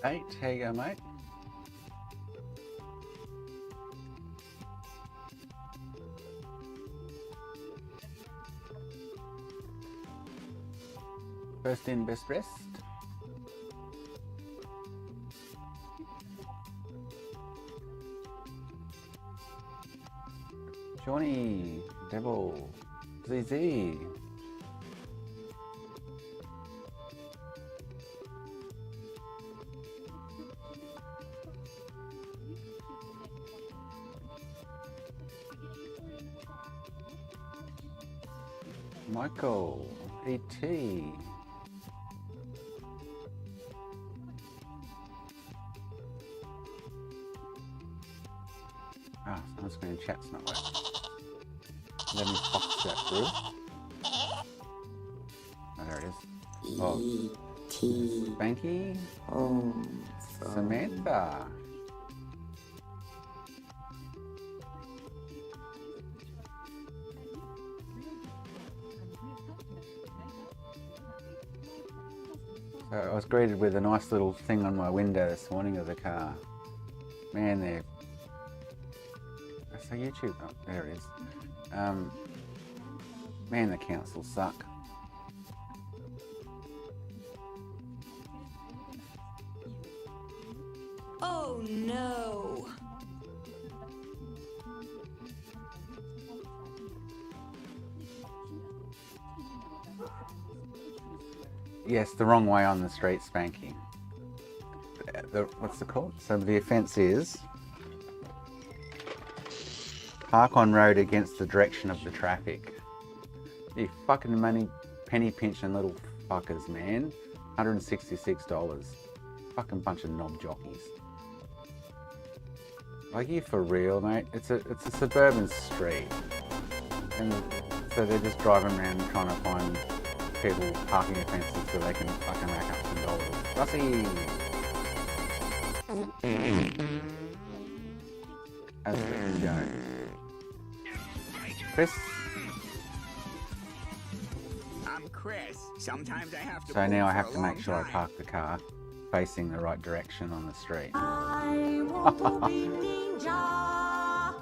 8, how you go, mate? First in, best rest. Johnny, Devil, ZZ. Michael, E.T. Ah, on-screen chat's not working. Let me fox that through. Oh, there it is. Oh, Spanky, Samantha. So I was greeted with a nice little thing on my window this morning of the car. Man, they're... So YouTube, oh, there it is. Man, the council suck. Oh no! Yes, the wrong way on the street, Spanky. What's the called? So the offence is park on road against the direction of the traffic. You fucking penny pinching little fuckers, man. $166. Fucking bunch of knob jockeys. Like, you for real, mate? It's a suburban street, and so they're just driving around trying to find people parking offences so they can fucking rack up some dollars. Rossi! As we go. Chris? I'm Chris. Sometimes I have to. So now I have to make sure I park the car facing the right direction on the street. I want to be ninja.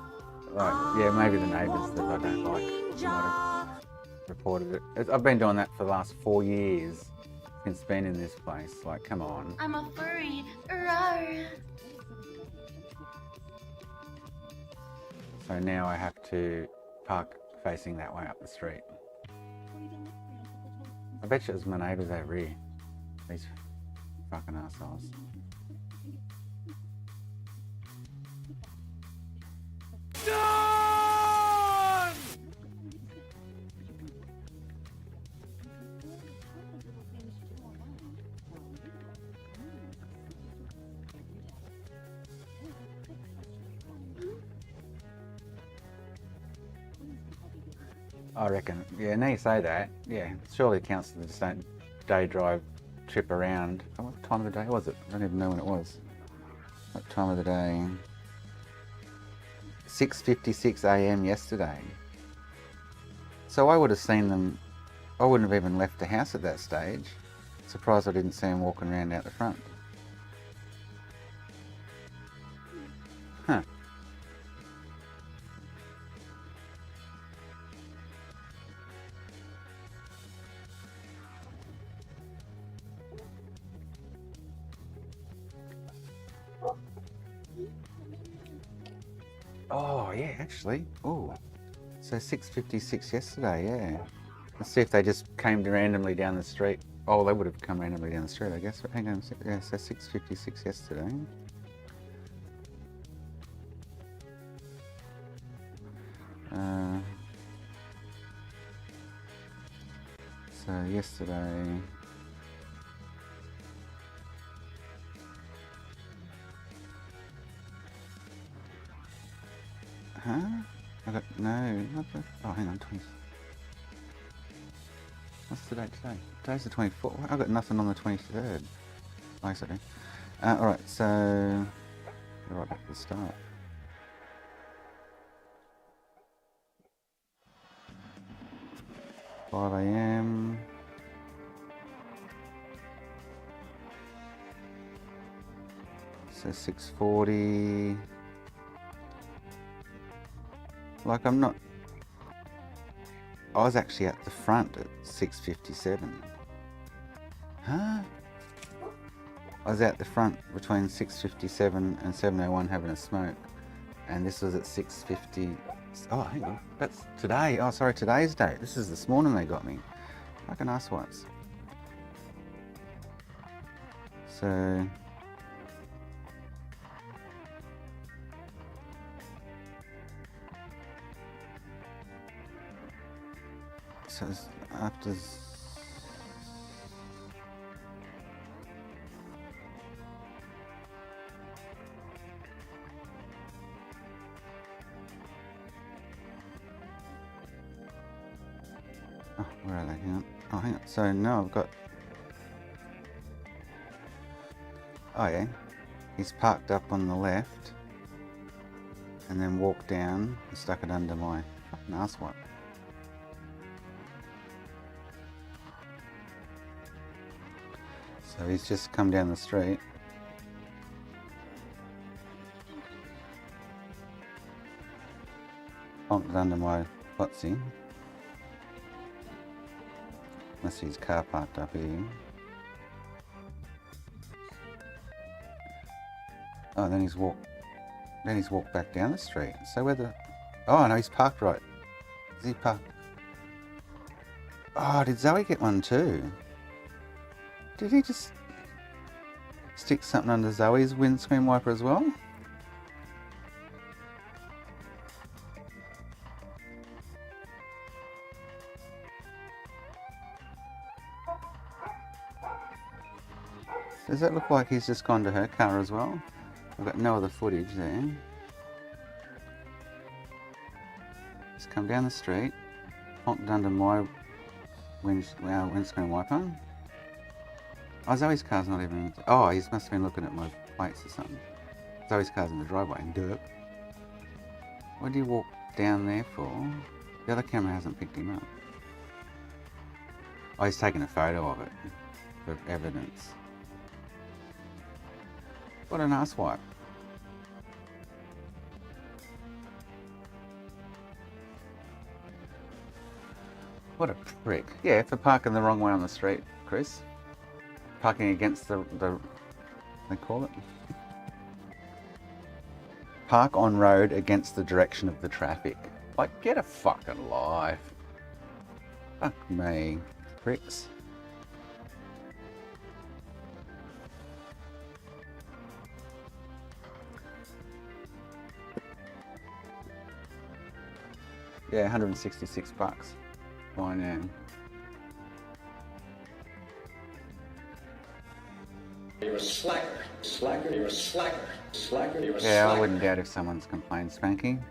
Like, yeah, maybe the neighbours that I don't like might have reported it. I've been doing that for the last 4 years since being in this place. Like, come on. I'm a furry. Rawr. So now I have to park facing that way up the street. I bet you it was my neighbours over here. These fucking assholes. Done! I reckon. Yeah, now you say that, yeah, surely it counts as the day drive trip around. Oh, what time of the day was it? I don't even know when it was. What time of the day? 6:56 a.m. yesterday. So I would have seen them, I wouldn't have even left the house at that stage. Surprised I didn't see them walking around out the front. Huh. Oh yeah, actually. Oh, so 6:56 yesterday. Yeah. Let's see if they just came randomly down the street. Oh, they would have come randomly down the street, I guess. Hang on. Yeah, so 6:56 yesterday. So yesterday. Huh? I got no. Not the, oh, hang on. 20. What's the date today? Today's the 24th. I've got nothing on the 23rd. Oh, yes, I do. Alright, so right back to the start. $5 a.m. So 640. Like I'm not. I was actually at the front at 6:57. Huh? I was out the front between 6:57 and 7:01 having a smoke, and this was at 6:50. Oh, hang on, that's today. Oh, sorry, today's date. This is this morning they got me. Fucking asswipes. So. So it's after. Oh, where are they? Hang on. Oh, hang on. So now I've got. Oh yeah, he's parked up on the left, and then walked down and stuck it under my fucking asswipe. So he's just come down the street. Honked it under my footsie. Unless his car parked up here. Oh, then he's walked back down the street. So where the... Oh no, he's parked right. Is he parked? Oh, did Zoe get one too? Did he just stick something under Zoe's windscreen wiper as well? Does that look like he's just gone to her car as well? I've got no other footage there. Just come down the street, honked under my windscreen wiper. Oh, Zoe's car's not even... Oh, he must have been looking at my plates or something. Zoe's car's in the driveway and dirt. What did he walk down there for? The other camera hasn't picked him up. Oh, he's taken a photo of it for evidence. What an asswipe. What a prick. Yeah, for parking the wrong way on the street, Chris. Parking against the they call it? Park on road against the direction of the traffic. Like, get a fucking life. Fuck me, pricks. Yeah, $166. Fine, yeah. You're a slacker, you're a slacker, you're a slacker. Yeah, I wouldn't doubt if someone's complained, Spanky.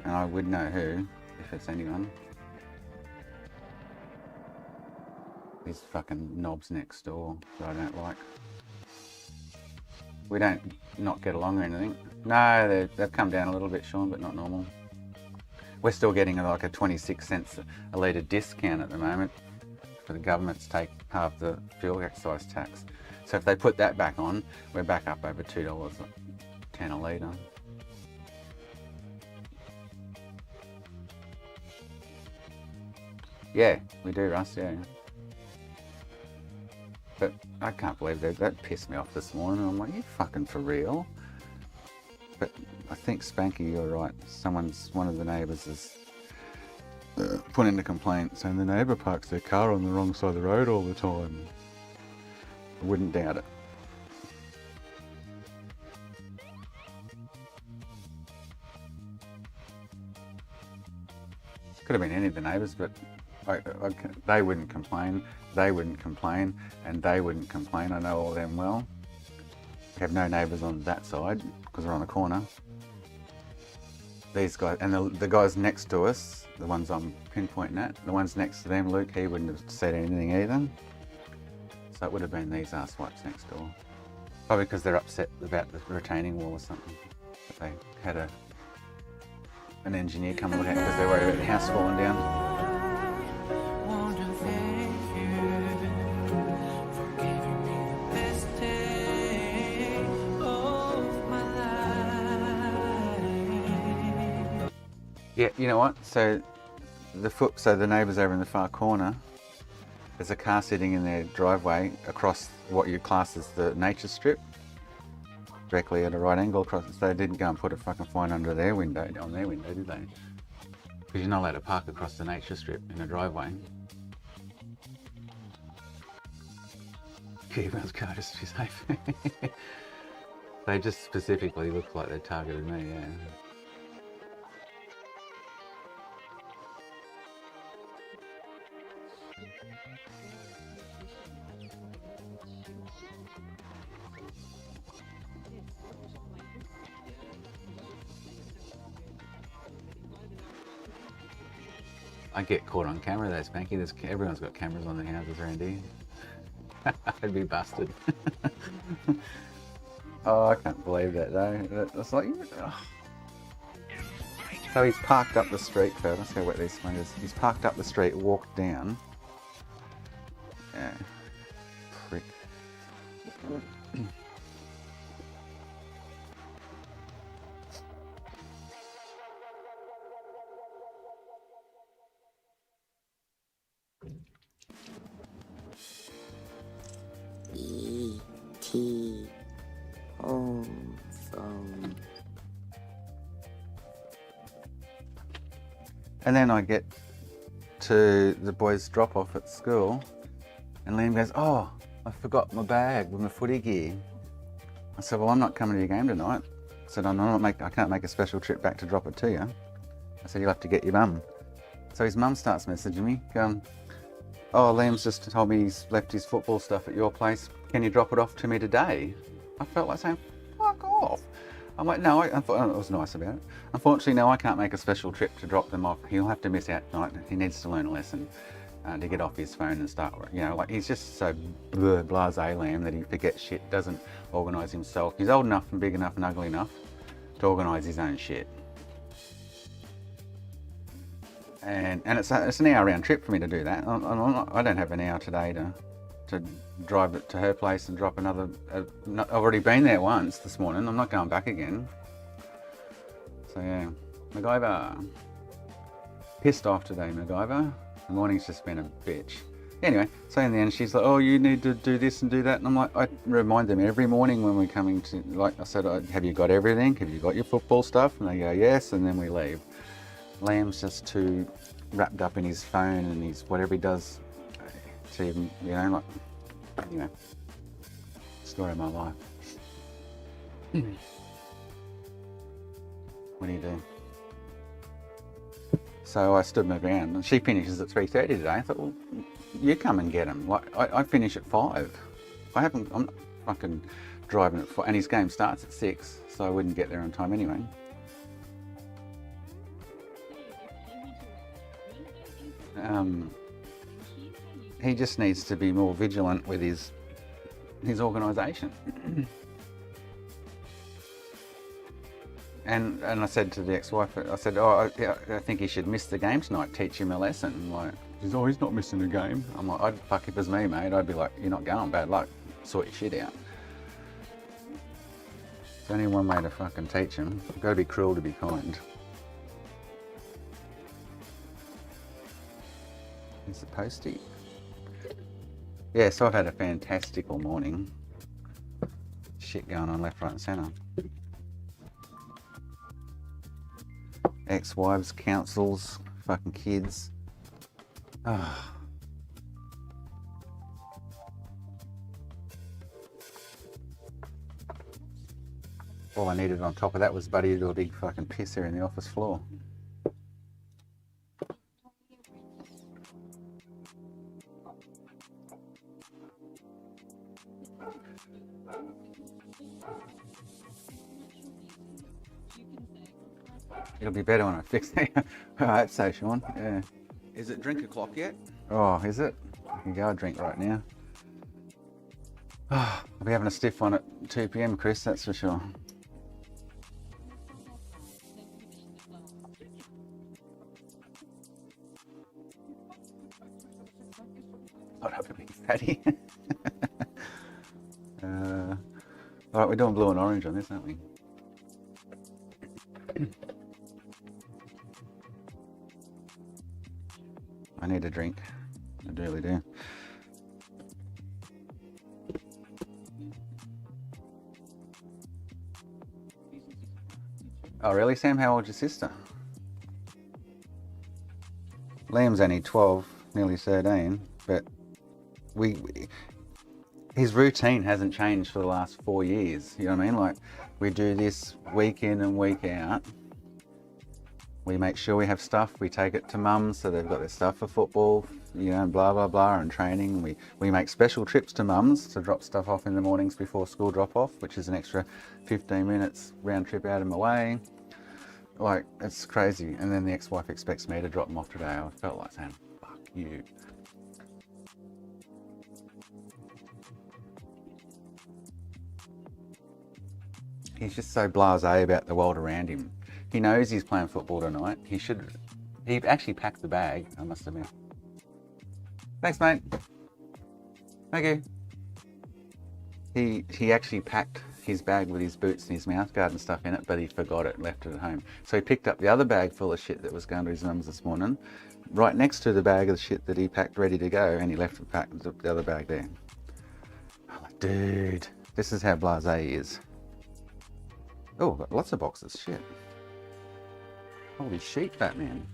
And I would know who, if it's anyone. These fucking knobs next door that I don't like. We don't not get along or anything. No, they've come down a little bit, Sean, but not normal. We're still getting like a 26 cents a litre discount at the moment for the government to take half the fuel excise tax. So if they put that back on, we're back up over $2.10 a litre. Yeah, we do, Russ, yeah. But I can't believe that pissed me off this morning. I'm like, you fucking for real? But I think, Spanky, you're right. One of the neighbours has put in a complaint saying the neighbour parks their car on the wrong side of the road all the time. I wouldn't doubt it. Could have been any of the neighbours, but they wouldn't complain, they wouldn't complain, and they wouldn't complain. I know all of them well. We have no neighbours on that side because we're on the corner. These guys, and the guys next to us, the ones I'm pinpointing at, the ones next to them, Luke, he wouldn't have said anything either. So it would have been these asswipes next door. Probably because they're upset about the retaining wall or something. But they had an engineer come look at it because they're worried about the house falling down. Yeah, you know what? So the neighbours over in the far corner, there's a car sitting in their driveway across what you class as the nature strip, directly at a right angle across it. So they didn't go and put a fucking fine under their window, on their window, did they? Because you're not allowed to park across the nature strip in a driveway. Keep everyone's car just to be safe. They just specifically looked like they targeted me, yeah. I get caught on camera though, Spanky. Everyone's got cameras on their houses around here. I'd be busted. Oh, I can't believe that though. That's like, oh. So he's parked up the street, Phil. Let's go wet these splinters. He's parked up the street, walked down. Yeah. Prick. E.T. home phone. And then I get to the boys' drop off at school, and Liam goes, "Oh, I forgot my bag with my footy gear." I said, "Well, I'm not coming to your game tonight." I said, I can't make a special trip back to drop it to you. I said, "You'll have to get your mum." So his mum starts messaging me, going, "Oh, Liam's just told me he's left his football stuff at your place. Can you drop it off to me today?" I felt like saying, "Fuck off." I'm like, "No," I was nice about it. "Unfortunately, no, I can't make a special trip to drop them off. He'll have to miss out tonight. He needs to learn a lesson to get off his phone and start, like he's just so blasé lamb that he forgets shit, doesn't organise himself. He's old enough and big enough and ugly enough to organise his own shit. And it's an hour round trip for me to do that. I don't have an hour today to drive it to her place and drop another. I've already been there once this morning. I'm not going back again. So yeah, MacGyver. Pissed off today, MacGyver. The morning's just been a bitch. Anyway, so in the end she's like, "Oh, you need to do this and do that." And I'm like, I remind them every morning when we're coming to, like I said, "Have you got everything? Have you got your football stuff?" And they go, "Yes," and then we leave. Liam's just too wrapped up in his phone and his whatever he does to even, story of my life. What do you do? So I stood my ground, and she finishes at 3:30 today. I thought, well, you come and get him. Like I finish at 5. I'm not fucking driving at 4, and his game starts at 6, so I wouldn't get there on time anyway. He just needs to be more vigilant with his organisation. And I said to the ex-wife, I said, "Oh, I think he should miss the game tonight, teach him a lesson." Like, she's, "Oh, he's not missing a game." I'm like, fuck, if it was me, mate, I'd be like, "You're not going, bad luck, sort your shit out." There's only one way to fucking teach him. You've got to be cruel to be kind. Is it posty? Yeah, so I've had a fantastical morning. Shit going on left, right and centre. Ex-wives, councils, fucking kids. Oh. All I needed on top of that was Buddy to do a big fucking piss there in the office floor. It'll be better when I fix it. I hope so, Sean. Yeah. Is it drink o'clock yet? Oh, is it? I can go and drink right now. Oh, I'll be having a stiff one at 2 PM, Chris, that's for sure. Not up to be fatty. Alright, we're doing blue and orange on this, aren't we? I need a drink. I really do. Oh really, Sam? How old's your sister? Liam's only 12, nearly 13, but his routine hasn't changed for the last 4 years. You know what I mean? Like, we do this week in and week out. We make sure we have stuff. We take it to mum's so they've got their stuff for football, you know, blah, blah, blah, and training. We make special trips to mum's to drop stuff off in the mornings before school drop off, which is an extra 15 minutes round trip out of my way. Like, it's crazy. And then the ex-wife expects me to drop them off today. I felt like saying, fuck you. He's just so blasé about the world around him. He knows he's playing football tonight. He actually packed the bag, I must admit. Thanks, mate. Thank you. He actually packed his bag with his boots and his mouthguard and stuff in it, but he forgot it and left it at home. So he picked up the other bag full of shit that was going to his mum's this morning, right next to the bag of shit that he packed ready to go, and he left the other bag there. I'm like, dude, this is how blasé he is. Oh, got lots of boxes, shit. Holy shit, Batman.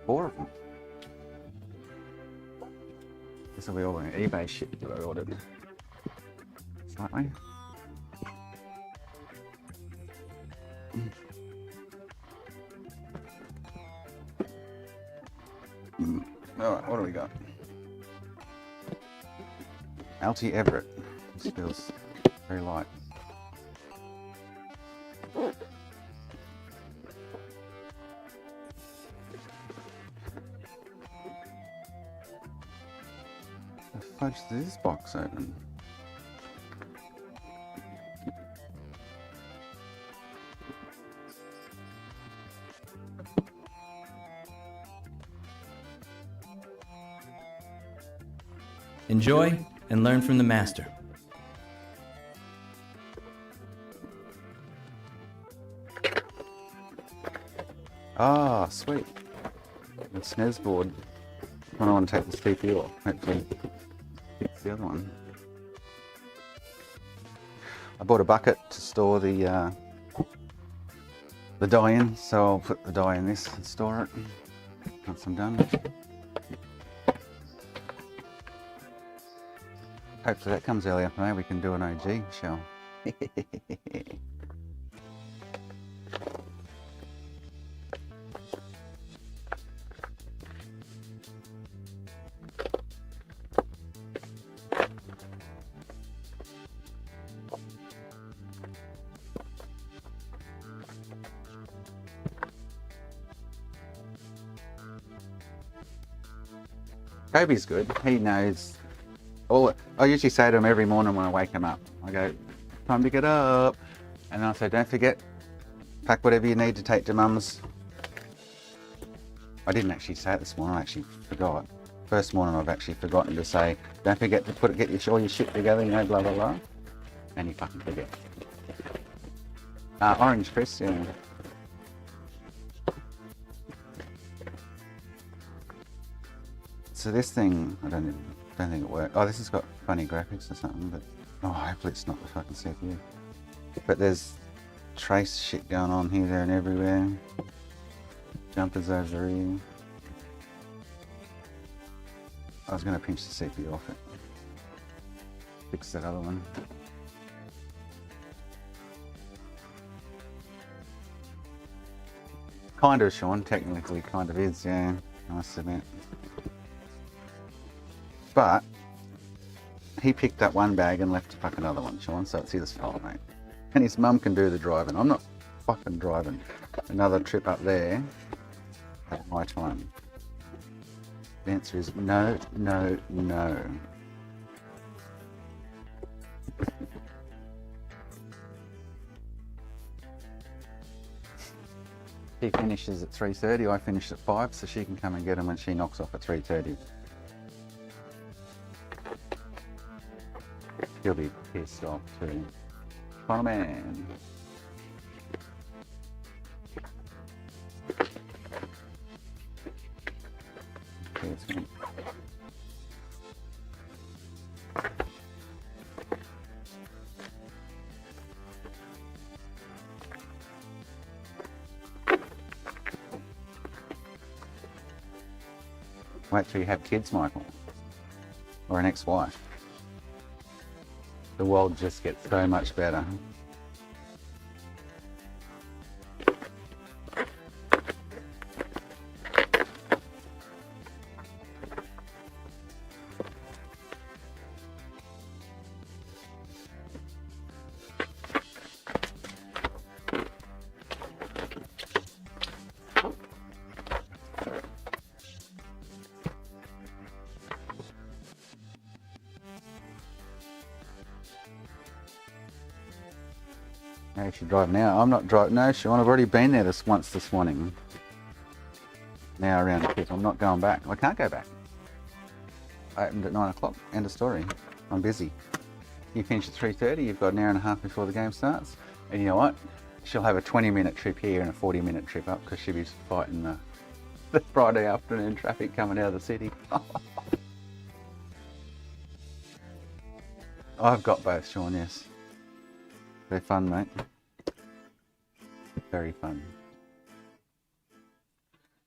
4 of them. This will be all an eBay shit that I ordered. Slightly. Alright, what do we got? Alti Everett. This feels very light. The fudge is this box open? Enjoy and learn from the master. Ah, sweet. The SNES board. When I want to take this CPU off, hopefully fix the other one. I bought a bucket to store the dye in, so I'll put the dye in this and store it once I'm done. Hopefully that comes early afternoon. We can do an OG shell. Kobe's good. He knows all. I usually say to him every morning when I wake him up, I go, time to get up. And then I say, don't forget, pack whatever you need to take to mum's. I didn't actually say it this morning, I actually forgot. First morning I've actually forgotten to say, don't forget to get all your shit together, you know, blah, blah, blah. And you fucking forget. Orange, Chris, yeah. So this thing, I don't think it works. Oh, this has got funny graphics or something, but oh, hopefully it's not the fucking CPU. But there's trace shit going on here, there, and everywhere. Jumpers over here. I was going to pinch the CPU off it. Fix that other one. Kind of, Sean. Technically, kind of is, yeah. I must admit. But he picked up one bag and left fucking another one, Sean, so it's his fault, mate. And his mum can do the driving. I'm not fucking driving another trip up there at my time. The answer is no, no, no. She finishes at 3:30, I finish at 5, so she can come and get them when she knocks off at 3:30. He'll be pissed off too. Fun man. Wait till you have kids, Michael. Or an ex-wife. The world just gets so much better. How you should drive now? I'm not driving. No, Sean, I've already been there once this morning. Now around the kids. I'm not going back. I can't go back. I opened at 9 o'clock. End of story. I'm busy. You finish at 3:30. You've got an hour and a half before the game starts. And you know what? She'll have a 20-minute trip here and a 40-minute trip up because she'll be fighting the Friday afternoon traffic coming out of the city. I've got both, Sean, yes. They're fun, mate. Very fun.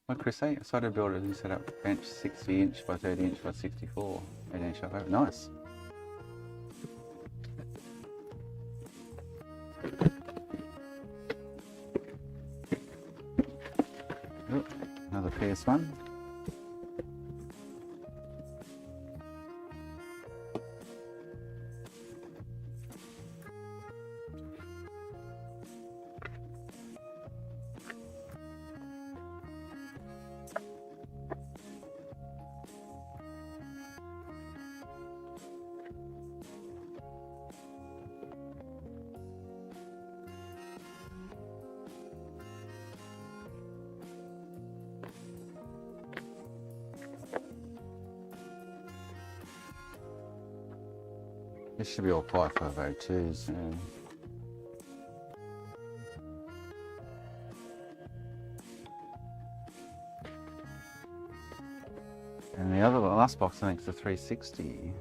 What Chris say? A cider builder who set up bench 60 inch by 30 inch by 64. 8 inch up over. Nice. Ooh, another PS1. This should be all 5502s. Yeah. And the last box I think is the 360.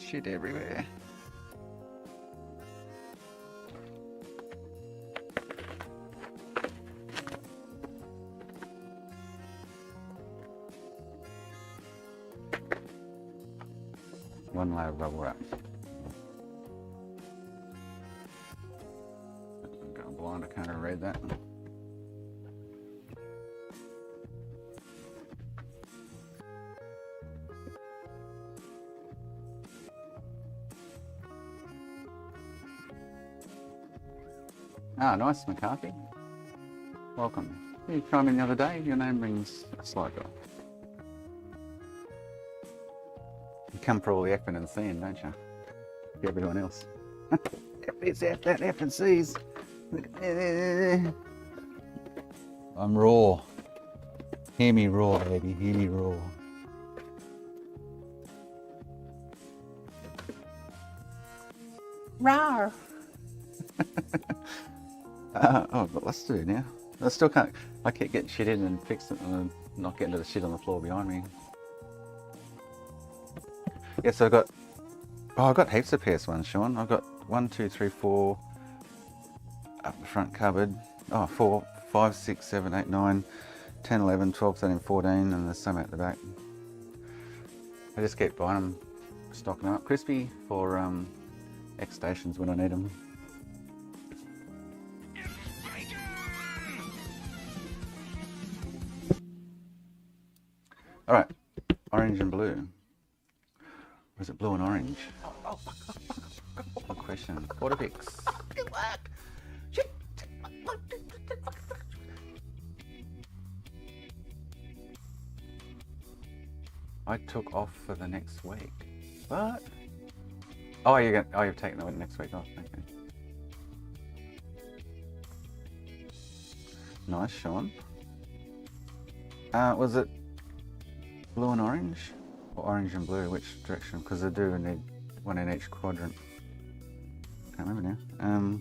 Shit everywhere. One layer of bubble wrap. I'm going blind, I can't read that. Ah, nice, McCarthy. Welcome. You came in the other day, your name rings a slight bell. You come for all the effing and seeing, don't you? For everyone else. It's F, that F and C's. I'm raw. Hear me raw, baby. Hear me raw. Rawr. Oh, but let's do it now. I still can't. I keep getting shit in and fix it and not getting to the shit on the floor behind me. Yeah, so I got heaps of PS1s, Sean. I've got 1, 2, 3, 4 up the front cupboard. Oh, 4, 5, 6, 7, 8, 9, 10, 11, 12, 13, 14, and there's some out the back. I just keep buying them, stocking them up. Crispy for X stations when I need them. All right, orange and blue. Or is it blue and orange? Good question. Quarterpicks. I took off for the next week. What? Oh, you've taken the next week off. Okay. Nice, Sean. Was it blue and orange? Or orange and blue? Which direction? Because I do need one in each quadrant. Can't remember now.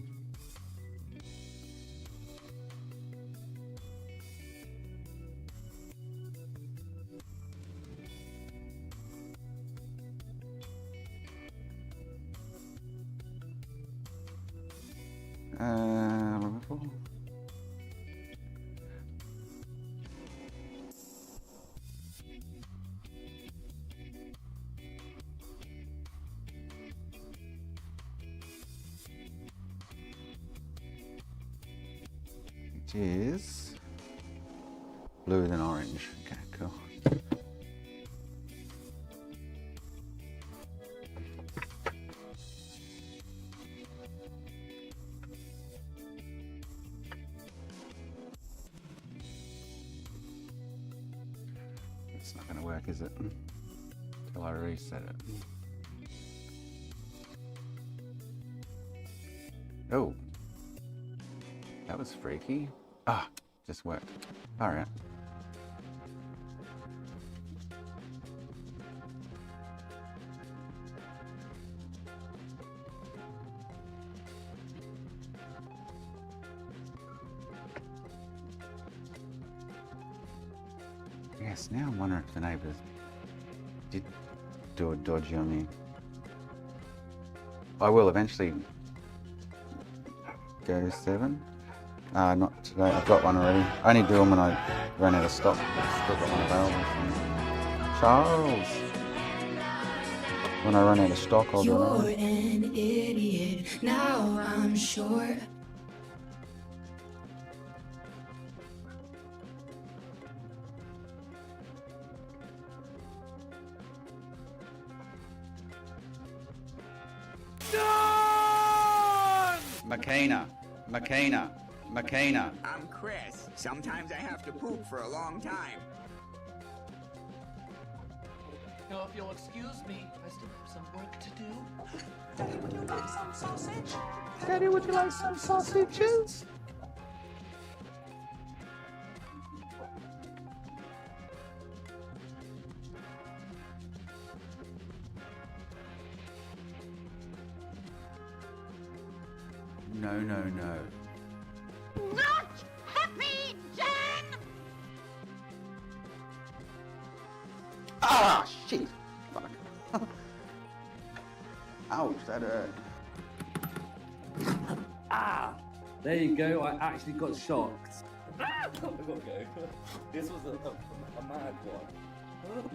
It is blue than orange. Okay, cool. It's not going to work, is it? Until I reset it. Oh, that was freaky. Ah, just worked. All right. Yes, now I'm wondering if the neighbours did do a dodgy on me. I will eventually go to 7. Not today, I've got one already. I only do them when I run out of stock. Still got one available. Charles! When I run out of stock, I'll do You're it. an idiot. Now I'm sure. Makina. I'm Chris. Sometimes I have to poop for a long time. Now, if you'll excuse me, I still have some work to do. Daddy, would you like some sausage? Daddy, would you like some sausages? No. Not happy, Dan! Ah, shit! Fuck. Ouch, that hurt. Ah! There you go, I actually got shocked. I gotta go. This was a mad one.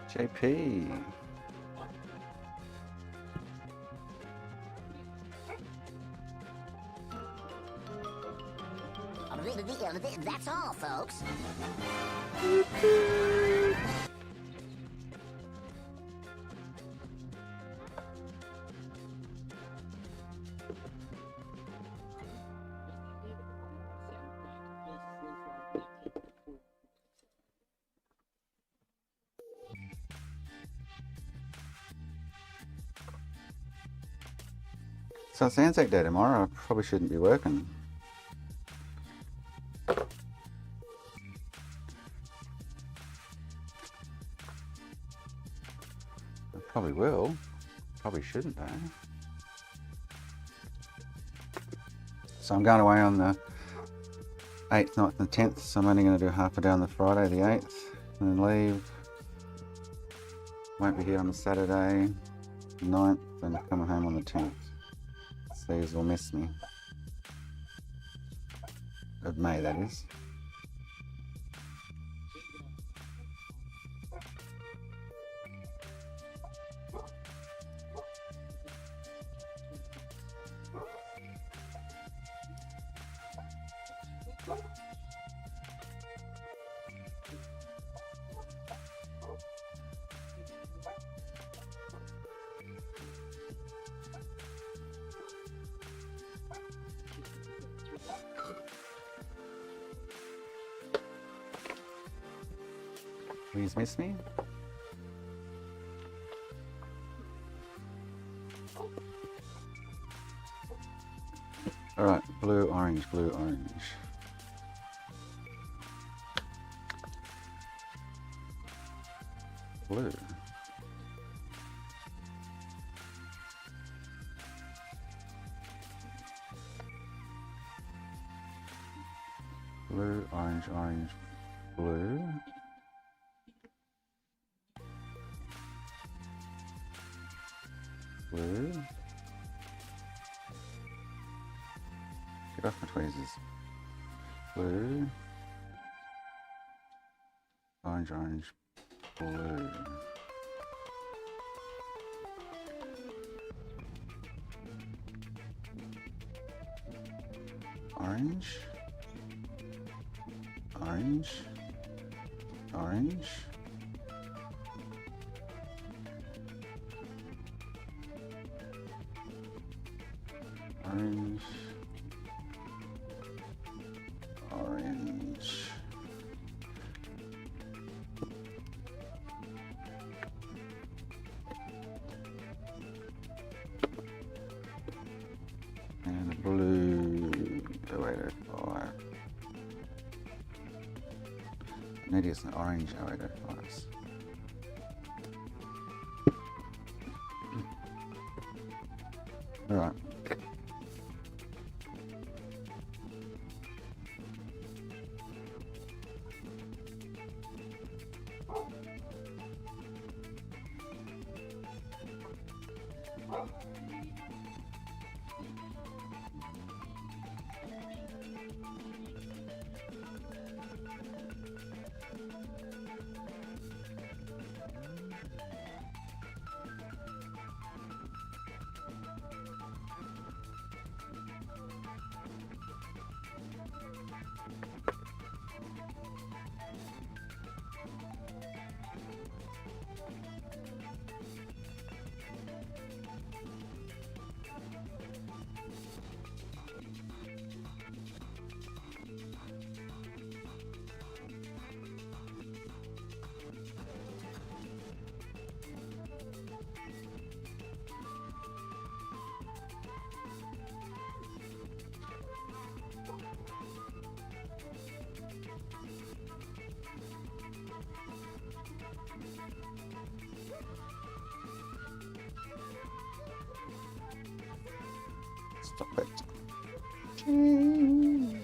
JP. That's all, folks. So it's Anzac Day tomorrow. I probably shouldn't be working. I probably will. Probably shouldn't though. So I'm going away on the 8th, 9th and 10th. So I'm only going to do half a day on the Friday, the 8th. And then leave. Won't be here on the Saturday, 9th, and coming home on the 10th. So these will miss me. Of May, that is. Please miss me. Alright, blue, orange, blue, orange. Blue. Blue, orange, orange, blue. Blue. Get off my tweezers. Blue. Orange, orange, blue. Orange. Orange. Orange. Orange. Orange. And blue. Oh, wait, oh, maybe it's an orange. Oh, wait, oh, it's... All right. Stop it. Change.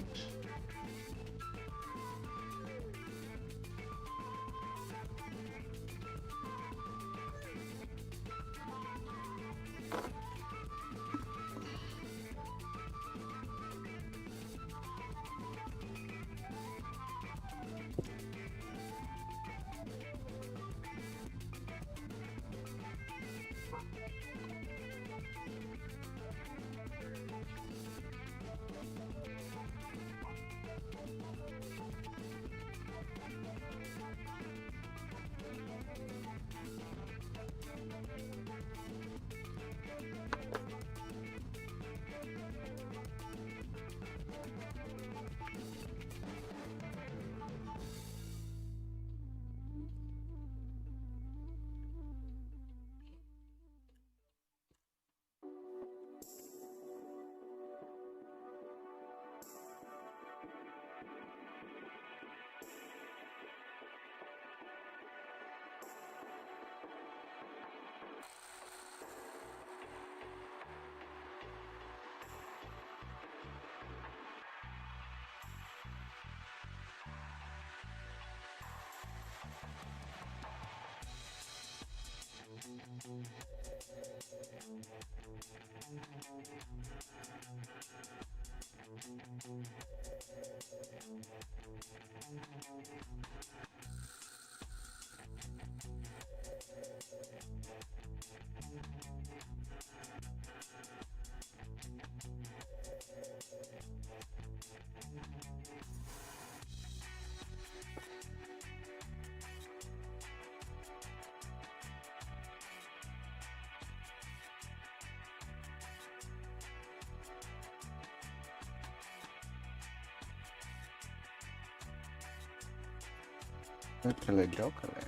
Dokele dokele.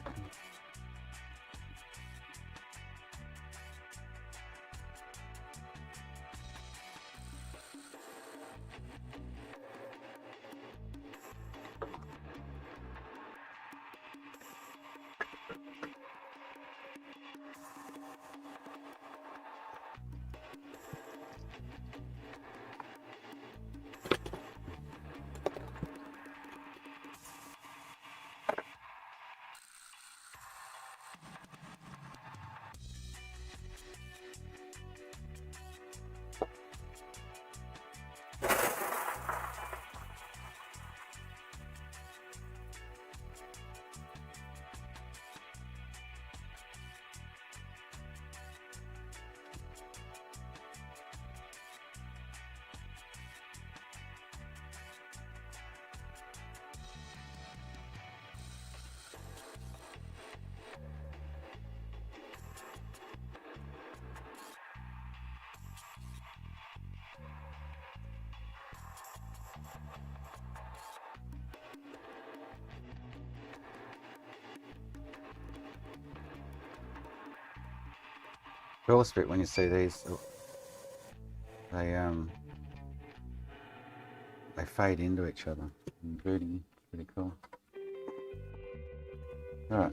Coolest bit when you see these, they fade into each other. Pretty cool. All right.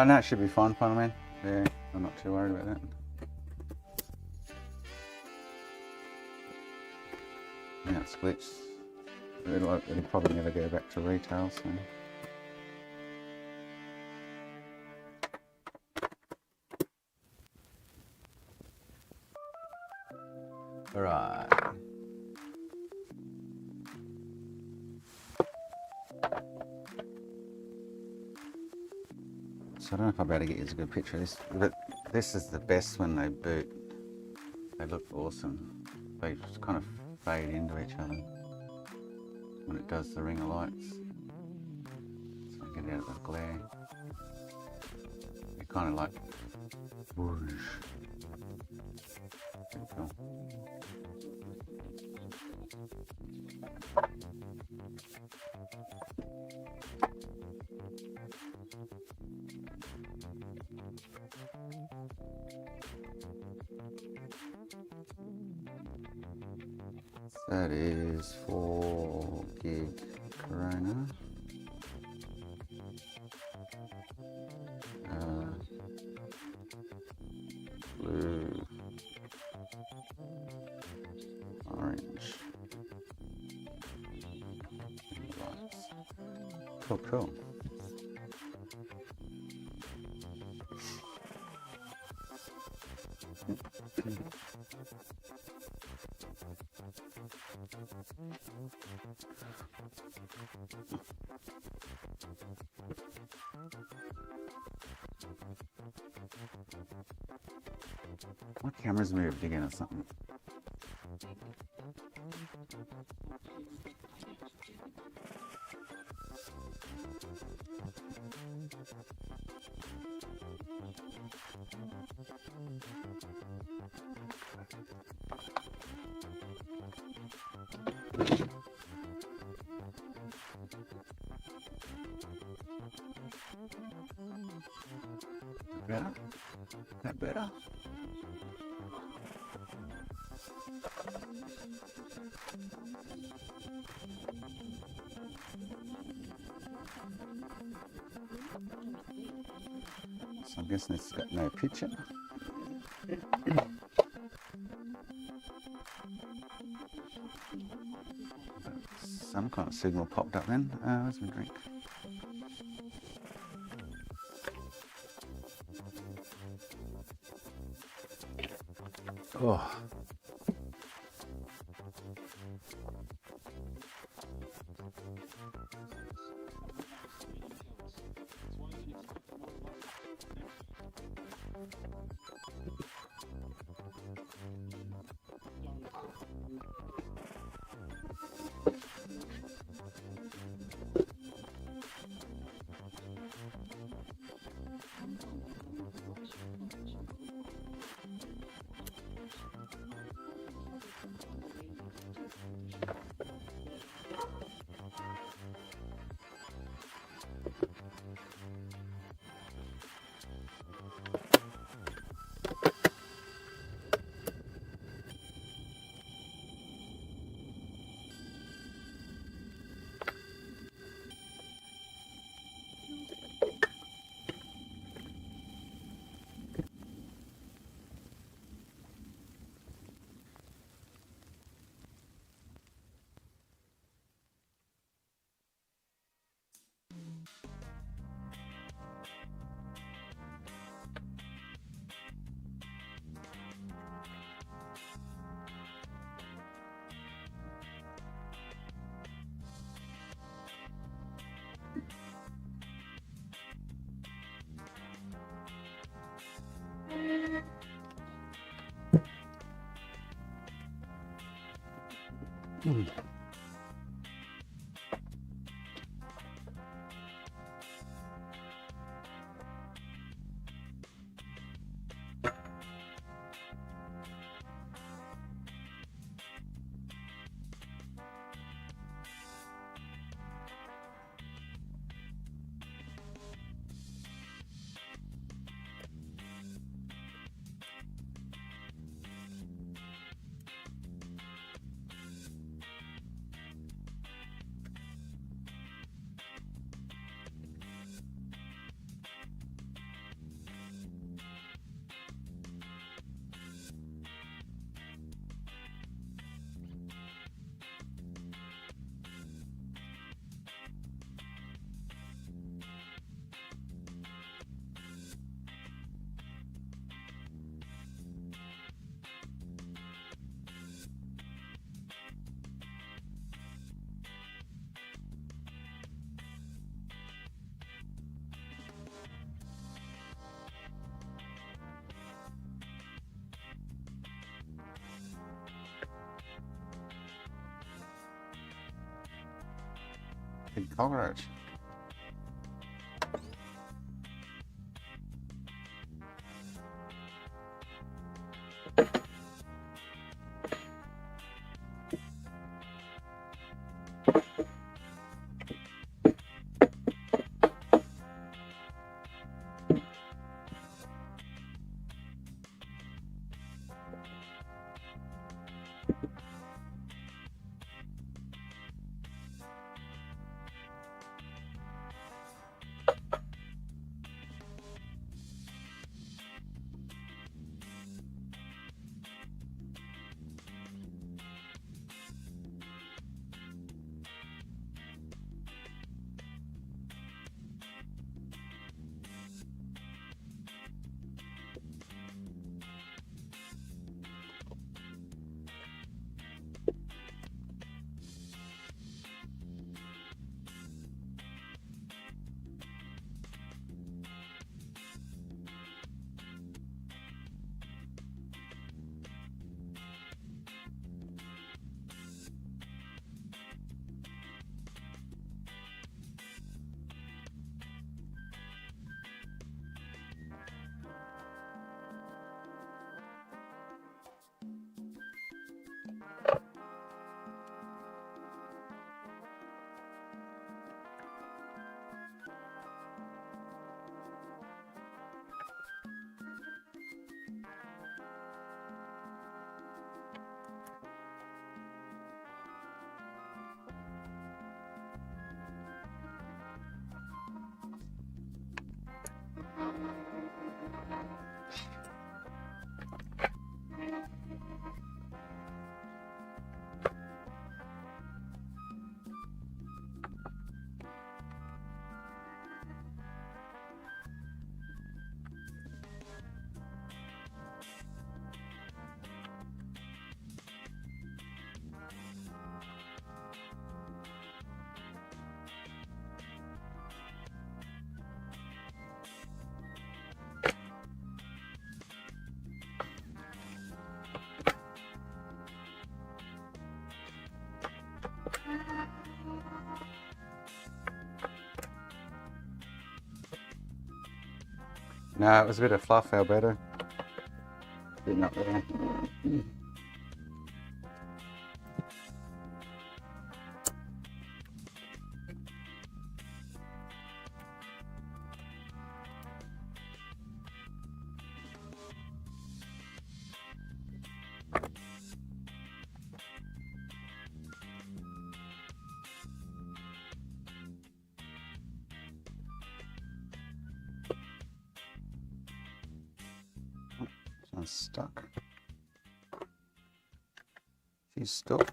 No, it should be fine, man. Yeah, I'm not too worried about that. Yeah, it splits. It'll probably never go back to retail, so. Alright. So I don't know if I'll be able to get you a good picture of this, but this is the best when they boot. They look awesome. They just kind of fade into each other when it does the ring of lights. So I get out of the glare. They're kind of like whoosh. Pretty cool. That is 4 gig Corona. Blue, orange. Cool, cool. My camera's moved again or something. Better? That better? So I'm guessing it's got no picture. Some kind of signal popped up then. Where's my drink? Oh. Big cockroach. No, it was a bit of fluff, Alberto. Bit not there. I'm stuck. She's stuck.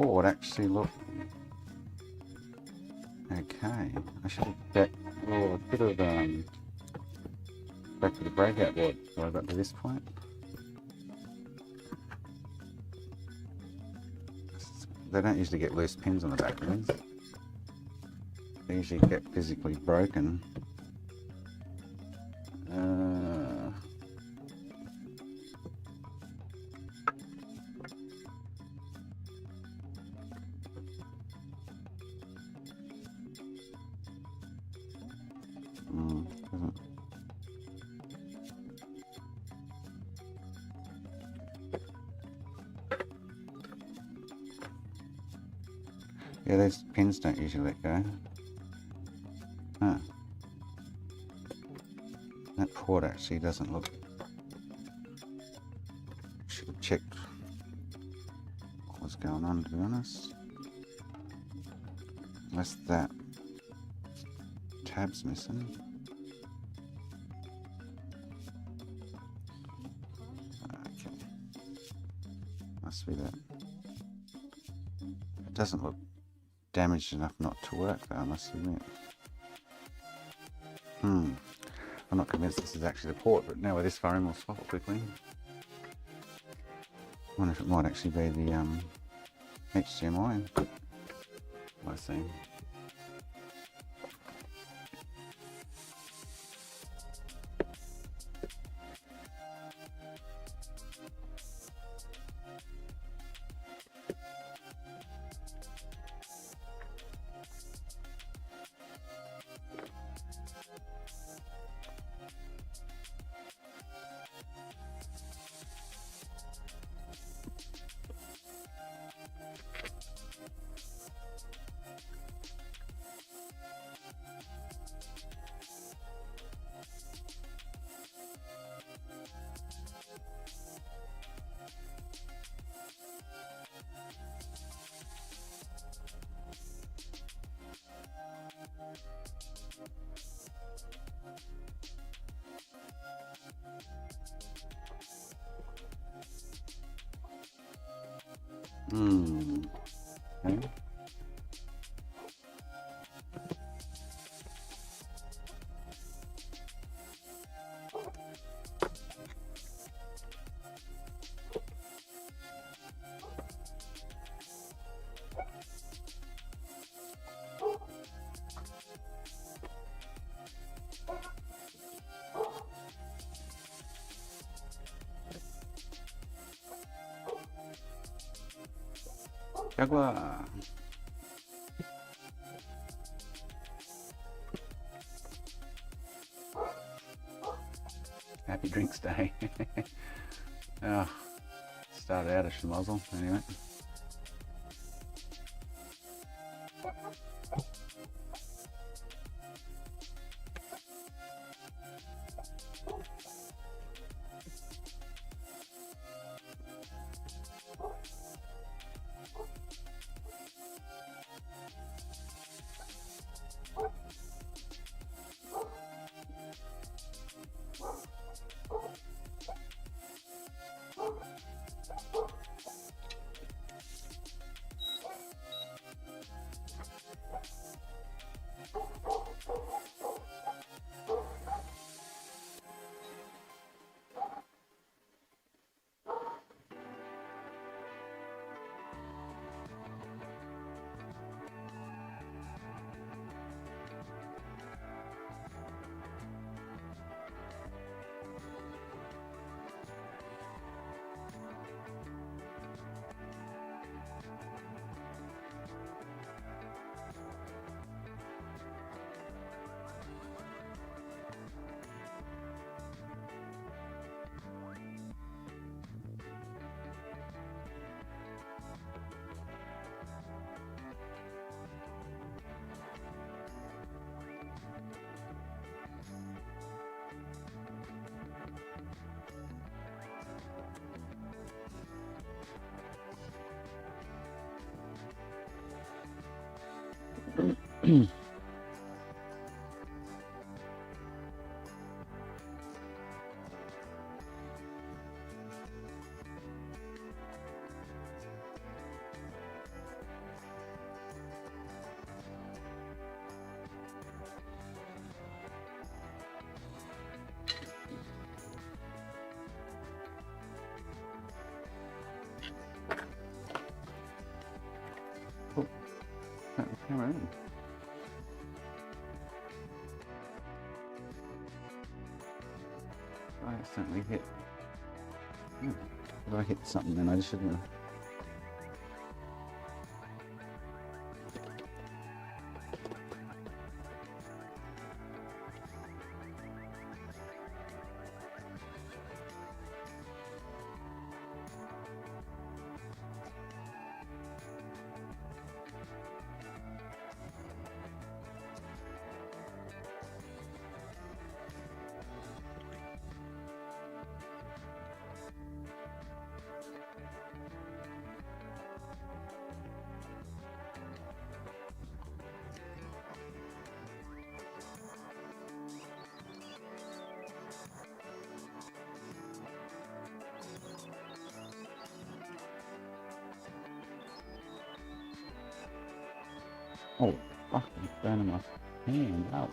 Oh, it actually looked okay. I should have bet a bit of back to the breakout board before I got to this point. They don't usually get loose pins on the back of these. They usually get physically broken. Yeah, those pins don't usually let go. Huh. That port actually doesn't look... Should have checked what was going on, to be honest. Unless that tab's missing. Okay. Must be that. It doesn't look damaged enough not to work though, I must admit. I'm not convinced this is actually the port, but now we're this far in, we'll swap it quickly. I wonder if it might actually be the HDMI. I see. Okay. Jaguar. Happy Drinks Day. Oh, started out a schmozzle, anyway. Come on. I accidentally hit. Did I hit something then? I just shouldn't have. Oh, fucking burning my hand out.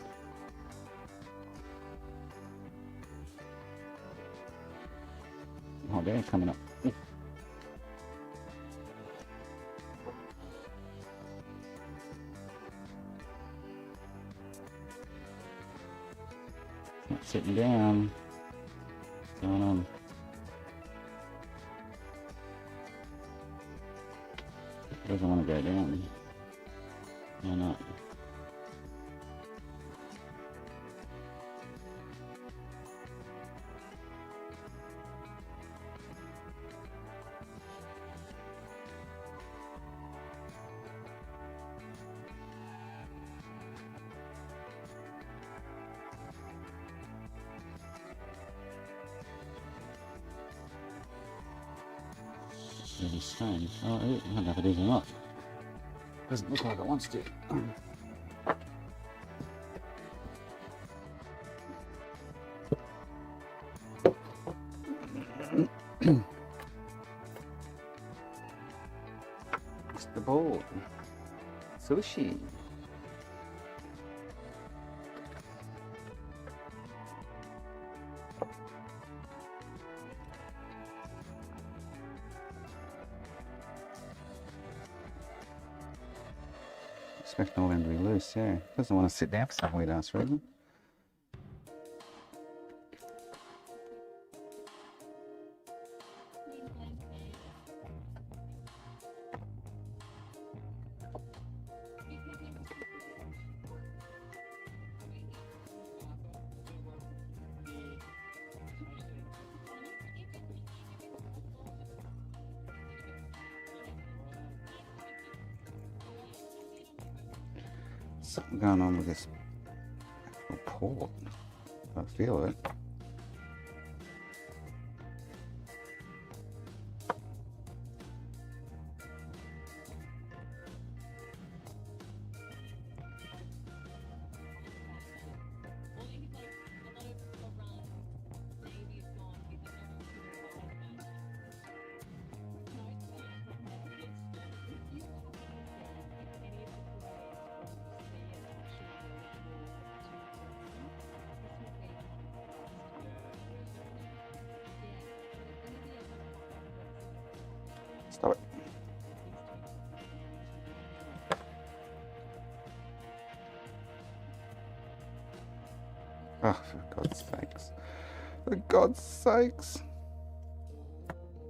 Oh, they're coming up. Oof. Not sitting down. What's going on? It doesn't want to go down. Why not? Really strange. Oh, I don't know if it is or not. Doesn't look like it wants to. It's the board. Sushi. Expecting all them to be loose, yeah. Doesn't want to sit down for some weird ass reason. Something going on with this port. I feel it. Stop it. Oh, for God's sakes. For God's sakes.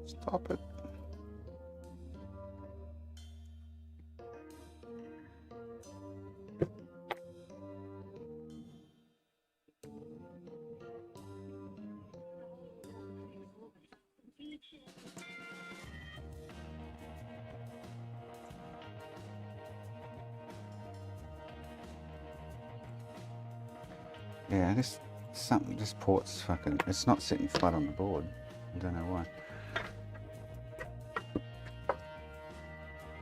Stop it. Yeah, this port's fucking, it's not sitting flat on the board. I don't know why.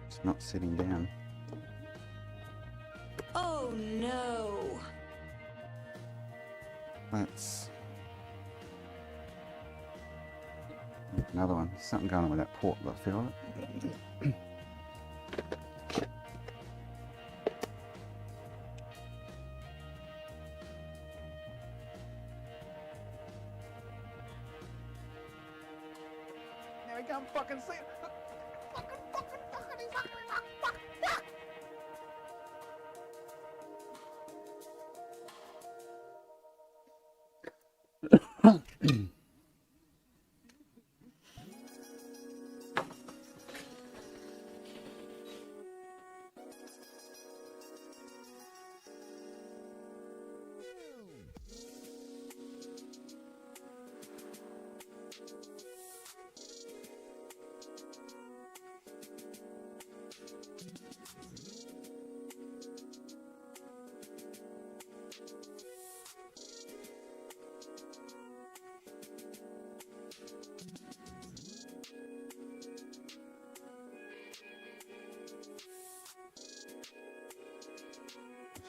It's not sitting down. Oh no. That's another one. Something going on with that port, I feel it. Now we can't fucking see it.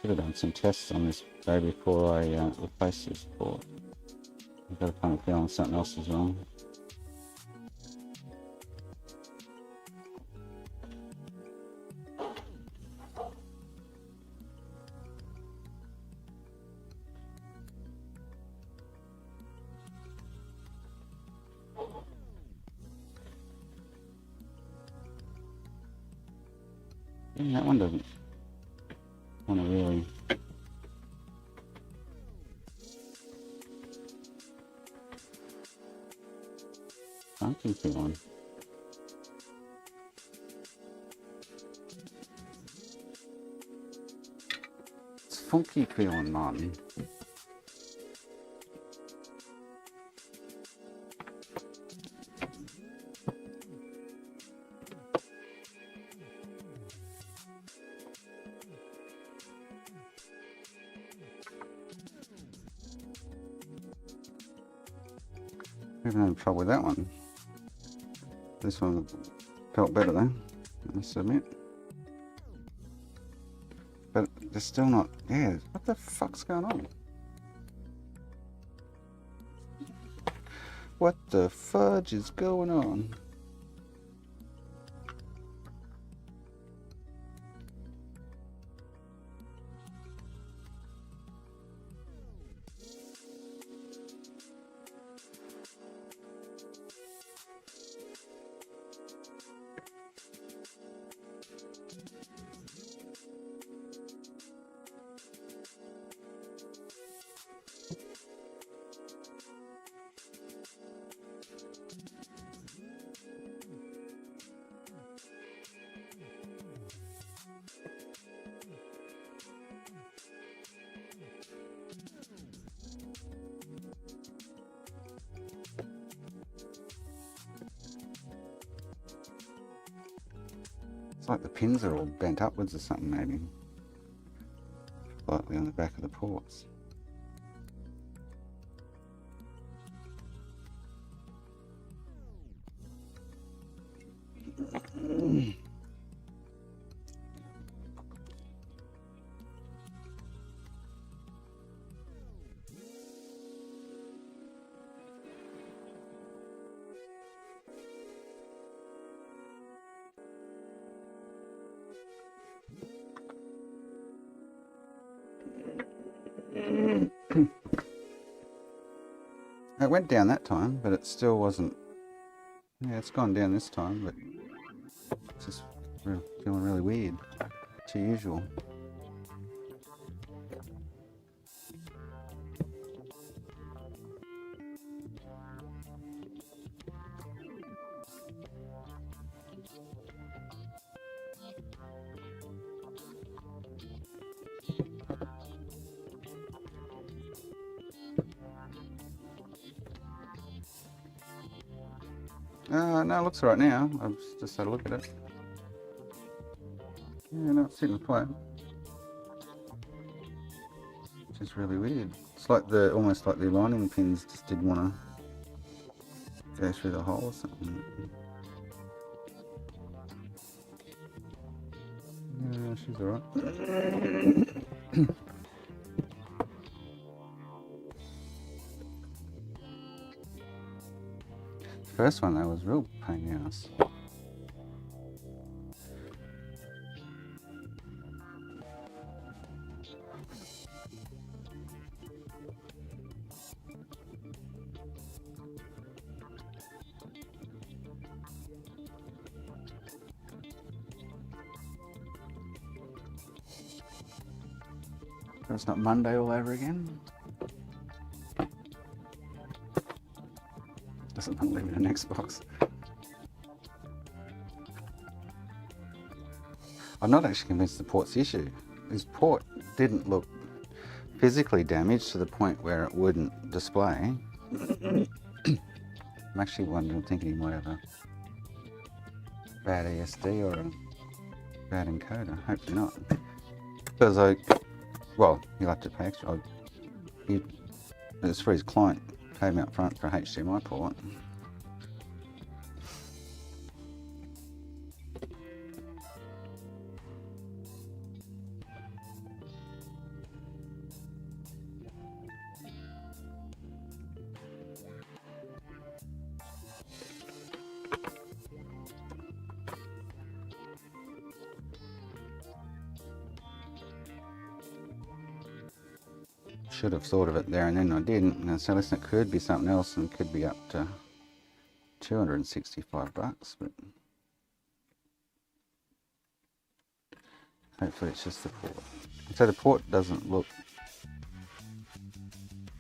Should have done some tests on this baby before I replace this port. I've got a funny feeling something else is wrong. Yeah, that one doesn't want to really. Funky feeling. It's funky feeling, Martin. Having no trouble with that one. This one felt better though, I must admit. But they're still not. Yeah, what the fuck's going on? What the fudge is going on? It's like the pins are all bent upwards or something, maybe. Slightly on the back of the ports. It went down that time, but it still wasn't. Yeah, it's gone down this time, but it's just feeling really weird. Too usual. No, it looks right now. I've just had a look at it. Yeah, no, it's sitting flat. Which is really weird. It's like almost like the aligning pins just didn't want to go through the hole or something. Yeah, she's alright. First one though was real pain in the ass. It's not Monday all over again. Doesn't want to leave it an Xbox. I'm not actually convinced the port's the issue. His port didn't look physically damaged to the point where it wouldn't display. I'm actually thinking he might have a bad ESD or a bad encoder. Hopefully not. Because well, he'll have to pay extra. It's for his client. Paid him up front for a HDMI port. Should have thought of it there and then. I didn't. And so listen, it could be something else and could be up to $265, but hopefully it's just the port. So the port doesn't look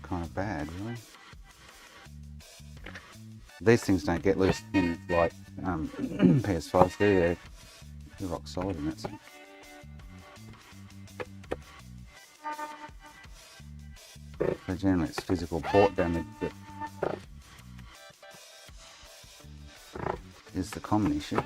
kind of bad, really. These things don't get loose in like PS5s, do they? They're rock solid in that sense. So generally it's physical port damage that is the common issue. I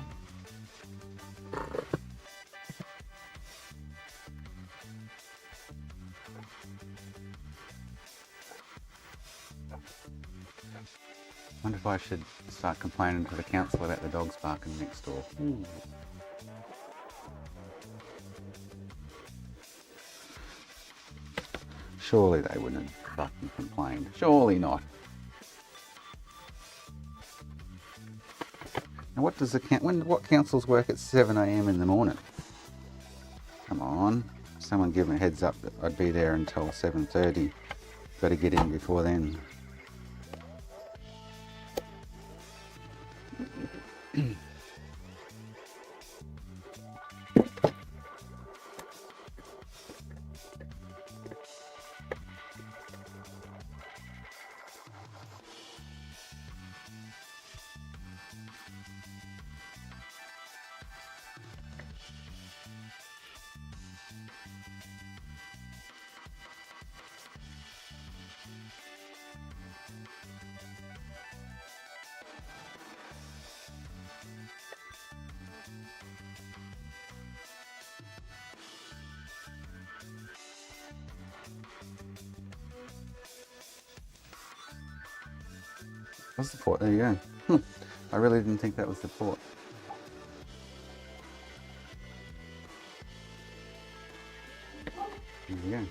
wonder if I should start complaining to the council about the dogs barking next door. Surely they wouldn't have fucking complained. Surely not. Now what does what councils work at 7 AM in the morning? Come on. Someone give me a heads up that I'd be there until 7:30. Got to get in before then. That's the port, there you go. I really didn't think that was the port. There you go.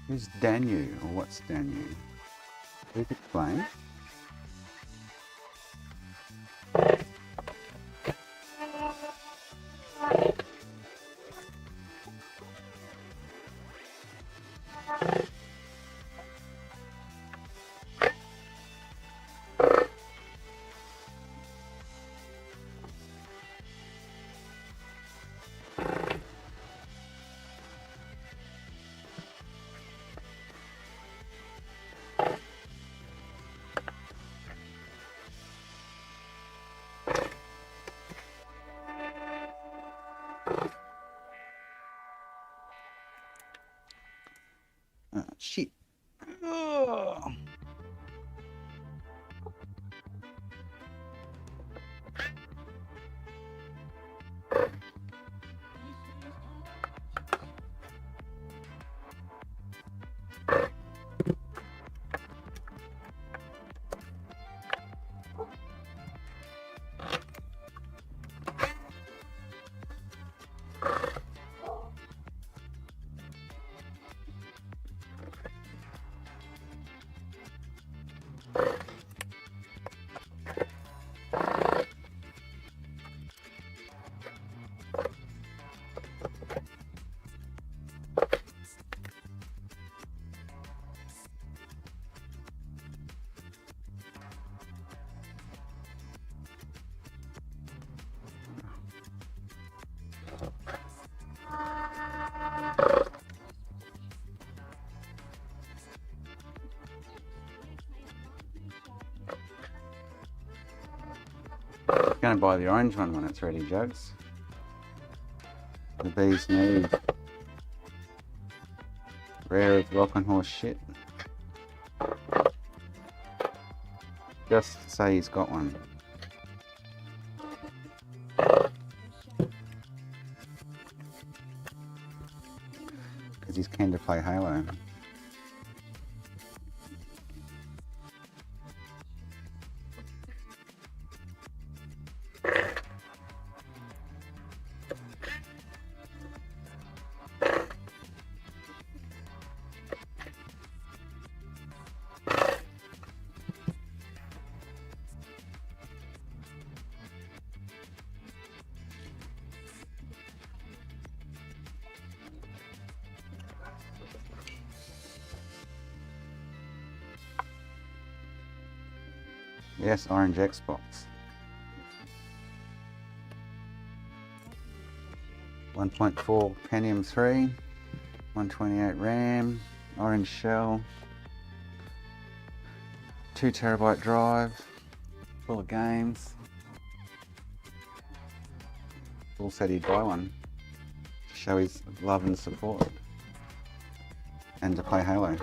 Who's Danu, or what's Danu? Please explain. Oh, shit. Oh. Going to buy the orange one when it's ready, Jugs. The bees need rare as rockin' horse shit. Just say he's got one. Because he's keen to play Halo. Yes, orange Xbox. 1.4 Pentium 3, 128 RAM, orange shell, 2 terabyte drive, full of games. Paul said he'd buy one to show his love and support and to play Halo.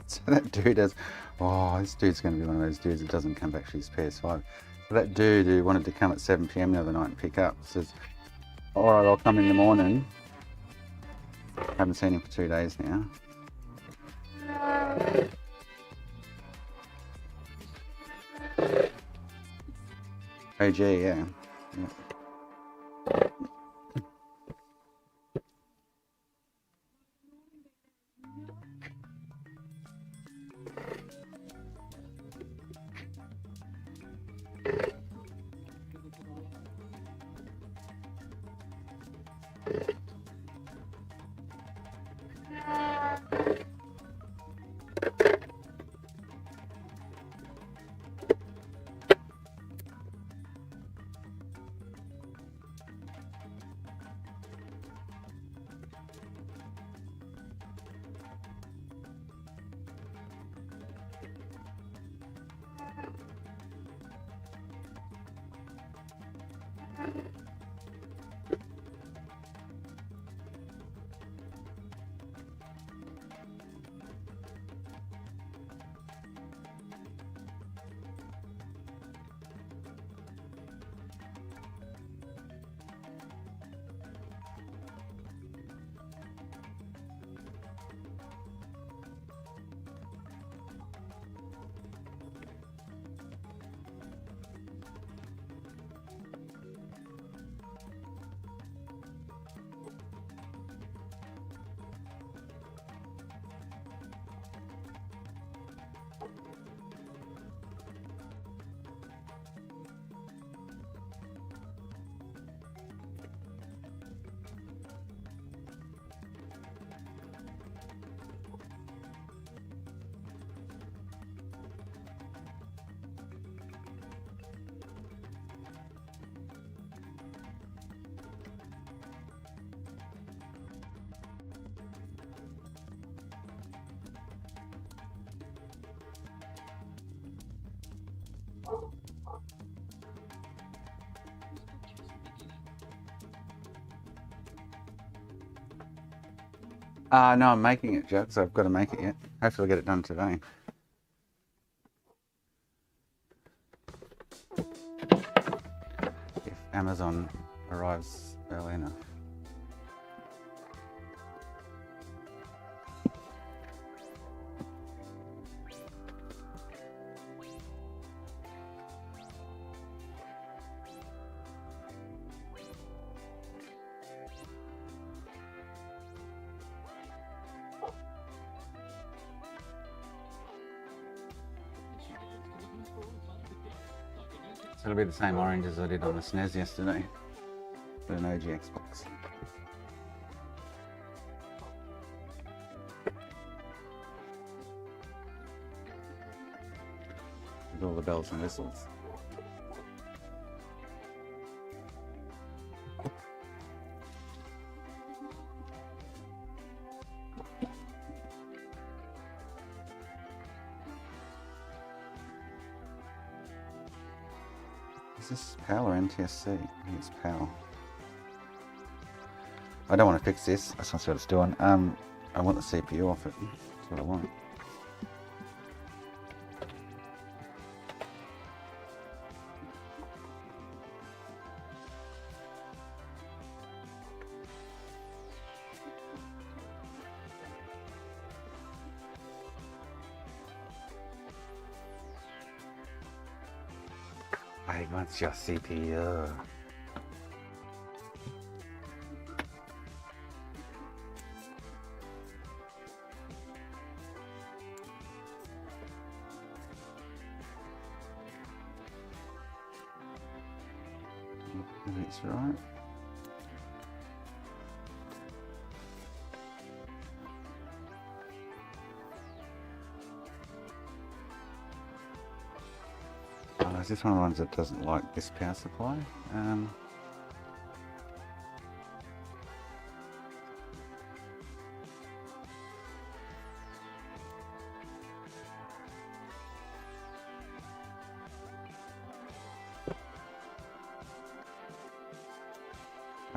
So that dude has, oh, this dude's going to be one of those dudes that doesn't come back for his PS5. So that dude who wanted to come at 7 PM the other night and pick up says, alright, I'll come in the morning. Haven't seen him for 2 days now. OG, yeah. No, I'm making it, Jugs. So I've got to make it yet. Hopefully I'll get it done today. If Amazon arrives early enough. So it'll be the same orange as I did on the SNES yesterday with an OG Xbox. With all the bells and whistles. Is this PAL or NTSC? I think it's PAL. I don't want to fix this. That's not what it's doing. I want the CPU off it. That's what I want. I want your CPU. That's right. Is this one of the ones that doesn't like this power supply? Oh,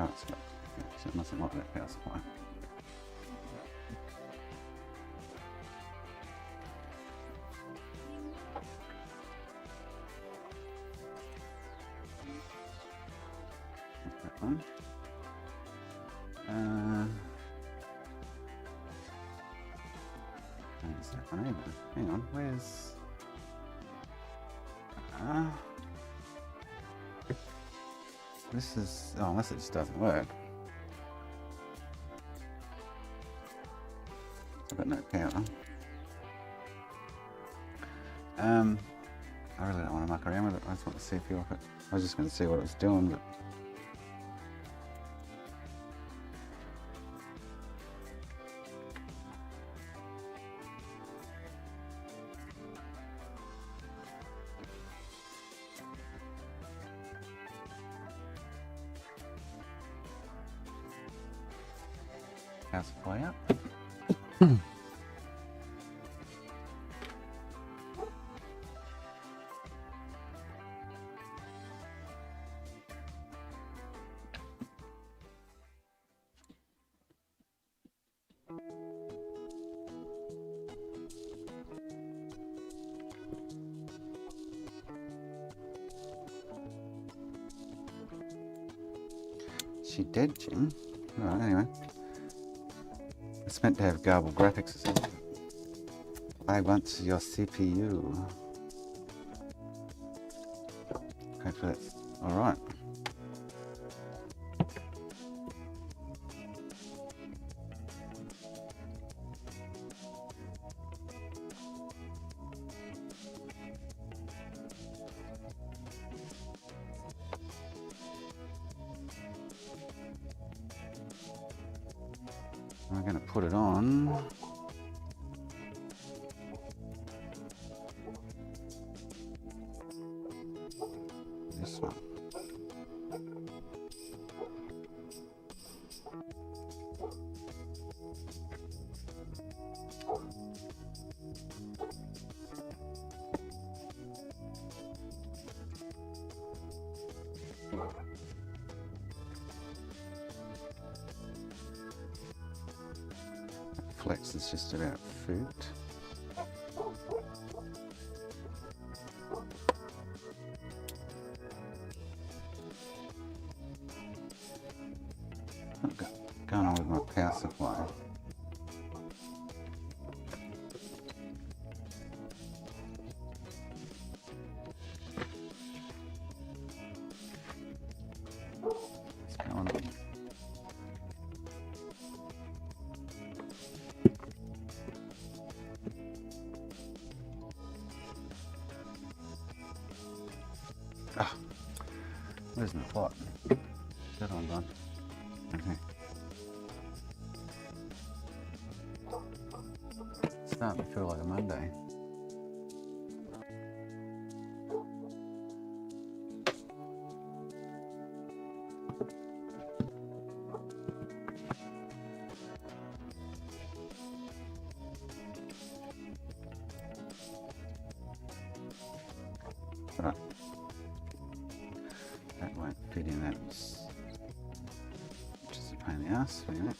it's not. So it mustn't like that power supply. That one. Is that one either? Hang on, where's... This is... Oh, unless it just doesn't work. I've got no power. I really don't want to muck around with it. I just want the CPU off it. I was just going to see what it was doing, but... Power supply up. She dead, Jim? Alright, anyway. It's meant to have garbled graphics or something. I want your CPU. Hopefully that's alright. We're going to put it on. This one. Flex is just about food. What's going on with my power supply? What's going on? Ah, where's my pot? That on done. Okay. It's starting to feel like a Monday. Right. That won't fit in that, which is a pain in the ass. Wait a minute.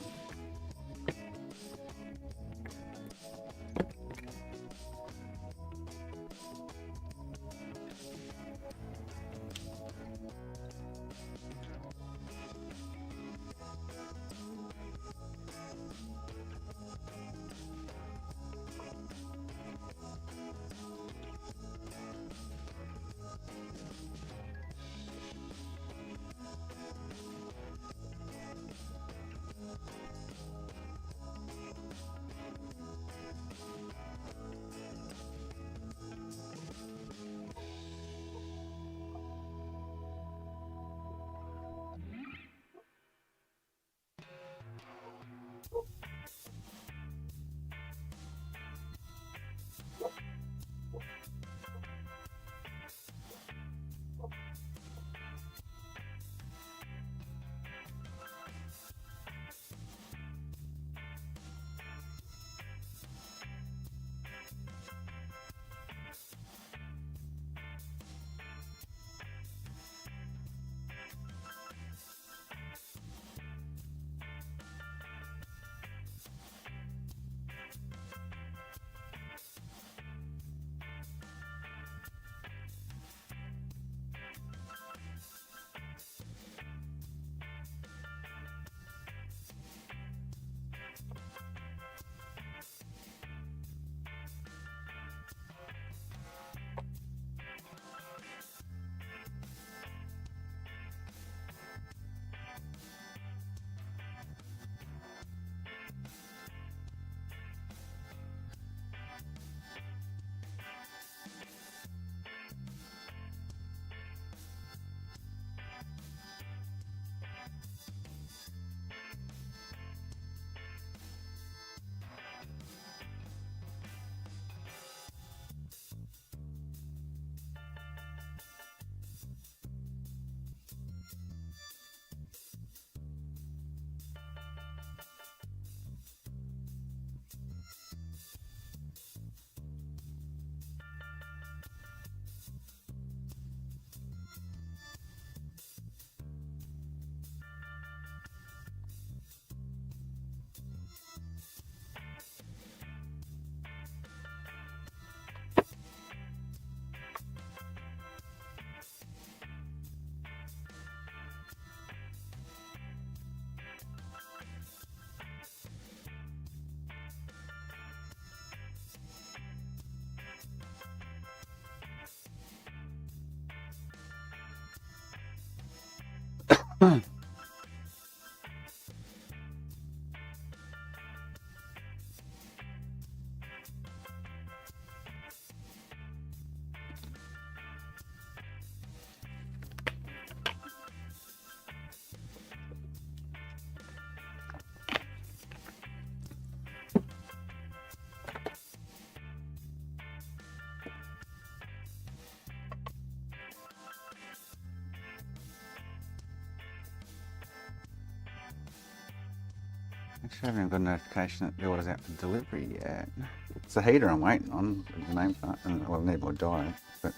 Actually, I haven't got a notification that the order's out for delivery yet. It's the heater I'm waiting on. The name, well, I need more dye, but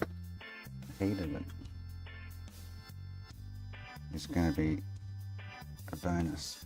I heated it. is going to be a bonus.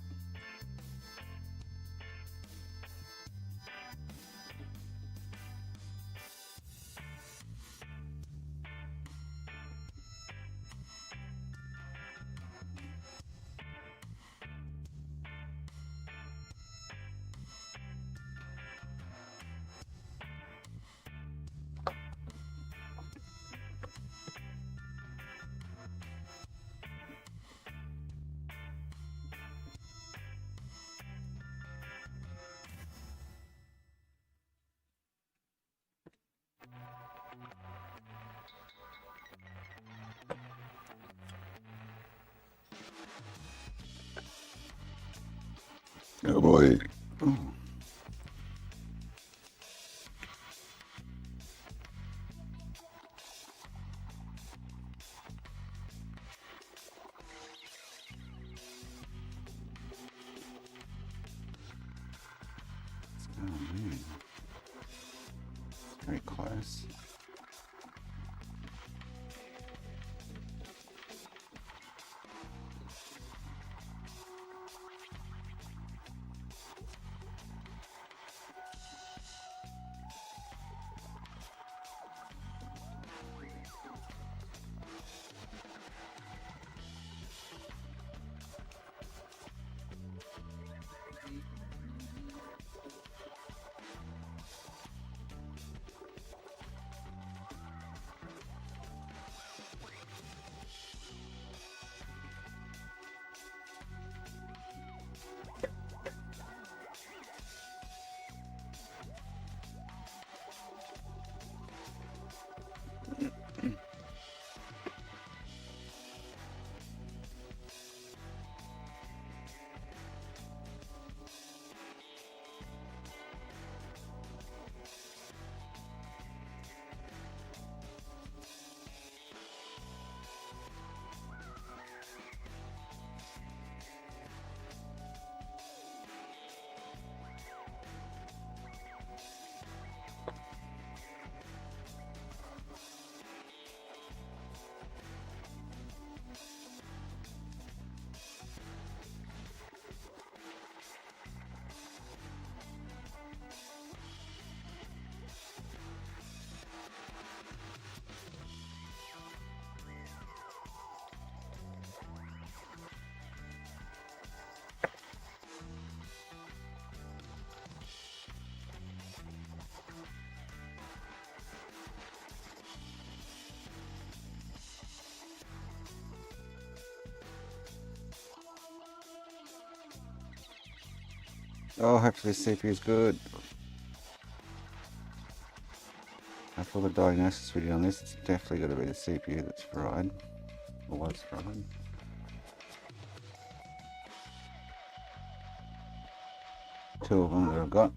Oh boy. Oh. Oh man. Very close. Oh, hopefully the CPU is good. After the diagnosis video on this, it's definitely got to be the CPU that's fried. Or was fried. Two of them that I've got.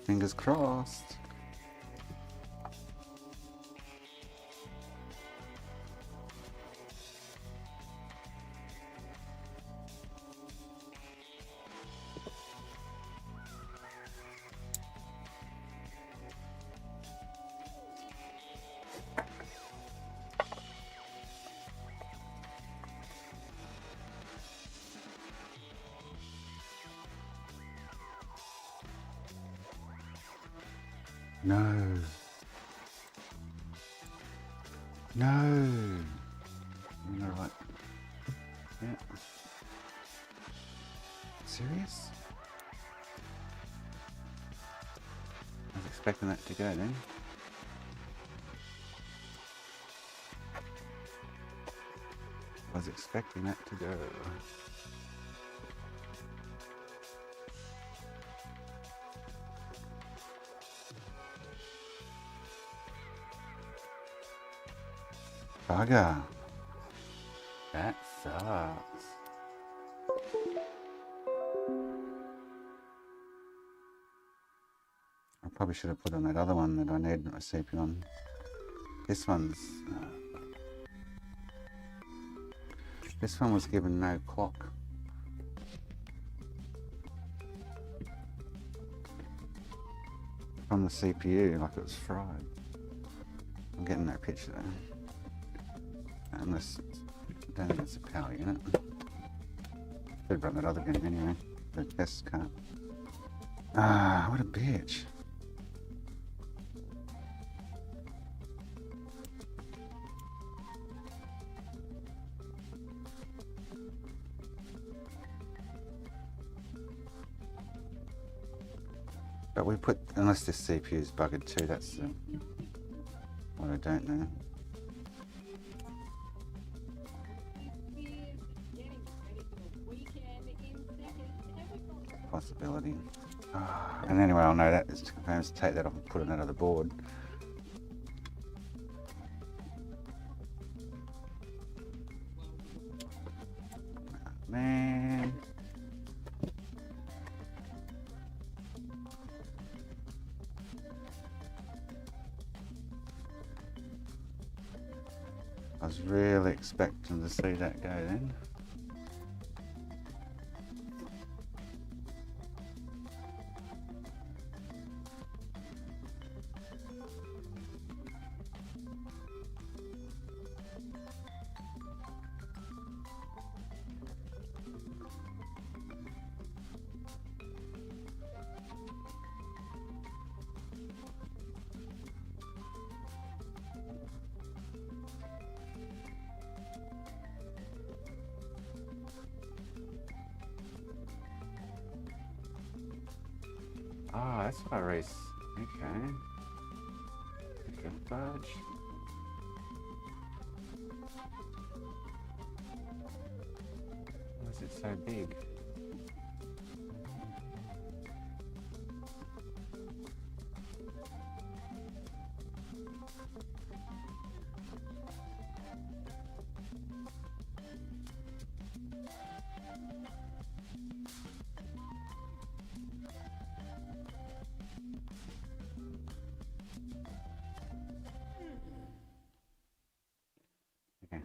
Fingers crossed. No. No. You're right. Yeah. Serious? I was expecting that to go then. I was expecting that to go. Bugger. That sucks. I probably should have put on that other one that I need my CPU on. This one was given no clock. From the CPU, like it was fried. I'm getting that picture though. Unless, I don't think it's a power unit. Could run that other game anyway. The test card. Ah, what a bitch. But we put, unless this CPU is buggered too, that's what I don't know. Possibility. And anyway, I'll know that is to confirm to take that off and put it on another board. Man. I was really expecting to see that go then. Ah, that's what I race. Okay. Good fudge. Why is it so big? Okay.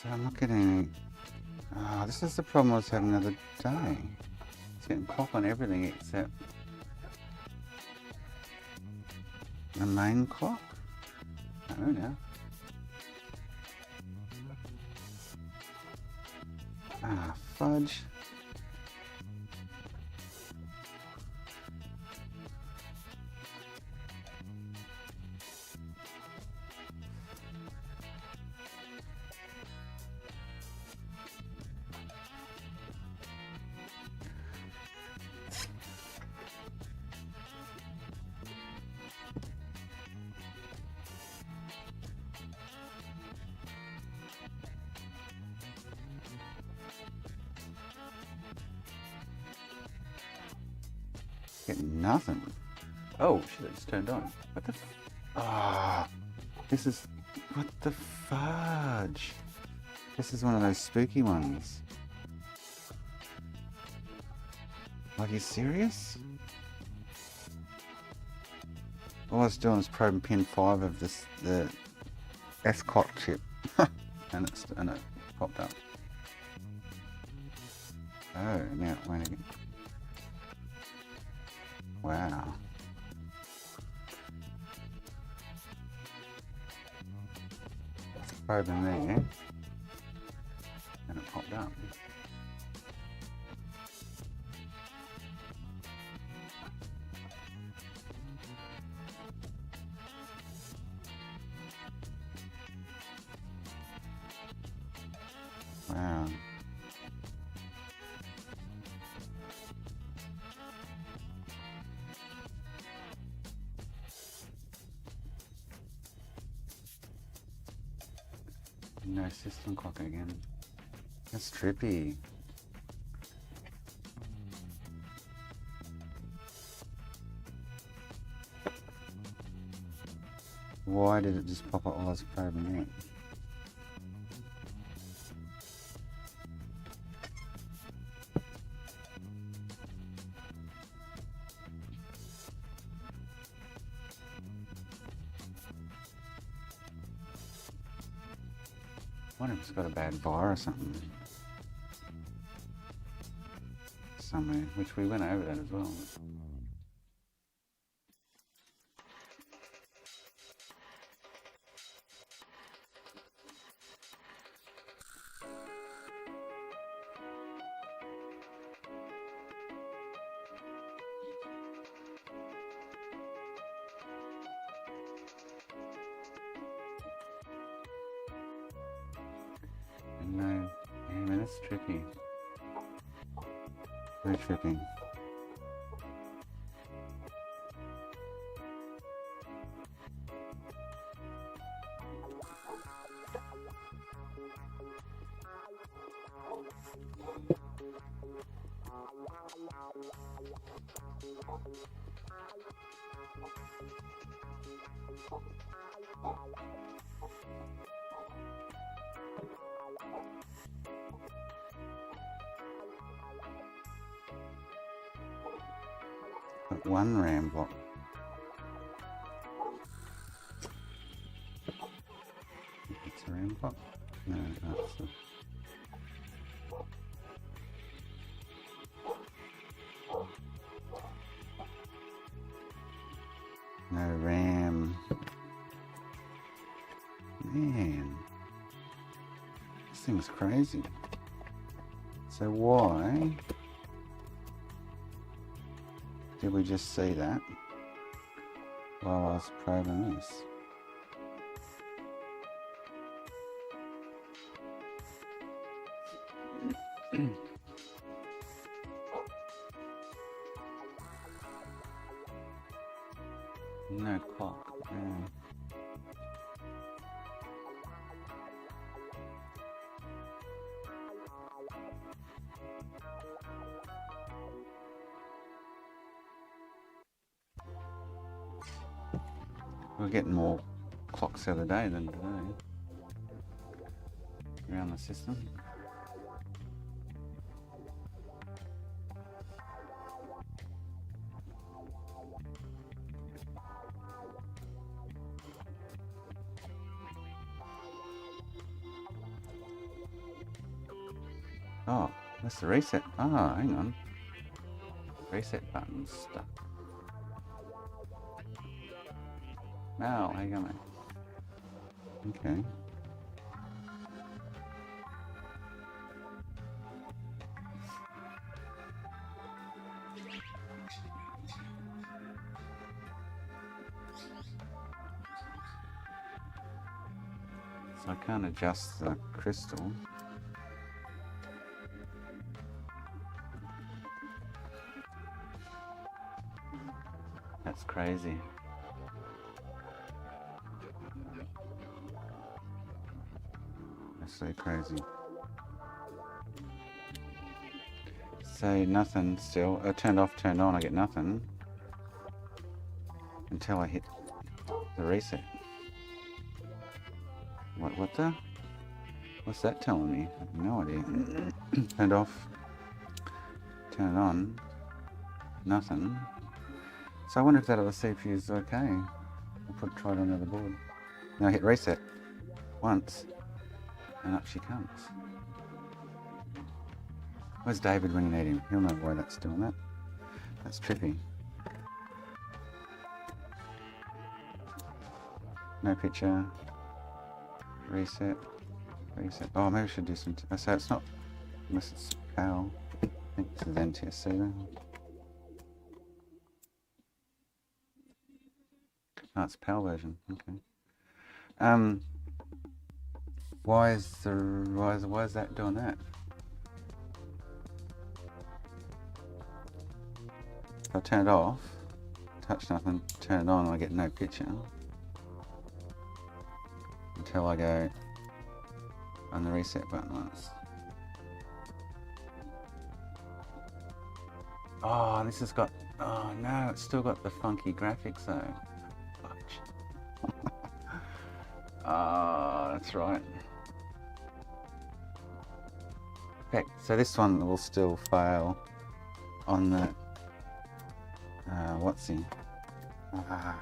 So I'm not getting. Oh, this is the problem I was having the other day. It's getting pop on everything except the main clock. Oh no. Ah, fudge. Getting nothing. Oh shit, it's turned on. What the ah, this is, what the fudge? This is one of those spooky ones. Are you serious? All I was doing was probing pin 5 of this, the S-clock chip. and it popped up. Oh, now it went again. Wow. Probing there. And it popped up. Wow. No system clock again. That's trippy. Why did it just pop up while I was probing it? I wonder if it's got a bad bar or something. Somewhere, which we went over that as well. No, yeah, man, that's tricky. Very tricky. Got one RAM block. It's a RAM block? No, that's no RAM. Man, this thing's crazy. So why did we just see that while I was probing this? No clock. Yeah. We were getting more clocks the other day than today around the system. Oh, that's the reset. Oh, hang on. Reset button stuck. Now, how you going, mate? Okay. So I can't adjust the crystal. That's crazy. Absolutely crazy. So nothing still. Turned off, turned on, I get nothing. Until I hit the reset. What the? What's that telling me? I have no idea. Turned off, turn it on, nothing. So I wonder if that other CPU is okay. I'll try it on another board. Now I hit reset once, and up she comes. Where's David when you need him? He'll know why that's doing that. That's trippy. No picture. Reset. Reset. Oh, maybe I should do some... so it's not... Unless it's PAL. I think this is NTSC though. Oh, it's PAL version. Okay. Why is that doing that? If I turn it off, touch nothing, turn it on, I get no picture. Until I go on the reset button once. Oh, this has got... Oh no, it's still got the funky graphics though. Fudge. That's right. Okay, so this one will still fail on the what's he? I'm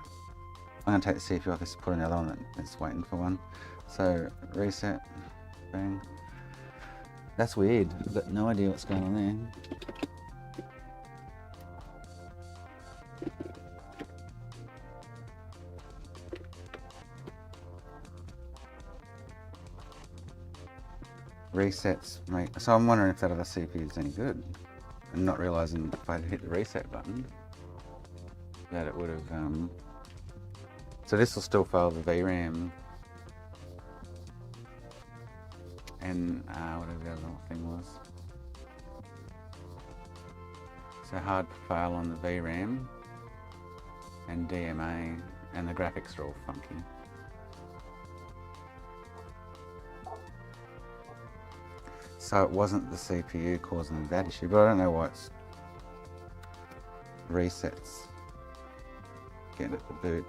gonna take the CPU off this, put another one that's waiting for one. So reset, bang. That's weird. I've got no idea what's going on there. Resets, mate. So I'm wondering if that other CPU is any good. I'm not realizing if I'd hit the reset button that it would have. So this will still fail the VRAM and whatever the other thing was. So hard fail on the VRAM and DMA, and the graphics are all funky. So it wasn't the CPU causing that issue, but I don't know why it's resets getting it to boot.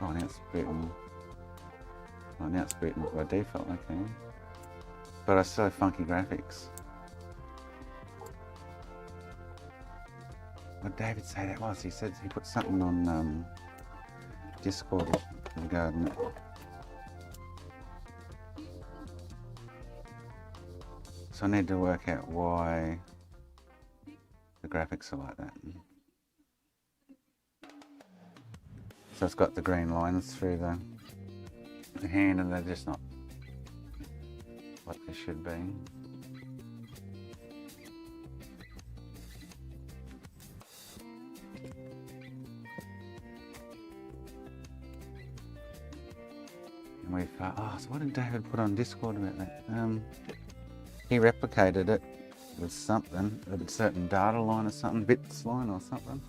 Oh, now it's booting. Oh, now it's booting by default, okay. But I still have funky graphics. What did David say that was? He said he put something on Discord regarding it. So I need to work out why the graphics are like that. So it's got the green lines through the hand, and they're just not what they should be. And we've so what did David put on Discord about that? He replicated it with something, a certain data line or something, bits line or something.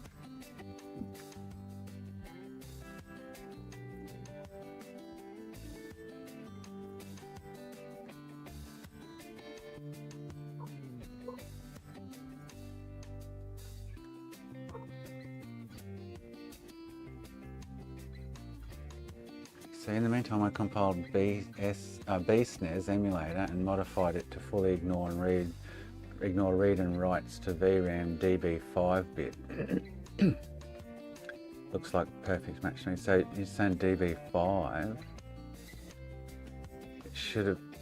So in the meantime, I compiled BSNES emulator and modified it to fully ignore read and writes to VRAM DB5 bit. Looks like perfect match to me. So you're saying DB5?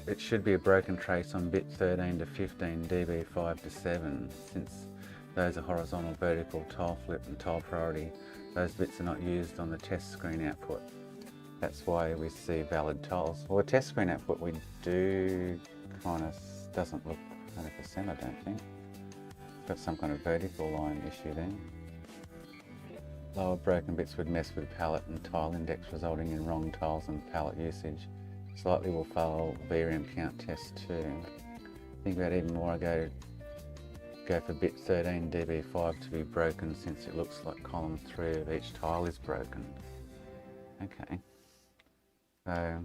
It should be a broken trace on bit 13 to 15, DB5 to 7, since those are horizontal, vertical, tile flip and tile priority. Those bits are not used on the test screen output. That's why we see valid tiles. Well, the test screen output we do kind of doesn't look 100%, I don't think. It's got some kind of vertical line issue there. Lower broken bits would mess with palette and tile index, resulting in wrong tiles and palette usage. Slightly will fail VRAM count test too. Think about even more, I go for bit 13 DB5 to be broken, since it looks like column 3 of each tile is broken. Okay. So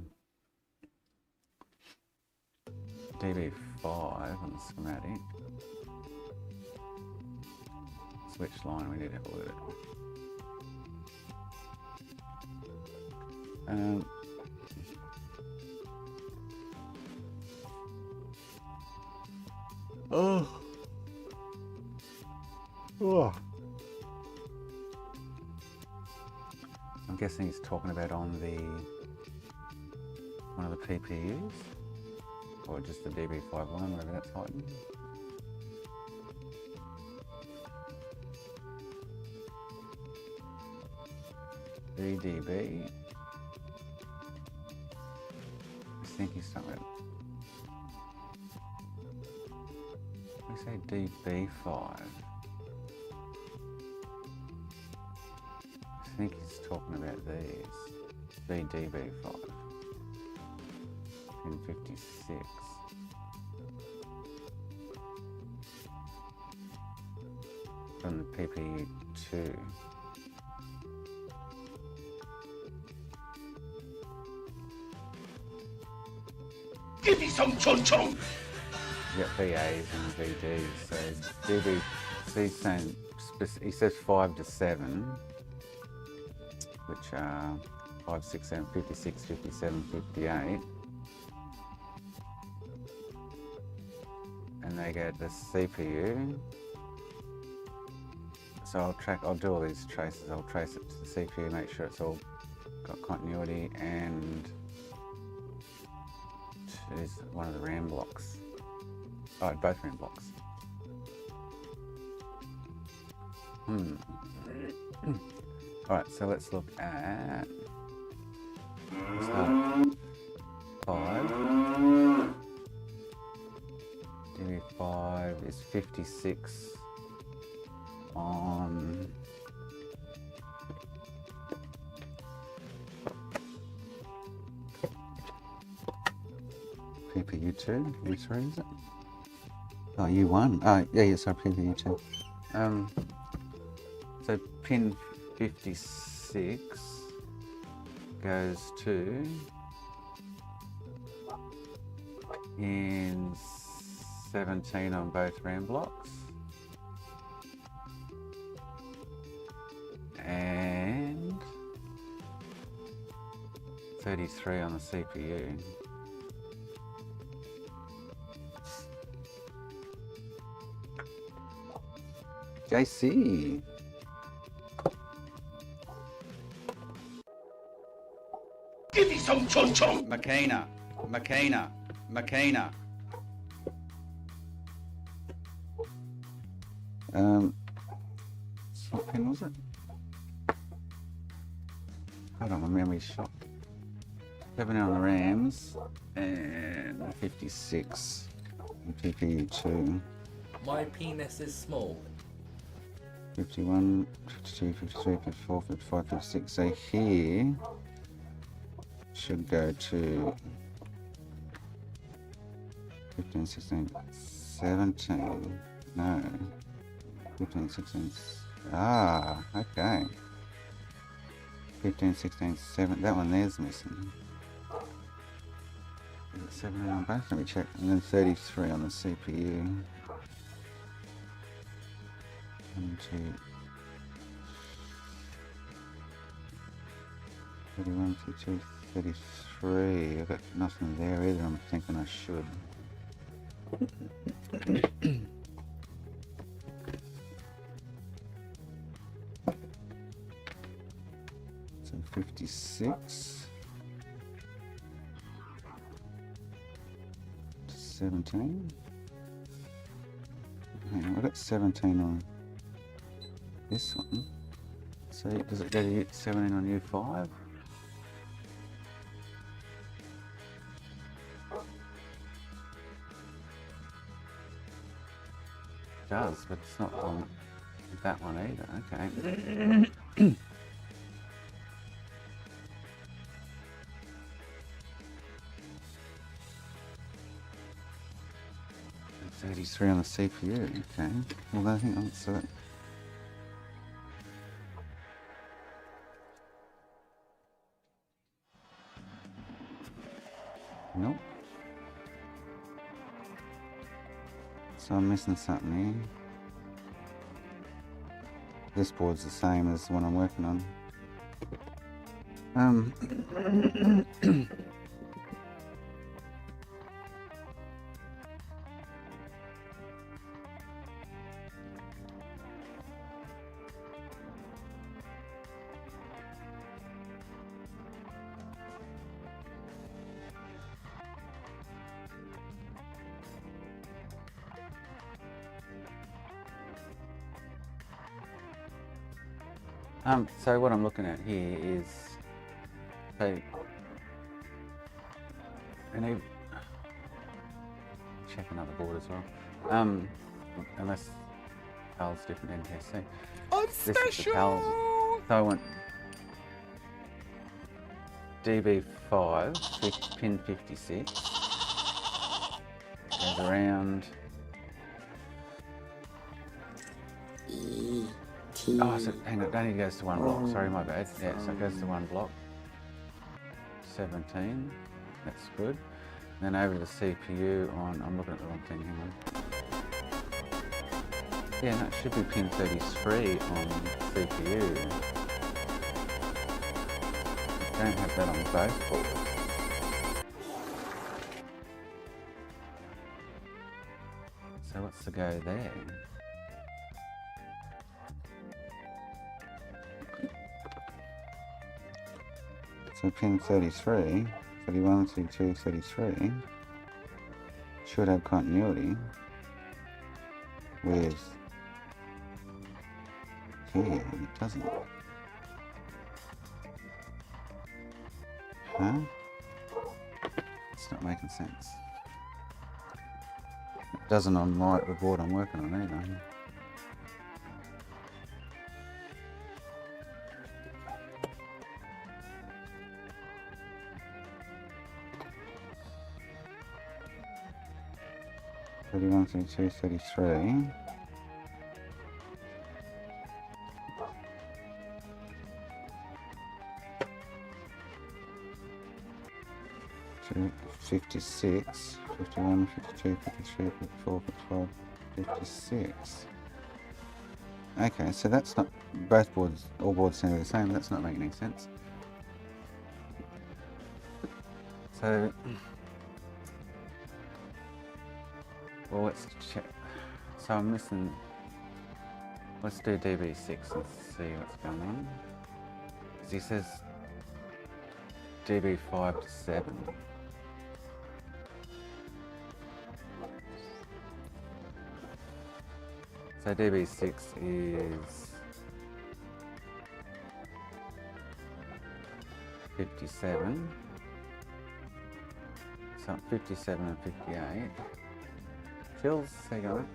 DB5 on the schematic. Switch line, we need to have a word. I'm guessing he's talking about on the one of the PPUs, or just the DB5 one, whatever that's hiding. DB. I think he's talking about. We say DB5. I think he's talking about these. VDB5. In 56. From the PPU2. Give me some chon-chon! You got VAs and VDs, so DB, so he's saying he says 5 to 7, which are 5, 6, 7, 56, 57, 58. And they go to the CPU. So I'll do all these traces. I'll trace it to the CPU, make sure it's all got continuity, and choose one of the RAM blocks. Oh, both RAM blocks. Alright, so let's look at 5. DB5 is 56 on PPU2. Which one is it? Oh, U1. Oh, yeah, sorry, PPU2. So pin 56 goes to in 17 on both RAM blocks and 33 on the CPU. JC. Give me some chon chon. Makina. What pin was it? Hold on, my memory's shot. 7 on the RAMs and 56 on PPU2. My penis is small. 51, 52, 53, 54, 55, 56. So here should go to 15, 16, 17. No. 15, 16. Ah, okay. 15, 16, 7. That one there's missing. Is it 17 on both? Let me check. And then 33 on the CPU. 1, 2, 31, 32, 33. I've got nothing there either. I'm thinking I should. So 56 to 17. Hang on, I've got 17 on this one. So does it go to 17 on U5? It does, but it's not on that one either. Okay. 33 on the CPU, okay. Well, I think that's it. Nope. So I'm missing something here. This board's the same as the one I'm working on. So what I'm looking at here is, so, and check another board as well. Unless PAL's different NTSC. I'm This is the PAL. So I want DB5, pin 56, goes around. Oh, so hang on, it only goes to one block. Sorry, my bad. Yeah, so it goes to one block. 17, that's good. Then over to the CPU on, I'm looking at the wrong thing, hang on. Yeah, that should be pin 33 on CPU. Don't have that on both boards. So what's the go there? So pin 33, 31, 32, 33 should have continuity with here, it doesn't. Huh? It's not making sense. It doesn't on the board I'm working on either. Thirty-one, 32, 33. To 56, 51, 52, 53, 54, 55, 56. Okay, so that's not, both boards, all boards sound the same, that's not making any sense. So, well, let's check. So I'm missing, let's do DB6 and see what's going on. Because he says DB5 to 7. So DB6 is 57. So 57 and 58. Chills, how you going?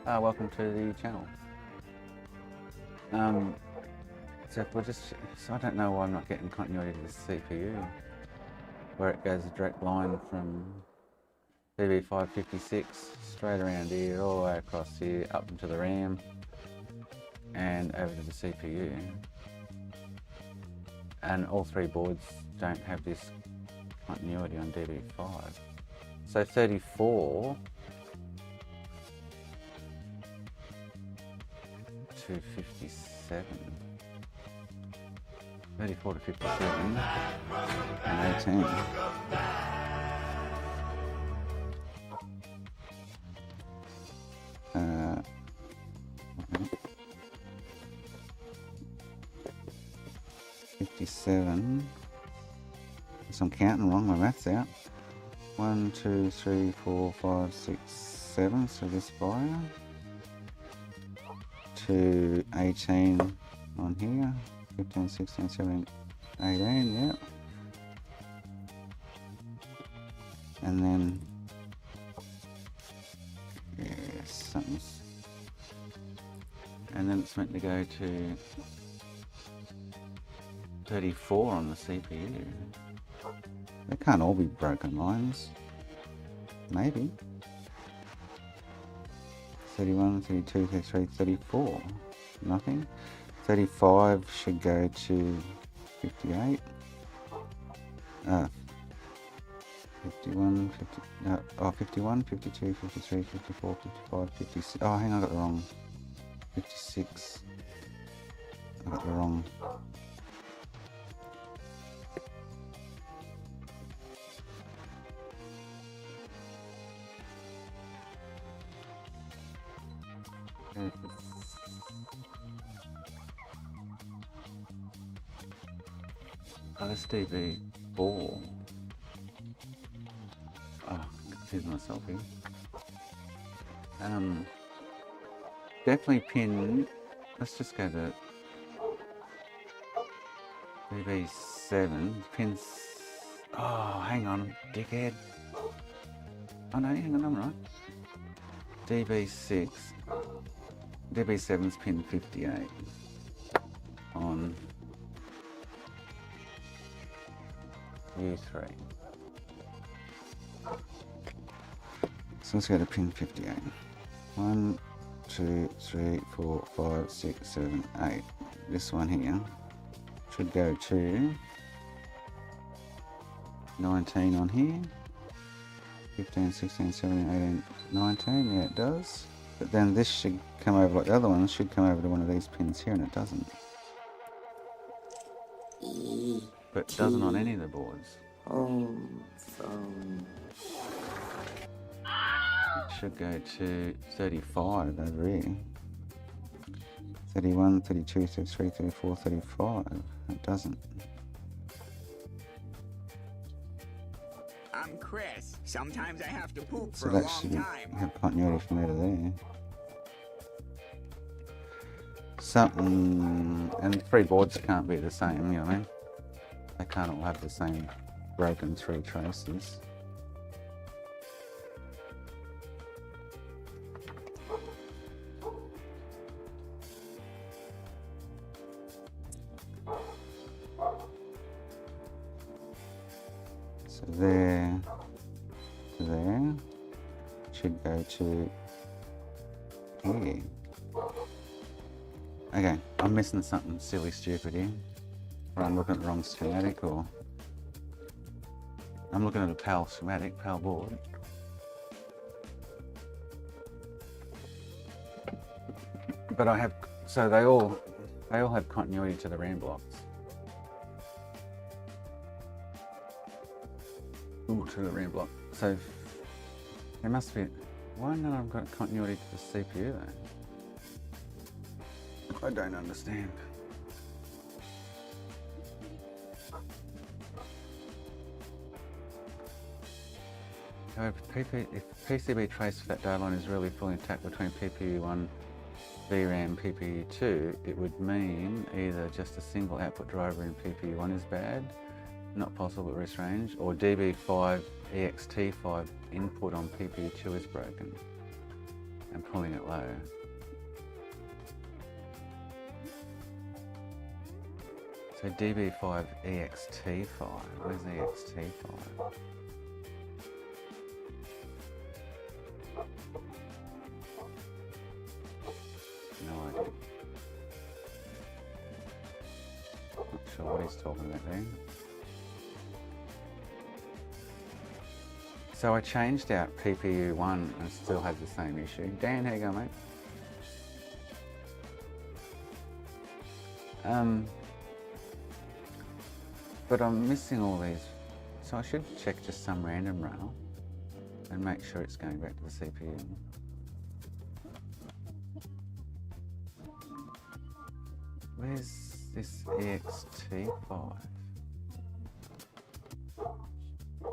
Welcome to the channel. So if we're just, so I don't know why I'm not getting continuity to the CPU, where it goes a direct line from DB556 straight around here, all the way across here, up into the RAM, and over to the CPU. And all three boards don't have this continuity on DB5. So 34 to 57. 34 to 57 and 18. Okay. 57. So I'm counting wrong, my math's out. 1, 2, 3, 4, 5, 6, 7. So this wire to 18 on here. 15, 16, 17, 18, yeah. And then, yeah, something's, and then it's meant to go to 34 on the CPU. They can't all be broken lines. Maybe. 31, 32, 33, 34. Nothing. 35 should go to 58. 51, 51, 52, 53, 54, 55, 56. Oh, hang on, I got the wrong. 56. I got the wrong. Oh, that's DB4. Oh, I confused myself here. Definitely pin. Let's just go to DB7. Pins. Oh, hang on, dickhead. Oh no, hang on, I'm right. DB6. DB7's pin 58 on U3. So let's go to pin 58. 1, 2, 3, 4, 5, 6, 7, 8. This one here should go to 19 on here. 15, 16, 17, 18, 19. Yeah, it does. But then this should come over like the other one. It should come over to one of these pins here, and it doesn't. But it doesn't on any of the boards. Home phone. It should go to 35 over here. 31, 32, 33, 34, 35. It doesn't. I'm Chris. Sometimes I have to poop So for a that should long time. have continuity from there to there. Something, and 3 boards can't be the same, you know what I mean? They can't all have the same broken 3 traces. So there, to there, should go to here. Okay, I'm missing something silly stupid here. Or I'm looking at the wrong schematic, or I'm looking at a PAL schematic, PAL board. But I have, so they all have continuity to the RAM blocks. Ooh, to the RAM block. So there must be, why not I've got continuity to the CPU though? I don't understand. However, if PCB trace for that data line is really fully intact between PPU1, VRAM, PPU2, it would mean either just a single output driver in PPU1 is bad, not possible at rest range, or DB5 EXT5 input on PPU2 is broken and pulling it low. So DB5 EXT5, where's EXT5? No idea. Not sure what he's talking about there. So I changed out PPU1 and still had the same issue. Dan, how you going, mate? But I'm missing all these. So I should check just some random rail and make sure it's going back to the CPU. Where's this EXT5?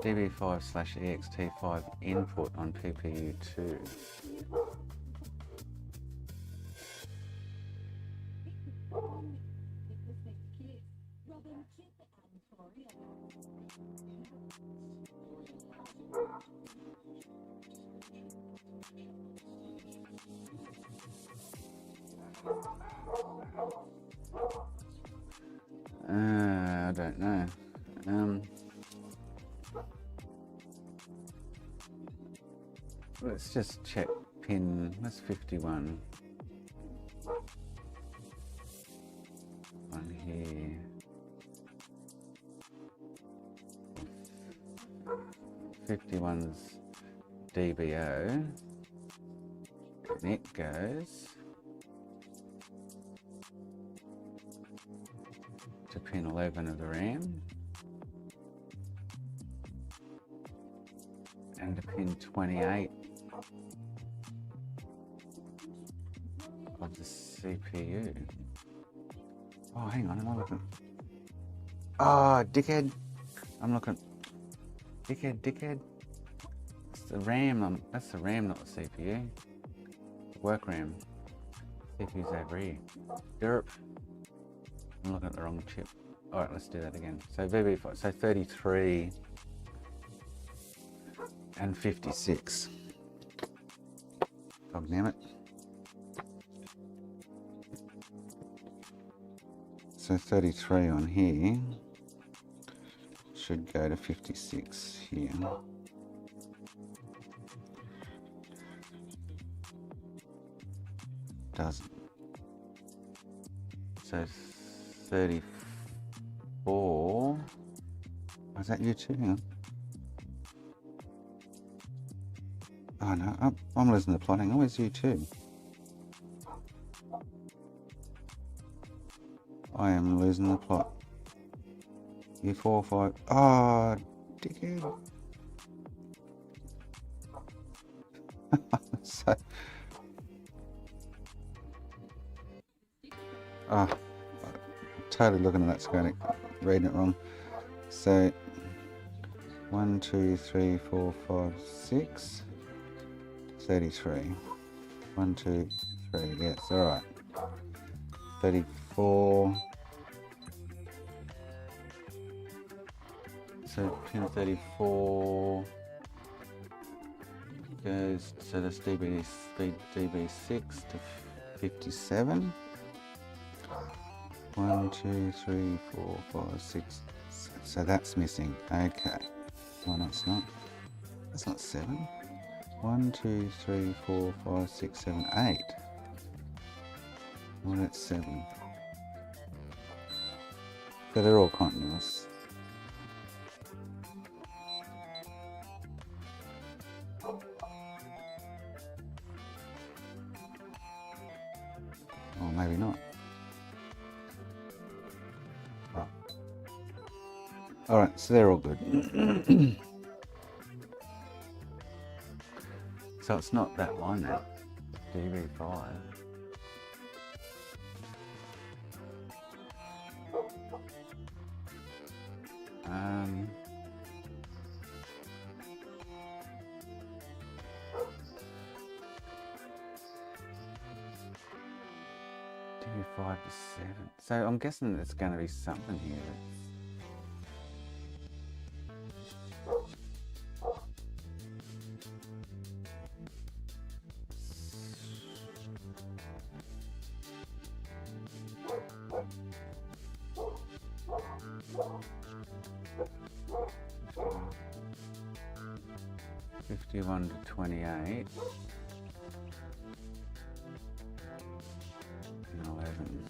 DB5/EXT5 input on PPU2. I don't know. Let's just check pin, that's 51. One here. 51's DBO. And it goes to pin 11 of the RAM. And to pin 28 of the CPU. Oh, hang on, am I looking? Oh, dickhead. I'm looking. Dickhead. It's the RAM. That's the RAM, not the CPU. Work RAM. CPU's over here. Derp. I'm looking at the wrong chip. Alright, let's do that again. So VB5, so 33 and 56. God damn it. So 33 on here should go to 56 here. Doesn't. So 34. Oh, is that you too? Hang on. Oh no, I'm losing the plotting. Where's you too? I am losing the plot. You 4, 5. Oh, dickhead. So, I'm totally looking at that screen, reading it wrong. So 1, 2, 3, 4, 5, 6, 33. 1, 2, 3. Yes, all right. 34. So pin 34 goes. So that's DB6 to 57. 1, 2, 3, 4, 5, 6. So that's missing. Okay. Well, no, it's not. That's not 7. 1, 2, 3, 4, 5, 6, 7, 8. Well, that's 7. So they're all continuous. Or maybe not. Oh. Alright, so they're all good. So it's not that line then. DB5. DB5 to 7. So I'm guessing there's going to be something here that's 51 to 28 and 11.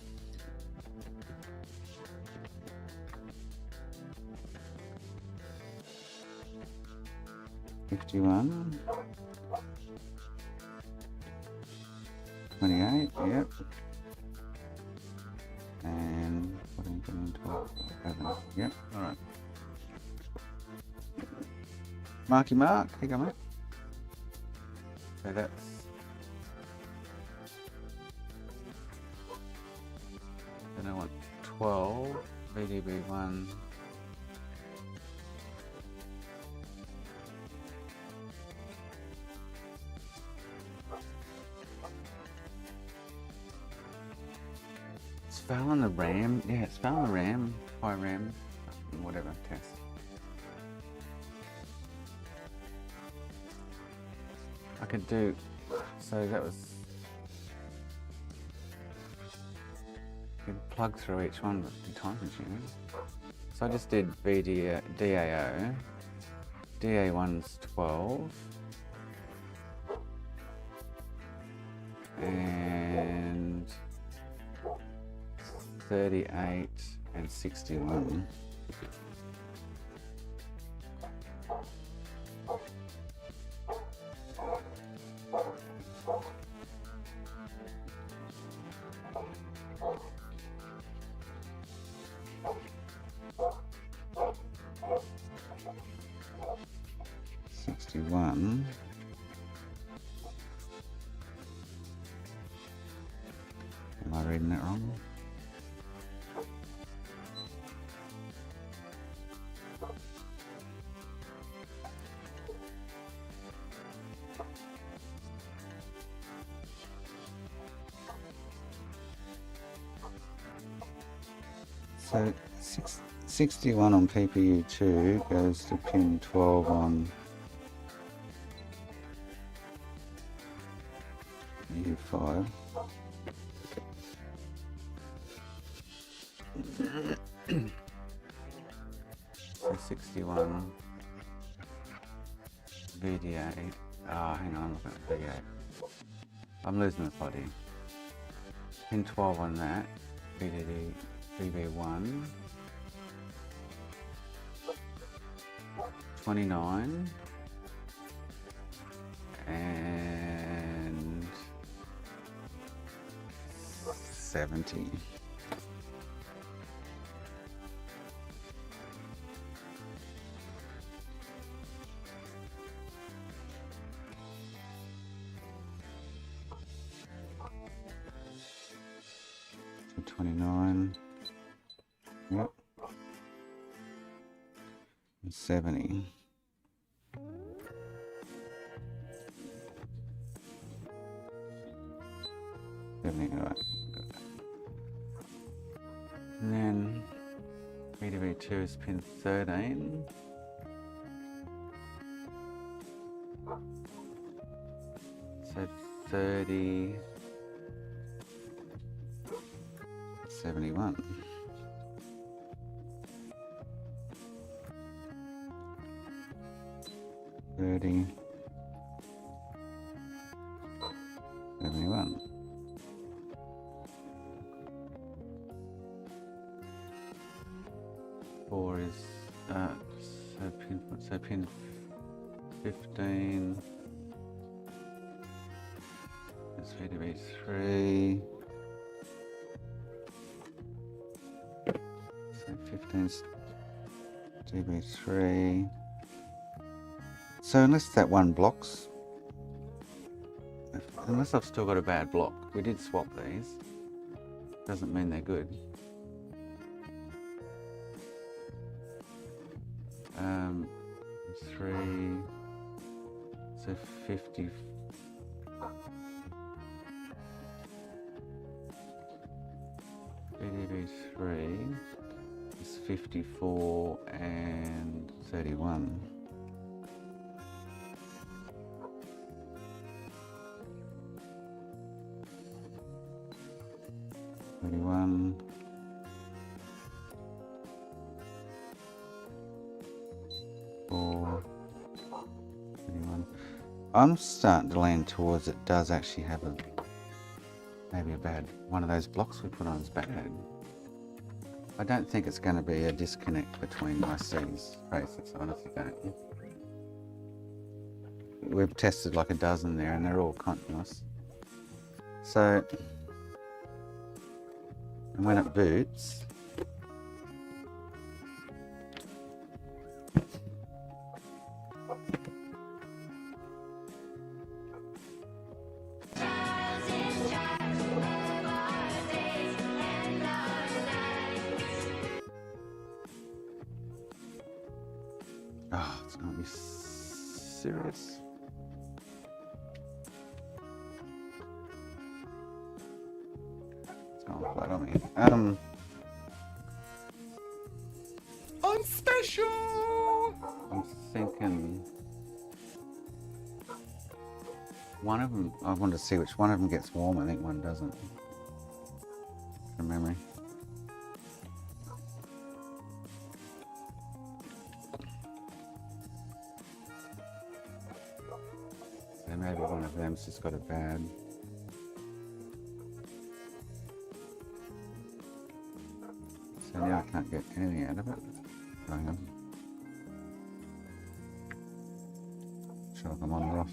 $51, 28, yep. And 14, 15, 12, 11, yep, alright. Marky Mark, here you go, mate. So that's then I want 12 VDB1. It's foul on the RAM. Yeah, it's foul on the RAM. High RAM. Whatever test. I could do, so that was, you could plug through each one, but it'd be time consuming. So I just did DAO, DA1's 12, and 38 and 61. Am I reading that wrong? So 61 on PPU2 goes to pin 12 on U5. So 61 VDA. Ah, hang on, I'm looking at VDA. I'm losing the body. Pin 12 on that. VDD VB1. 29 and 70. So 29. Yep. And 70. Right. And then VDV2 is pin 13. So 30, 71. $30, 71. Four is so pin 15. That's VDB3. So 15's DB3. So unless that one blocks, unless I've still got a bad block, we did swap these. Doesn't mean they're good. Three, so 50. VDB3 is 54 and 31. I'm starting to lean towards it does actually have maybe a bad one of those blocks we put on is bad. I don't think it's going to be a disconnect between ICs. Faces, I honestly don't. We've tested like a dozen there and they're all continuous. So, and when it boots, oh, it's going to be serious. It's going flat on me. I'm special! I'm thinking one of them, I want to see which one of them gets warm. I think one doesn't, from memory. So maybe one of them's just got a bad. So now I can't get anything out of it. Hang on. Sure if I'm on or off.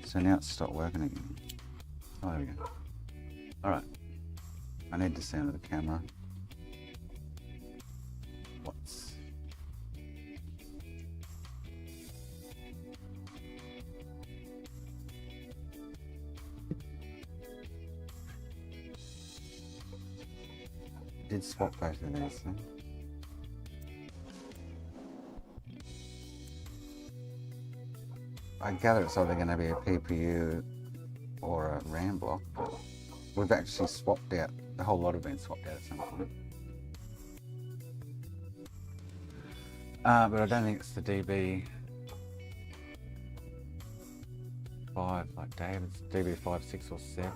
So now it's stopped working again. Oh, there we go. Alright. I need the sound of the camera. What's... Did swap both of these, huh? I gather it's either going to be a PPU or a RAM block, but we've actually swapped out, the whole lot have been swapped out at some point. But I don't think it's the DB5 like David's, DB5, 6 or 7.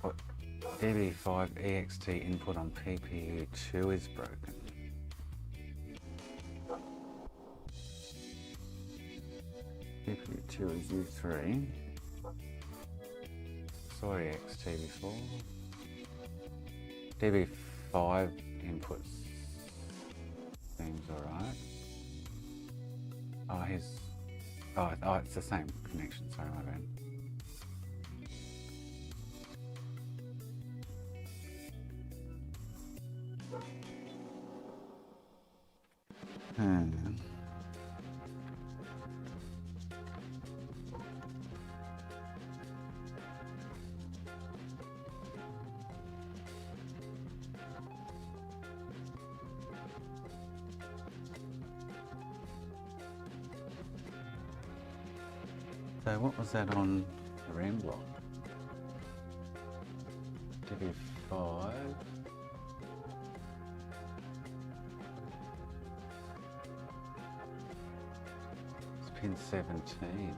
What DB5 EXT input on PPU2 is broken. CPU2 is U3. Sorry, XTV4. DB5 inputs seems alright. Oh, it's the same connection, sorry, my bad. So what was that on the RAM block? DB5. It's pin 17.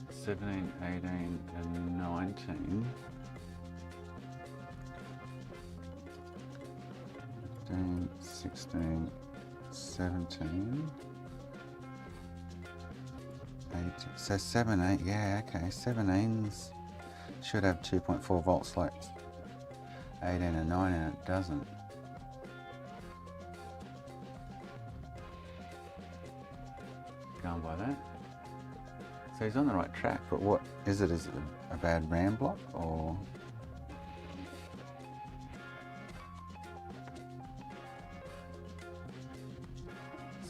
17, 18 and 19. 15, 16, 17, 18, so 7, 8, yeah, okay, 17s should have 2.4 volts like 18 and 9 and it doesn't. Going by that. So he's on the right track, but what is it? Is it a bad RAM block or?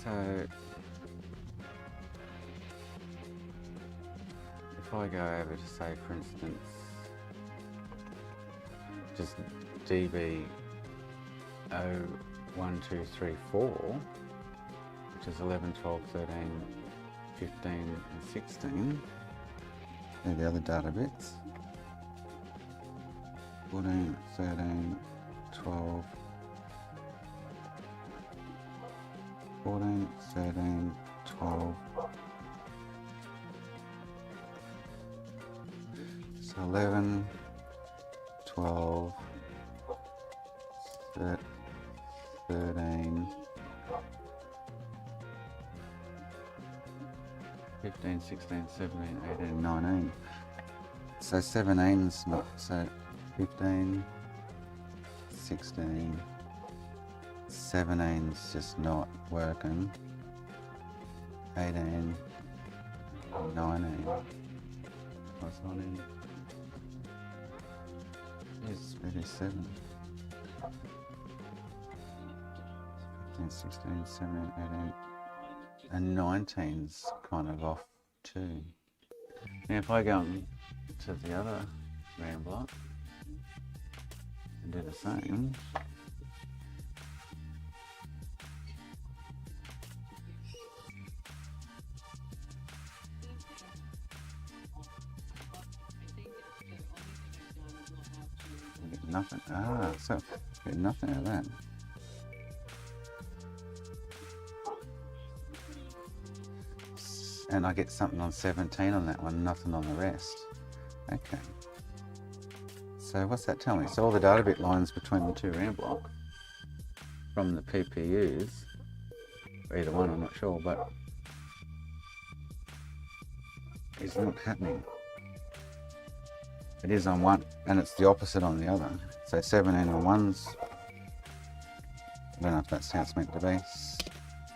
So if I go over to say, for instance, just DB 01234, which is 11, 12, 13, 15 and 16, they're the other data bits. 14, 13, 12, 14, 13, 12, so 11, 12, 13, 15, 16, 17, 18, 19. So 17's not, so 15, 16, 17's just not working. 18, 19. What's 19? Yes, it is 7. 15, 16, 17, 18. And 19's kind of off too. Now if I go on to the other RAM block and do the same, I get nothing. So I get nothing out of that. And I get something on 17 on that one, nothing on the rest. Okay. So what's that telling me? So all the data bit lines between the two RAM blocks from the PPUs, either one, I'm not sure, but is not happening. It is on one, and it's the opposite on the other. So 17 on one's, I don't know if that's how it's meant to be.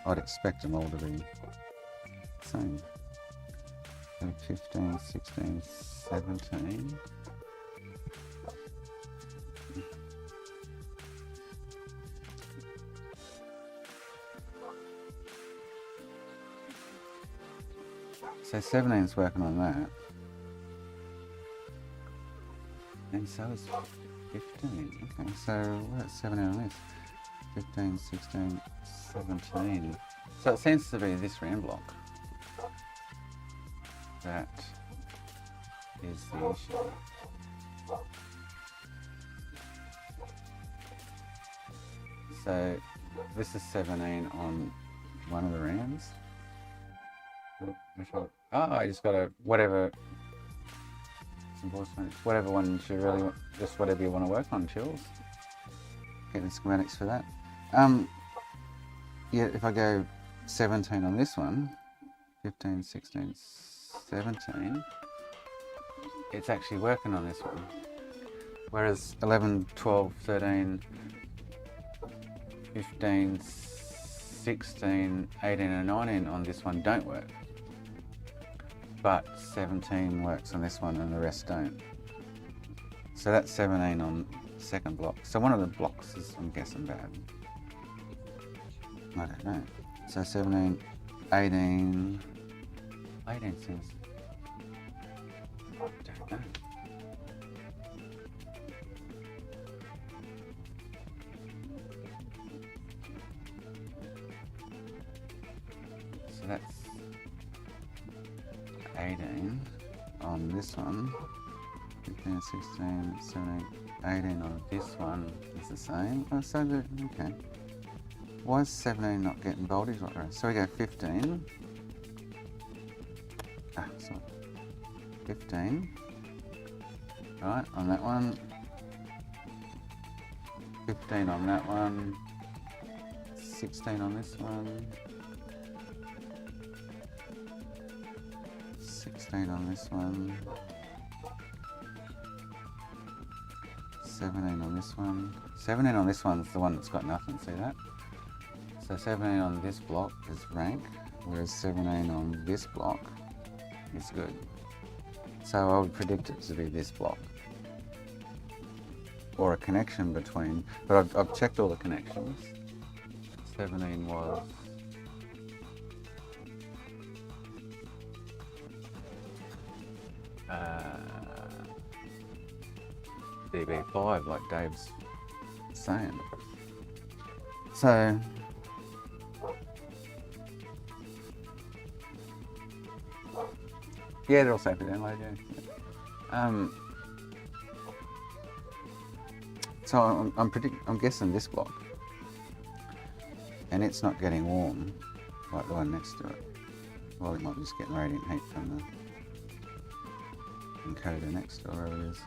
I'd expect them all to be same. So 15, 16, 17. So 17's working on that. And so is 15. Okay, so what's 17 on this? 15, 16, 17. So it seems to be this RAM block. That is the issue. So this is 17 on one of the RAMs. I just got to whatever one you really want, just whatever you want to work on, Chills. Get the schematics for that. Yeah, if I go 17 on this one, 15, 16, 17, it's actually working on this one. Whereas 11, 12, 13, 15, 16, 18 and 19 on this one don't work. But 17 works on this one and the rest don't. So that's 17 on the second block. So one of the blocks is, I'm guessing, bad. I don't know. So 17, 18, 18 seems, don't know. So that's 18 on this one, 15, 16, 17, 18 on this one is the same. Oh, so good, okay. Why is 17 not getting voltage like that? So we go 15. Sorry. 15. Right, on that one. 15 on that one. 16 on this one. 16 on this one. 17 on this one. 17 on this one's the one that's got nothing, see that? So 17 on this block is rank, whereas 17 on this block is good. So I would predict it to be this block. Or a connection between, but I've checked all the connections. 17 was DB5, like Dave's saying. So yeah, they're all safe to download, yeah. So I'm guessing this block, and it's not getting warm like the one next to it. Well, it might be just getting radiant heat from the encoder next to it, wherever it is.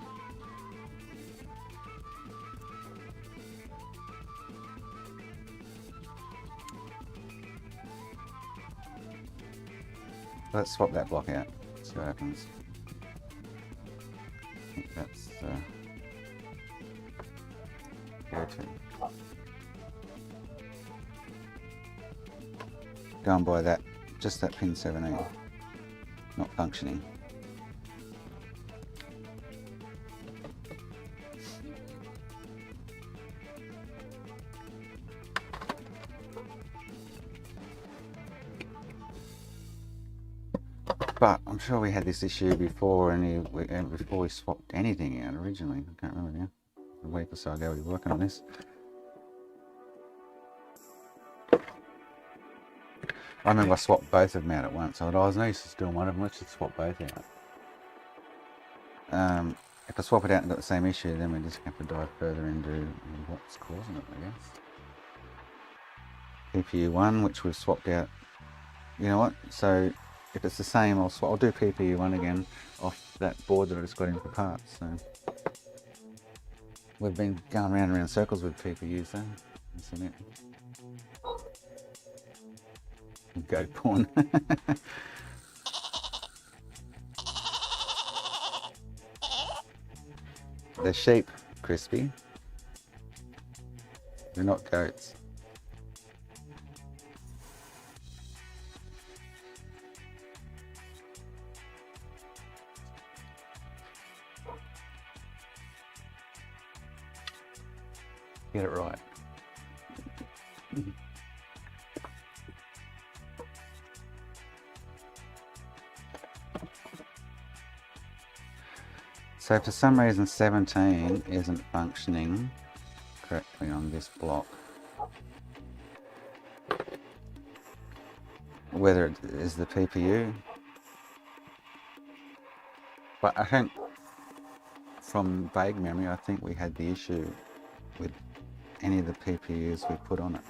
Let's swap that block out, see what happens. I think that's go-to. Going by that, just that pin 17, not functioning. But I'm sure we had this issue before, and before we swapped anything out originally. I can't remember now. A week or so ago we were working on this. I remember I swapped both of them out at once. So I was no use just doing one of them. Let's just swap both out. If I swap it out and got the same issue, then we just have to dive further into what's causing it, I guess. PPU 1, which we've swapped out. You know what? So if it's the same, I'll do PPU 1 again off that board that I just got in for parts. So we've been going round and round circles with PPUs, so isn't it? Go porn. They're sheep, Crispy. They're not goats. Get it right. So for some reason 17 isn't functioning correctly on this block. Whether it is the PPU, but I think from vague memory I think we had the issue with any of the PPUs we put on it,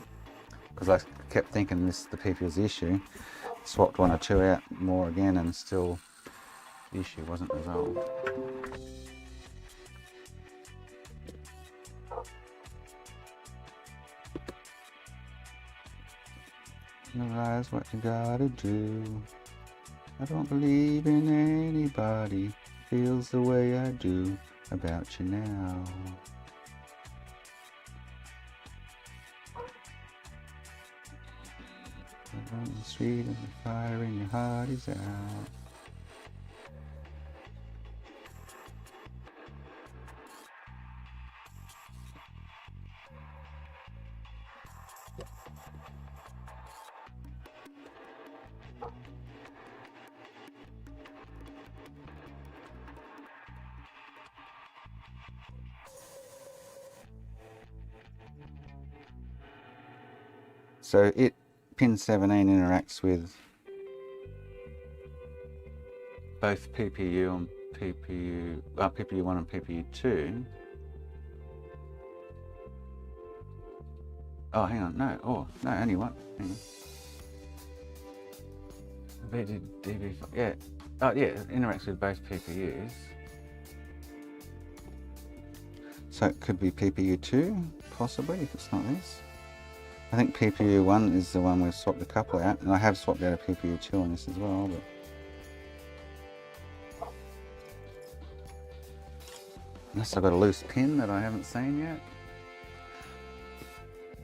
because I kept thinking this is the PPU's issue, swapped one or two out more again and still the issue wasn't resolved. Realize what you gotta do. I don't believe in anybody feels the way I do about you now. On the street and the fire in your heart is out. So pin 17 interacts with both PPU and PPU1 and PPU2. Oh, hang on, no, only one. Hang on. DB5, yeah. Oh, yeah, it interacts with both PPUs. So it could be PPU2, possibly, if it's not this. I think PPU1 is the one we've swapped a couple out, and I have swapped out a PPU2 on this as well, but unless I've got a loose pin that I haven't seen yet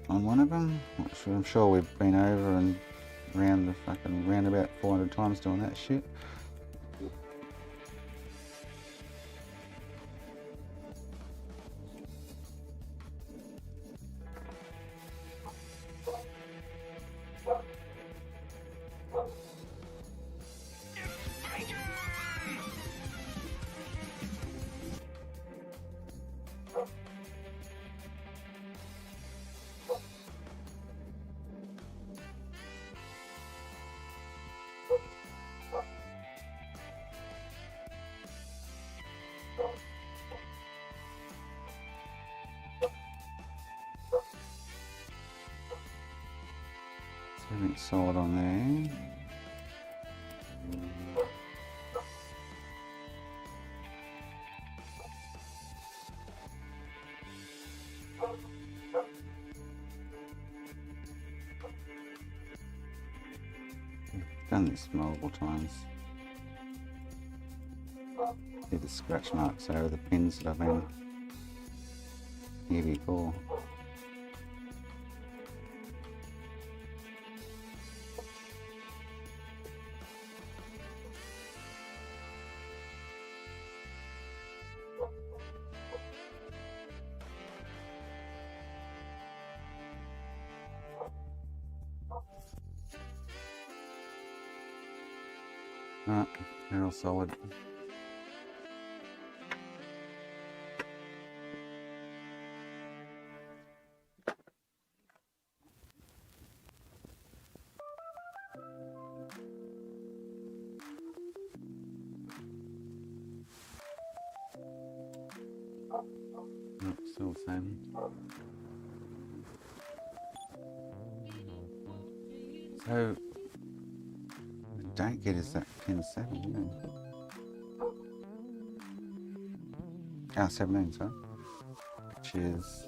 on one of them. I'm sure we've been over and round about 400 times doing that shit. Everything's solid on there. Done this multiple times. See the scratch marks over the pins that I've been here before. Alright, they're all solid. Nope, still the same. So, don't get is that pin 7, you know. Ah, 17, sorry. Which is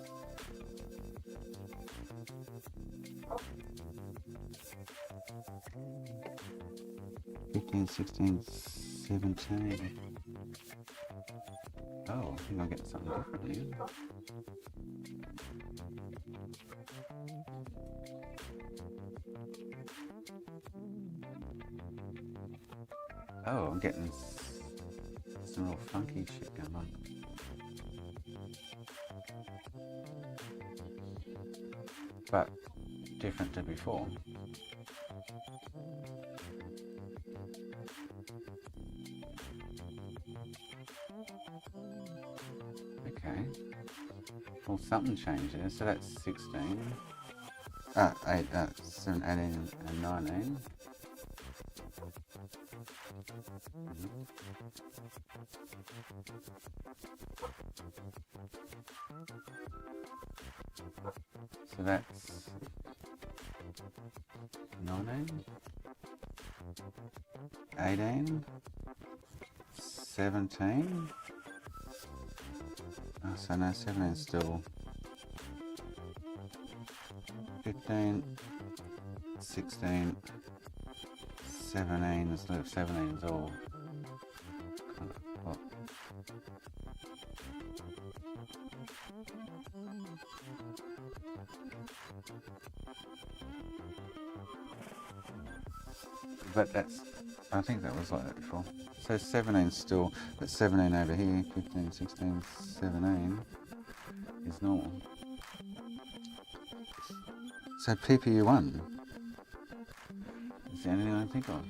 15, 16, 17. Oh, I think I'll get something different here. Oh, I'm getting some real funky shit going on. But different to before. Okay. Well, something changed there. So that's 16. 8, 7, 18, and 19. So that's 19, 18, 17. Oh, so no, 17 is still 15, 16, 17, instead of 17 is all kind of hot. But that's, I think that was like that before. So 17 still, but 17 over here, 15, 16, 17 is normal. So PPU1 is the only thing I can think of.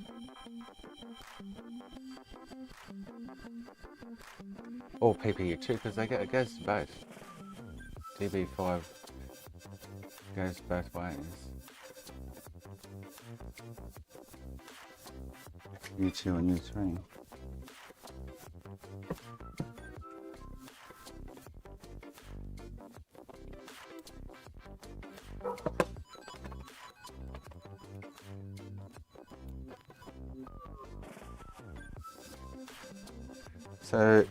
Or PPU2, because it goes to both. DB5 goes both ways. U2 and U3. So,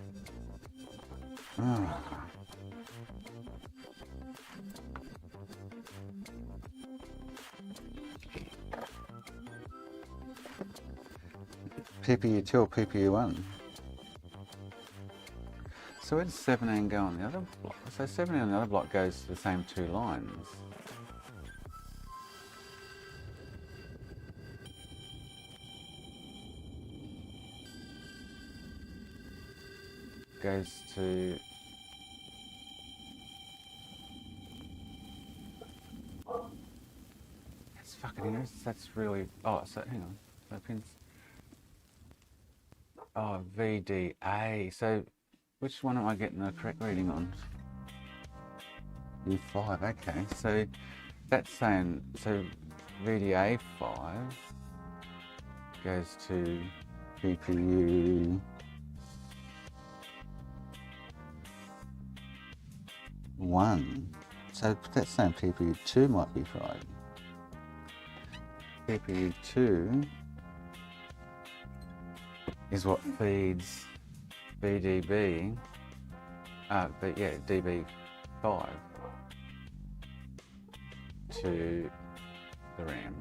PPU2 or PPU1. So where does 17 go on the other block? So 17 on the other block goes to the same two lines. Goes to that's fucking interesting. That's really so hang on. So pins VDA. So which one am I getting the correct reading on? U5, okay. So that's saying so VDA 5 goes to PPU 1. So that's saying PPU2 might be fried. PPU2 is what feeds BDB, but yeah, DB5 to the RAM.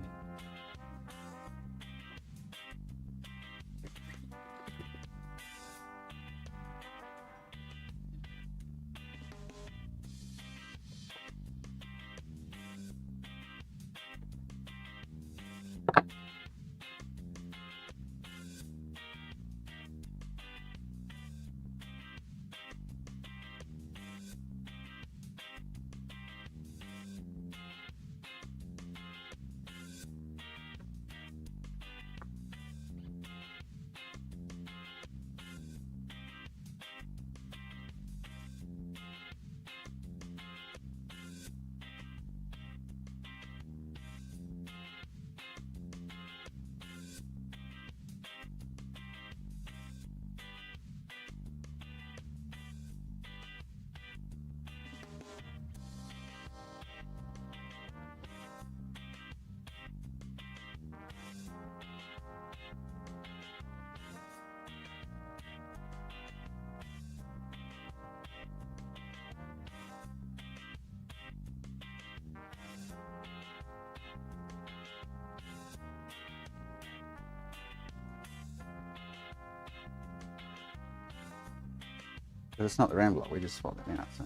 But it's not the RAM block, we just swapped it out, so.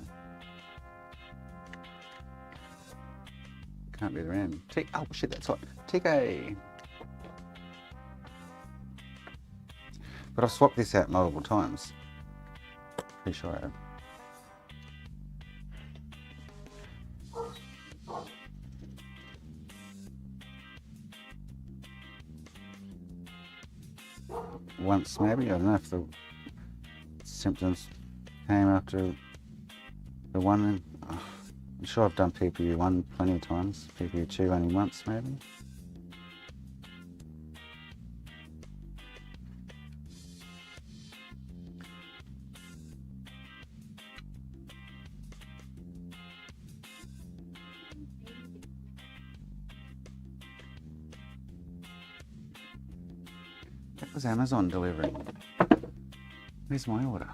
Can't be the RAM. Oh shit, that's hot. TK! But I've swapped this out multiple times. Pretty sure I have. Once maybe, I don't know if the symptoms came after the one. I'm sure I've done PPU1 plenty of times, PPU2 only once maybe. That was Amazon delivering. Where's my order?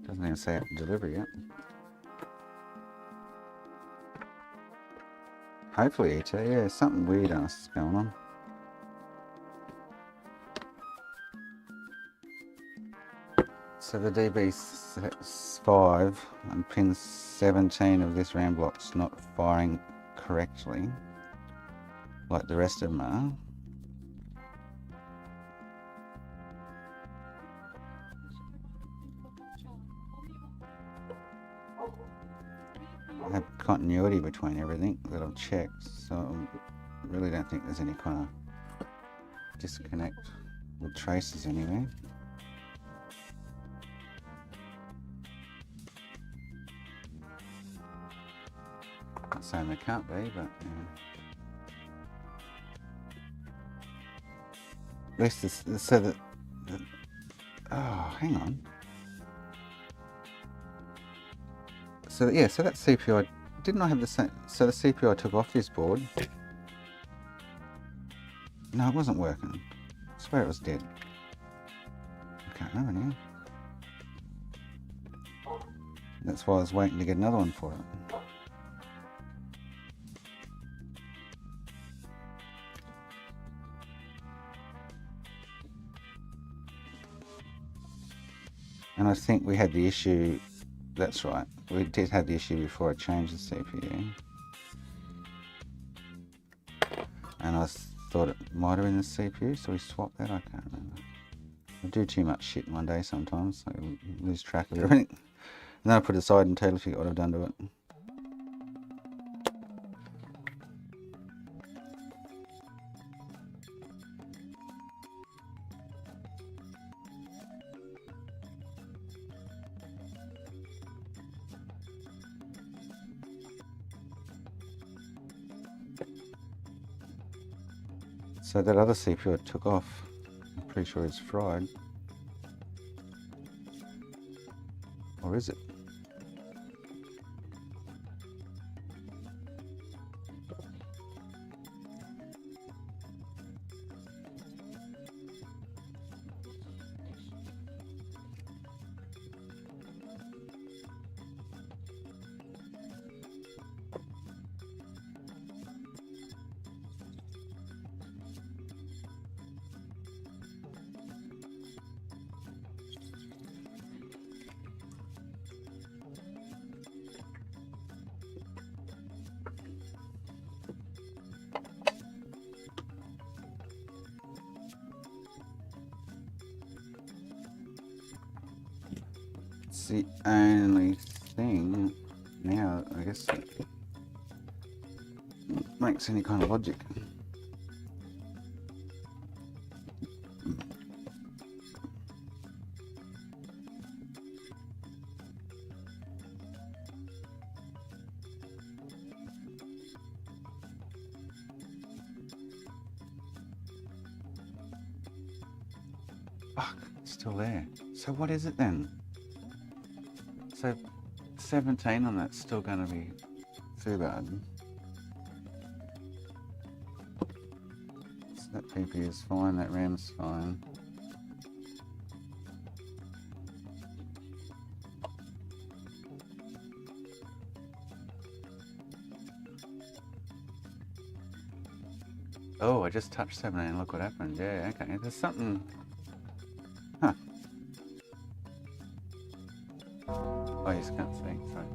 Doesn't even say delivery yet. Hopefully ET, yeah, something weird else is going on. So the DB5 and pin 17 of this RAM block's not firing correctly, like the rest of them are. I have continuity between everything that I've checked, so I really don't think there's any kind of disconnect with traces anyway. Not saying there can't be, but yeah. At least this, so that, oh, hang on. So yeah, so that CPU, didn't I have the same, so the CPU I took off this board, no, it wasn't working. I swear it was dead. I can't remember now. That's why I was waiting to get another one for it. And I think we had the issue, that's right, we did have the issue before I changed the CPU. And I thought it might have been the CPU, so we swapped that, I can't remember. I do too much shit in one day sometimes, so I lose track of everything. And then I put it aside and totally forget what I've done to it. So that other CPU I took off, I'm pretty sure it's fried. Or is it? It's the only thing now, I guess, that makes any kind of logic. Fuck, it's still there. So what is it then? So 17 on that's still going to be too bad. So that PP is fine, that RAM's fine. Oh, I just touched 17, look what happened. Yeah, okay, there's something. Huh. Oh, you just can't see. Sorry.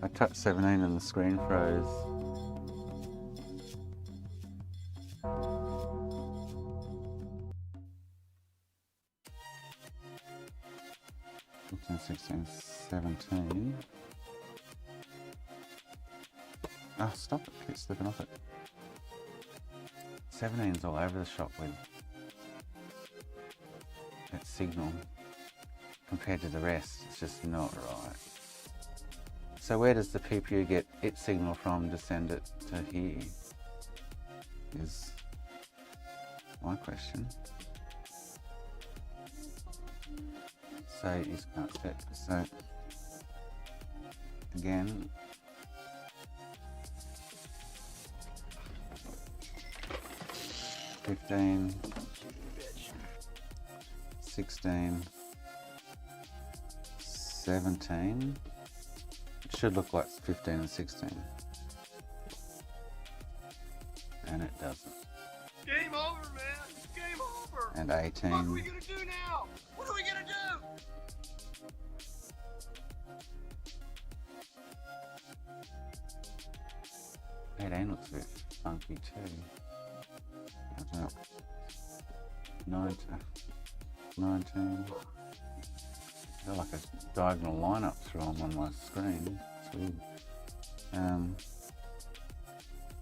I touched 17 and the screen froze. "15, 16, 17. Oh, stop it. Keep slipping off it. 17's all over the shop with that signal. Compared to the rest, it's just not right. So where does the PPU get its signal from to send it to here? Is my question. So you just can't set. So again, "15, 16, 17. It should look like 15 and 16. And it doesn't. Game over, man. Game over. And What are we 18. gonna do now? What are we gonna do? Eighteen looks a bit funky too. I don't know. 19. Got like a diagonal line up through them on my screen. It's weird.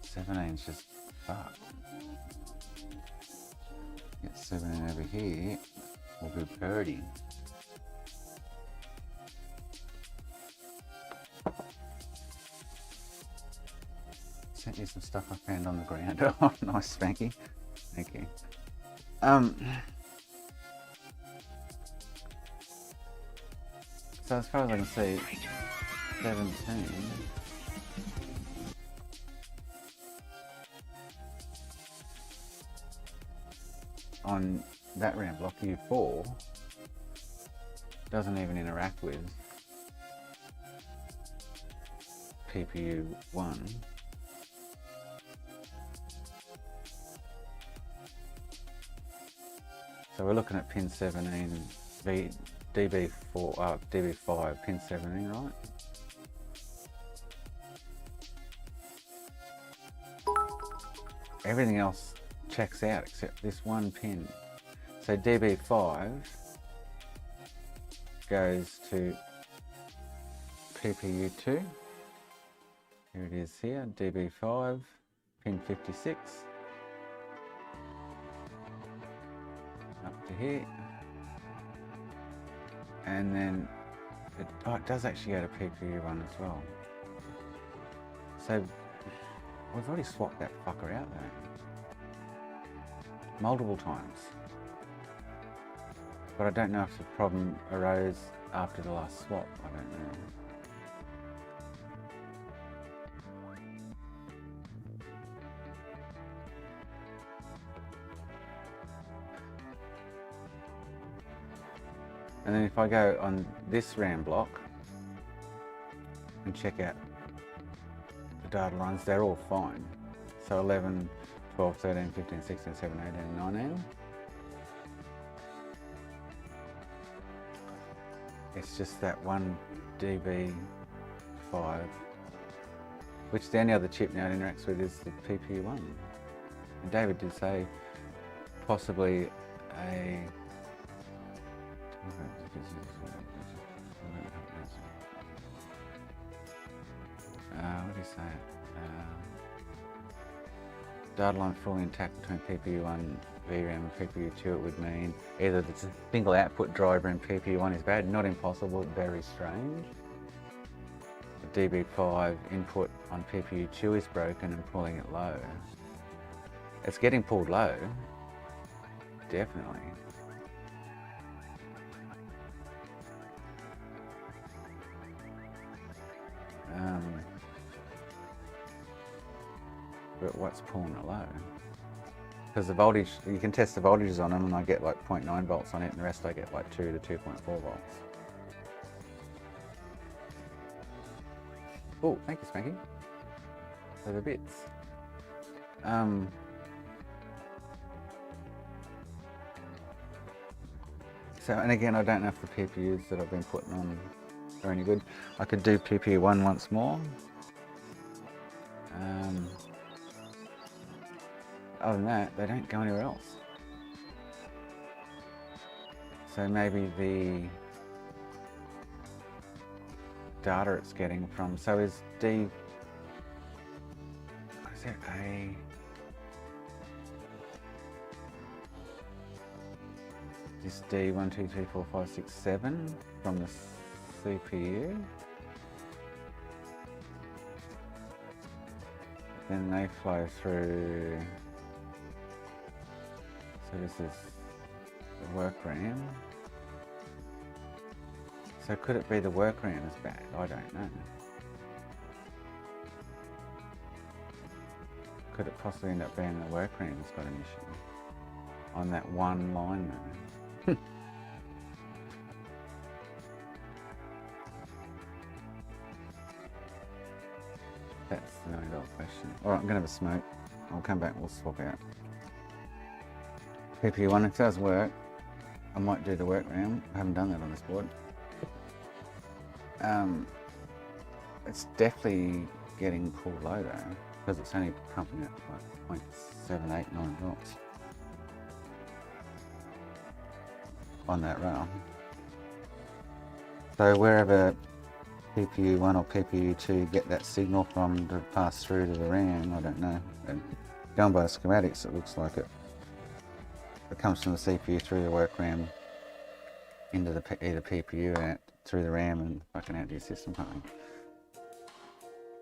17's just fucked. Get 17 over here. We'll be birdie. Sent you some stuff I found on the ground. Oh, nice, Spanky. Thank you. So as far as I can see, 17. On that round block, U4 doesn't even interact with PPU 1. So we're looking at pin 17, DB4, DB5, pin 17, right? Everything else checks out except this one pin. So DB5 goes to PPU2. Here it is here, DB5, pin 56. Up to here. And then it does actually go to PPU1 as well. So we've already swapped that fucker out though. Multiple times. But I don't know if the problem arose after the last swap. I don't know. And then if I go on this RAM block and check out the data lines, they're all fine. So 11, 12, 13, 15, 16, 17, 18, 19. It's just that one DB5, which the only other chip now it interacts with is the PPU1. And David did say possibly a what do you say? Data line fully intact between PPU1, VRAM and PPU2, it would mean either the single output driver in PPU1 is bad, not impossible, but very strange. The DB5 input on PPU2 is broken and pulling it low. It's getting pulled low, definitely. But what's pulling it low? Because the voltage, you can test the voltages on them and I get like 0.9 volts on it and the rest I get like 2 to 2.4 volts. Oh, thank you, Spanky. For the bits. So, and again, I don't know if the PPUs that I've been putting on are any good. I could do PPU1 once more. Other than that, they don't go anywhere else. So maybe the data it's getting from, so is D, what is there, A? This D, 1, 2, 3, 4, 5, 6, 7 from the CPU. Then they flow through. So this is the work RAM. So could it be the work RAM is bad? I don't know. Could it possibly end up being the work RAM's got an issue on that one line though? That's the $9 question. Alright, I'm gonna have a smoke. I'll come back and we'll swap out. PP1, if it does work, I might do the workaround. I haven't done that on this board. It's definitely getting pulled low though, because it's only pumping at like 0.789 volts on that rail. So wherever PPU1 or PPU2 get that signal from to pass through to the RAM, I don't know. And going by the schematics, it looks like it comes from the CPU through the work RAM into the either PPU and through the RAM and fucking out to your system. Something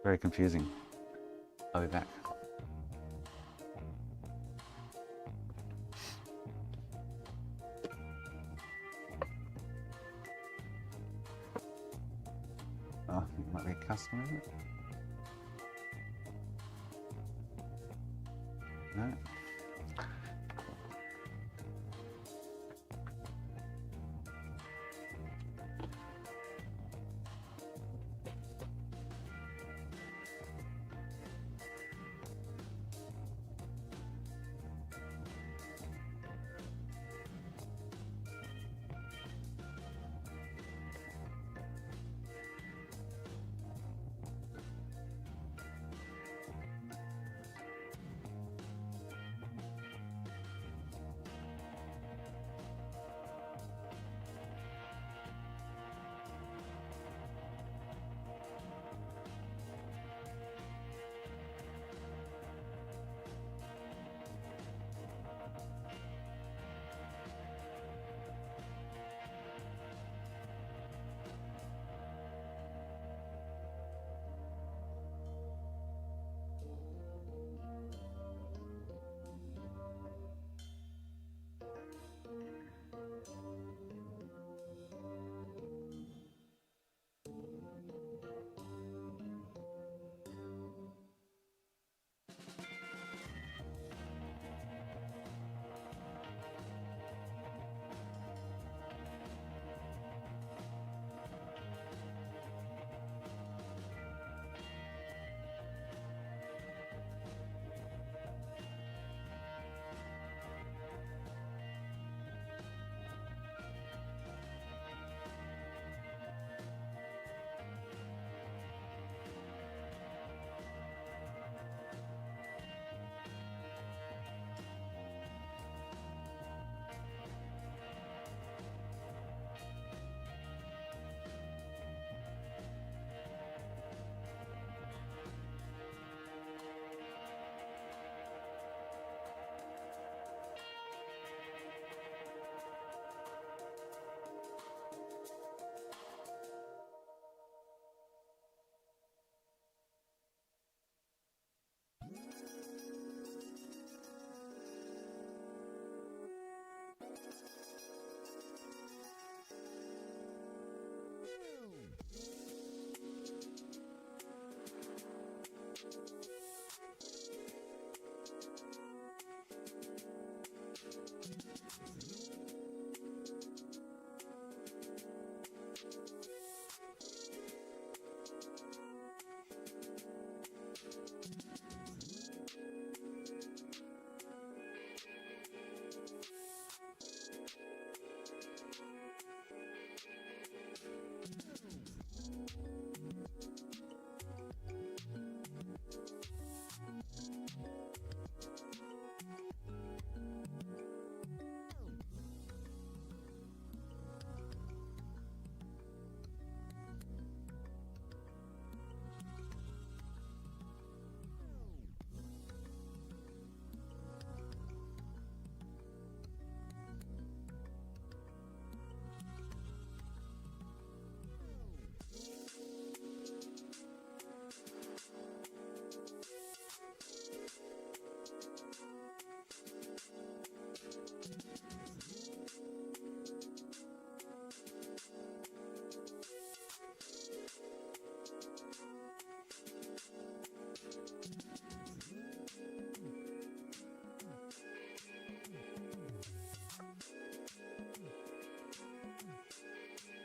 very confusing. I'll be back. Oh, it might be a customer, is it? No.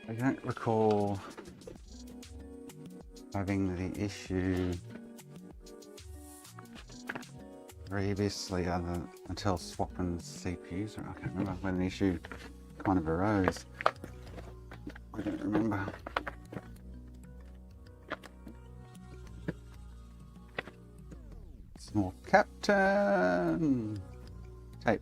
I don't recall having the issue previously until swapping CPUs. I can't remember when the issue kind of arose. I don't remember. Small captain tape.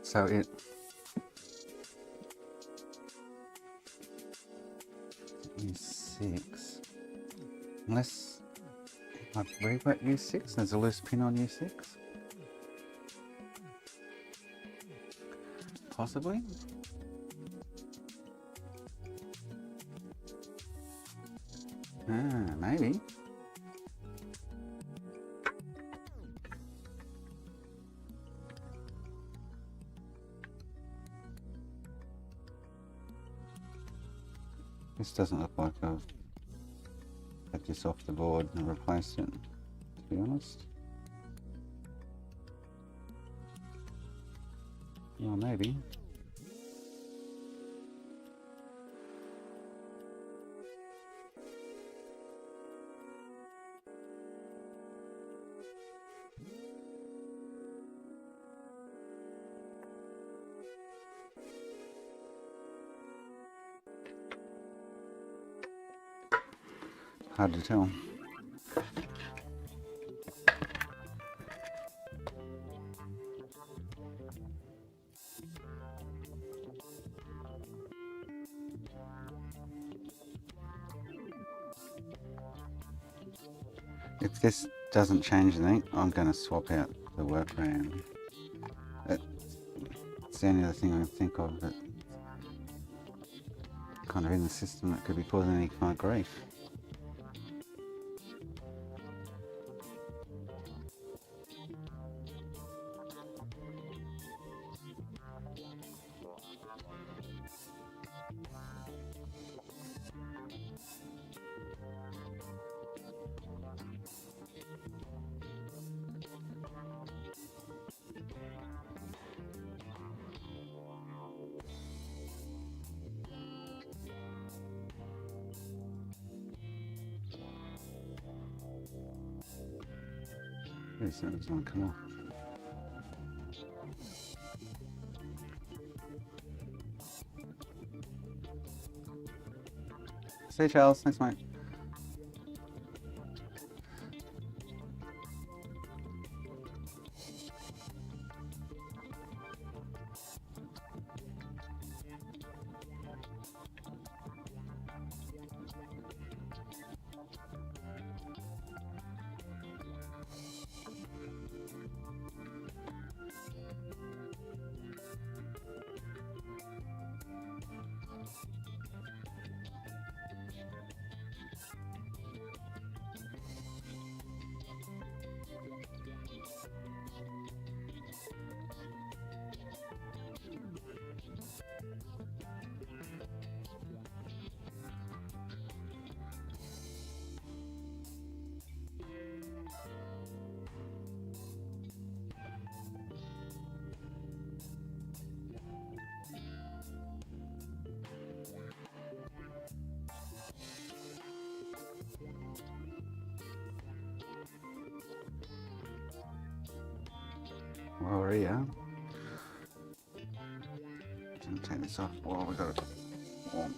So it is 6. Unless I've rewrote U6, there's a loose pin on U6. Possibly. Maybe. This doesn't look like I've had this off the board and replaced it, to be honest. Well, maybe. Hard to tell. If this doesn't change anything, I'm going to swap out the work RAM. It's the only other thing I can think of that kind of in the system that could be causing any kind of grief. This one's going to come off. See you, Charles. Thanks, mate. While we're here, I'm take this off while we got it warm.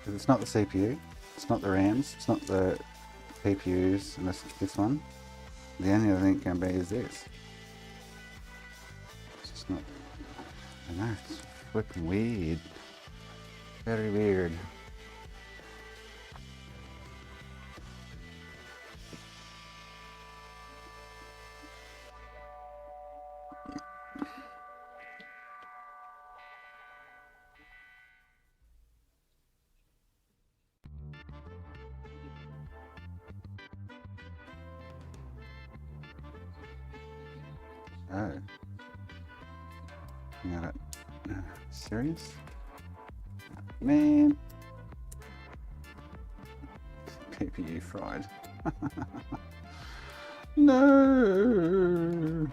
'Cause it's not the CPU, it's not the RAMs, it's not the PPUs, unless it's this one. The only other thing it can be is this. It's just not. I know, it's flipping weird. Very weird. Oh. Yeah, serious? Man. PPU fried. No.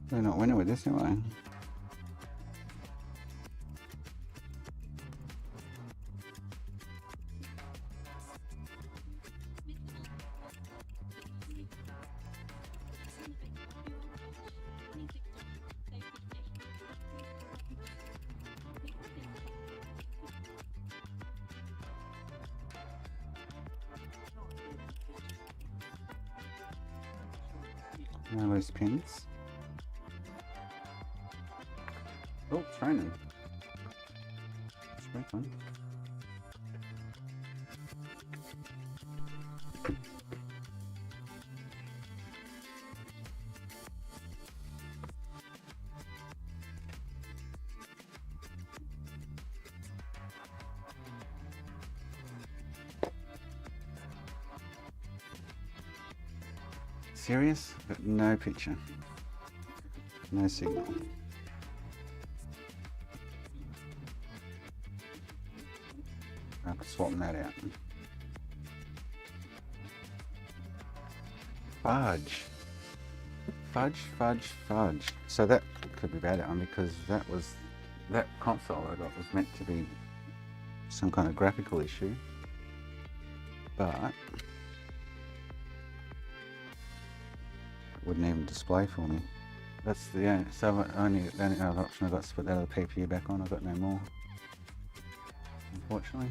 We're not winning with this, am I? No loose pins. Oh, training. Straight one. Serious? But no picture. No signal. I'm swapping that out. Fudge. Fudge, fudge, fudge. So that could be bad on because that console I got was meant to be some kind of graphical issue. But wouldn't even display for me. That's the only, so only other option I got is to put that other PPU back on. I've got no more, unfortunately.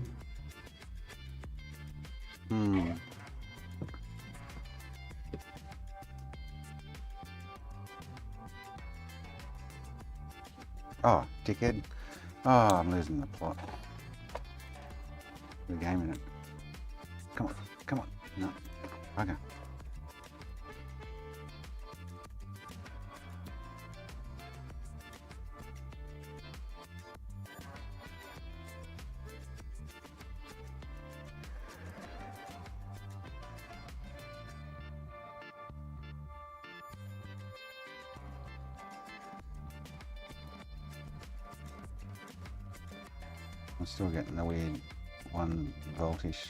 Oh, dickhead. Oh, I'm losing the plot. We're gaming it. Come on, come on. No. Okay. I'm still getting the weird 1 voltish.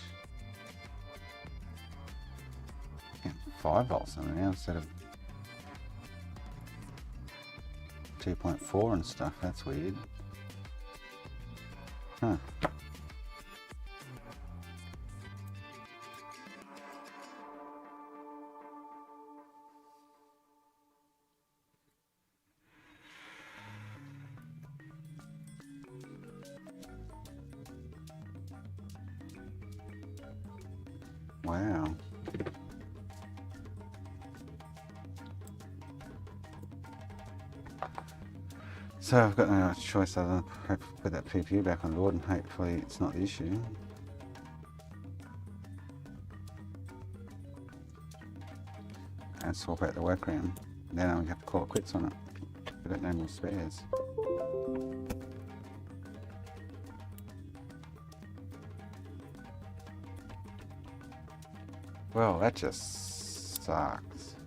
Getting 5 volts on it now instead of 2.4 and stuff. That's weird. Huh. Wow. So I've got no choice other than put that PPU back on board and hopefully it's not the issue. And swap out the workaround. Then I'm going to have to call it quits on it. I've got no more spares. Well, that just sucks.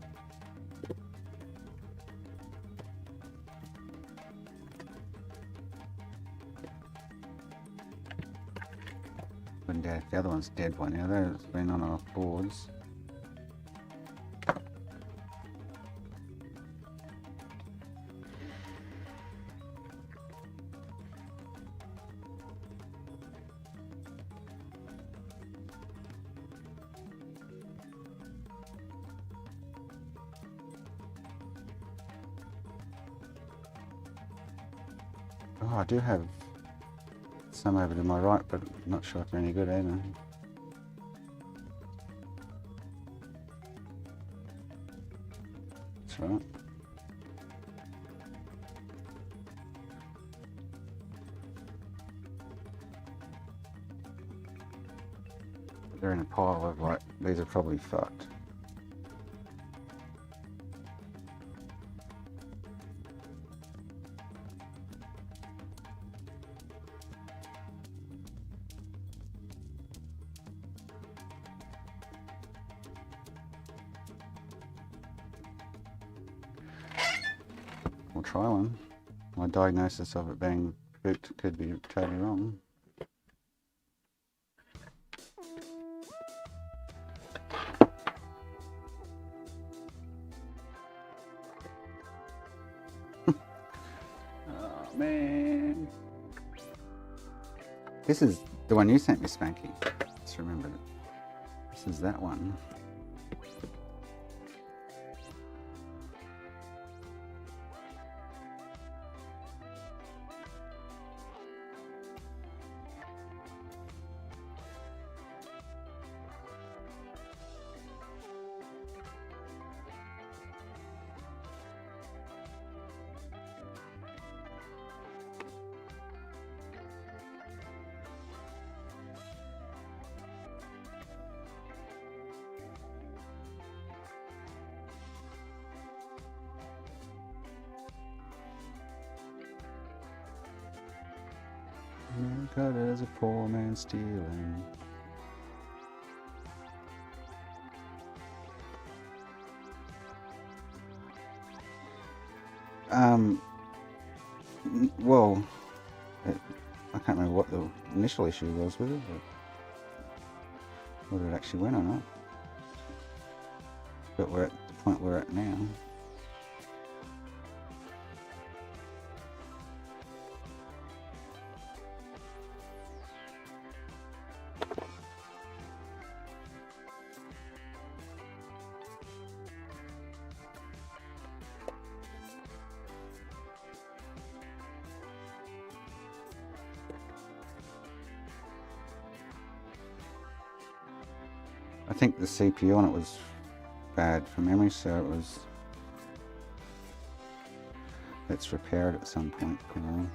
When the other one's dead by now, that's been on our boards. Oh, I do have some over to my right, but I'm not sure if they're any good either. That's right. They're in a pile of like, these are probably fucked. We'll try one. My diagnosis of it being pooped could be totally wrong. Oh man. This is the one you sent me, Spanky. Just remembered it. This is that one. Cut as a poor man stealing. Well, I can't remember what the initial issue was with it, but whether it actually went or not. But we're at the point we're at now. I think the CPU on it was bad from memory, so it was. Let's repair it at some point. You know.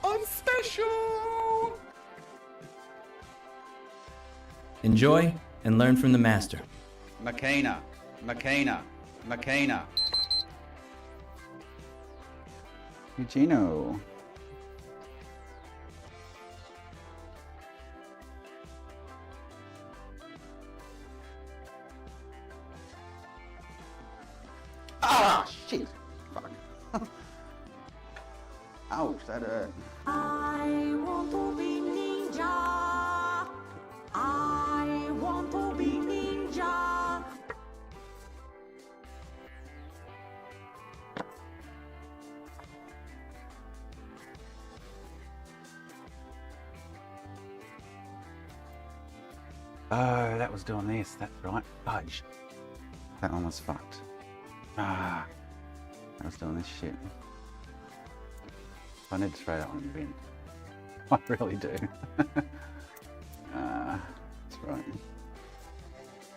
I'm special! Enjoy and learn from the master. Makina, Makina, Makina. Eugeno. Ah, shit. Fuck. Ouch, that hurt. I want to be ninja. I want to be ninja. Oh, that was doing this, that's right. Fudge. That one was fucked. Ah, that was doing this shit. I need to throw that one in the bin. I really do. That's right.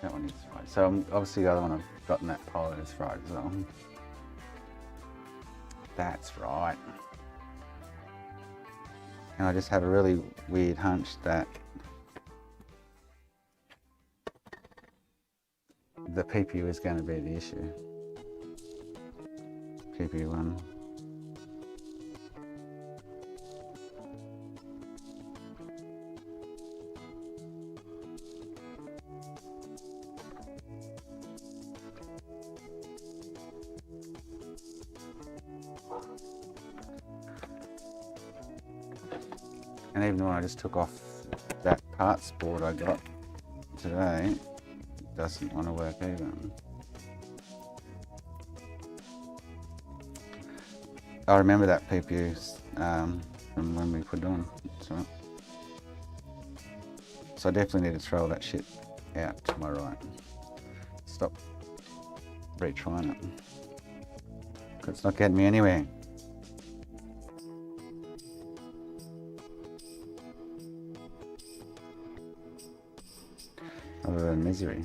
That one is fried. So obviously the other one I've got in that pile is fried as well. That's right. And I just have a really weird hunch that the PPU is going to be the issue. PPU 1. And even when I just took off that parts board I got today, it doesn't want to work either. I remember that PPU from when we put it on. So I definitely need to throw all that shit out to my right. Stop retrying it. 'Cause it's not getting me anywhere. Other than misery.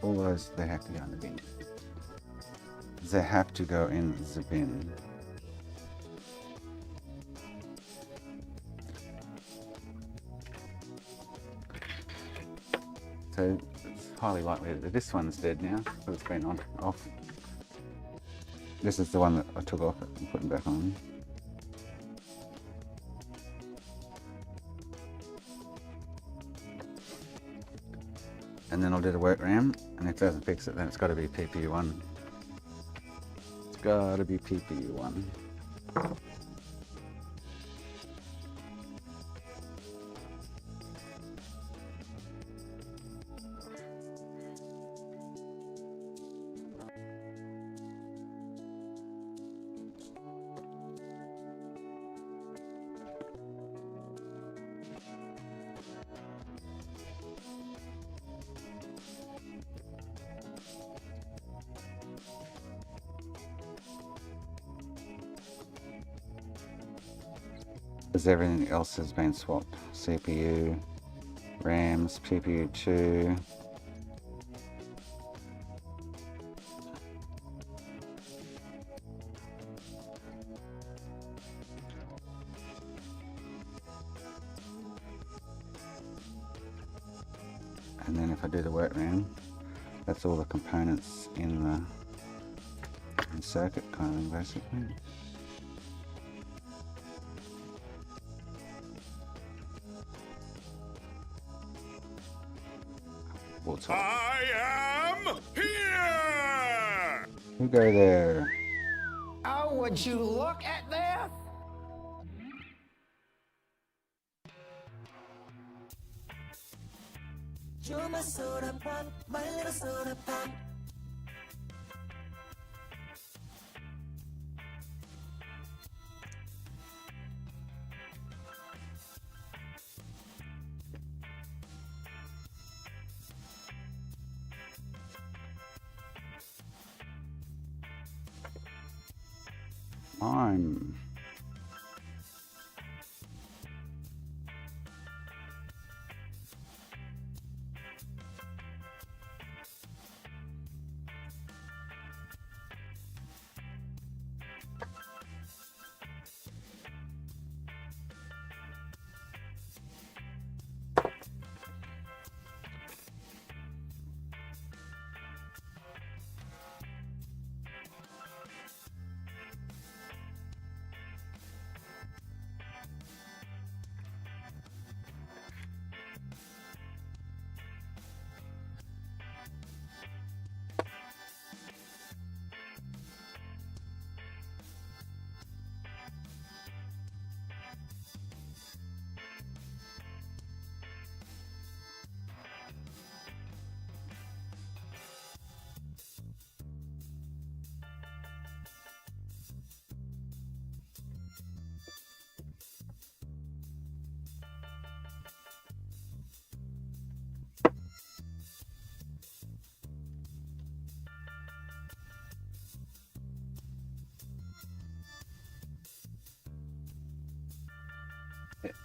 All those, they have to go in the bin. They have to go in the bin. So it's highly likely that this one's dead now, but it's been on off. This is the one that I took off and put it back on. And then I'll do the workaround, and if it doesn't fix it, then it's got to be PPU1. It's got to be PPU1. Because everything else has been swapped. CPU, RAMs, PPU2. And then if I do the workaround, that's all the components in the circuit kind of thing, basically. I am here! You go there. Oh, would you look at this? You're my soda pop, my little soda pop. I'm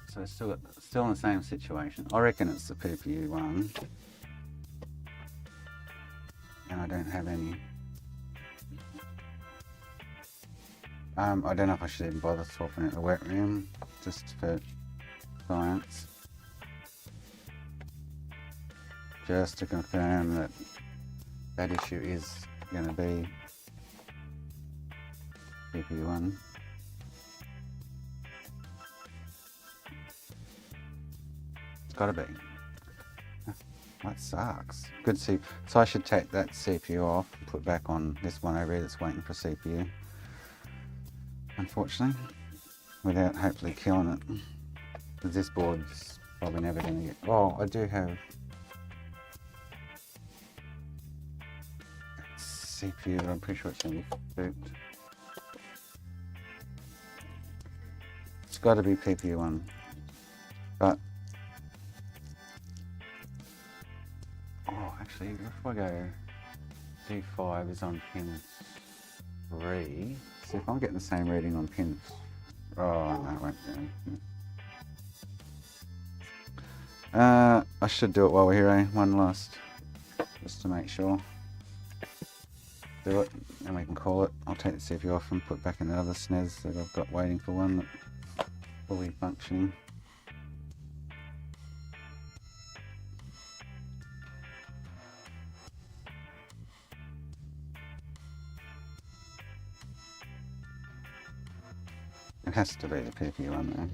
so it's still in the same situation. I reckon it's the PPU one, and I don't have any. I don't know if I should even bother swapping out the wet room just for science, just to confirm that that issue is going to be PPU one. Gotta be. That sucks. Good C. So I should take that CPU off and put back on this one over here that's waiting for CPU. Unfortunately, without hopefully killing it. Because this board's probably never going to get... Oh, I do have CPU that I'm pretty sure it's going to be spooked. It's got to be PPU1. But... Oh, actually, if I go D5 is on pin 3. See if I'm getting the same reading on pin... Oh, no, it won't be. I should do it while we're here, eh? One last, just to make sure. Do it, and we can call it. I'll take the CPU off and put back in the other SNES that I've got waiting for one that's fully functioning. It has to be the PP one though.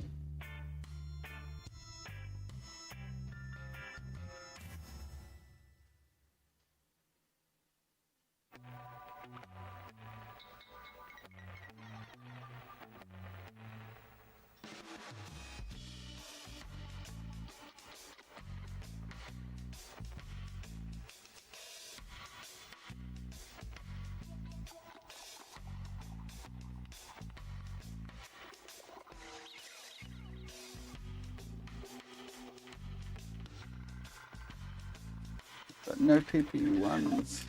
But no PPU ones.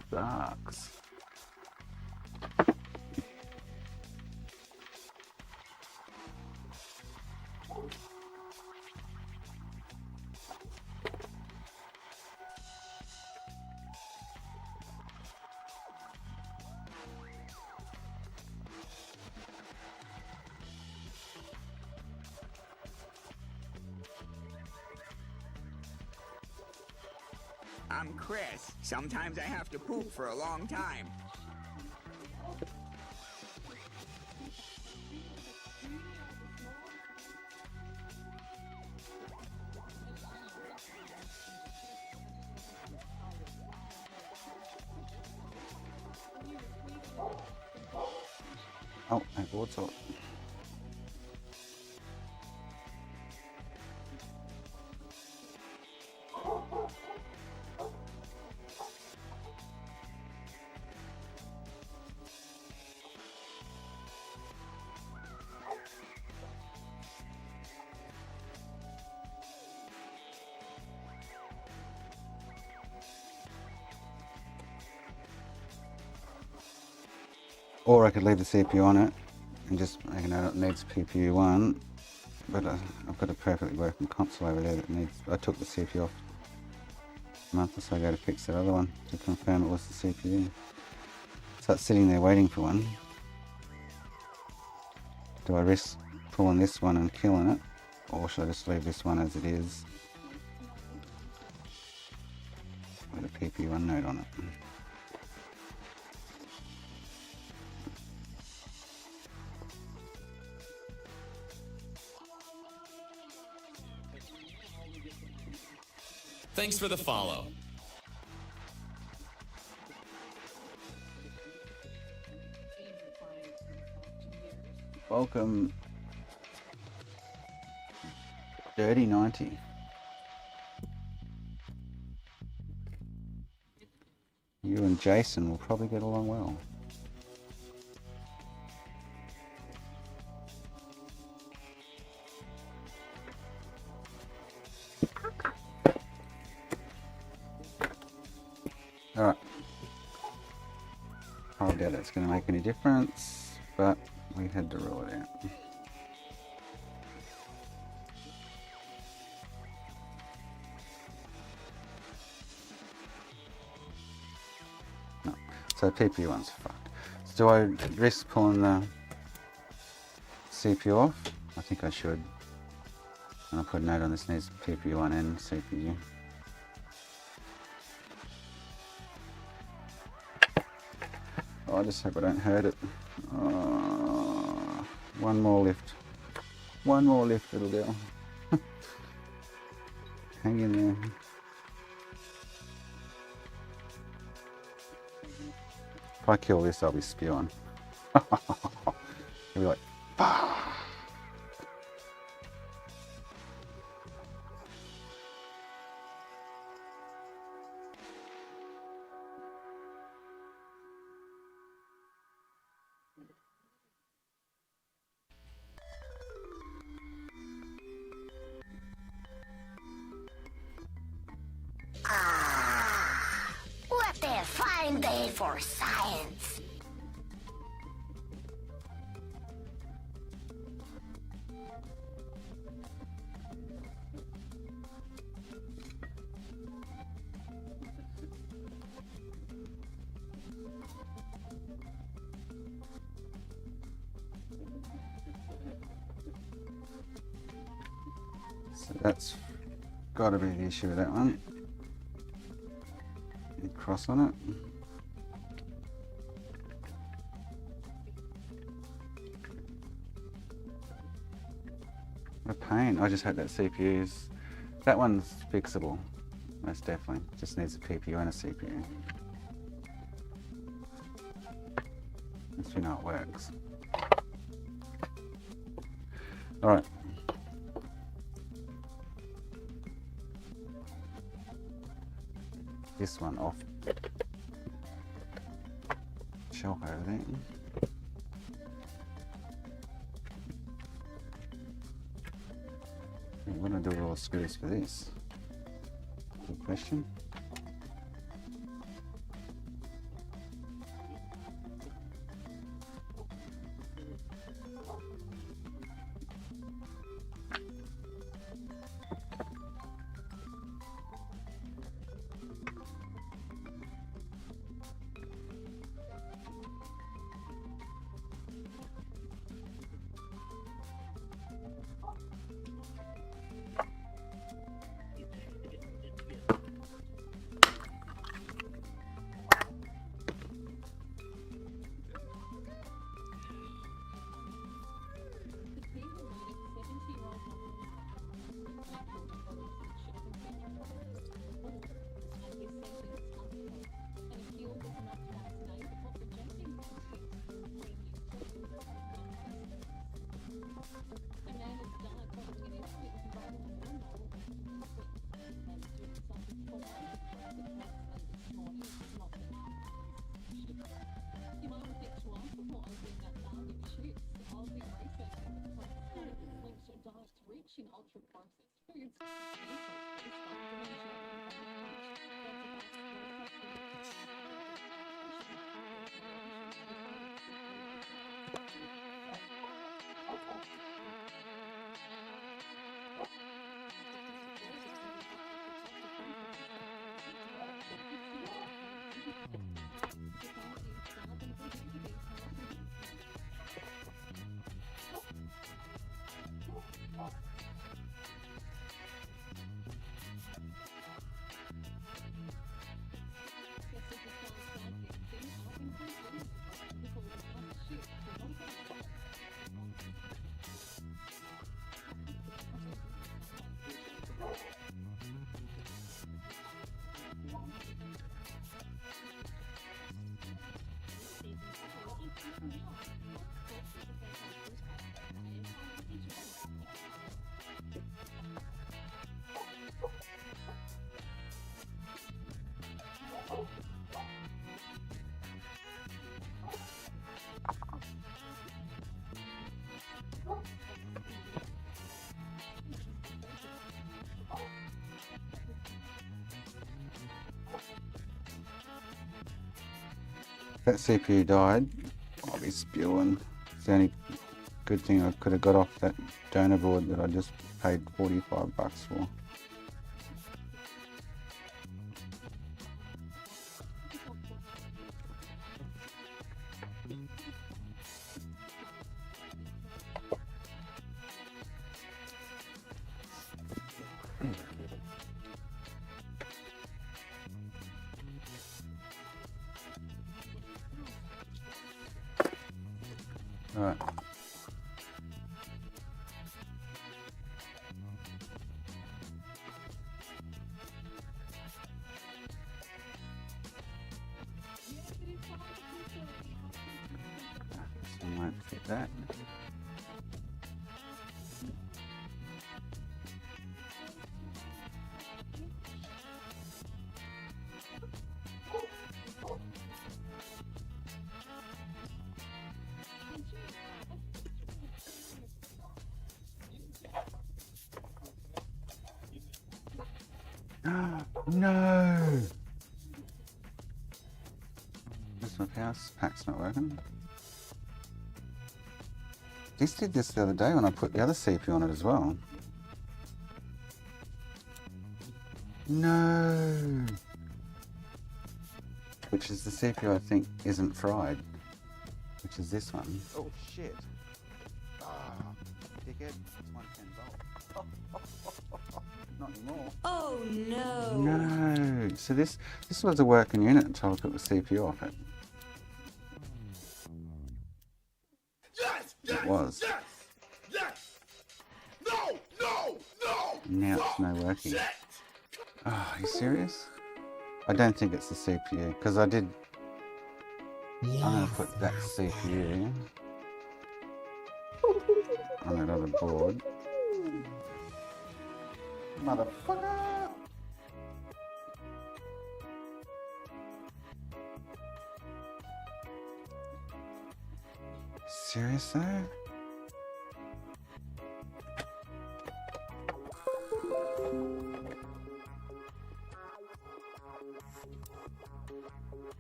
Sucks. I'm Chris. Sometimes I have to poop for a long time. Oh, my board's up. Or I could leave the CPU on it and just make a note it needs PPU1, but I've got a perfectly working console over there that needs... I took the CPU off a month or so ago to fix that other one to confirm it was the CPU. So it's sitting there waiting for one. Do I risk pulling this one and killing it, or should I just leave this one as it is with a PPU1 note on it? Thanks for the follow. Welcome, Dirty 90. You and Jason will probably get along well. Alright. I doubt it's going to make any difference, but we had to rule it out. No. So PPU1's fucked. So do I risk pulling the CPU off? I think I should. And I'll put a note on this needs PPU1 and CPU. I just hope I don't hurt it. One more lift. One more lift, little girl. Hang in there. If I kill this, I'll be spewing. He'll be like, bah! What a fine day for science. So that's got to be the issue with that one. You cross on it. What a pain. I just hope that CPU's... That one's fixable. Most definitely. Just needs a PPU and a CPU. Once we know it works. Alright. This one off shelf over there. What do I do with all the screws for this? Good question. If that CPU died, I'll be spewing. It's the only good thing I could have got off that donor board that I just paid 45 bucks for. Alright. that. No! This my house pack's not working. This did this the other day when I put the other CPU on it as well. No! Which is the CPU I think isn't fried. Which is this one. Oh shit. Oh, dickhead. It's 110 volt. Not anymore. Oh no. No. So this was a working unit until I took the CPU off it. Yes! It was. Yes! Yes! No! No! No! Now it's no working. Shit! Oh, are you serious? I don't think it's the CPU, because I did... I'm going to put that CPU on that other board. Motherfucker! Serious though?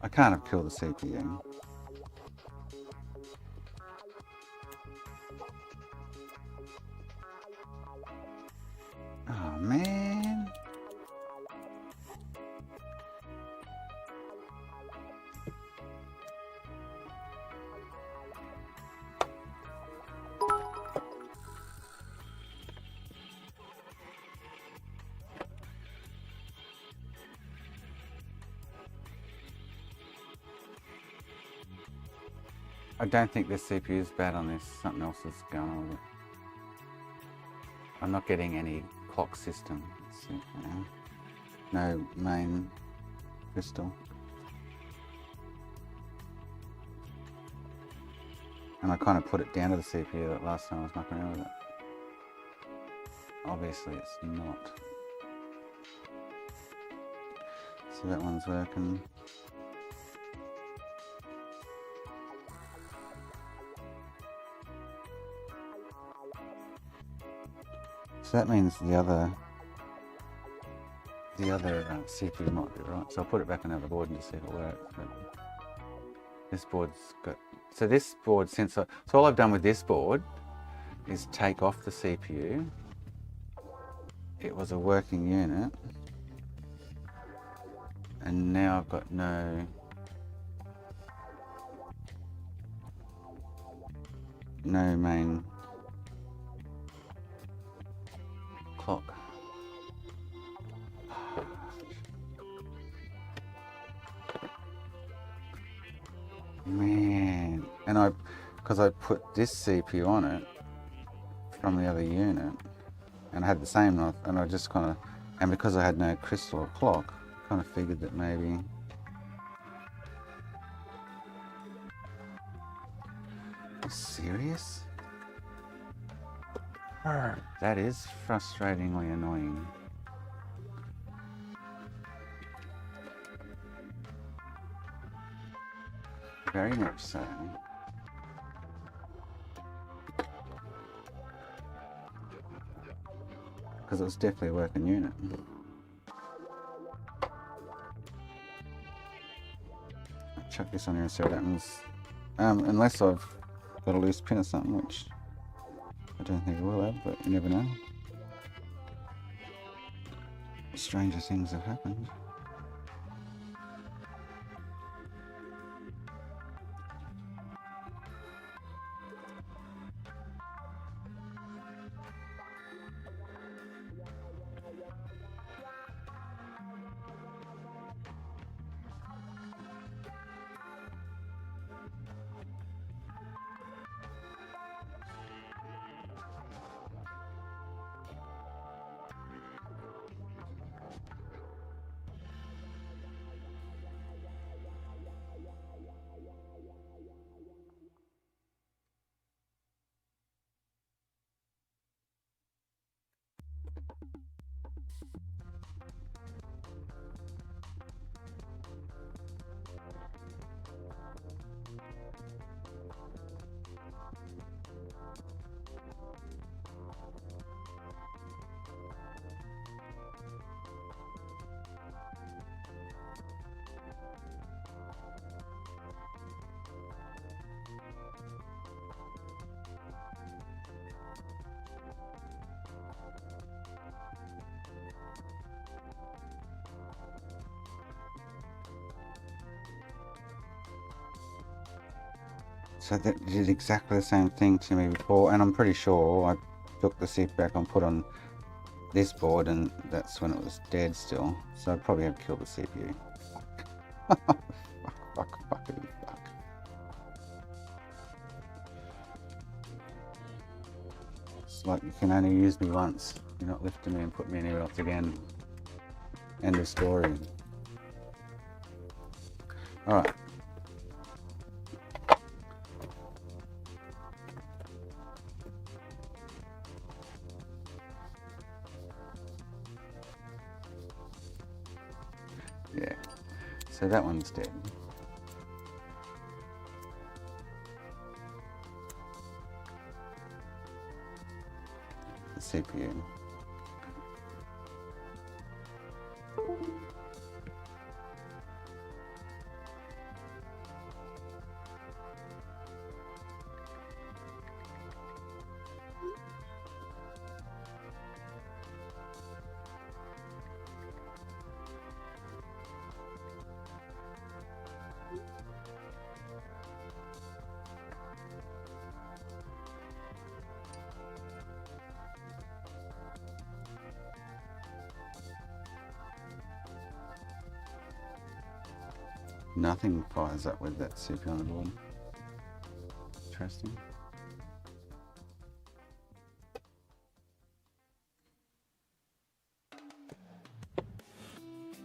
I can't have killed the CPU. Oh man. I don't think this CPU is bad on this. Something else is going on with it. I'm not getting any clock system. Let's see, no main crystal. And I kind of put it down to the CPU that last time I was mucking around with it. Obviously it's not. So that one's working. So that means the other CPU might be right. So I'll put it back on the other board and just see if it works. But this board's got... So this board, so all I've done with this board is take off the CPU. It was a working unit. And now I've got no main clock. Man, and because I put this CPU on it from the other unit, and I had the same knife, and I just kind of, and because I had no crystal or clock, kind of figured that maybe. Are you serious? That is frustratingly annoying. Very much so. Because it was definitely a working unit. I'll chuck this on here and see what happens. Unless I've got a loose pin or something, which I don't think I will have, but you never know. Stranger things have happened. So that did exactly the same thing to me before, and I'm pretty sure I took the CPU back and put on this board, and that's when it was dead still. So I'd probably have killed the CPU. fuck. It's like you can only use me once. You're not lifting me and putting me anywhere else again. End of story. Alright. Yeah. So that one's dead. The CPU. Nothing fires up with that CPU on the board. Interesting.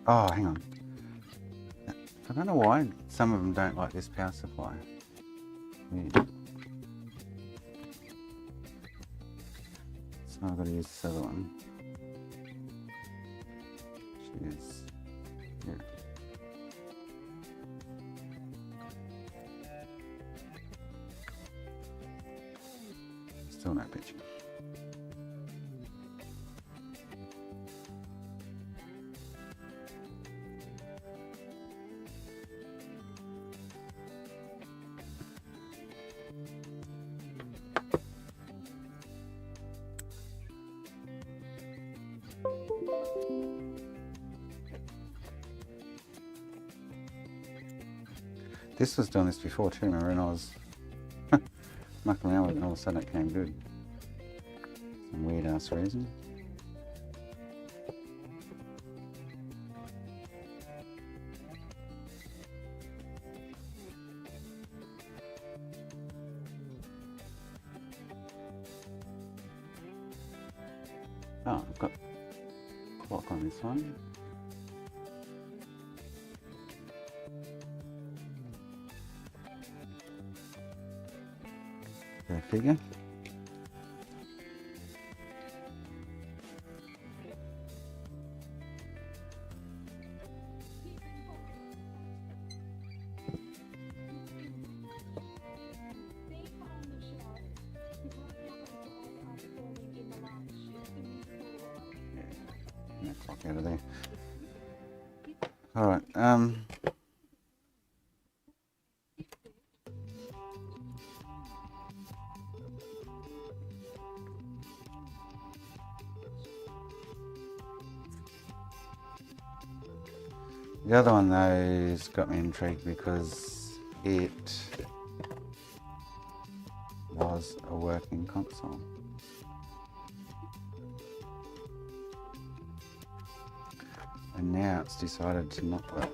Oh, hang on. I don't know why some of them don't like this power supply. Weird. So I've got to use this other one. Which is here. Still no picture. This was doing this before too, remember, and I was mucking around with it and all of a sudden it came good. Some weird ass reason. Oh, I've got clock on this one. Go figure. Yeah, clock out of there. All right. The other one though has got me intrigued because it was a working console. And now it's decided to not work.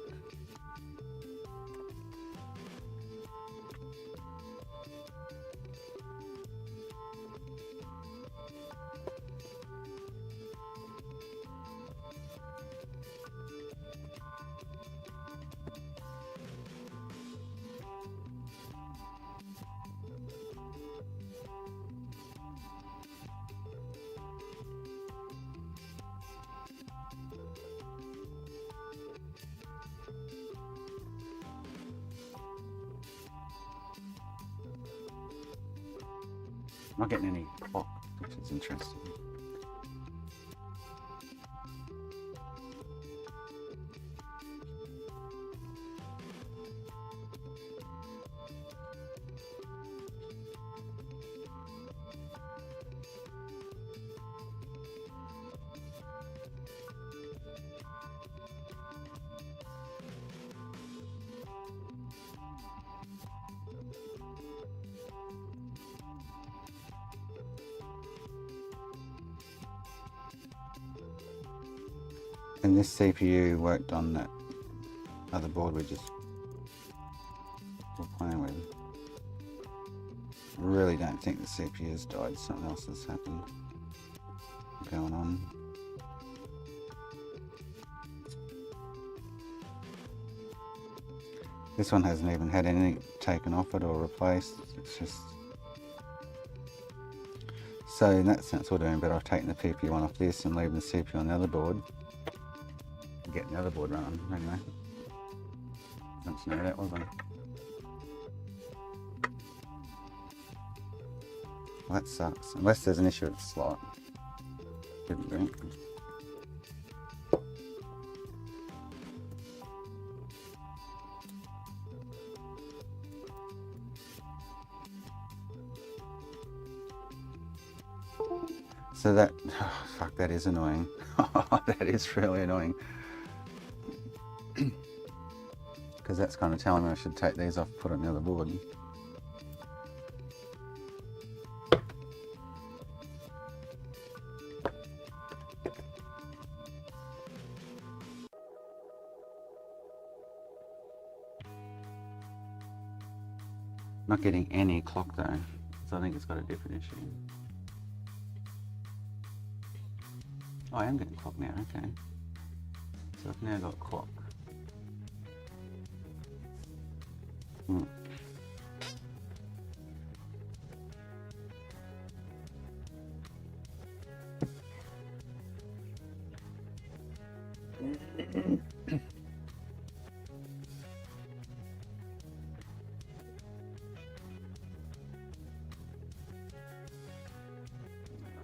I'm not getting any clock, which is interesting. And this CPU worked on that other board we just were playing with. Really don't think the CPU's died. Something else has happened going on. This one hasn't even had anything taken off it or replaced. It's just... So in that sense we're doing better off taking the PPU one off this and leaving the CPU on the other board. Getting the other board running anyway. Don't know that, was I? Well, that sucks. Unless there's an issue with the slot. Couldn't be. So that, oh, fuck, that is annoying. That is really annoying. Because that's kind of telling me I should take these off, put it on the other board. Not getting any clock though, so I think it's got a different issue. Oh, I am getting clock now, okay. So I've now got clock.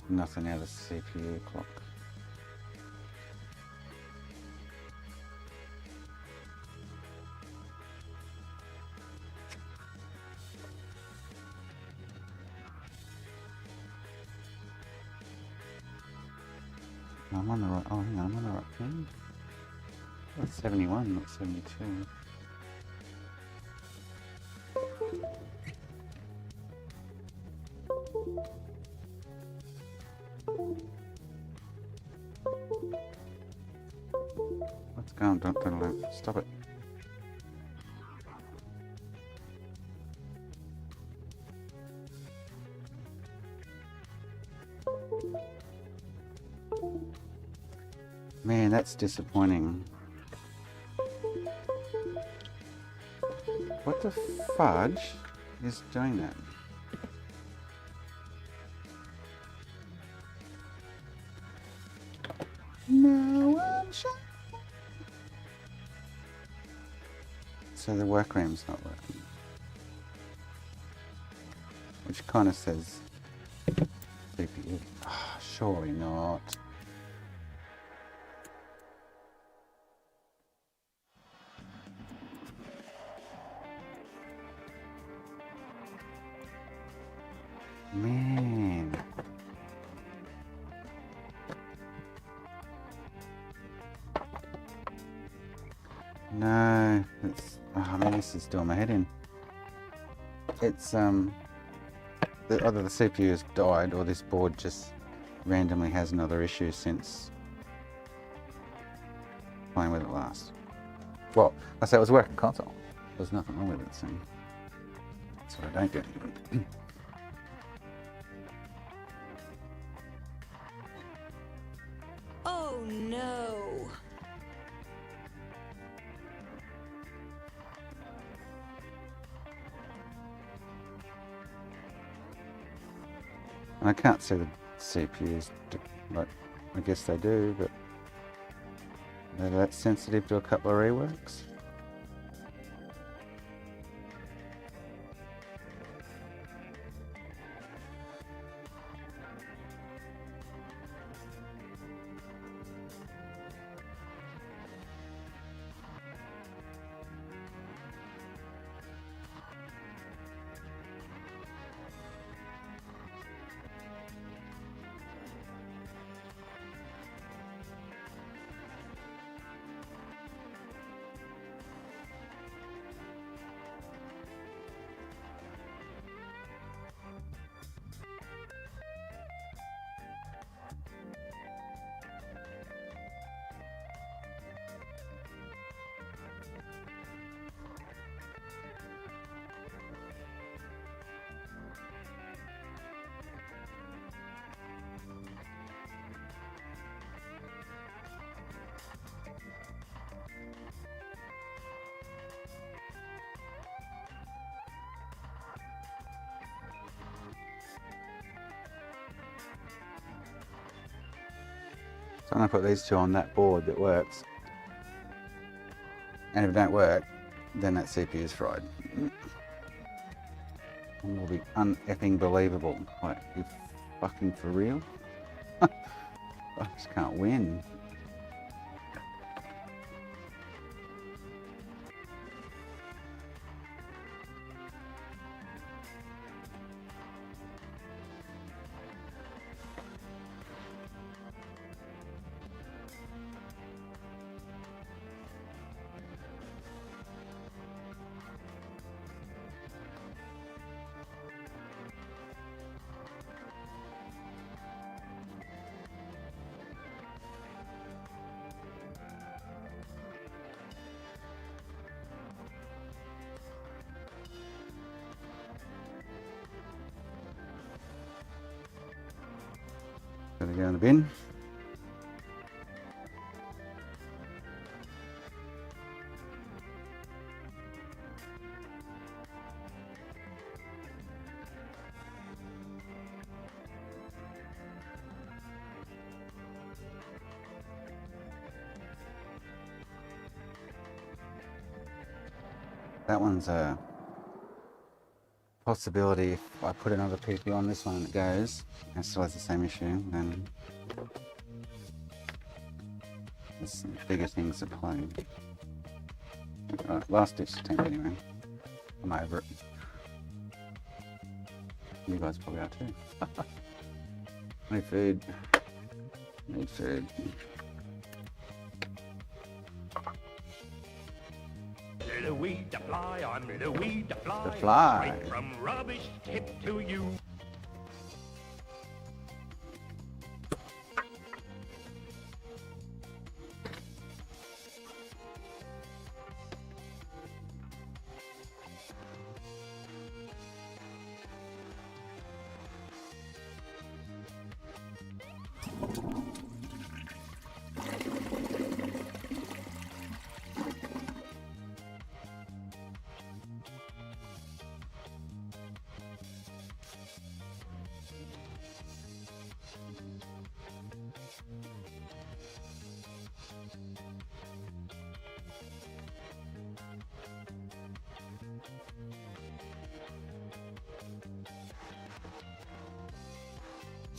Nothing out of the CPU clock. I'm on the right, oh hang on, I'm on the right thing. That's 71, not 72. Let's go on, don't stop it. Man, that's disappointing. What the fudge is doing that? No one shall. So the workroom's not working. Which kind of says CPU. Oh, surely not. Man. No, it's, oh man, this is doing my head in. It's either the CPU has died or this board just randomly has another issue since playing with it last. Well, I say it was a working console. There's nothing wrong with it, so that's what I don't get. Oh no. And I can't see the CPUs, like, I guess they do, but they're that sensitive to a couple of reworks. So I'm going to put these two on that board that works. And if it don't work, then that CPU is fried. And it'll be un-effing believable. Like, you fucking for real? I just can't win. Gonna go in the bin. That one's a possibility. If I put another PP on this one and it goes, and still has the same issue, then there's some bigger things at play. Alright, last ditch attempt anyway. I'm over it. You guys probably are too. Need food. Need food. Little weed to fly, I'm little weed to fly. The fly. Straight from rubbish tip to you.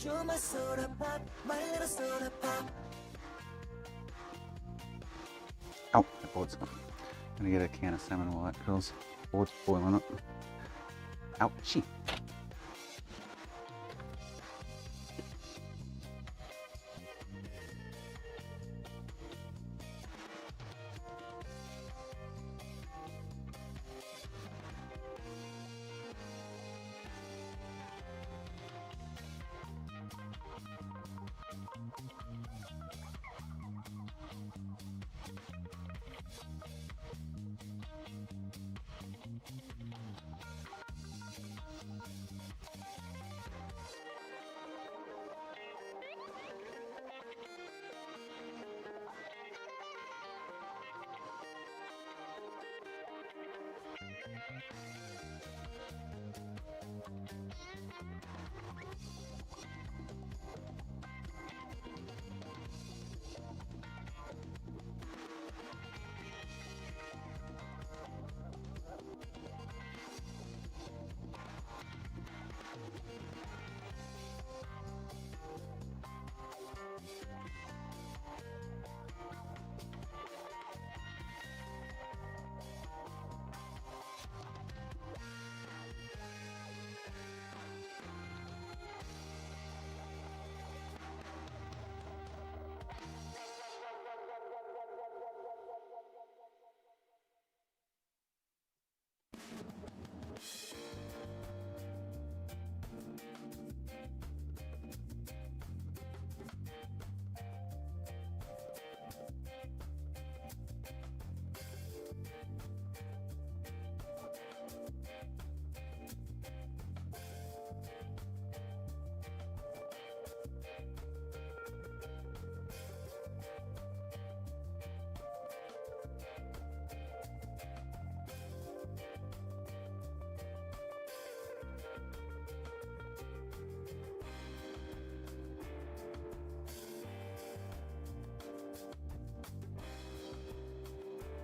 You're my soda pop, my little soda pop. Oh, the board's gone. Gonna get a can of salmon while that cools. Board's boiling up. Ouchie.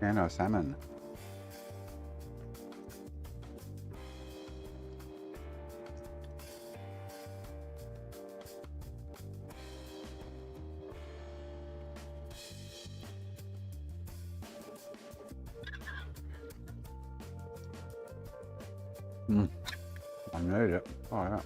Yeah, no salmon. I need it. Oh yeah.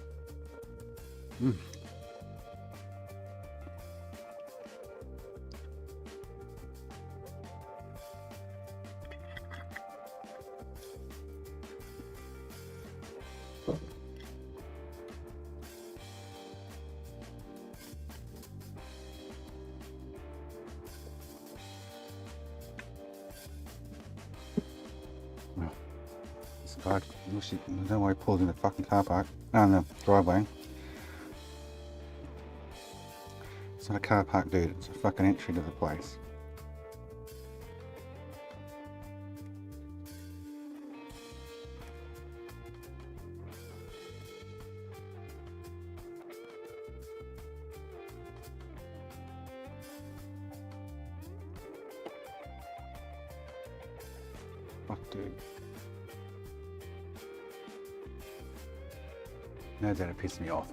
This guy, I don't know why he pulled in the fucking car park. No, in the driveway. It's not a car park, dude. It's a fucking entry to the place. Fuck, dude. No, that'll piss me off.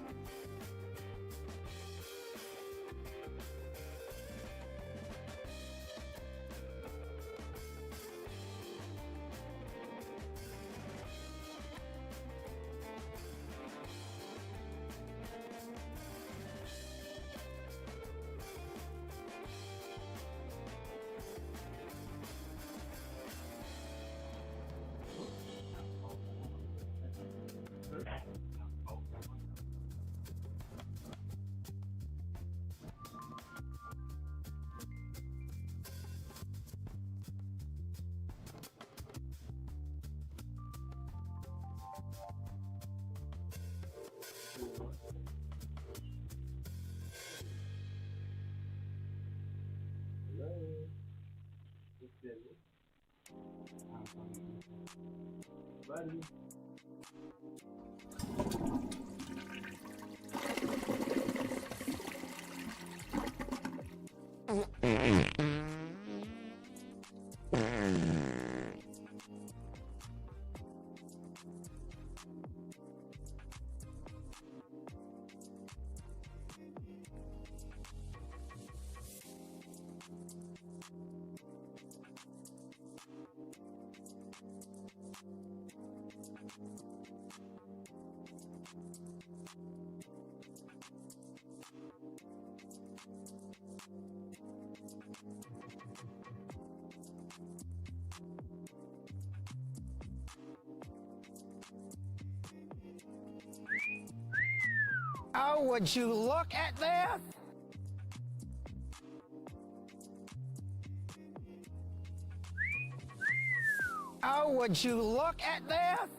Oh, would you look at this? Oh, would you look at this?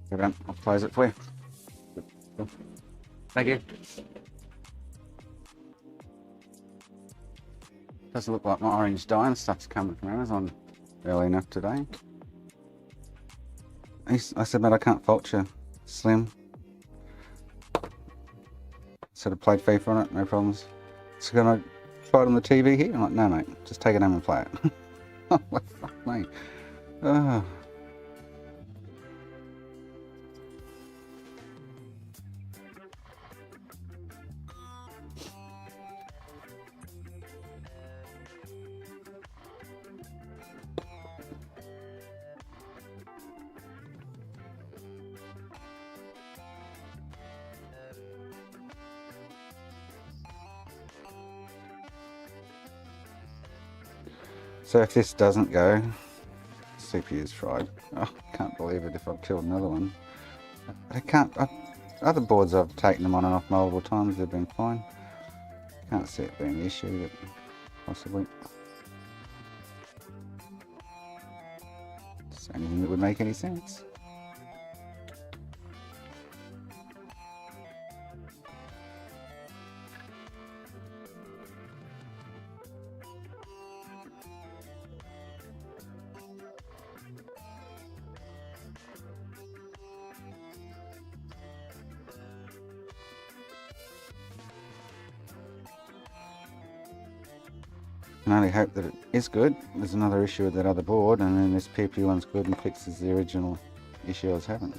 Hold on, I'll close it for you. Thank you. Doesn't look like my orange dye and stuff's coming from Amazon early enough today. I said, mate, I can't fault you, Slim. Said I played FIFA on it, no problems. So can I try it on the TV here? I'm like, no, mate, just take it home and play it. Oh, fuck me. Oh. So if this doesn't go, CPU's fried. Oh, can't believe it if I've killed another one. But I can't, other boards I've taken them on and off multiple times, they've been fine. Can't see it being an issue, but possibly. It's the only thing that would make any sense. I can only hope that it is good. There's another issue with that other board, and then this PP one's good and fixes the original issue I was having.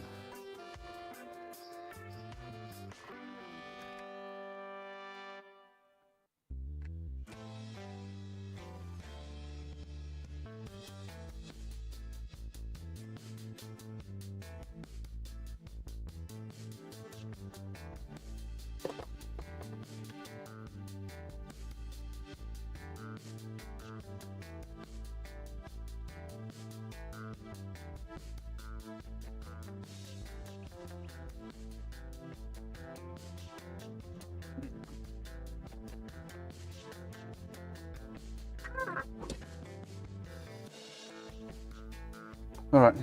Alright,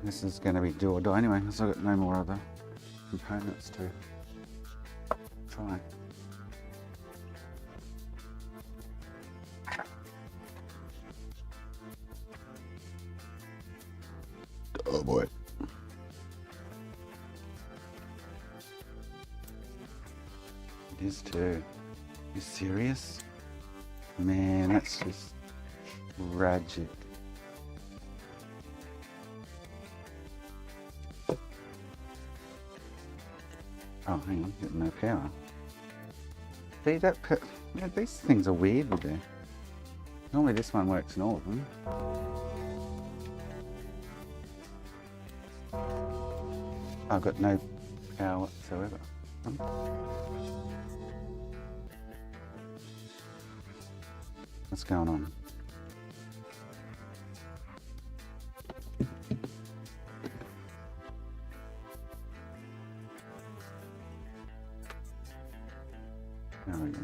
this is going to be do or die anyway, because I've got no more other components to try. Oh boy. It is too. You serious? Man, that's just tragic. Oh, hang on, getting no power. See, yeah, these things are weird with there. Normally this one works in all of them. I've got no power whatsoever. What's going on? There we go.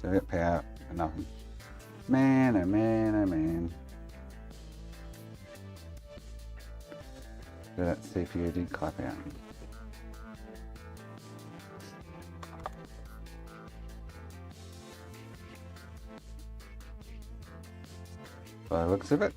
So I got power and nothing. Man, oh man, oh man. So that CPU did clap out. By the looks of it.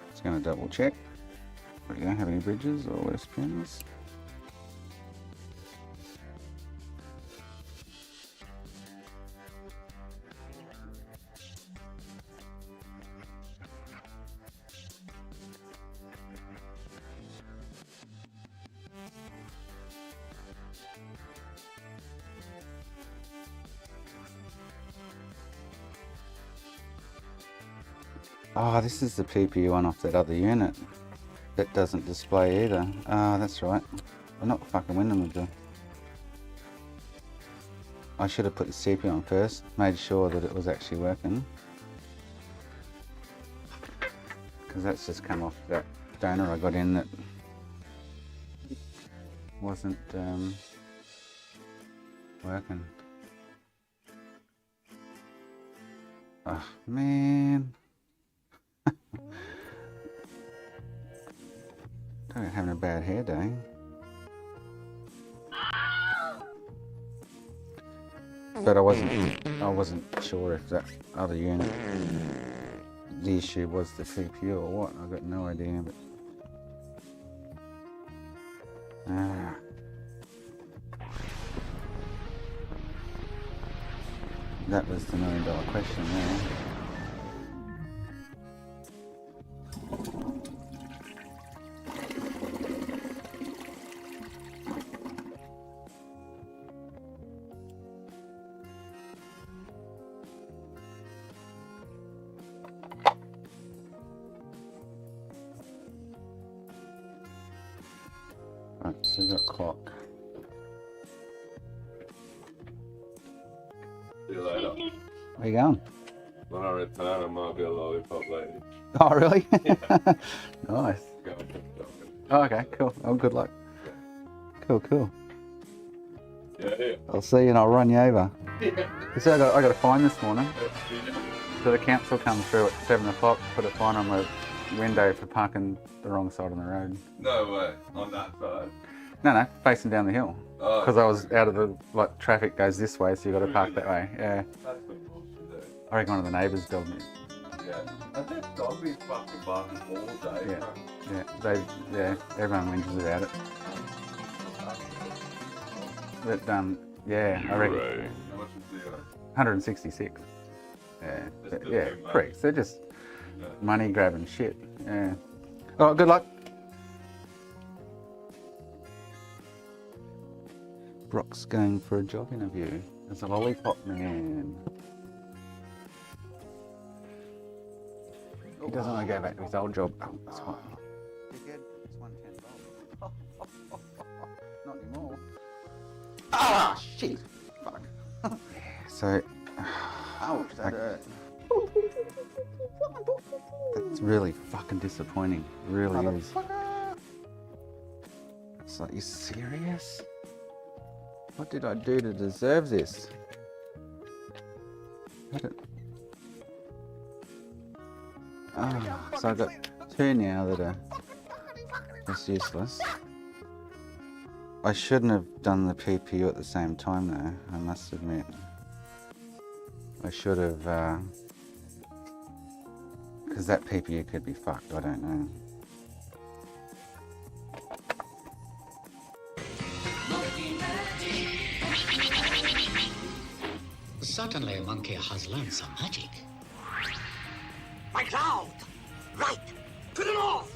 Just going to double check. We don't have any bridges or worse pins. Oh, this is the PPU one off that other unit. That doesn't display either. Ah, that's right. I'm not fucking winning with the... I should have put the CPU on first, made sure that it was actually working. Because that's just come off that donor I got in that wasn't working. Oh, man. Having a bad hair day. But I wasn't sure if that other unit, the issue was the CPU or what. I got no idea. But that was the $1 million question there. So we've got clock. See you later. Where you going? When I return, I might be a lollipop lady. Oh, really? Yeah. Nice. Go and keep talking. Oh, okay, cool. Oh, good luck. Cool, cool. Yeah. I'll see you and I'll run you over. Yeah. You see, I got a fine this morning. So the council come through at 7 o'clock, put a fine on my window for parking the wrong side of the road. No way. On that side. No, facing down the hill. Oh, Because I was out of the, like, traffic goes this way, so you got to park that way. Yeah. That's some bullshit. I reckon one of the neighbours dogged me. Yeah. And that dog be fucking barking all day. Yeah. Yeah, everyone whinges about it. But, yeah, I reckon. Right. How much was the 166. Yeah, That's still yeah, too much. pricks. They're just money grabbing shit. Yeah. Oh, good luck. Brock's going for a job interview as a lollipop man. He doesn't want to go back to his old job. Oh, that's fine. It's 110. Not anymore. Ah, shit. Fuck. So. Ouch, that hurt. That's really fucking disappointing. Really is. It's like, you serious? What did I do to deserve this? So I've got two now that are just useless. I shouldn't have done the PPU at the same time though, I must admit. I should have, because that PPU could be fucked, I don't know. Certainly a monkey has learned some magic. My cloud! Right! Turn it off!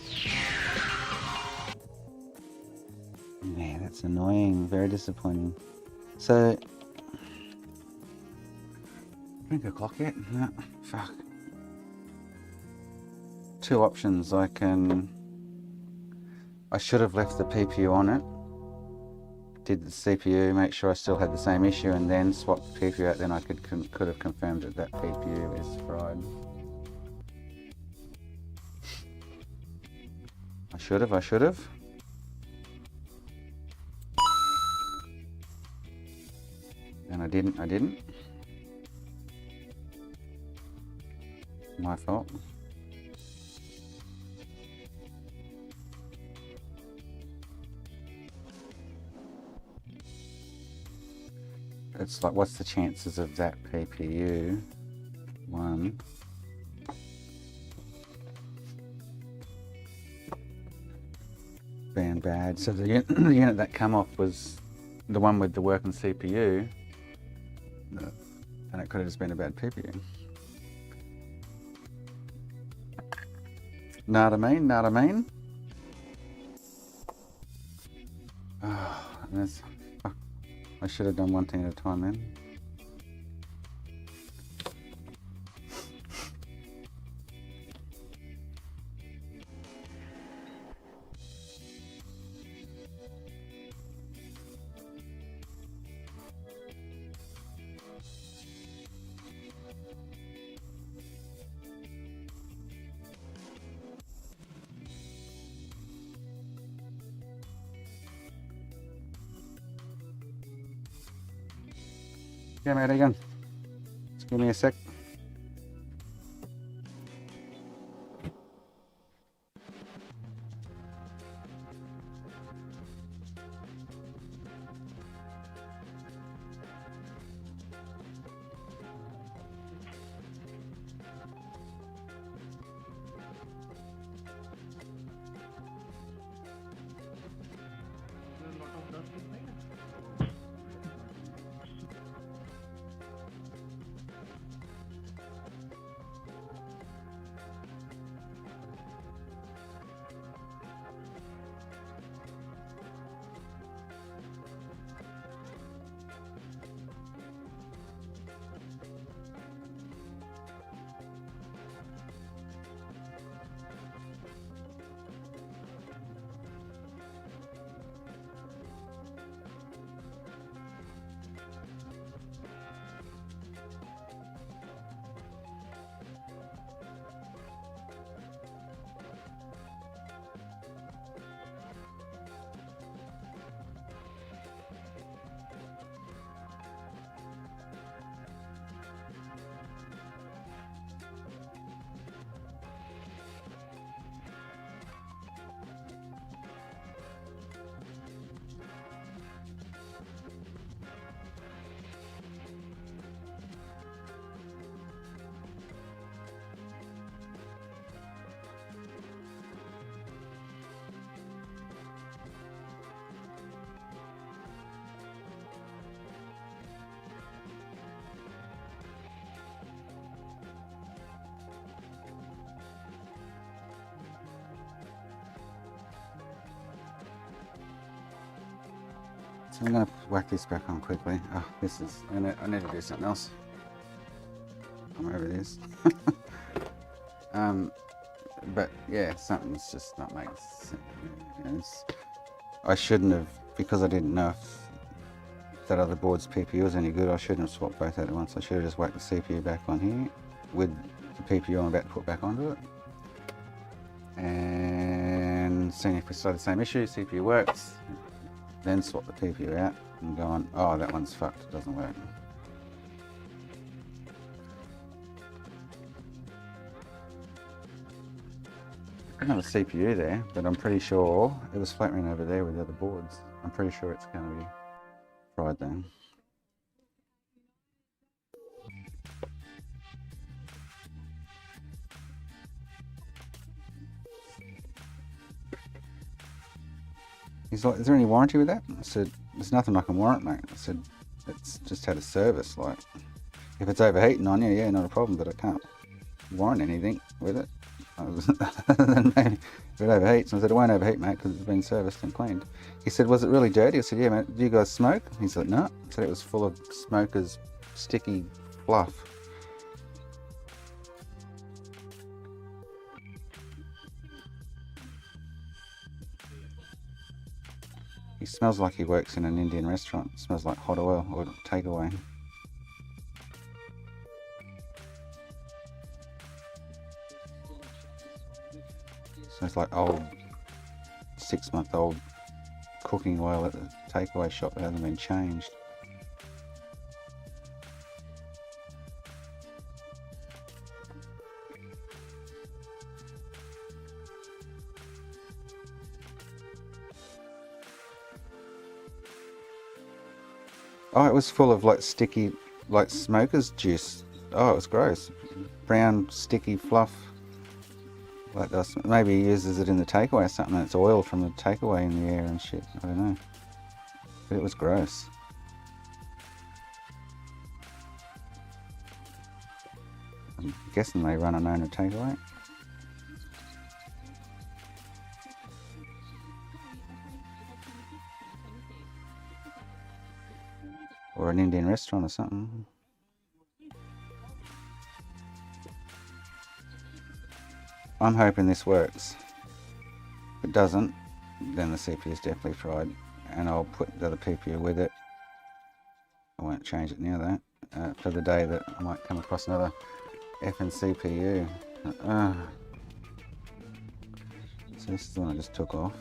Yeah, that's annoying, very disappointing. So, drink a clock yet? No, fuck. Two options, I should have left the PPU on it. Did the CPU, make sure I still had the same issue, and then swap the PPU out. Then I could have confirmed that that PPU is fried. I should have. And I didn't. My fault. It's like, what's the chances of that PPU? 1. Being bad. So the unit that come off was the one with the working CPU. And it could have just been a bad PPU. Know what I mean? Oh, that's... I should have done one thing at a time then. Yeah, mate, how you going? Just give me a sec. I'm gonna whack this back on quickly. Oh, this is. I need to do something else. I'm over this. But yeah, something's just not making sense. I shouldn't have, because I didn't know if that other board's CPU was any good. I shouldn't have swapped both out at once. I should have just whacked the CPU back on here with the CPU I'm about to put back onto it. And seeing if we still have the same issue, CPU works, then swap the CPU out and go on, oh, that one's fucked, it doesn't work. Another CPU there, but I'm pretty sure it was flattering over there with the other boards. I'm pretty sure it's going to be fried then. He's like, is there any warranty with that? I said, there's nothing I can warrant, mate. I said, it's just had a service. Like, if it's overheating on you, yeah, not a problem, but I can't warrant anything with it. Then maybe if it overheats, and I said, it won't overheat, mate, because it's been serviced and cleaned. He said, was it really dirty? I said, yeah, mate, do you guys smoke? He said, no. I said, it was full of smoker's sticky fluff. He smells like he works in an Indian restaurant. It smells like hot oil or takeaway. So it's like old, 6-month-old cooking oil at the takeaway shop that hasn't been changed. Oh, it was full of like sticky, like smoker's juice. Oh, it was gross. Brown, sticky fluff. Like this. Maybe he uses it in the takeaway or something. It's oil from the takeaway in the air and shit. I don't know. But it was gross. I'm guessing they run an owner takeaway. Or an Indian restaurant or something. I'm hoping this works. If it doesn't, then the CPU is definitely fried, and I'll put the other CPU with it. I won't change it now though, for the day that I might come across another effing CPU. So this is the one I just took off.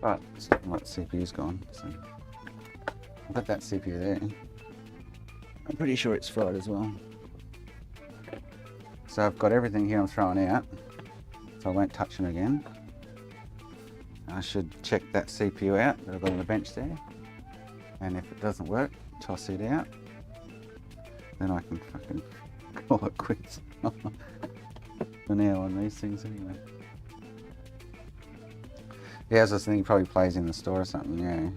But it's looking like the CPU's gone, so I've got that CPU there. I'm pretty sure it's fried as well. So I've got everything here I'm throwing out, so I won't touch them again. I should check that CPU out that I've got on the bench there, and if it doesn't work, toss it out. Then I can fucking call it quits for now on these things anyway. Yeah, as I was thinking, he probably plays in the store or something, yeah.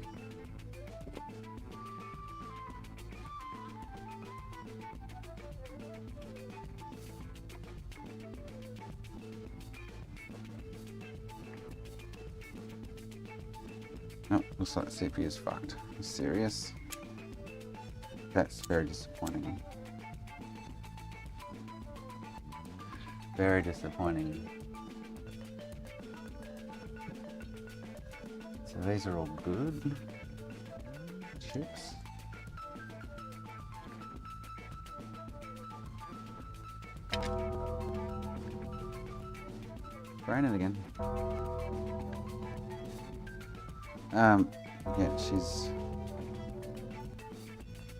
Oh, looks like the CPU is fucked. Are you serious? That's very disappointing. Very disappointing. So these are all good. Chips. Raining again. Yeah, she's...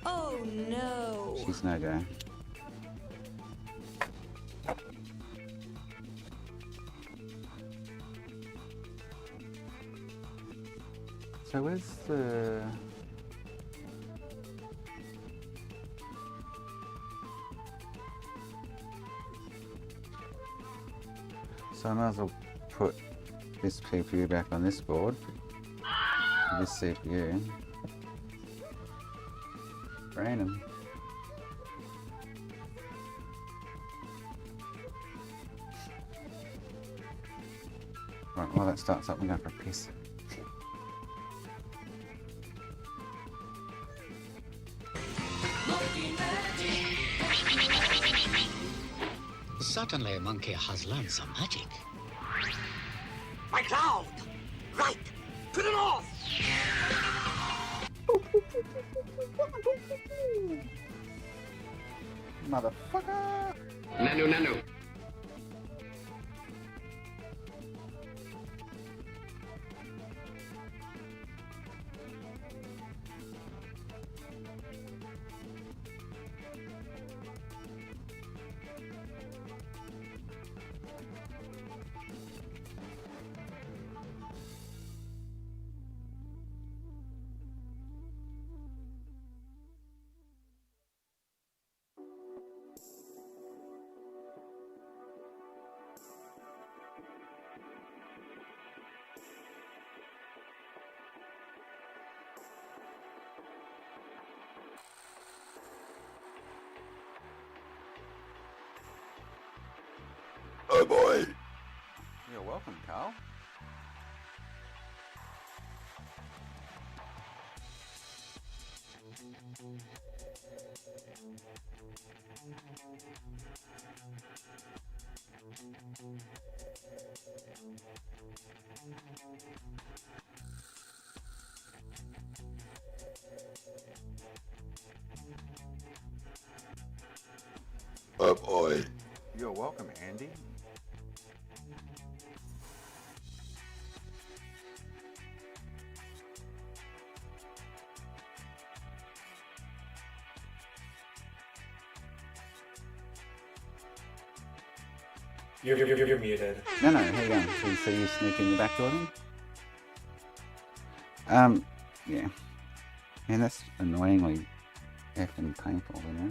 Oh no! She's no go. So where's the... So I might as well put this CPU back on this board. This CPU. Random. Right, while that starts up, we're going for a piss. Certainly a monkey has learned some magic. My cloud! Right! To the north! Motherfucker! Nanu, nanu. Oh boy! You're welcome, Carl. Oh boy! You're welcome, Andy. You're muted. No, how you going? So you see you sneak in the back door then? Yeah. Man, that's annoyingly effing painful, you know?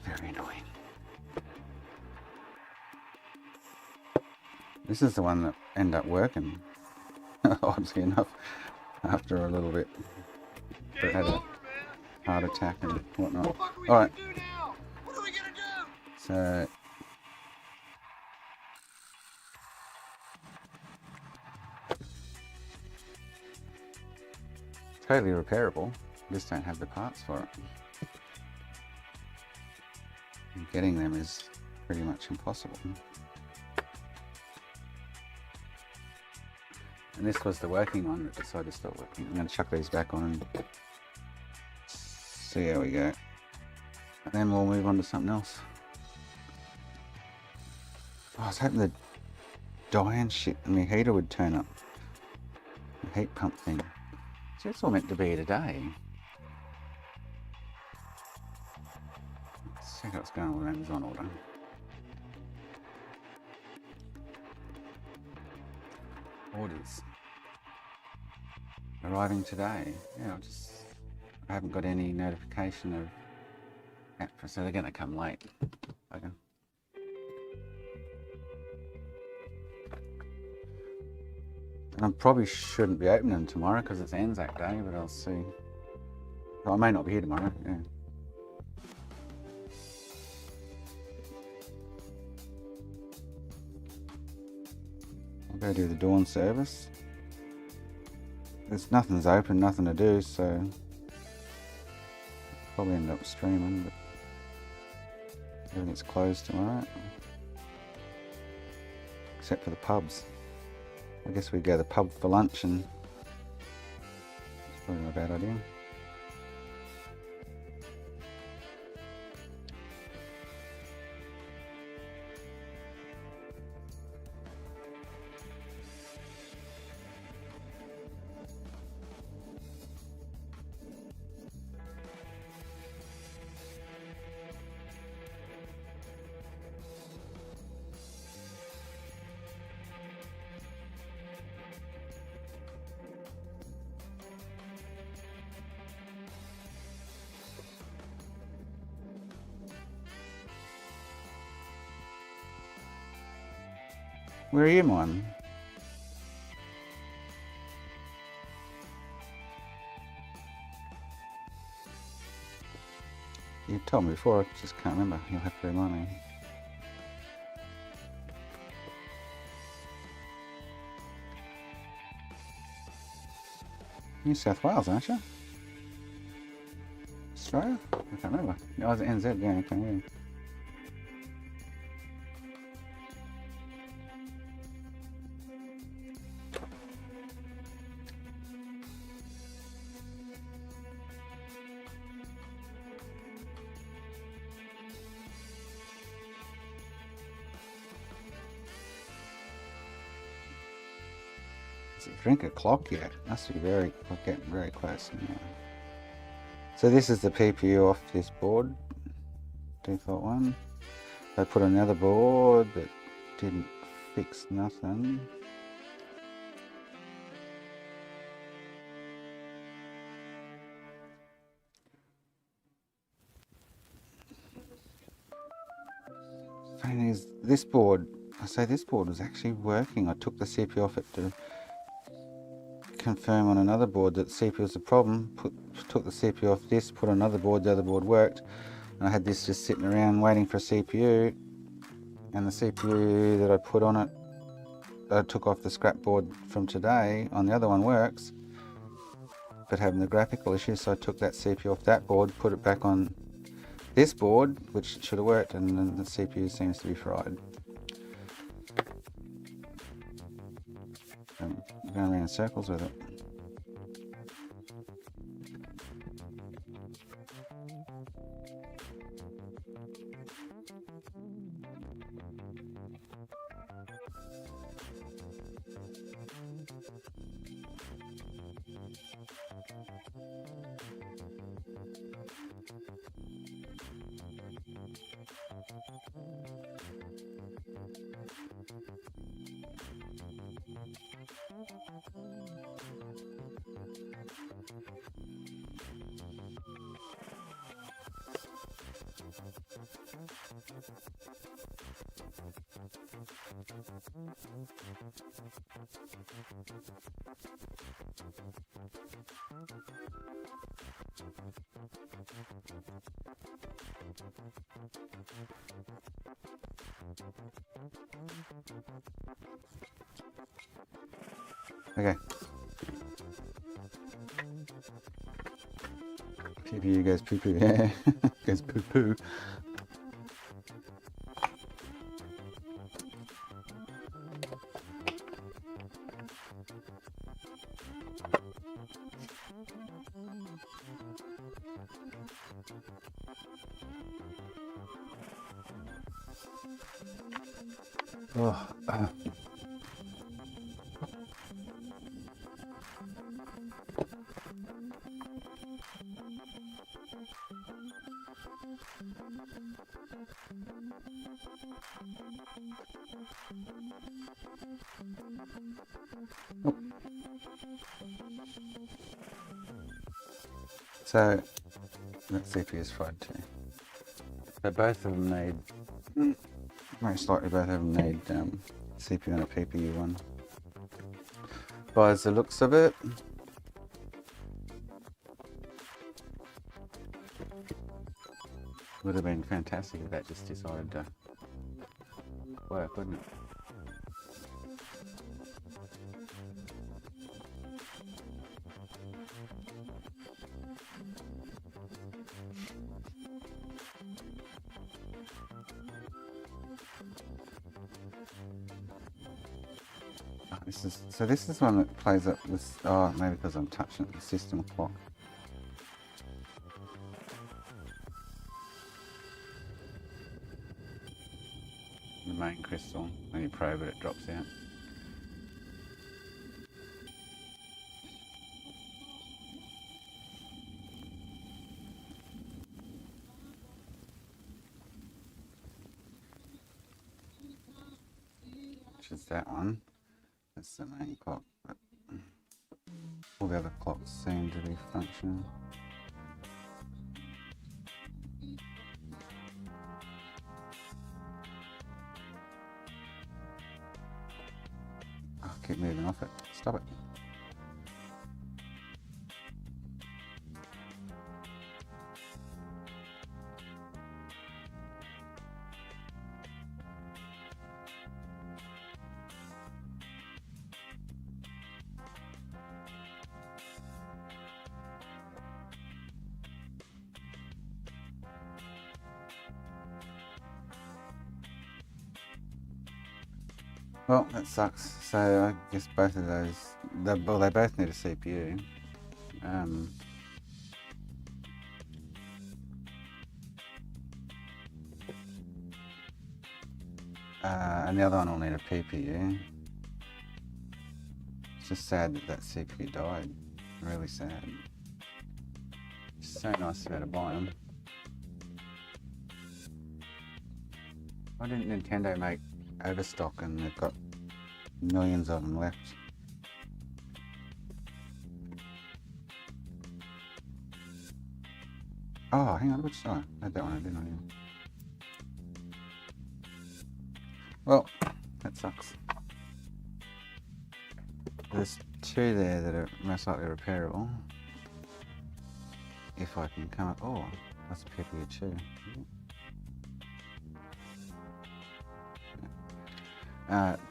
Very annoying. This is the one that ended up working, oddly enough, after a little bit. But it had a heart attack and whatnot. Alright. What are we gonna do? So... totally repairable. Just don't have the parts for it. And getting them is pretty much impossible. And this was the working one that decided to stop working. I'm going to chuck these back on and see how we go. And then we'll move on to something else. Oh, I was hoping the Diane shit and my heater would turn up. The heat pump thing. So it's all meant to be today. Let's check out what's going on with Amazon order. Orders. Arriving today. Yeah, I haven't got any notification of that, so they're going to come late. Okay. And I probably shouldn't be opening them tomorrow because it's Anzac Day, but I'll see. Well, I may not be here tomorrow, yeah. I'll go do the dawn service. Nothing's open, nothing to do, so probably end up streaming, but everything's closed tomorrow. Except for the pubs. I guess we go to the pub for lunch, and it's probably not a bad idea. Where are you, man? You're told me before, I just can't remember. You'll have to remind me. New South Wales, aren't you? Australia? I can't remember. No, it was NZ, yeah, okay, yeah. Drink a clock yet? Must be getting very close now. So this is the PPU off this board, default one. I put another board that didn't fix nothing. Funny thing is, this board, I say this board was actually working. I took the CPU off it to confirm on another board that the CPU was the problem, took the CPU off this, put another board, the other board worked, and I had this just sitting around waiting for a CPU, and the CPU that I put on it, I took off the scrap board from today, on the other one works, but having the graphical issue, so I took that CPU off that board, put it back on this board, which should have worked, and then the CPU seems to be fried. Going around in circles with it. Okay. CPU goes poo poo. Yeah, goes poo poo. Oh, So that CPU is fried too. But both of them need, most likely both of them need CPU and a PPU one. By the looks of it. Would have been fantastic if that just decided to work, wouldn't it? So this is one that plays up with, oh, maybe because I'm touching the system clock. The main crystal, when you probe it, it drops out. Which is that one. That's the main clock, but all the other clocks seem to be functioning. Oh, keep moving off it. Stop it. Well, that sucks. So I guess both of those, they both need a CPU. And the other one will need a PPU. It's just sad that that CPU died. Really sad. It's so nice to be able to buy them. Why didn't Nintendo make overstock and they've got millions of them left? Oh, hang on, which side? I had that one, didn't I? Well, that sucks. There's two there that are most likely repairable. If I can come up. Oh, that's a PPU too.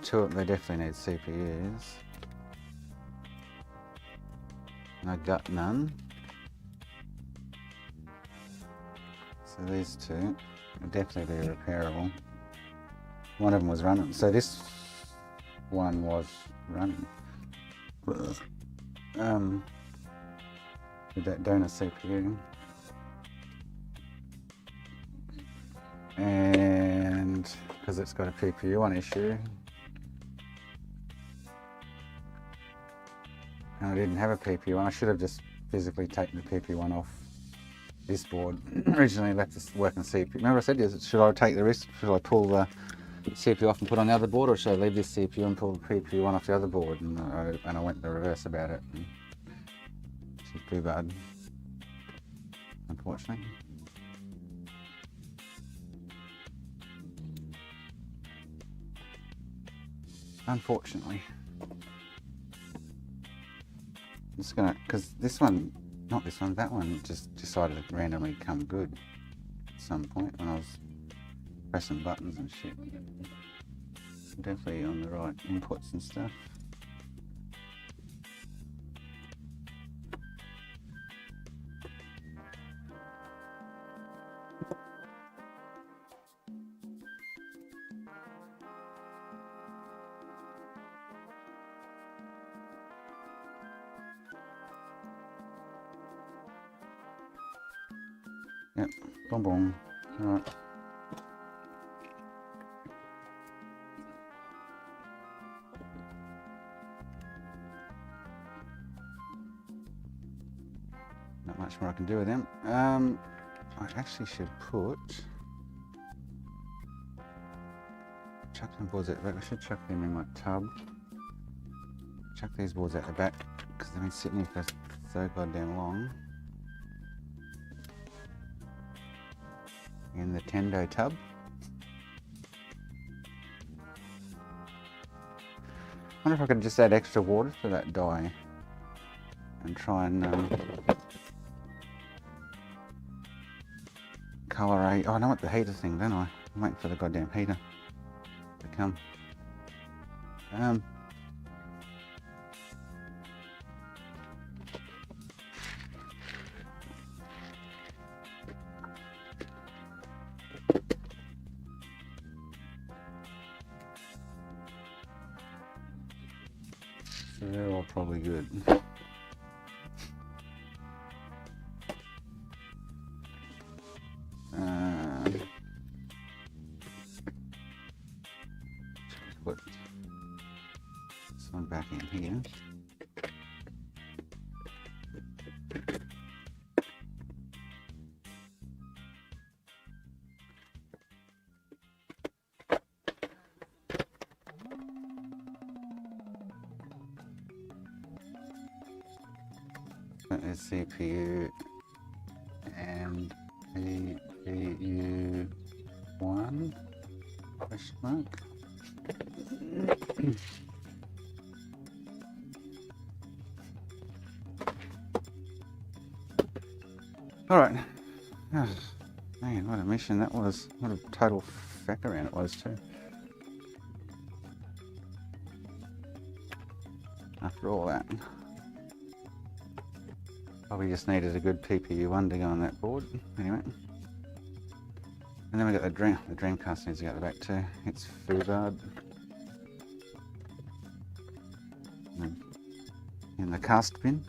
Two of them, they definitely need CPUs. And I got none. So these two will definitely be repairable. One of them was running, so this one was running. With that donor CPU. And because it's got a PPU one issue. And I didn't have a PPU one, I should have just physically taken the PPU one off this board. Originally left this working CPU. Remember I said, should I take the risk? Should I pull the CPU off and put on the other board, or should I leave this CPU and pull the PPU one off the other board? And I went the reverse about it. Which is too bad, unfortunately. Unfortunately. I'm just gonna, because this one, not this one, that one just decided to randomly come good at some point when I was pressing buttons and shit. Definitely on the right inputs and stuff. Yep, boom boom. Alright. Not much more I can do with them. I actually should put chuck them boards at the back. I should chuck them in my tub. Chuck these boards at the back because they've been sitting here for so goddamn long. In the Tendo tub. I wonder if I could just add extra water to that dye and try and colorate. Oh, I know what the heater thing, don't I? I'm waiting for the goddamn heater to come. So they're all probably good. Put this one back in here. That is CPU and CPU 1 question mark. All right. Oh, man, what a mission that was. What a total feck around it was too. After all that. Probably just needed a good PPU one to go on that board. Anyway. And then we got the Dreamcast needs to go at the back too. It's FUBARD. in the cast bin.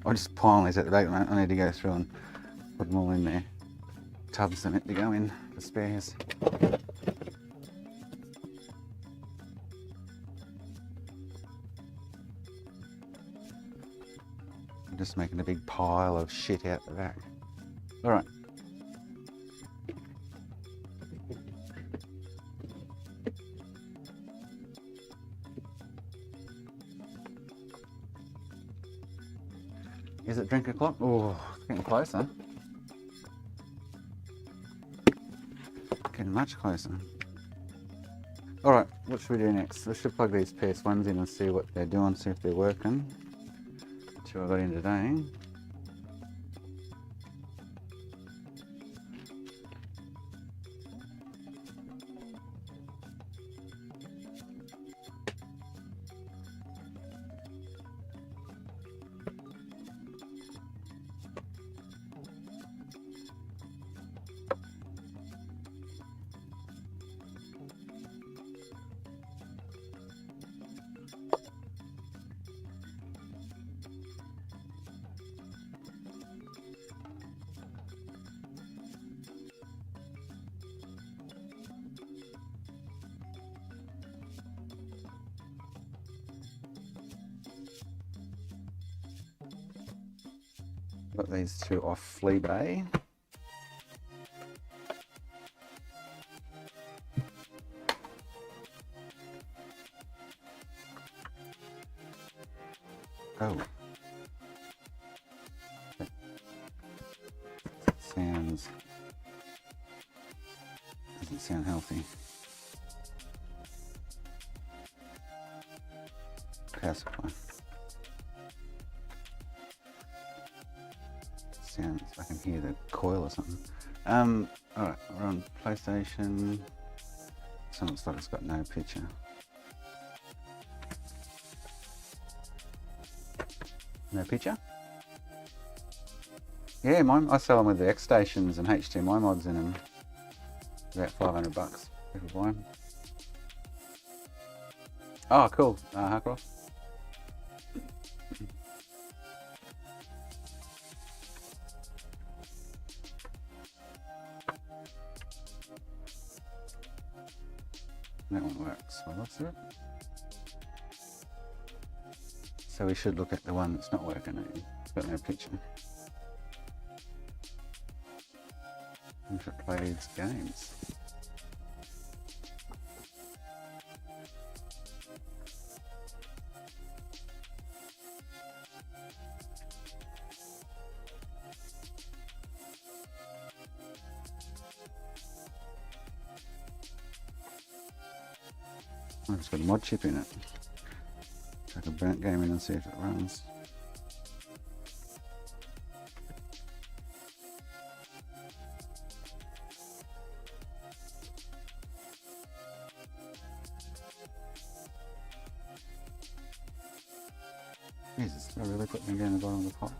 I'll just pile these at the back. I need to go through and put them all in there. Tubs are meant to go in for spares. I'm just making a big pile of shit out the back. Alright. Is it drink o'clock? Oh, it's getting closer. Getting much closer. Alright, what should we do next? We should plug these PS1s in and see what they're doing, see if they're working. That's what I got in today. Got these two off Fleabay. Oh. Sounds... doesn't sound healthy. Power supply. Sounds, I can hear the coil or something. Alright, we're on PlayStation. Some looks like it's got no picture. No picture? Yeah, mine, I sell them with the X stations and HDMI mods in them. About $500. People buy them. Oh, cool. Harcroft. That one works. Well, that's it. So we should look at the one that's not working. It's got no picture. If it plays games. I've just got a mod chip in it. Chuck a burnt game in and see if it runs. Jesus, I really put me down the bottom of the pile.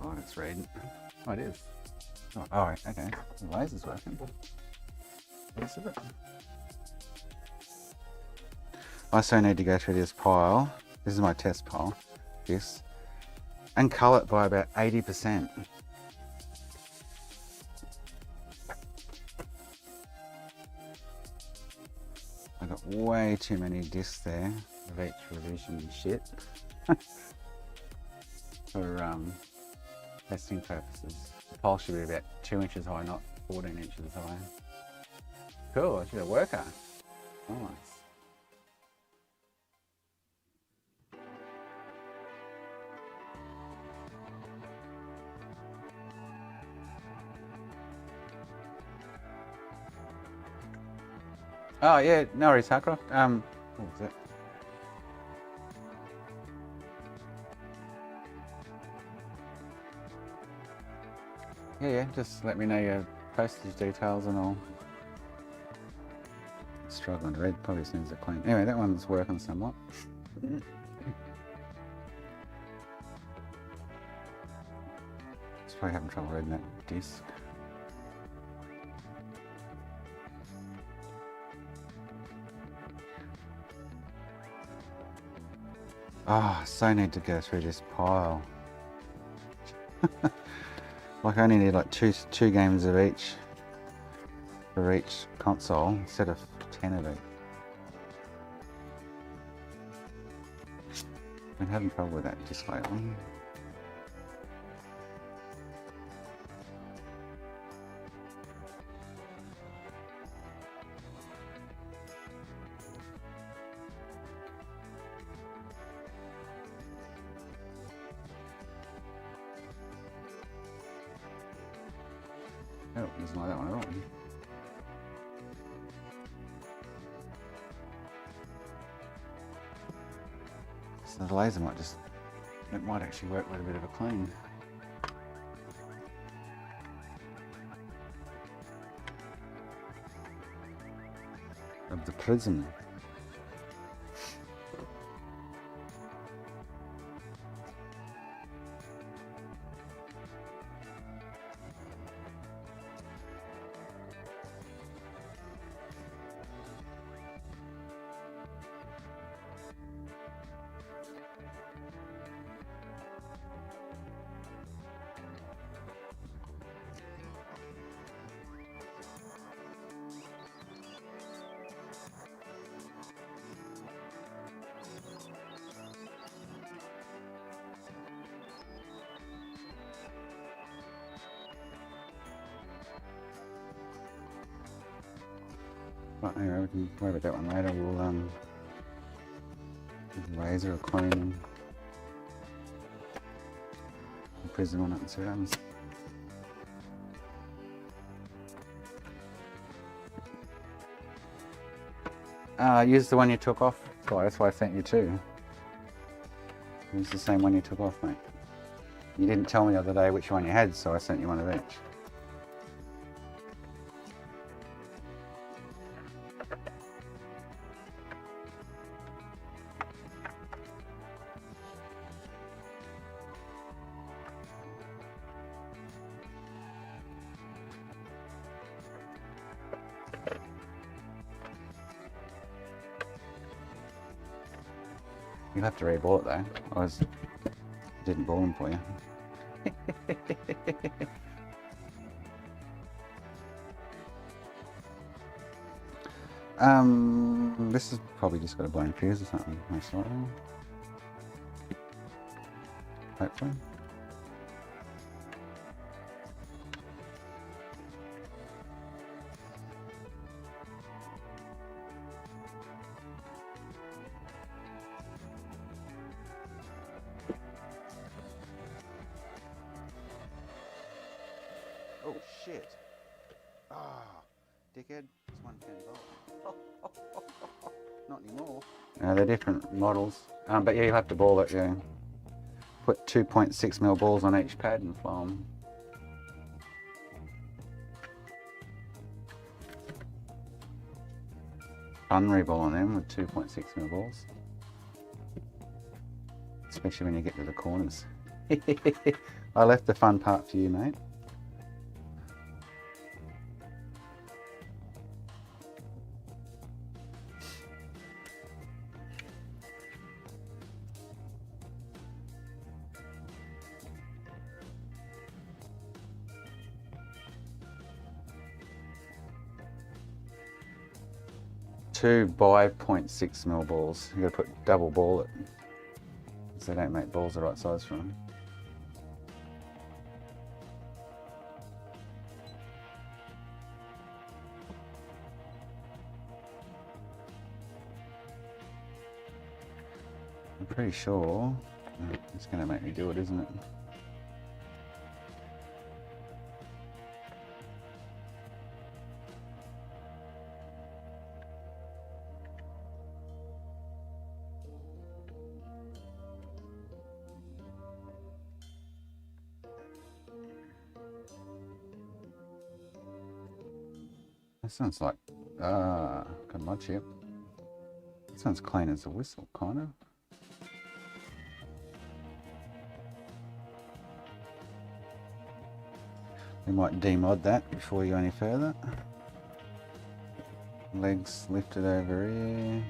Oh, it's reading. Oh, it is. Oh, alright, okay. The laser's working. What's it? I also need to go through this pile. This is my test pile. This. And cull it by about 80%. I got way too many discs there of each revision shit. For testing purposes. The pile should be about 2 inches high, not 14 inches high. Cool, I should have a worker. Nice. Oh yeah, no worries, Harcroft. What was it? Yeah, just let me know your postage details and I'll... Struggling to read, probably needs it clean. Anyway, that one's working somewhat. It's probably having trouble reading that disc. Oh, so need to go through this pile. Like I only need like two games of each for each console instead of 10 of each. Been having trouble with that disc lately. Oh, doesn't like that one at all. So the laser it might actually work with a bit of a clean. Of the prism. Right, anyway, we can worry about that one later. We'll laser or clean the prism on it and see what happens. Use the one you took off. Oh, that's why I sent you two. Use the same one you took off, mate. You didn't tell me the other day which one you had, so I sent you one of each. You'll have to re-ball it though. Didn't ball them for you. This has probably just got a blown fuse or something, most likely. Hopefully. Oh shit! Ah, dickhead! It's 110 volt. Not anymore. They're different models, but yeah, you'll have to ball it. Yeah, put 2.6mm balls on each pad and flow them. Fun re-ball on them with 2.6mm balls, especially when you get to the corners. I left the fun part for you, mate. Two by 0.6mm balls. You got to put double ball it, so they don't make balls the right size for them. I'm pretty sure it's going to make me do it, isn't it? That sounds like, got my chip. That sounds clean as a whistle, kind of. We might demod that before you go any further. Legs lifted over here.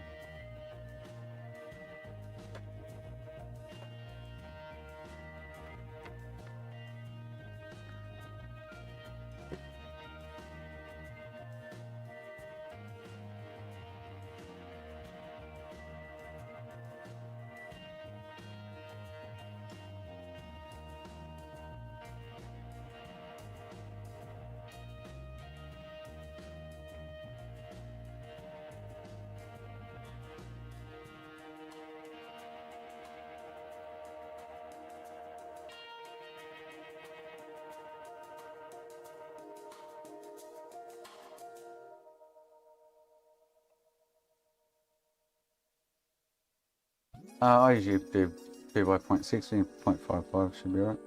I usually do b by 0.60, 0.55 should be right.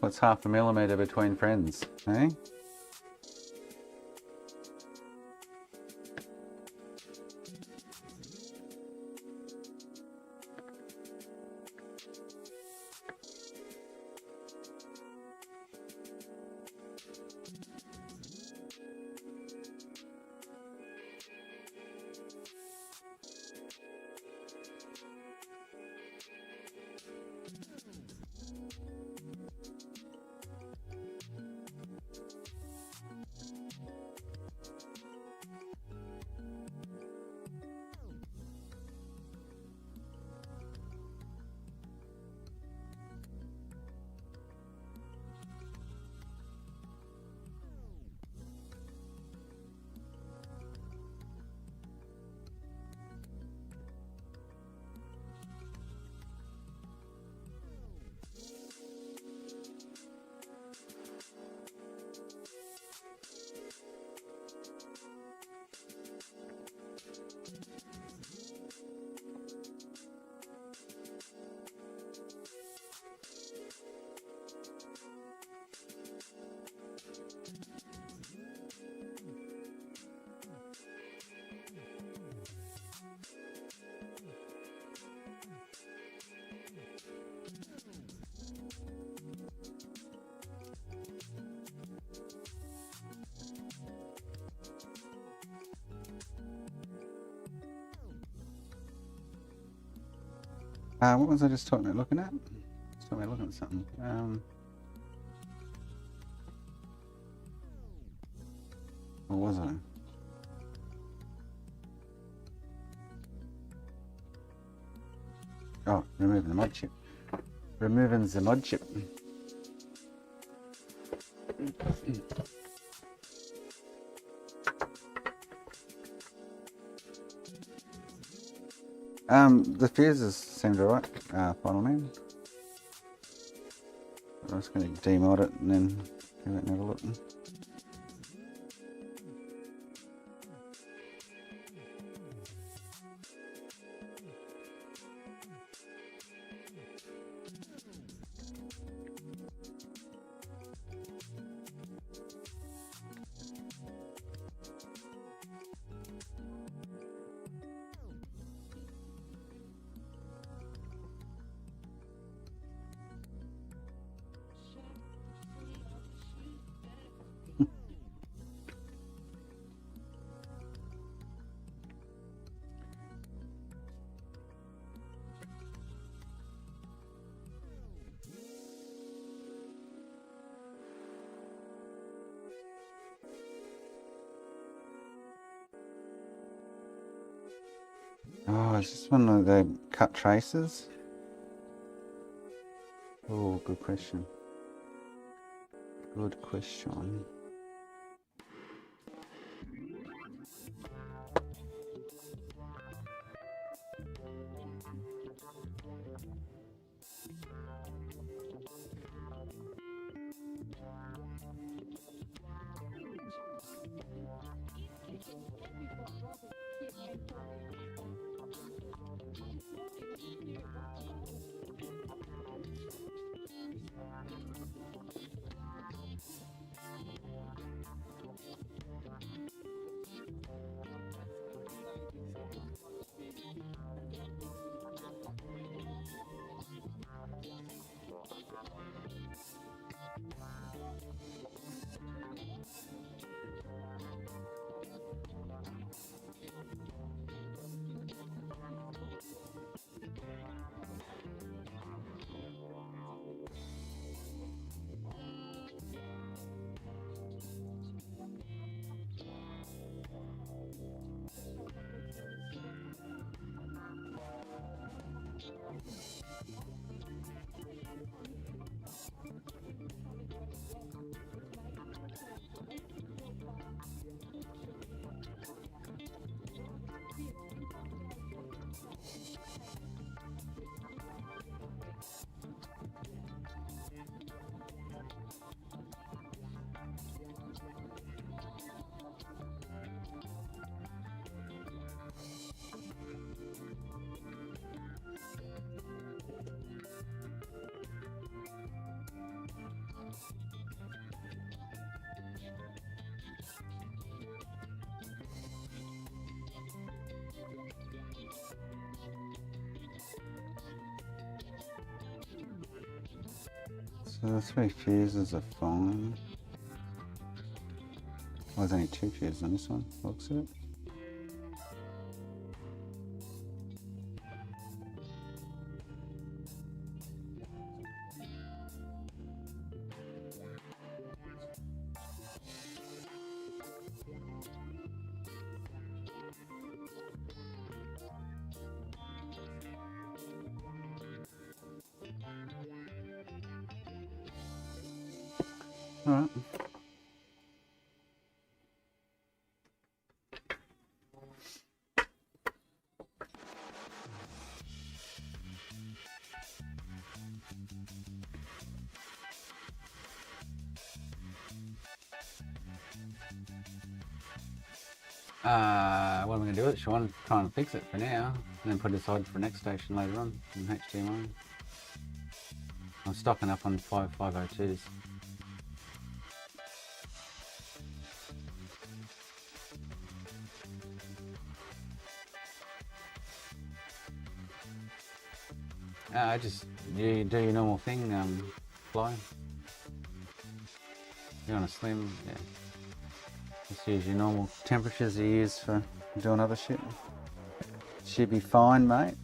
What's half a millimetre between friends, eh? What was I just talking about looking at? Just talking about looking at something. What was I? Oh, removing the mod chip. Removing the mod chip. The fuses seemed alright, final name. I'm just going to demod it and then give it another look. Oh, is this one of the cut traces? Oh, good question. Good question. So the 3 fuses are fine. Well, there's only 2 fuses on this one, looks at it. Alright. What am I going to do with it? She wanted to try and fix it for now, and then put it aside for next station later on in HDMI. I'm stocking up on 5502s. You do your normal thing, Fly. You're on a slim, yeah. Just use your normal temperatures you use for doing other shit. Should be fine, mate.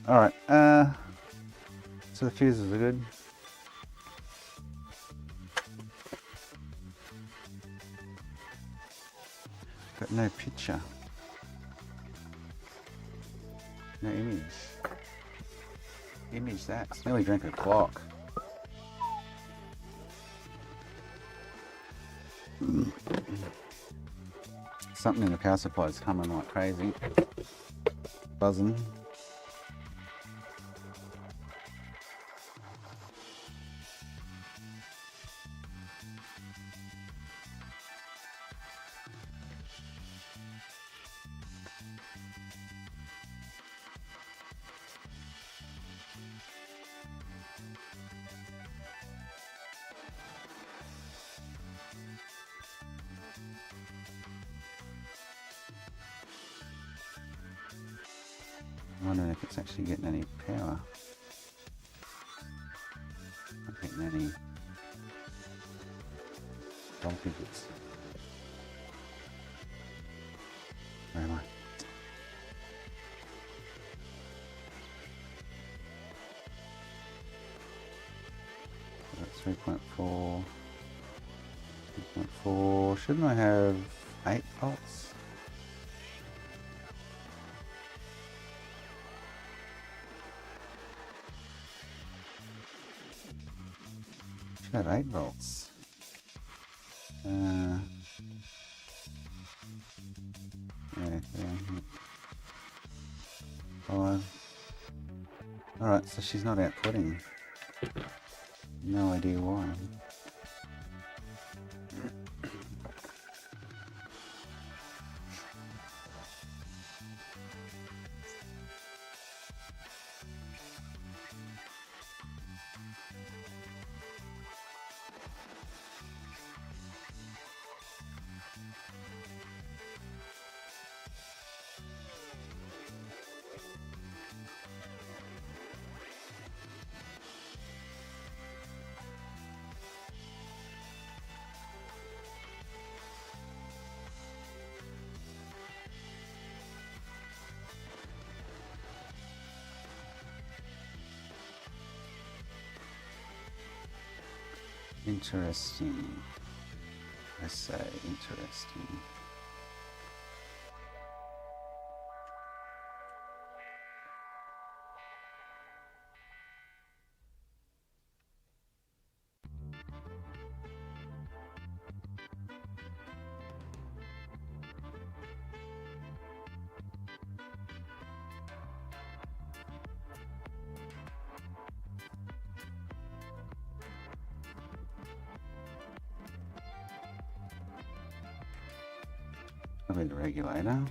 Alright, so the fuses are good. Got no picture. No image. Image that. It's nearly drank a clock. Something in the power supply is humming like crazy. Buzzing. I'm wondering if it's actually getting any power. Not getting any voltages. Where am I? That's 3.4. 3.4. Shouldn't I have 8 volts? Should have 8 volts. Yeah. Five. Alright, so she's not outputting. No idea why. Interesting. I say interesting. Probably the regulator.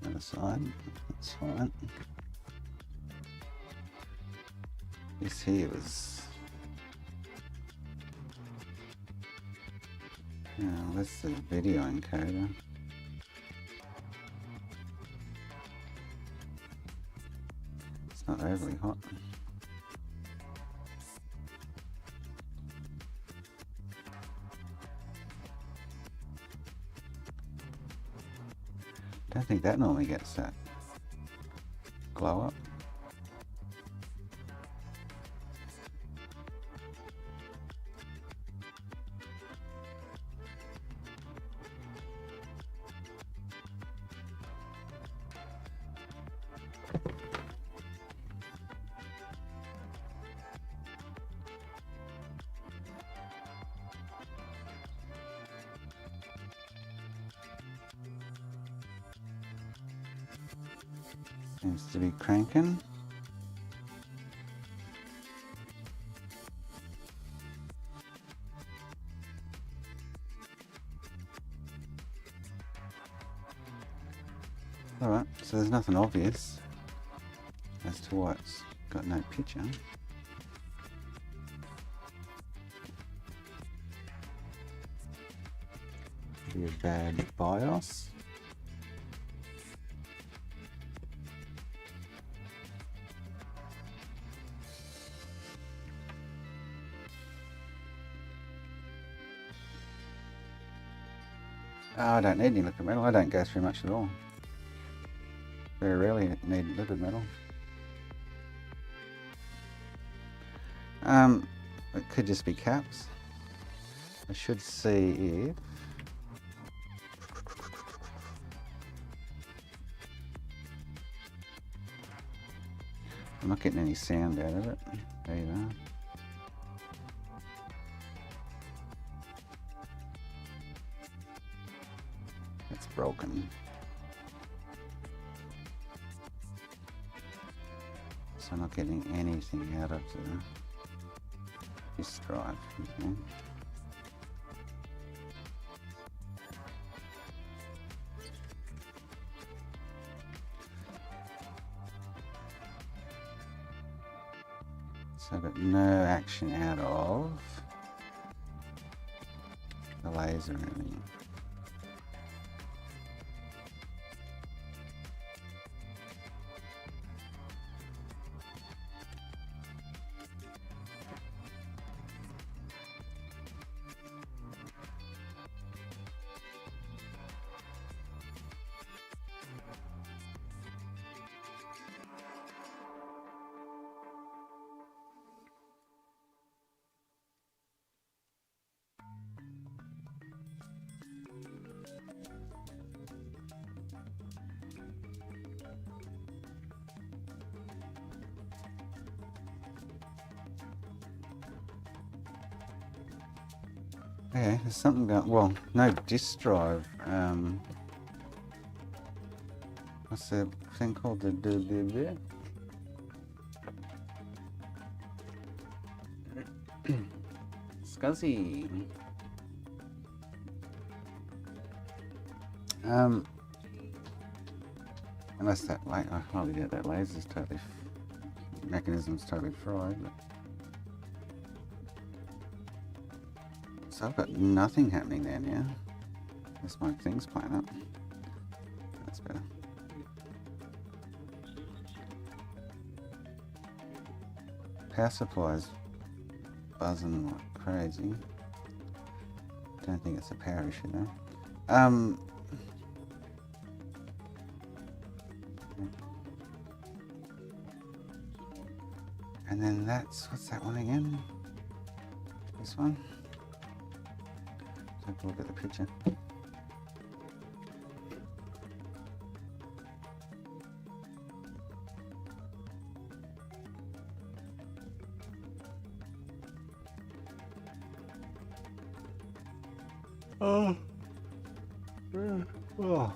Other side, that's fine. This here was. Yeah, that's the video encoder. It's not overly hot. Don't think that normally gets that glow up. Seems to be cranking. Alright, so there's nothing obvious as to why it's got no picture. Be a bad BIOS. Oh, I don't need any liquid metal. I don't go through much at all. Very rarely need liquid metal. It could just be caps. I should see if... I'm not getting any sound out of it. There you are. It's broken. So I'm not getting anything out of this drive. Okay. So I've got no action out of the laser or anything. Yeah, there's something going. Well, no disk drive. What's the thing called? The Scuzzy. Unless that light, I hardly doubt that laser's totally mechanism's totally fried. But. So I've got nothing happening there now. Unless my thing's playing up. That's better. Power supply's buzzing like crazy. Don't think it's a power issue though. And then what's that one again? This one? Take a look at the picture. Oh. Oh.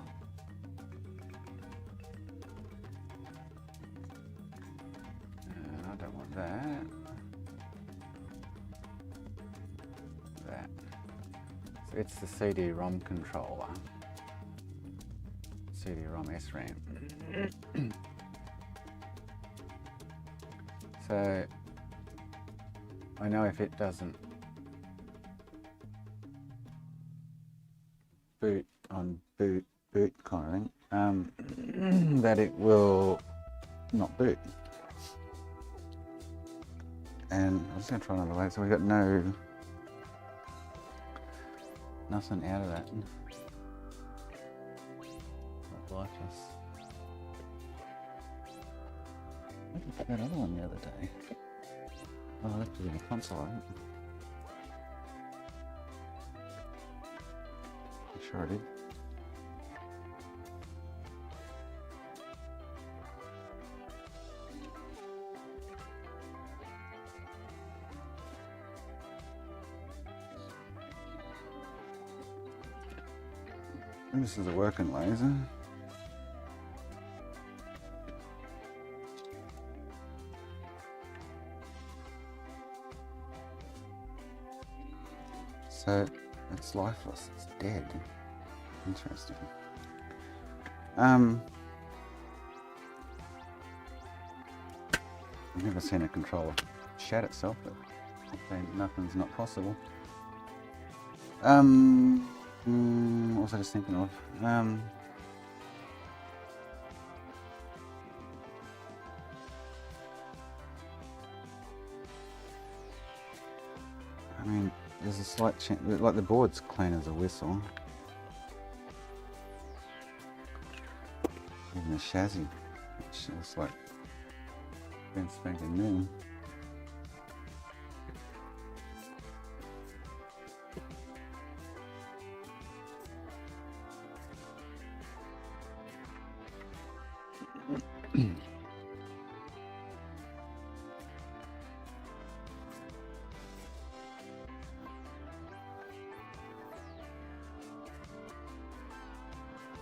I don't want that. That. So it's the CD-ROM controller. CD-ROM SRAM. So I know if it doesn't boot on boot kind of thing, that it will not boot. And I'm just going to try another way. So we've got nothing out of that. lifeless. I didn't put that other one the other day. Oh, I left it in the console, I think. I'm sure I did. And this is a working laser. So it's lifeless, it's dead. Interesting. I've never seen a controller shat itself, but nothing's not possible. What was I just thinking of? I mean, there's a slight chance, like the board's clean as a whistle. Even the chassis, which looks like been spanking new.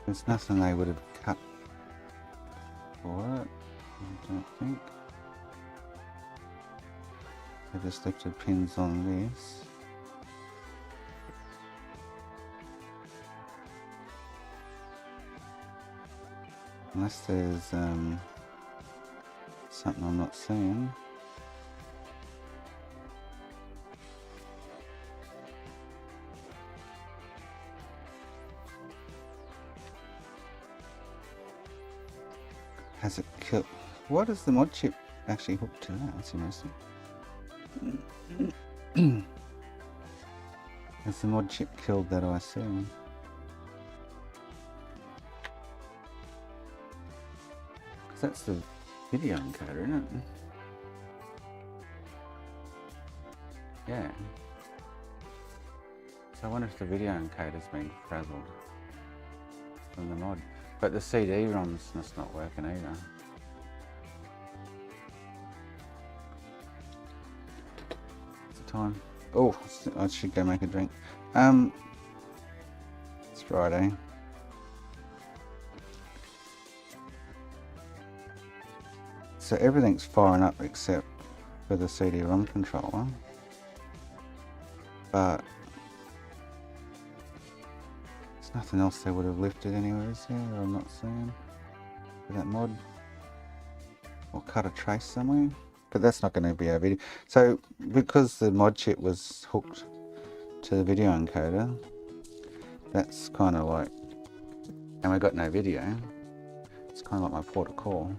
There's nothing they would have cut for it, I don't think. They just lifted pins on this. Unless there's something I'm not seeing. Has it killed? What is the mod chip actually hooked to that? That's interesting. Has the mod chip killed that IC? Because that's the video encoder, isn't it? Yeah. So I wonder if the video encoder's been frazzled from the mod. But the CD-ROM's just not working either. What's the time? Oh, I should go make a drink. It's Friday. So everything's firing up except for the CD-ROM controller. But nothing else they would have lifted anywhere, is there? I'm not seeing for that mod. Or cut a trace somewhere. But that's not going to be our video. So because the mod chip was hooked to the video encoder, that's kind of like, and we got no video, it's kind of like my port of call.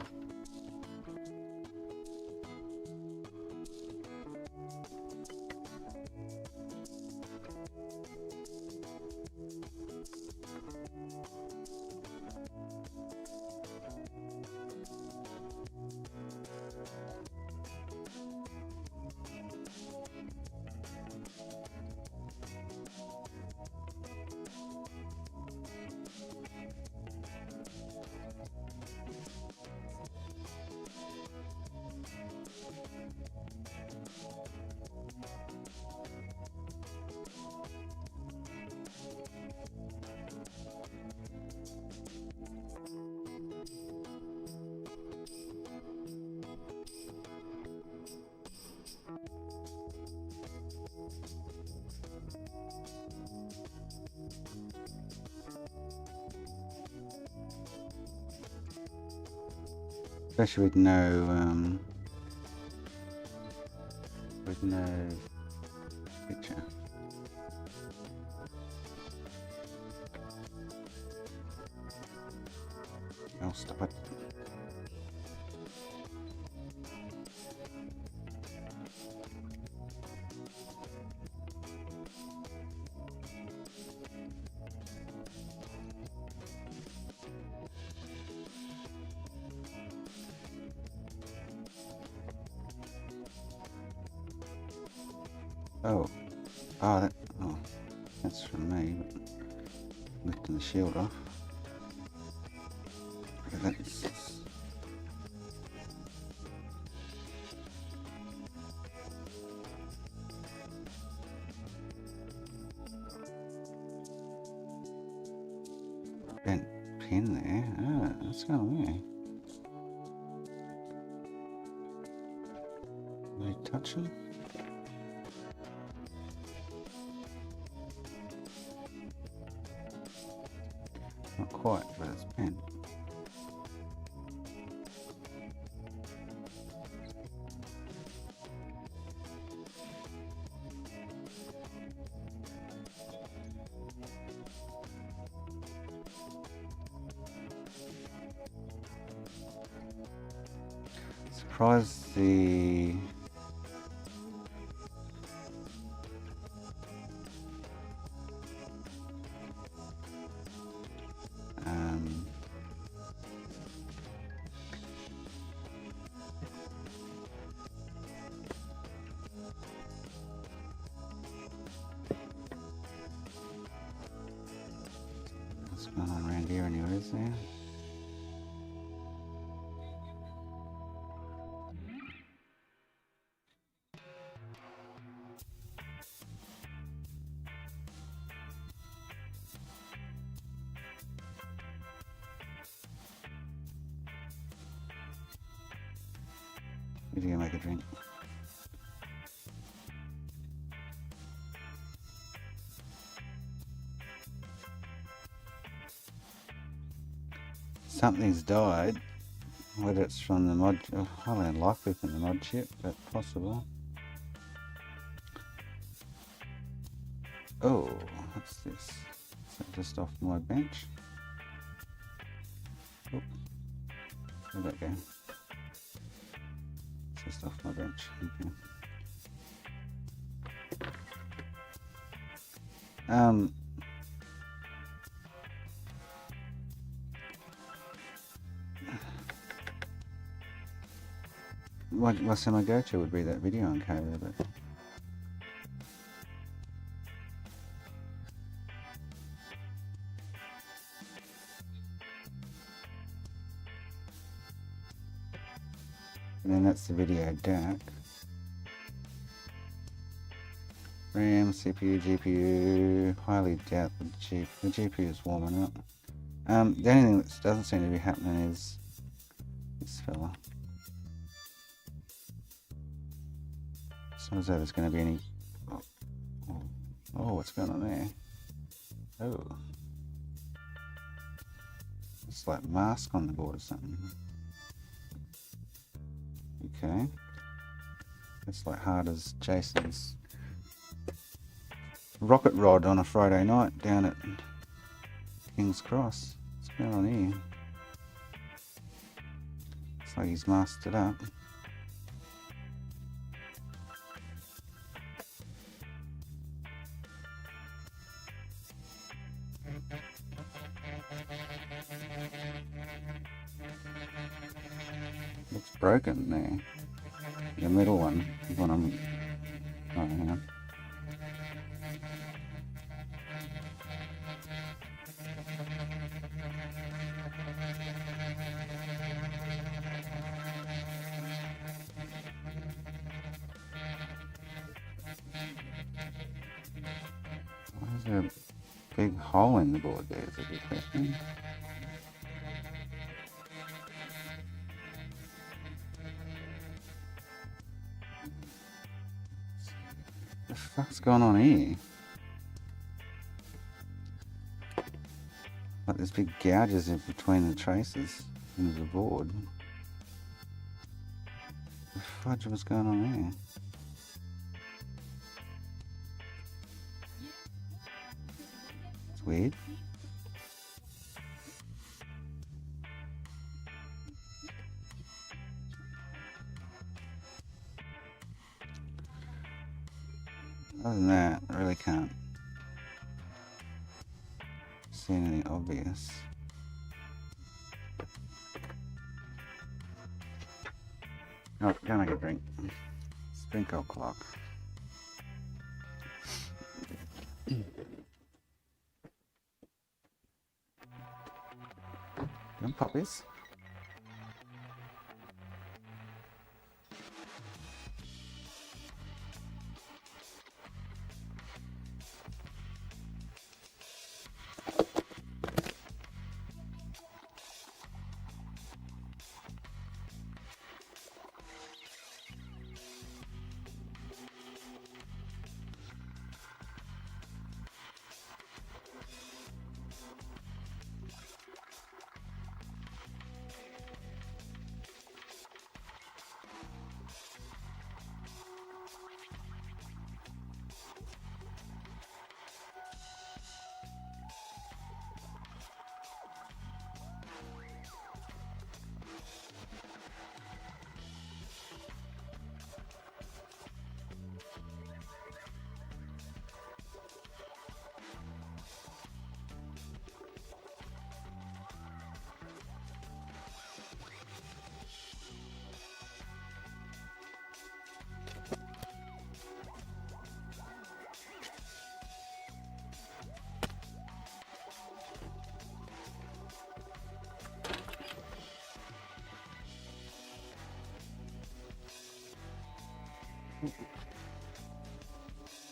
Especially with no picture. Oh, stop it. Oh. Oh, that. Oh, that's from me. Lifting the shield off. Okay, that's. Bent pin there. Ah, that's going on there. Are they touching? Not quite, but it's bent. Surprised the what's going on around here anyways there. Need to go make a drink. Something's died. Whether it's from the mod, highly unlikely from the mod chip, but possible. Oh, what's this? Is that just off my bench? Oh, where'd that go? It's just off my bench. Okay. What's my go-to would be that video encoder, but and then that's the video DAC. RAM, CPU, GPU. Highly doubt the GPU is warming up. The only thing that doesn't seem to be happening is this fella. It's not as though there's going to be any. Oh, what's going on there? Oh, it's like mask on the board or something. Okay, it's like hard as Jason's rocket rod on a Friday night down at King's Cross. What's going on here? It's like he's masked it up. Looks broken there. The middle one. When I'm. Oh, hang on. Why is there a big hole in the board there? Is a good question. What the fuck's going on here? Like there's big gouges in between the traces in the board. What the fudge was going on there? It's weird. Other than that, I really can't see anything obvious. Oh, go make a drink. Drink o'clock. pop this.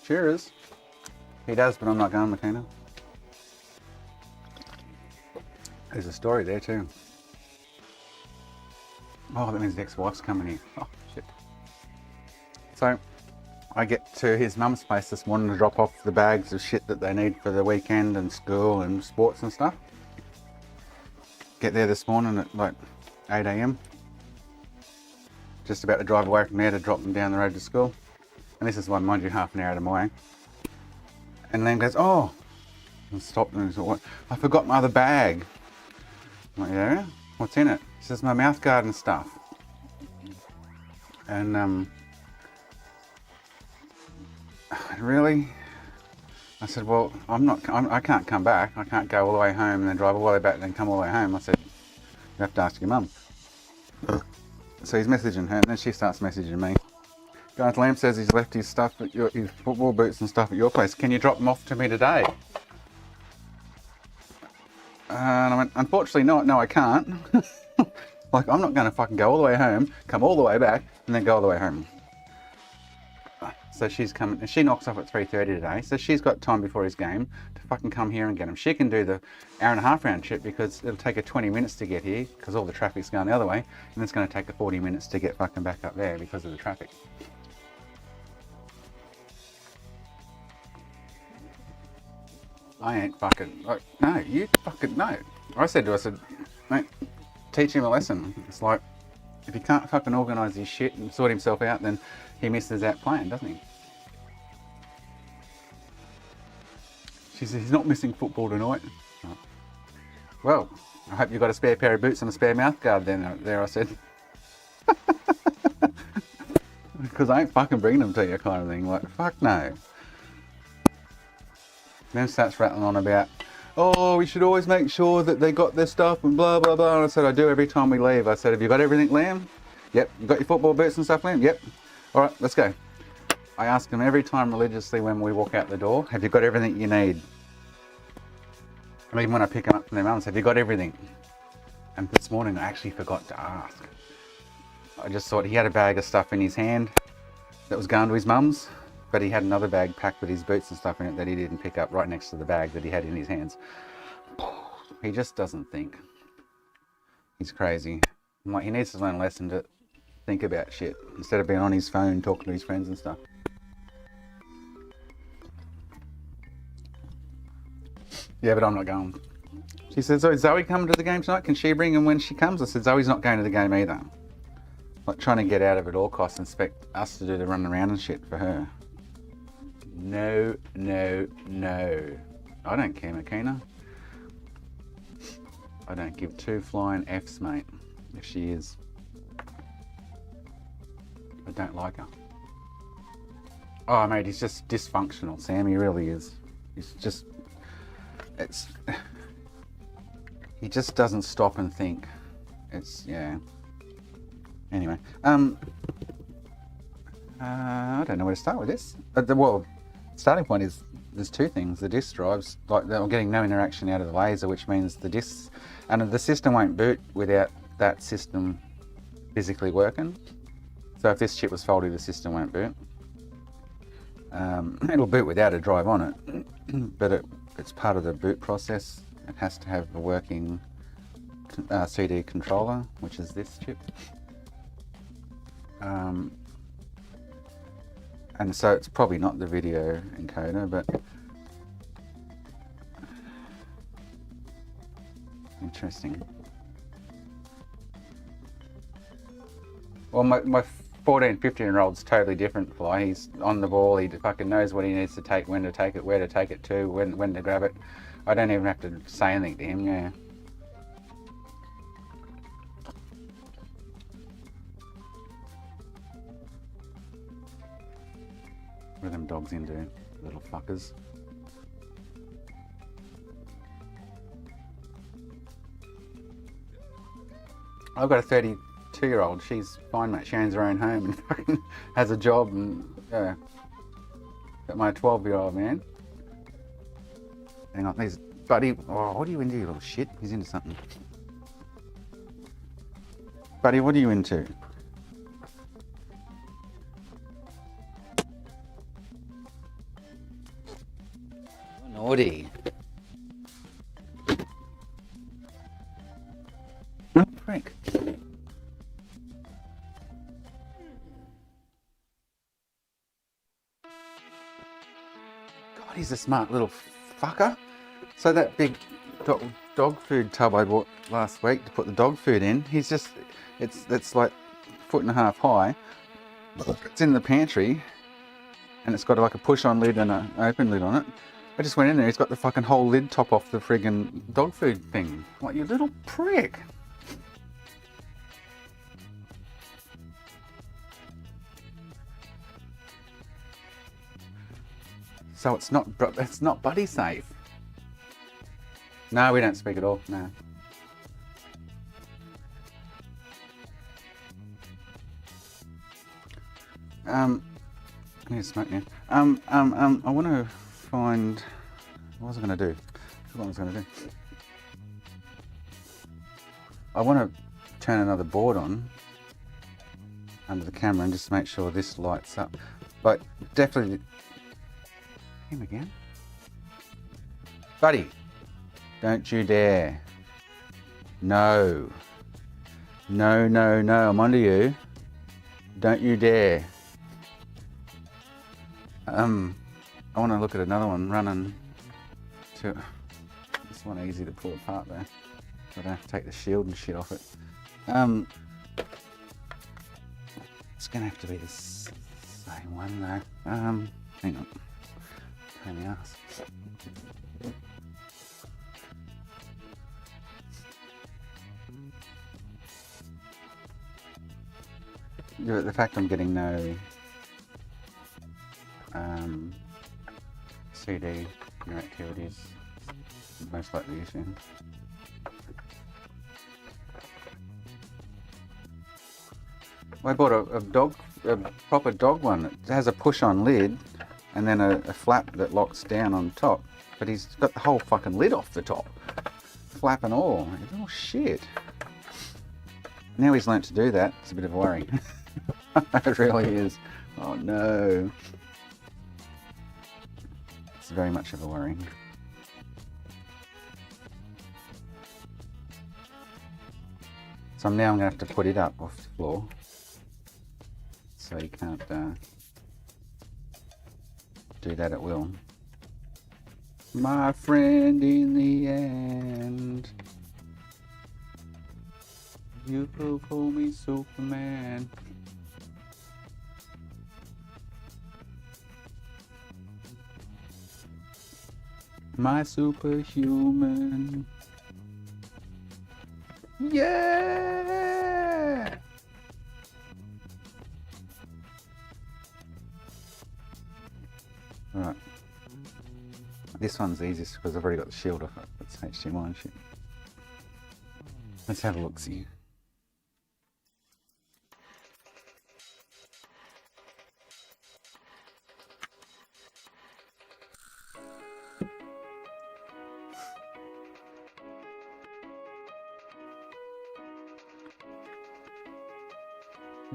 Cheers. He does, but I'm not going, McKenna. There's a story there too. Oh, that means the ex-wife's coming in. Oh, shit. So, I get to his mum's place this morning to drop off the bags of shit that they need for the weekend and school and sports and stuff. Get there this morning at like 8 a.m. Just about to drive away from there to drop them down the road to school. And this is one, mind you, half an hour out of my way. And Lam goes, oh, and stopped and said, what? I forgot my other bag. I'm like, yeah? What's in it? He says, my mouth guard and stuff. And, really? I said, well, I can't come back. I can't go all the way home and then drive all the way back and then come all the way home. I said, you have to ask your mum. So he's messaging her and then she starts messaging me. Guys, Lamb says he's left his stuff at his football boots and stuff at your place. Can you drop them off to me today? And I went, unfortunately not. No, I can't. Like, I'm not going to fucking go all the way home, come all the way back, and then go all the way home. So she's coming, and she knocks off at 3:30 today. So she's got time before his game to fucking come here and get him. She can do the hour and a half round trip because it'll take her 20 minutes to get here because all the traffic's going the other way. And it's going to take her 40 minutes to get fucking back up there because of the traffic. I ain't fucking, like, no, you fucking, no. I said to her, I said, mate, teach him a lesson. It's like, if he can't fucking organise his shit and sort himself out, then he misses out playing, doesn't he? She said, he's not missing football tonight. Oh. Well, I hope you've got a spare pair of boots and a spare mouth guard then, there I said. Because I ain't fucking bringing them to you kind of thing, like, fuck no. Then starts rattling on about, oh, we should always make sure that they got their stuff and blah, blah, blah. And I said, I do every time we leave. I said, have you got everything, Liam? Yep. You got your football boots and stuff, Liam? Yep. All right, let's go. I ask them every time religiously when we walk out the door, have you got everything you need? And even when I pick them up from their mums, have you got everything? And this morning I actually forgot to ask. I just thought he had a bag of stuff in his hand that was going to his mum's. But he had another bag packed with his boots and stuff in it that he didn't pick up right next to the bag that he had in his hands. He just doesn't think. He's crazy. I'm like, he needs to learn a lesson to think about shit instead of being on his phone talking to his friends and stuff. Yeah, but I'm not going. She said, so is Zoe coming to the game tonight? Can she bring him when she comes? I said, Zoe's not going to the game either. Like trying to get out of it at all costs and expect us to do the run around and shit for her. No, no, no. I don't care, Makina. I don't give two flying F's, mate, if she is. I don't like her. Oh, mate, he's just dysfunctional, Sam. He really is. He's just... He just doesn't stop and think. It's, yeah. Anyway, I don't know where to start with this. Well, starting point is there's two things. The disk drives, like they're getting no interaction out of the laser, which means the disks, and the system won't boot without that system physically working. So if this chip was faulty, the system won't boot. It'll boot without a drive on it, but it's part of the boot process. It has to have a working CD controller, which is this chip. And so it's probably not the video encoder, but interesting. Well, my 14, 15-year-old's totally different fly. He's on the ball, he fucking knows what he needs to take, when to take it, where to take it to, when to grab it. I don't even have to say anything to him, yeah. What are them dogs into, little fuckers? I've got a 32-year-old. She's fine, mate. She owns her own home and fucking has a job, and yeah. Got my 12-year-old man. Hang on, there's buddy. Oh, what are you into, you little shit? He's into something. Buddy, what are you into? Naughty. Oh, Frank. God, he's a smart little fucker. So that big dog food tub I bought last week to put the dog food in, he's just, it's like 1.5 foot high. It's in the pantry, and it's got like a push-on lid and an open lid on it. I just went in there, he's got the fucking whole lid top off the friggin' dog food thing. Like, you little prick. So it's not buddy safe. No, we don't speak at all, no. I need to smoke now. I want to find, what was I going to do? I forgot what I was going to do. I want to turn another board on under the camera and just make sure this lights up. But definitely, him again? Buddy, don't you dare. No. No, no, no, I'm onto you. Don't you dare. I want to look at another one running to, this one easy to pull apart though. I don't have to take the shield and shit off it. It's gonna have to be the same one though. Hang on. Pain in the ass. The fact I'm getting no CD activities most likely the issue. I bought a proper dog one. It has a push-on lid and then a flap that locks down on top. But he's got the whole fucking lid off the top, flap and all. Oh shit! Now he's learnt to do that. It's a bit of a worry. It really is. Oh no. It's very much of a worry. So now I'm going to have to put it up off the floor. So you can't do that at will. My friend, in the end, you will call me Superman. My superhuman. Yeah! Alright. This one's easiest because I've already got the shield off it. It's HDMI and shit. Let's have a look-see.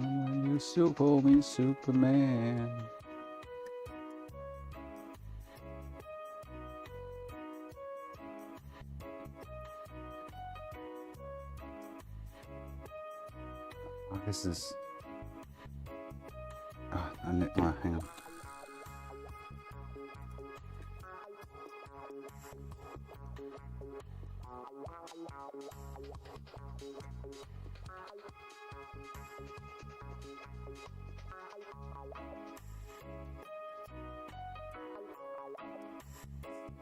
And when you super me Superman. Oh, this is. Oh, hang on.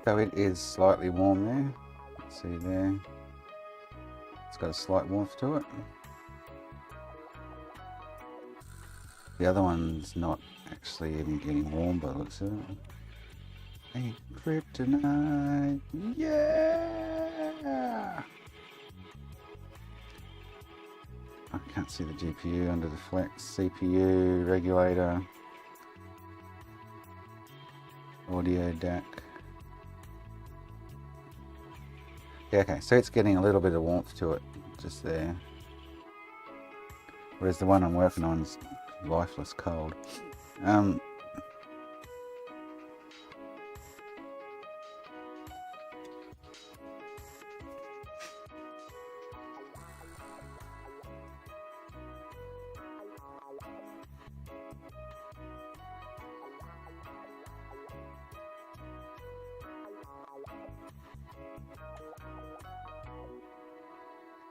So it is slightly warm there. Let's see there. It's got a slight warmth to it. The other one's not actually even getting warm by the looks of it. Hey, kryptonite! Yeah! I can't see the GPU under the flex. CPU, regulator, audio DAC. Yeah, okay, so it's getting a little bit of warmth to it, just there. Whereas the one I'm working on is lifeless cold.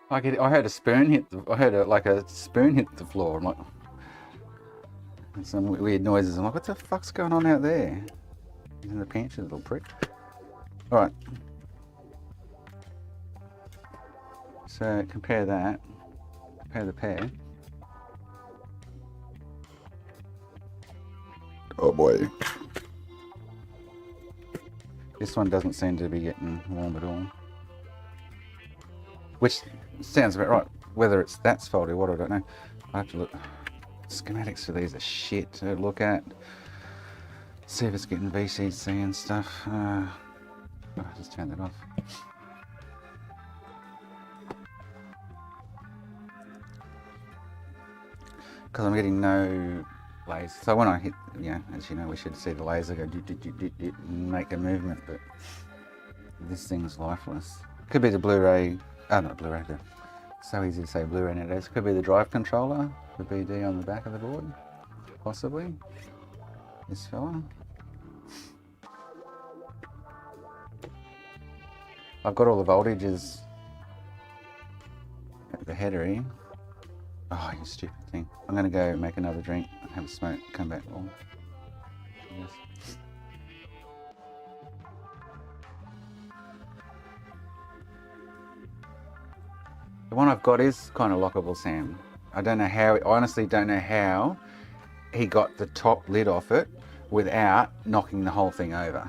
I heard a spoon hit the. I heard a spoon hit the floor. I'm like, some weird noises. I'm like, what the fuck's going on out there? He's in the pantry, little prick. All right. So compare that. Compare the pair. Oh boy. This one doesn't seem to be getting warm at all. Which sounds about right. Whether that's faulty or what, I don't know. I have to look. Schematics for these are shit to look at. See if it's getting VCC and stuff. I'll just turn that off. Because I'm getting no laser. So when I hit, as you know, we should see the laser go and make a movement, but this thing's lifeless. Could be the Blu-ray. Oh, not Blu-ray. So easy to say Blu-ray nowadays. Could be the drive controller, the BD on the back of the board, possibly. This fella. I've got all the voltages at the header here. Oh, you stupid thing. I'm going to go make another drink, have a smoke, come back. Oh. Yes. The one I've got is kind of lockable, Sam. I don't know how, I honestly don't know how he got the top lid off it without knocking the whole thing over.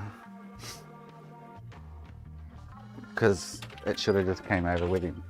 Because it should have just came over with him.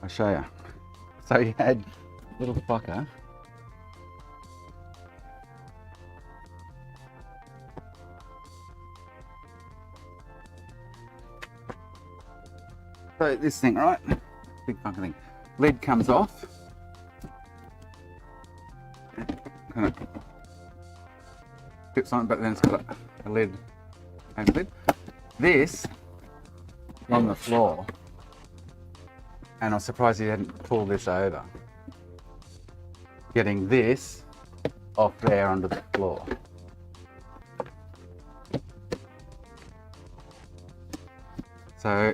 I'll show you. So you had little fucker. So this thing, right? Big fucking thing. Lid comes off. Kind of clips on, but then it's got a lid. And lid. This on the floor. And I'm surprised he hadn't pulled this over. Getting this off there onto the floor. So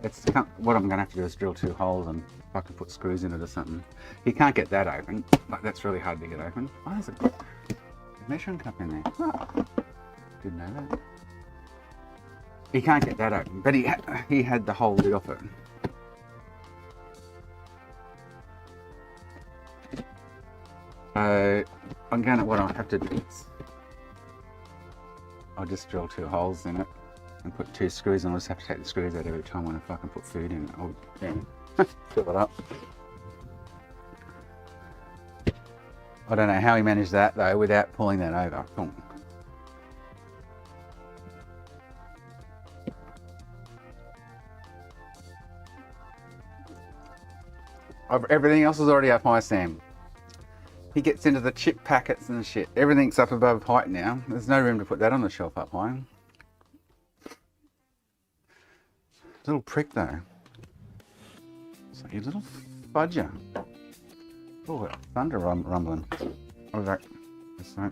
it's what I'm going to have to do is drill 2 holes and fucking put screws in it or something. You can't get that open. Like, that's really hard to get open. Why is it got a measuring cup in there? Oh, didn't know that. He can't get that open, but he had the whole lid off it. So what I'll have to do is I'll just drill 2 holes in it and put 2 screws, and I'll just have to take the screws out every time when I fucking put food in it. I'll fill it up. I don't know how he managed that though without pulling that over. Boom. Everything else is already up high, Sam. He gets into the chip packets and shit. Everything's up above height now. There's no room to put that on the shelf up high. Little prick though. So you little fudger. Oh, thunder rumbling. Oh, that. That's right.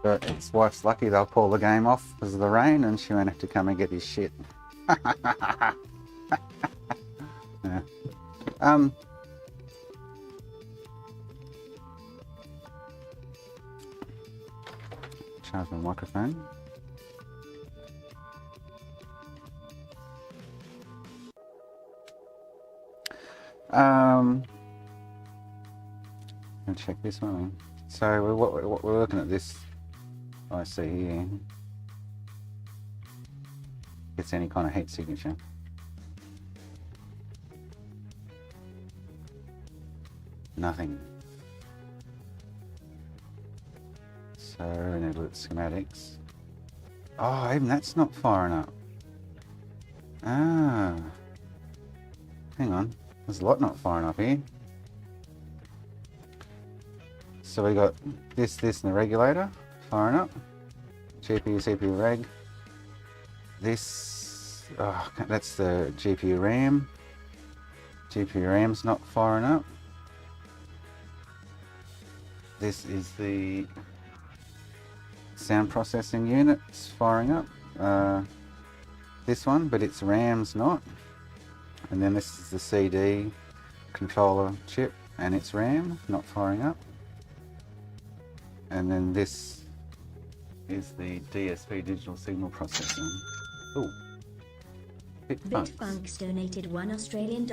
But his wife's lucky they'll pull the game off because of the rain and she won't have to come and get his shit. Yeah. Charge my microphone. I'll check this one. So we're looking at this. I see here. It's any kind of heat signature. Nothing. So enable it schematics. Oh, even that's not firing up. Ah. Hang on. There's a lot not firing up here. So we got this, and the regulator firing up. GPU, CPU, reg. This, oh, that's the GPU RAM. GPU RAM's not firing up. This is the sound processing unit. It's firing up. This one, but its RAM's not. And then this is the CD controller chip and its RAM not firing up. And then this is the DSP digital signal processor. Ooh. Bitfunks donated $1 Australian.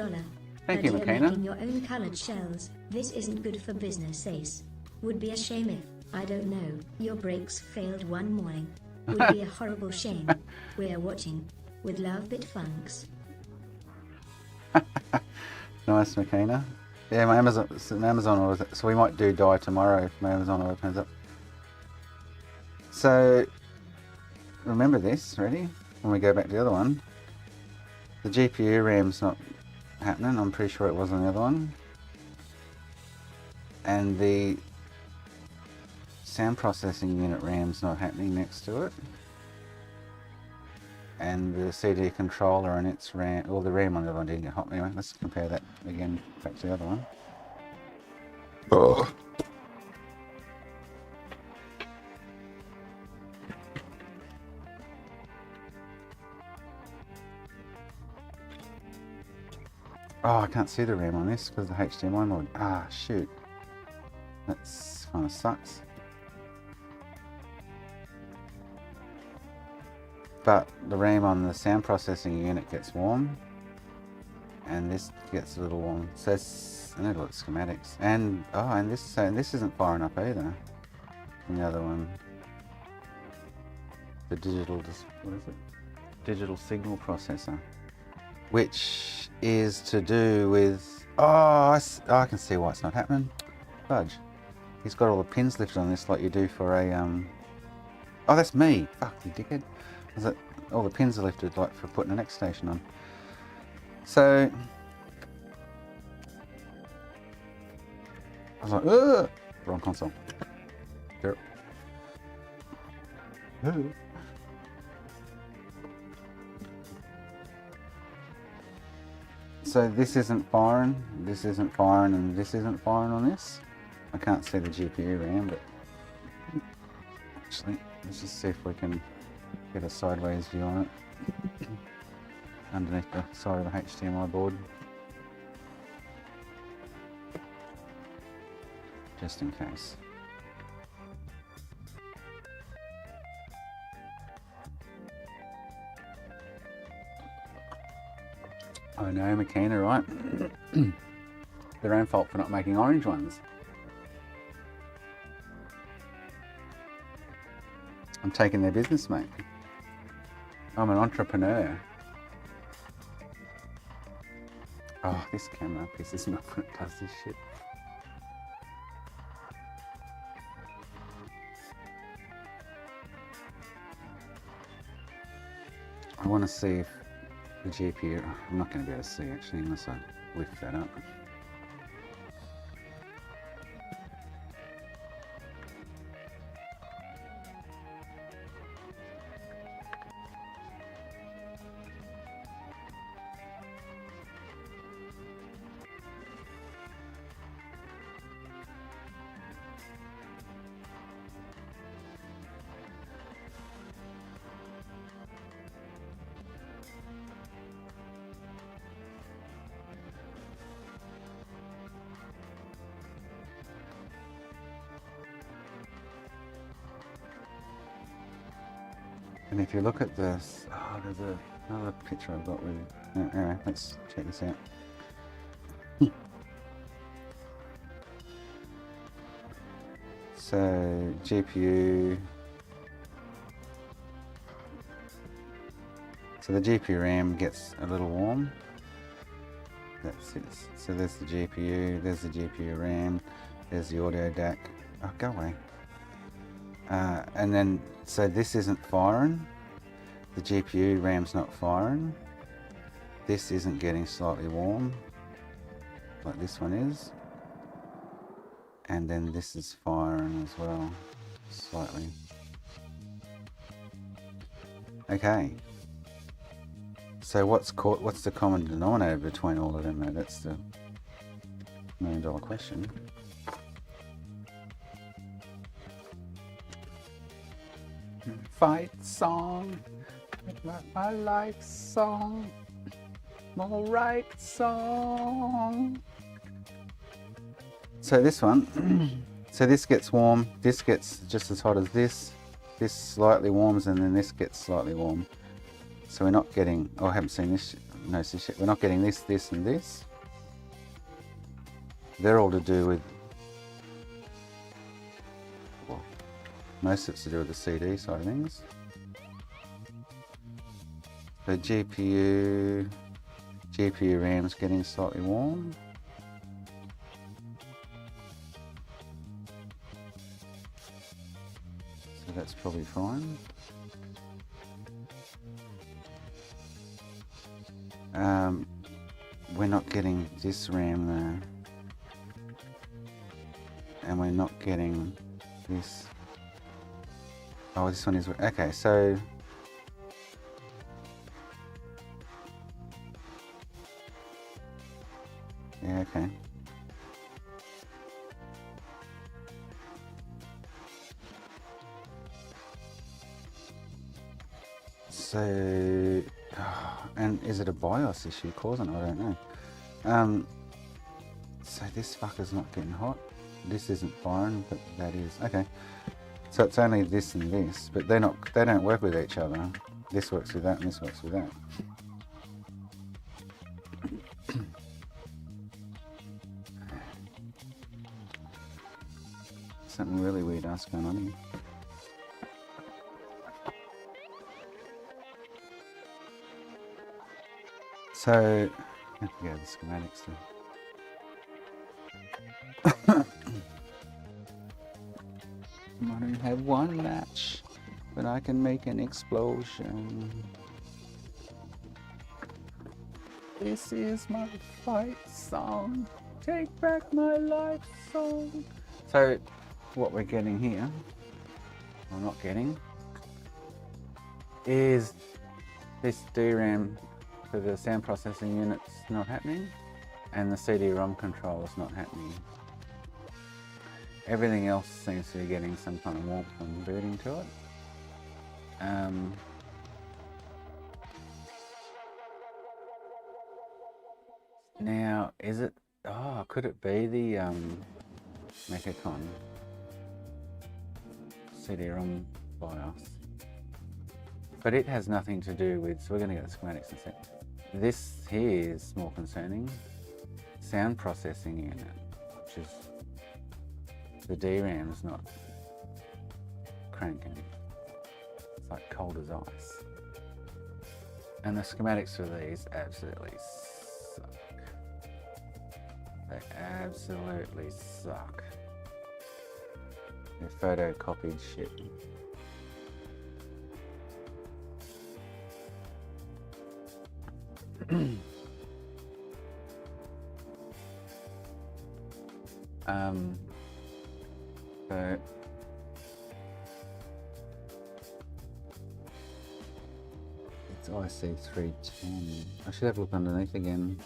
Thank you, You're McKenna. making your own coloured shells. This isn't good for business, Ace. Would be a shame if, I don't know, your brakes failed one morning. Would be a horrible shame. We're watching. With love, Bitfunks. Nice, McKenna. Yeah, my Amazon order, so we might do die tomorrow if my Amazon order turns up. So, remember this, ready? When we go back to the other one, the GPU RAM's not happening. I'm pretty sure it was on the other one. And the sound processing unit RAM's not happening next to it. And the CD controller and its RAM, or the RAM on the other one didn't get hot. Anyway, let's compare that again back to the other one. Oh. Oh, I can't see the RAM on this because of the HDMI mod. Ah, shoot. That's kind of sucks. But the RAM on the sound processing unit gets warm, and this gets a little warm. So it's, I need to look at schematics. And this isn't firing up either. And the other one, the digital, what is it? Digital signal processor, which is to do with. I can see why it's not happening. Fudge. He's got all the pins lifted on this like you do for a Oh, that's me. Fuck you, dickhead. Is it all the pins are lifted like for putting the next station on? So I was like, ugh! Wrong console. There. So this isn't firing, this isn't firing, and this isn't firing on this. I can't see the GPU RAM, but actually, let's just see if we can get a sideways view on it underneath the side of the HDMI board, just in case. I know, McKenna, right? Their own fault for not making orange ones. I'm taking their business, mate. I'm an entrepreneur. Oh, this camera pisses me off when it does this shit. I want to see if the GPU... I'm not going to be able to see actually unless I lift that up. And if you look at this, oh, there's another picture I've got with it. Anyway, let's check this out. So GPU. So the GPU RAM gets a little warm. That's it. So there's the GPU, there's the GPU RAM, there's the audio DAC. Oh, go away. And then, so this isn't firing. The GPU RAM's not firing. This isn't getting slightly warm, like this one is. And then this is firing as well, slightly. Okay. So what's the common denominator between all of them though? That's the $1 million question. Fight song, my life song, alright song. So this one, so this gets warm, this gets just as hot as this slightly warms, and then this gets slightly warm. So we're not getting, oh, I haven't seen this, no, we're not getting this, and this. They're all to do with, well, most of it's to do with the CD side of things. The GPU RAM's getting slightly warm. So that's probably fine. We're not getting this RAM there, and we're not getting this. Oh, this one is okay. So yeah, okay. So, and is it a BIOS issue causing it? I don't know. So this fucker's not getting hot. This isn't firing, but that is. Okay. So it's only this and this, but they don't work with each other. This works with that and this works with that. Something really weird else going on here. So, yeah, the schematics too. I only have one match, but I can make an explosion. This is my fight song. Take back my life song. So, what we're getting here, or not getting, is this DRAM for the sound processing unit's not happening, and the CD-ROM control is not happening. Everything else seems to be getting some kind of warmth and booting to it. Now, is it? Oh, could it be the Mechacon CD-ROM BIOS? But it has nothing to do with. So we're going to get the schematics in a sec. This here is more concerning. Sound processing unit, which is the DRAM's not cranking. It's like cold as ice. And the schematics for these absolutely suck. They absolutely suck. They're photocopied shit. So it's IC310. I should have a look underneath again.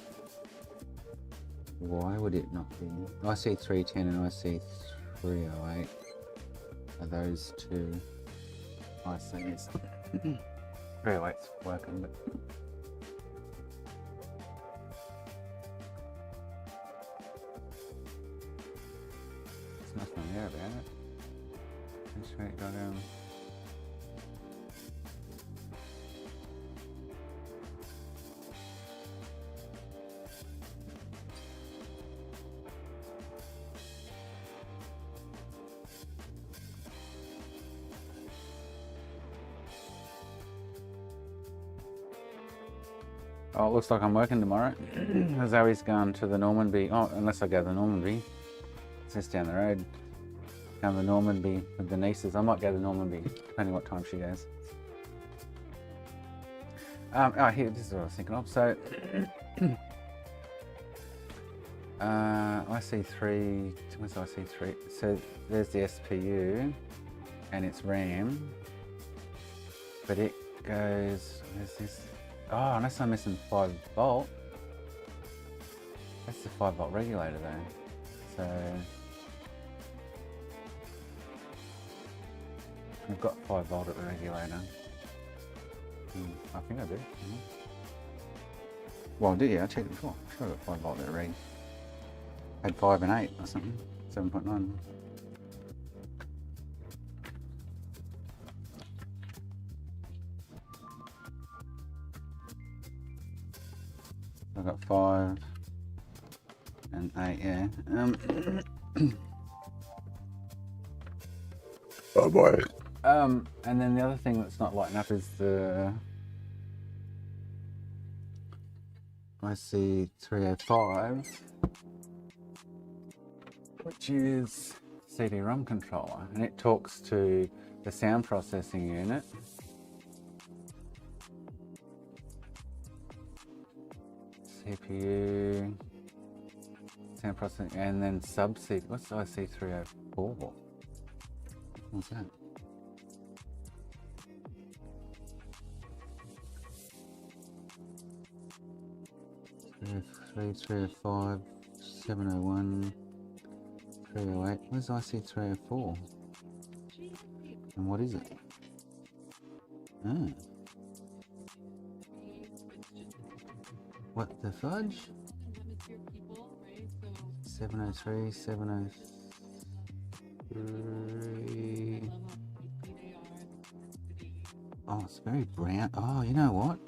Why would it not be? IC310 and IC308 are those two ICs. 308's working, but nothing there about it. Just wait, got Oh, it looks like I'm working tomorrow. Zoe's gone to the Normanby. Oh, unless I go to the Normanby. It's just down the road. Down the Normanby with the nieces. I might go to Normanby, depending what time she goes. Oh, here, this is what I was thinking of. So, IC3, where's IC3? So, there's the SPU, and it's RAM. But it goes, where's this? Oh, unless I'm missing 5 volt. That's the 5 volt regulator though. So I've got 5 volt at the regulator. I think I do. Well, I did, yeah, I checked it before. I'm sure I got 5 volt at the reg. Had 5 and 8 or something. 7.9. I've got 5 and 8, yeah. Oh boy. And then the other thing that's not lighting up is the IC305, which is CD-ROM controller, and it talks to the sound processing unit. CPU, sound processing, and then sub-C. What's IC304? What's that? Three, 305, 701, 308. Where's IC304? And what is it? Oh. What the fudge? 703, 703. Oh, it's very brown. Oh, you know what?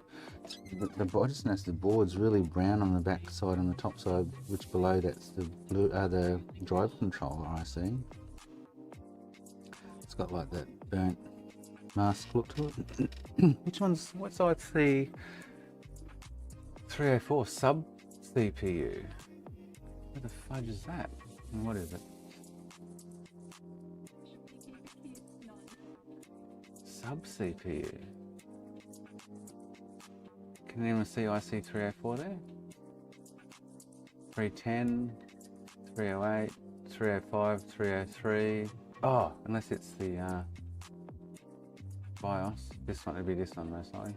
I just noticed the board's really brown on the back side and the top side, which below that's the blue, the drive controller I see. It's got like that burnt mask look to it. What's the 304 sub CPU? What the fudge is that? And what is it? Sub CPU. Can anyone see IC304 there? 310, 308, 305, 303. Oh, unless it's the BIOS. This one would be this one most likely.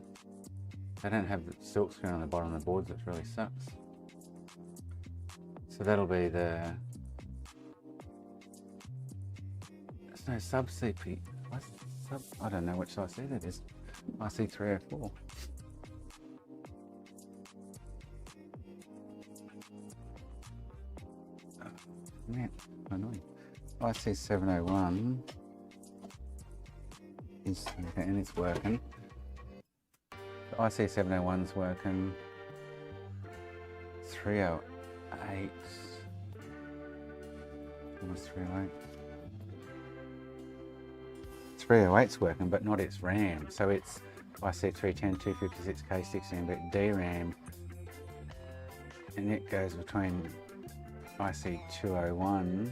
They don't have the silk screen on the bottom of the boards, which really sucks. So that'll be the... There's no sub CPU. What's sub? I don't know which IC that is. IC304. Man, annoying. IC701 is, and it's working. The IC701's working. 308. Almost 308. 308's working, but not its RAM. So it's IC310 256K 16-bit DRAM, and it goes between IC201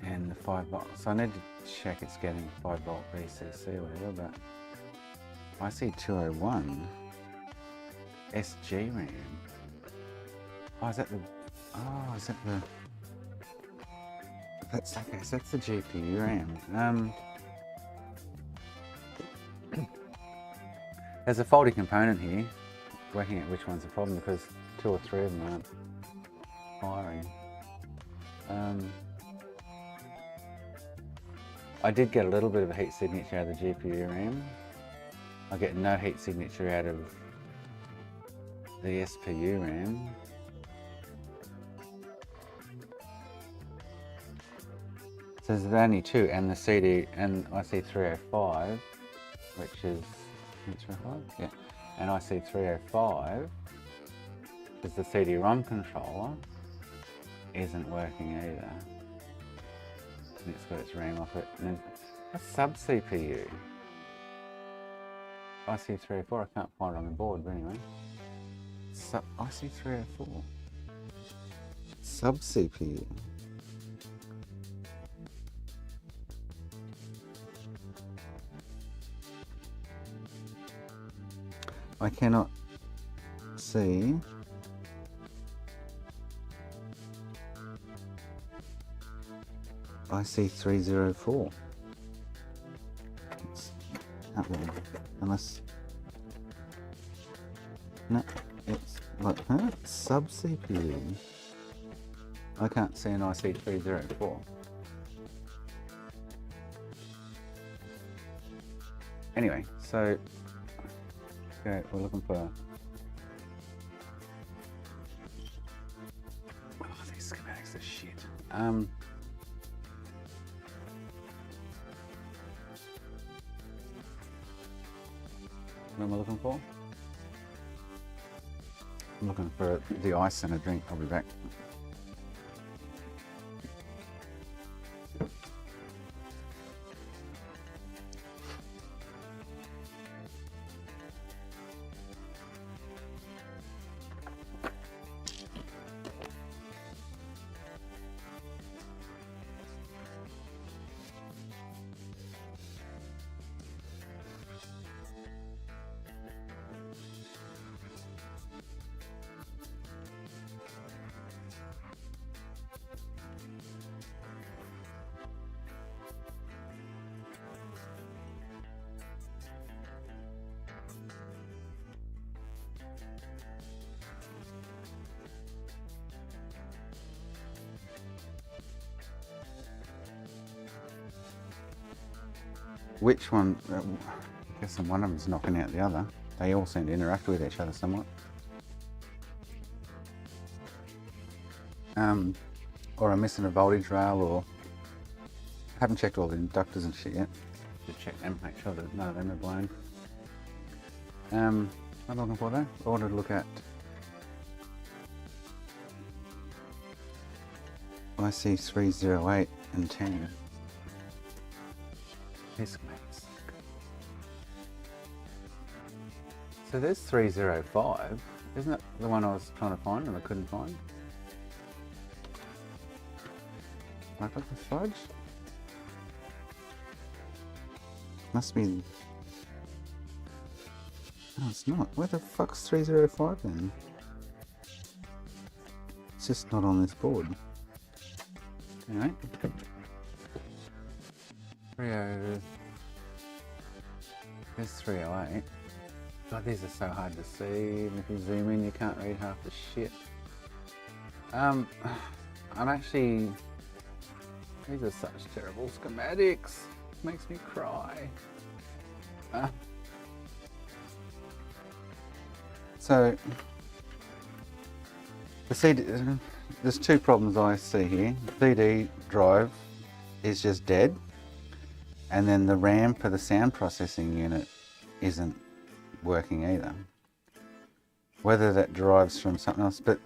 and the 5 volt. So I need to check it's getting 5 volt VCC or whatever, but IC201 SG RAM. Oh, is that the... Oh, is that the... That's okay, so that's the GPU RAM. There's a faulty component here. Working out which one's the problem because 2 or 3 of them aren't firing. I did get a little bit of a heat signature out of the GPU RAM. I get no heat signature out of the SPU RAM. So there's only 2, and the CD and IC305, which is 305? Yeah, and IC305 is the CD-ROM controller, isn't working either. And it's got its RAM off it. And then a sub CPU. IC304, I can't find it on the board, but anyway. IC304. Sub CPU. I cannot see IC304. Can't be, unless no, it's like sub CPU. I can't see an IC304. Anyway, so okay, we're looking for. Oh, these schematics are shit. What am I looking for? I'm looking for the ice and a drink. I'll be back. Which one? I guess one of them's knocking out the other. They all seem to interact with each other somewhat. Or I'm missing a voltage rail, or I haven't checked all the inductors and shit yet. To check them, make sure that none of them are blown. What am I looking for though? I wanted to look at IC308 and 10. Schematics. So there's 305. Isn't that the one I was trying to find and I couldn't find? Am I got the fudge? Must be. No, it's not. Where the fuck's 305 then? It's just not on this board. Anyway. 30. There's 308. God, these are so hard to see. Even if you zoom in, you can't read half the shit. I'm actually. These are such terrible schematics. Makes me cry. So the CD, there's two problems I see here. The CD drive is just dead, and then the RAM for the sound processing unit isn't working either. Whether that derives from something else, but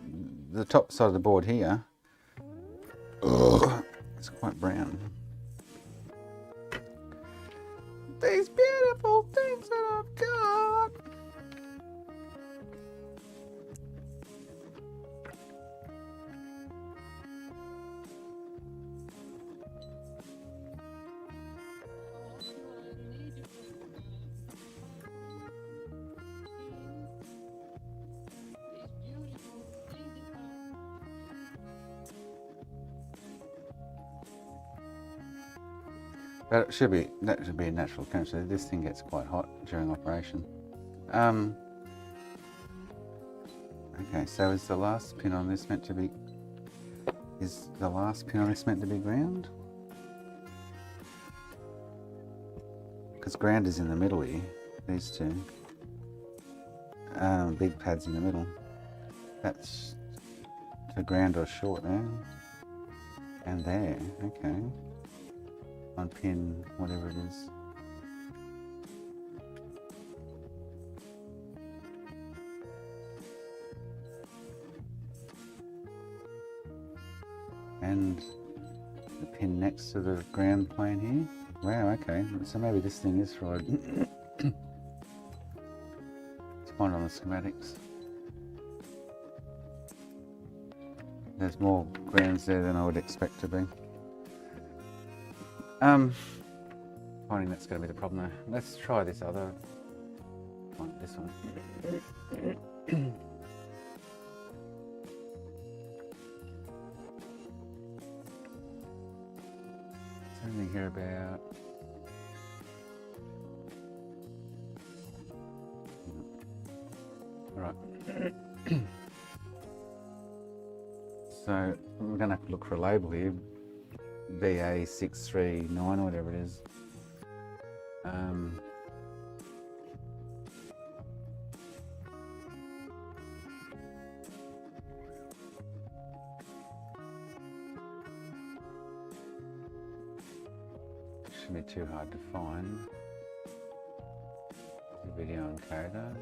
the top side of the board here, it's quite brown. These beautiful things that I've got. But that should be a natural occurrence. This thing gets quite hot during operation. Okay, so is the last pin on this meant to be? Is the last pin on this meant to be ground? Because ground is in the middle here. These two. Big pads in the middle. That's the ground or short there. And there. Okay. On pin, whatever it is. And the pin next to the ground plane here. Wow, okay. So maybe this thing is fried. One on the schematics. There's more grounds there than I would expect to be. Finding that's going to be the problem though. Let's try this other one, this one. Something here about right. So we're going to have to look for a label here. VA639 or whatever it is. Shouldn't be too hard to find. The video encoder.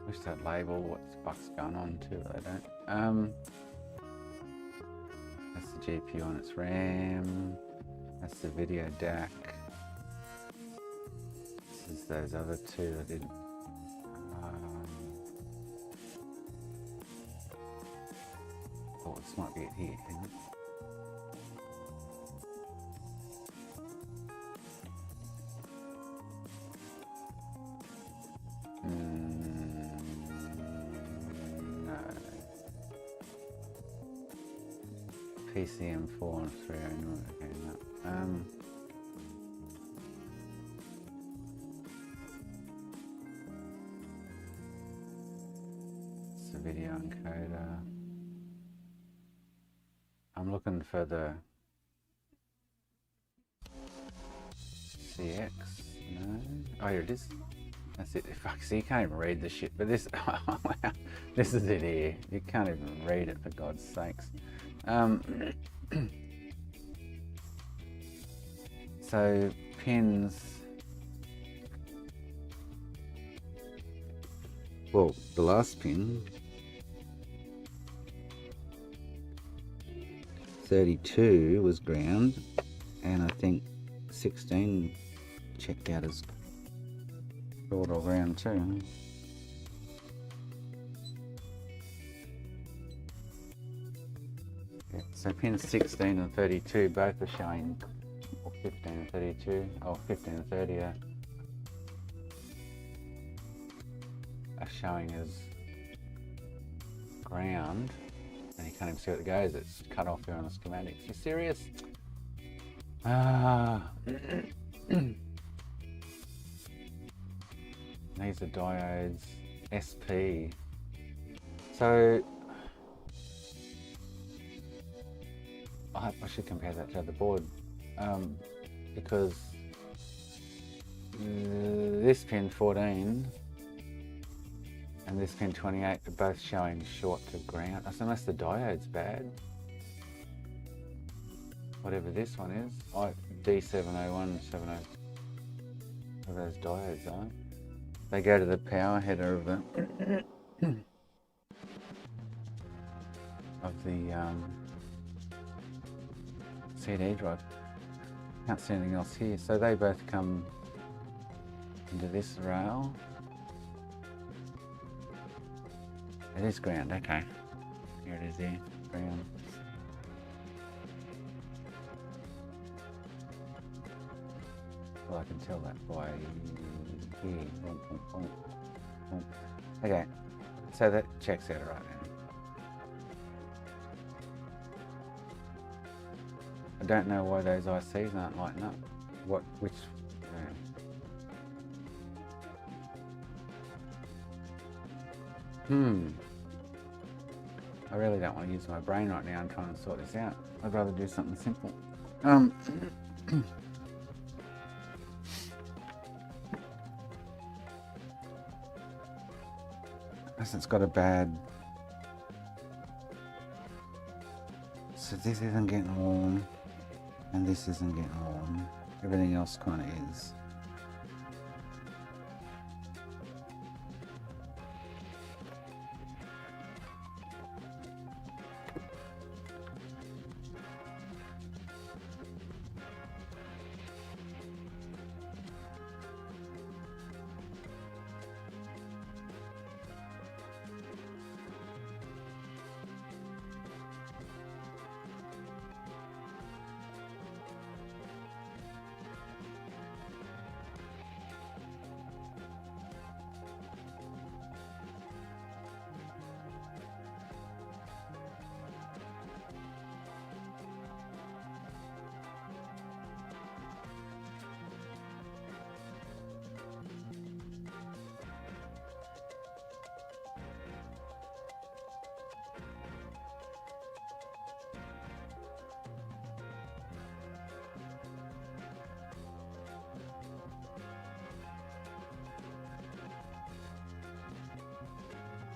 Wish that label what the fuck's going on too, but I don't. That's the GPU on its RAM. That's the video DAC. This is those other two I did. Oh, this might be it here, isn't it? PCM4 and 309. Okay, no. It's a video encoder. I'm looking for the CX. No. Oh, here it is. That's it. Fuck, so you can't even read this shit. But this, oh, wow, this is it here. You can't even read it for God's sakes. So pins. Well, the last pin, 32 was ground, and I think 16 checked out as short or ground too. Yeah, so pins 16 and 32 both are showing, or 15 and 32, or 15 and 30 are showing as ground, and you can't even see what it goes. It's cut off here on the schematics. You serious? These are diodes SP. So I should compare that to the other board, because this pin 14 and this pin 28 are both showing short to ground. So unless the diode's bad, whatever this one is, D701, 70, whatever those diodes are, they go to the power header of the CD drive. Can't see anything else here, so they both come into this rail. It is ground, okay. Here it is here, ground. Well, I can tell that by here. Okay, so that checks out right now. I don't know why those ICs aren't lighting up. Which? I really don't want to use my brain right now and try and sort this out. I'd rather do something simple. It's got a bad. So this isn't getting warm, and this isn't getting warm. Everything else kind of is.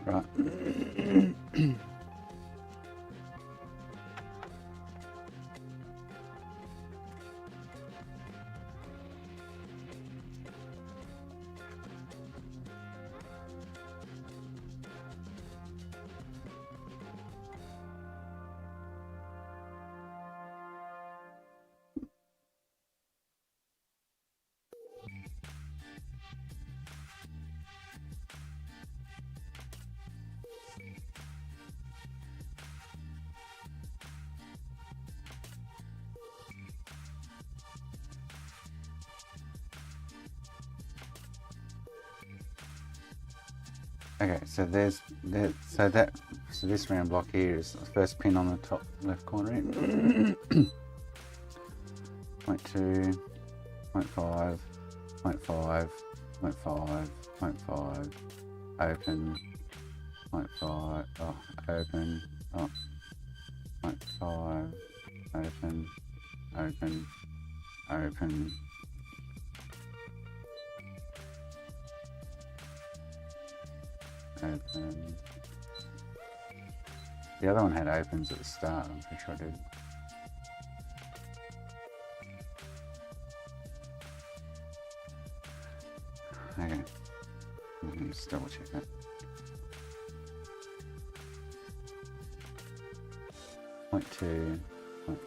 Right. Okay, so so this round block here is the first pin on the top left corner. 0.2, 0.5, 0.5, 0.5, 0.5, open, 0.5, oh, open, oh, 0.5, open, open, open. Open. The other one had opens at the start, I'm pretty sure I did. Okay. Let me just double check that. Point 2,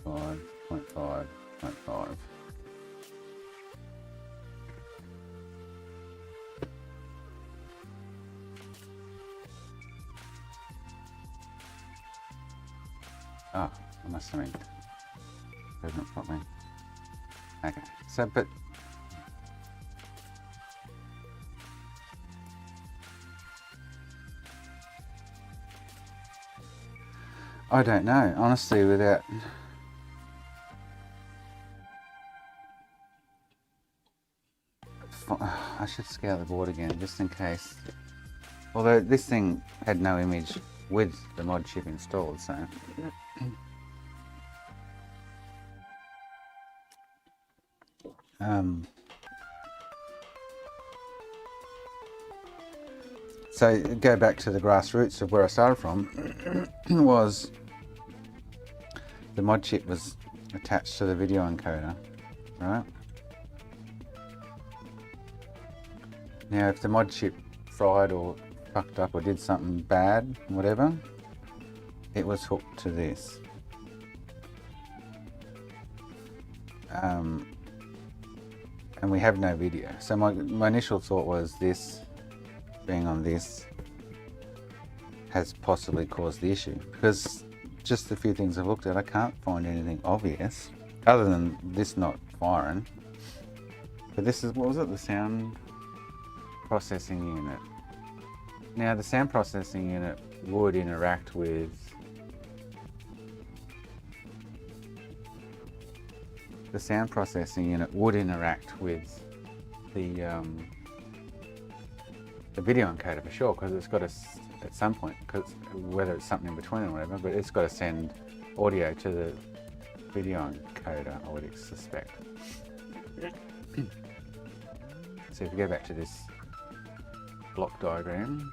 0.5, 0.5, 0.5. Oh, I must have been it properly. Okay, so but I don't know, honestly, without I should scale the board again just in case. Although this thing had no image with the mod chip installed, so so go back to the grassroots of where I started from. Was the mod chip was attached to the video encoder, right? Now if the mod chip fried or fucked up or did something bad, whatever, it was hooked to this. And we have no video. So my initial thought was this being on this has possibly caused the issue, because just the few things I've looked at, I can't find anything obvious other than this not firing. But this is, what was it, the sound processing unit. Now the sound processing unit would interact with the video encoder for sure, because it's got to, at some point, because whether it's something in between or whatever, but it's got to send audio to the video encoder, I would suspect. So if you go back to this block diagram,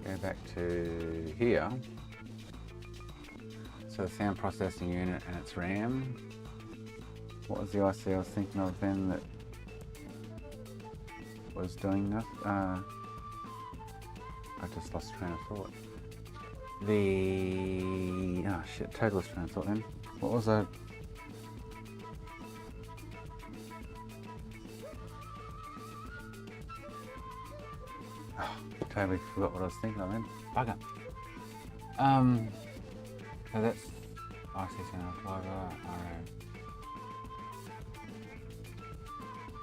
go back to here. So the sound processing unit and its RAM. What was the IC I was thinking of then that was doing that? I just lost train of thought. Total lost train of thought then. What was I? Totally forgot what I was thinking of then. Bugger. So that's IC sound driver.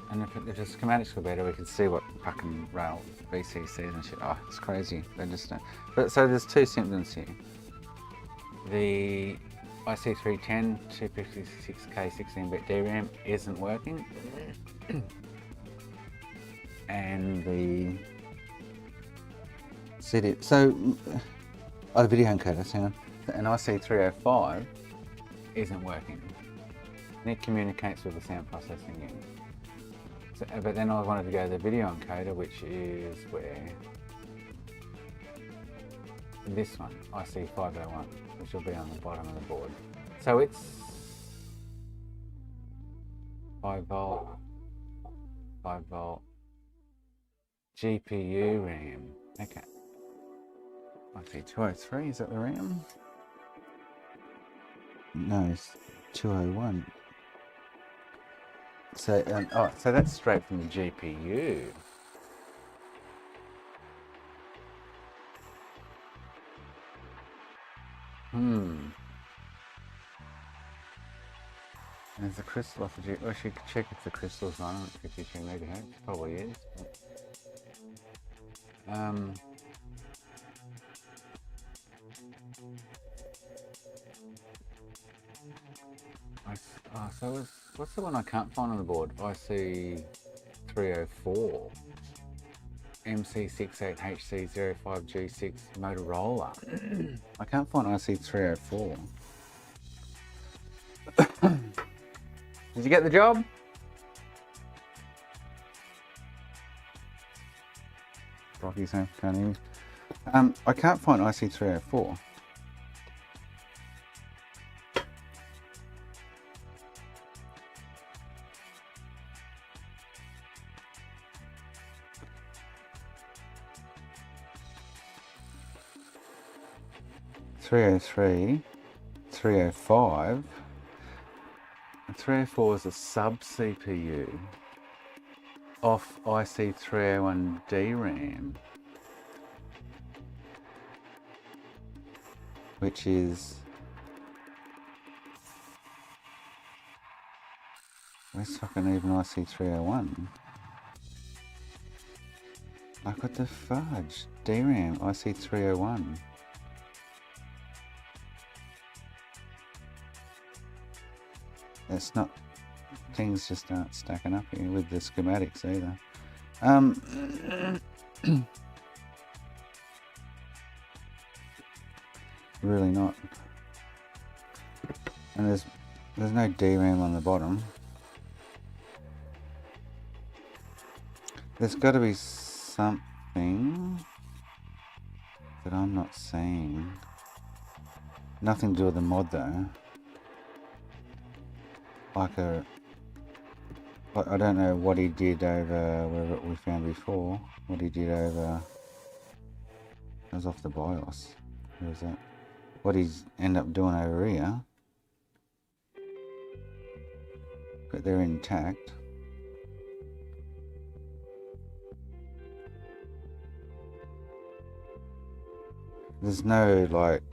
And if the schematics were better, we could see what fucking rail VC says and shit. Oh, it's crazy. They just don't. But so there's two symptoms here. The IC310 256K 16-bit DRAM isn't working, and the CD. So, the video encoders, hang on. An IC305 isn't working. And it communicates with the sound processing unit. So, but then I wanted to go to the video encoder, which is where? This one, IC501, which will be on the bottom of the board. So it's 5 volt GPU RAM. Okay. IC203, is that the RAM? No, it's 201. So, so that's straight from the GPU. There's a crystal off the G. Well, she could check if the crystal's on it, 52 megahertz. Probably is. So what's the one I can't find on the board? IC304. MC68HC05G6 Motorola. I can't find IC304. Did you get the job? Rocky's home, can't hear me. I can't find IC304. .303, 305. 304 is a sub CPU off IC301 DRAM, which is where's fucking even IC301? I got the fudge DRAM IC301. It's not, things just aren't stacking up here with the schematics either. Really not. And there's no DRAM on the bottom. There's got to be something that I'm not seeing. Nothing to do with the mod though. Like I don't know what he did over wherever we found before. What he did over, it was off the BIOS. Where was that? What he's end up doing over here. But they're intact. There's no like,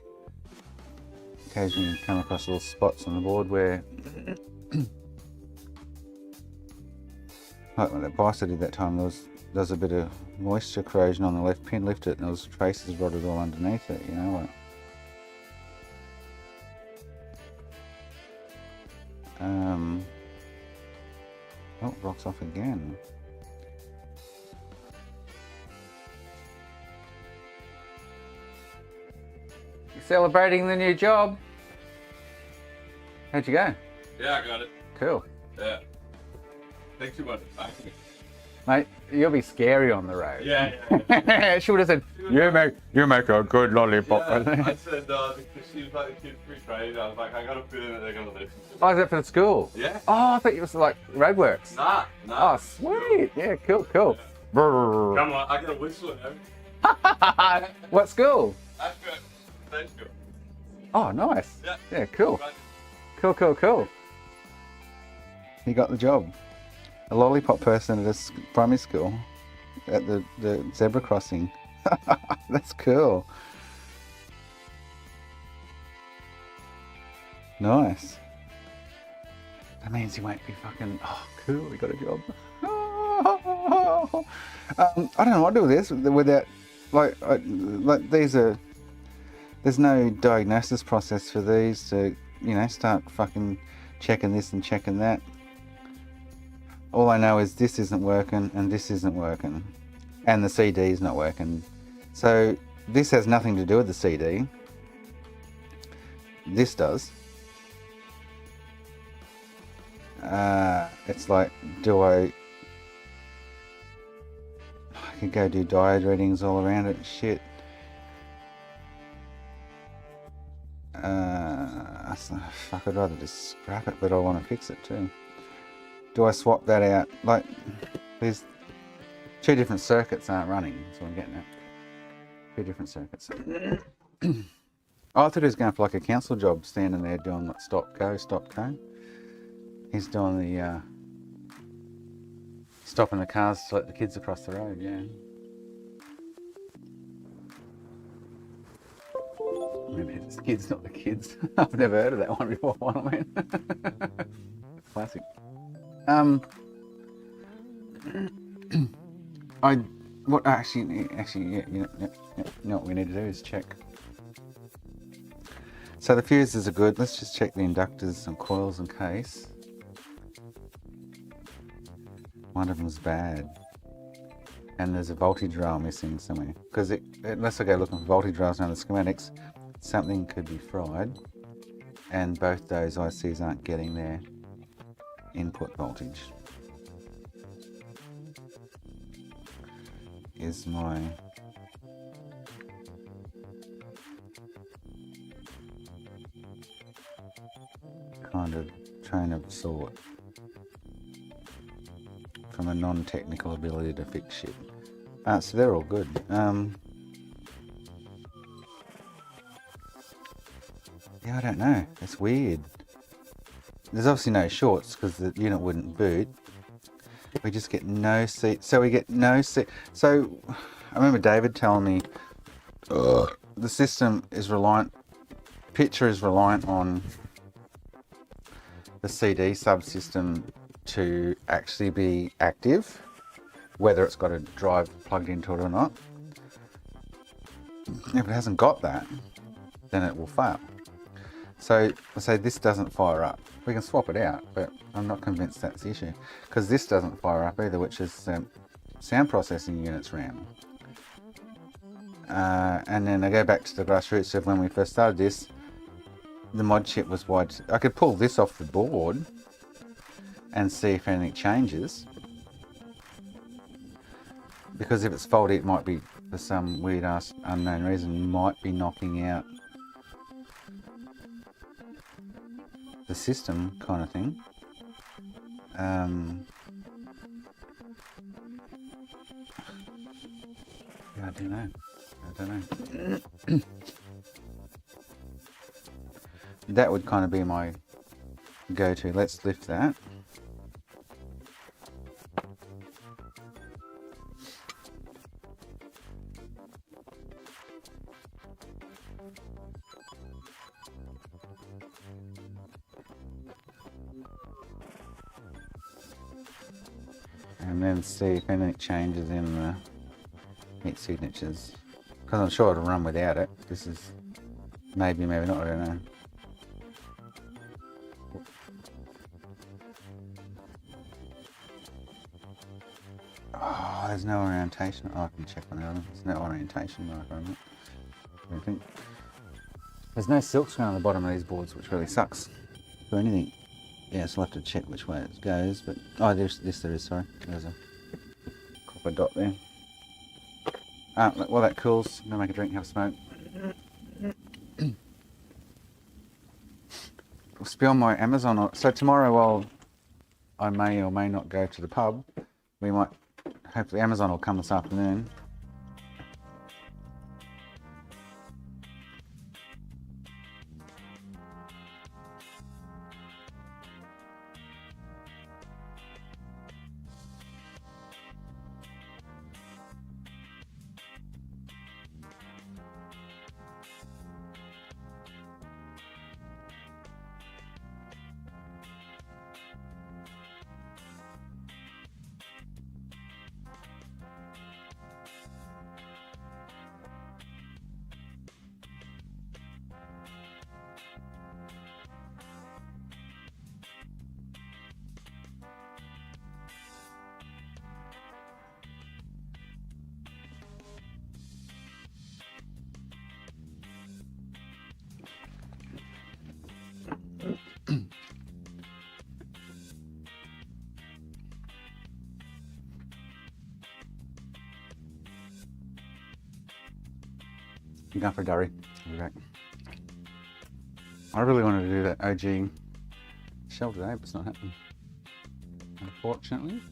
occasionally you come across little spots on the board where like when that bicer did that time, there was a bit of moisture corrosion on the left pin. Lift it and there was traces rotted all underneath it, you know. Like, oh, rocks off again. You're celebrating the new job. How'd you go? Yeah, I got it. Cool. Yeah. Thanks too much. Mate, you'll be scary on the road. Yeah. She would have said, you make a good lollipop. Yeah, I said, she was like, the kid's free training. I was like, I got a feeling that they're going to listen to me. Oh, is that for the school? Yeah. Oh, I thought it was like roadworks. Nah. Oh, sweet. Yeah, cool. Yeah. Come on, I got a whistle and everything. What school? That's good. Thanks, good. Oh, nice. Yeah, cool. Right. Cool. He got the job. A lollipop person at a primary school at the zebra crossing. That's cool. Nice. That means he won't be fucking, oh, cool, we got a job. I don't know what to do with this without, like these are, there's no diagnosis process for these to, you know, start fucking checking this and checking that. All I know is this isn't working and this isn't working and the CD is not working. So this has nothing to do with the CD. This does. It's like, I could go do diode readings all around it. Shit. Fuck, I'd rather just scrap it, but I want to fix it too. Do I swap that out? Like, there's 2 different circuits aren't running, that's what I'm getting at. 2 different circuits. Oh, I thought he was going for like a council job, standing there doing like stop, go. He's doing the, stopping the cars to let the kids across the road, yeah. Maybe it's the kids, not the kids. I've never heard of that one before, Classic. Yeah, you know what we need to do is check. So the fuses are good. Let's just check the inductors and coils in case. One of them's bad. And there's a voltage rail missing somewhere. Because unless I go looking for voltage rails now in the schematics, something could be fried. And both those ICs aren't getting their input voltage. Is my kind of train of thought from a non-technical ability to fix shit. So they're all good. Yeah, I don't know. It's weird. There's obviously no shorts because the unit wouldn't boot. We just get no seat. So we get no seat. So I remember David telling me the system is reliant, picture is reliant on the CD subsystem to actually be active, whether it's got a drive plugged into it or not. If it hasn't got that, then it will fail. So I say this doesn't fire up. We can swap it out, but I'm not convinced that's the issue. Because this doesn't fire up either, which is sound processing unit's RAM. And then I go back to the grassroots of when we first started this, the mod chip was wide. I could pull this off the board and see if anything changes. Because if it's faulty, it might be for some weird ass unknown reason, might be knocking out the system kind of thing. Yeah, I don't know. That would kind of be my go-to. Let's lift that. And then see if anything changes in the heat signatures. Because I'm sure it'll run without it. This is maybe, maybe not, I don't know. Oh, there's no orientation. Oh, I can check on the other. There's no orientation marker on it. I don't think. There's no silk screen on the bottom of these boards, which really sucks for anything. Yeah, so I'll have to check which way it goes, but... Oh, there is, sorry. There's a copper dot there. While that cools, I'm going to make a drink, have a smoke. It's beyond my Amazon. So tomorrow, while I may or may not go to the pub, we might... Hopefully Amazon will come this afternoon. I'm going for a durry. I'll be back. I really wanted to do that OG shell today, but it's not happening, unfortunately.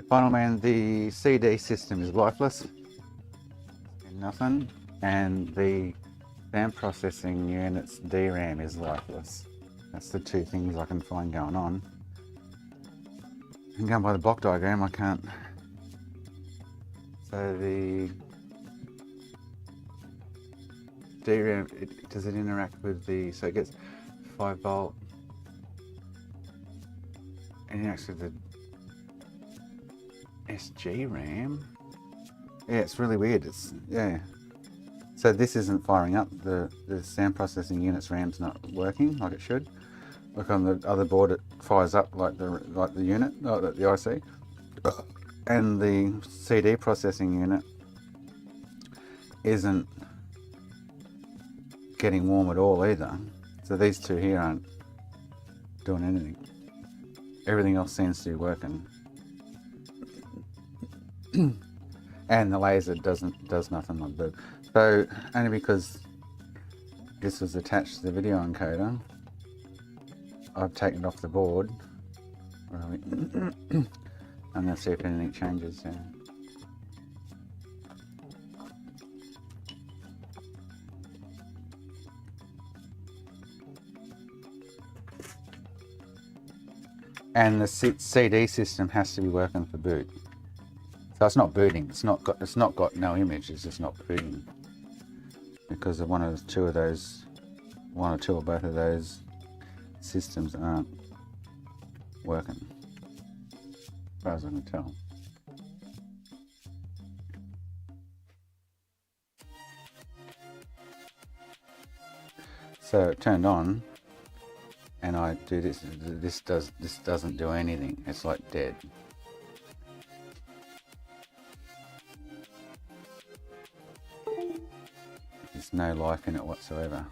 Final man, the CD system is lifeless, nothing, and the RAM processing unit's DRAM is lifeless. That's the two things I can find going on. And going by the block diagram, I can't. So the DRAM, does it interact with the, so it gets 5 volt, and actually the SG RAM Yeah, it's really weird. It's yeah. So this isn't firing up. The sound processing unit's RAM's not working like it should. Look on the other board, it fires up like the unit, like the IC, and the CD processing unit isn't getting warm at all either. So these two here aren't doing anything. Everything else seems to be working. And the laser does nothing like that. So only because this was attached to the video encoder, I've taken it off the board. I'm going to see if anything changes. Yeah. And the CD system has to be working for boot. So it's not booting. It's not got no image. It's just not booting because of one or two or both of those systems aren't working, as far as I can tell. So it turned on, and I do this. This doesn't do anything. It's like dead. There's no life in it whatsoever.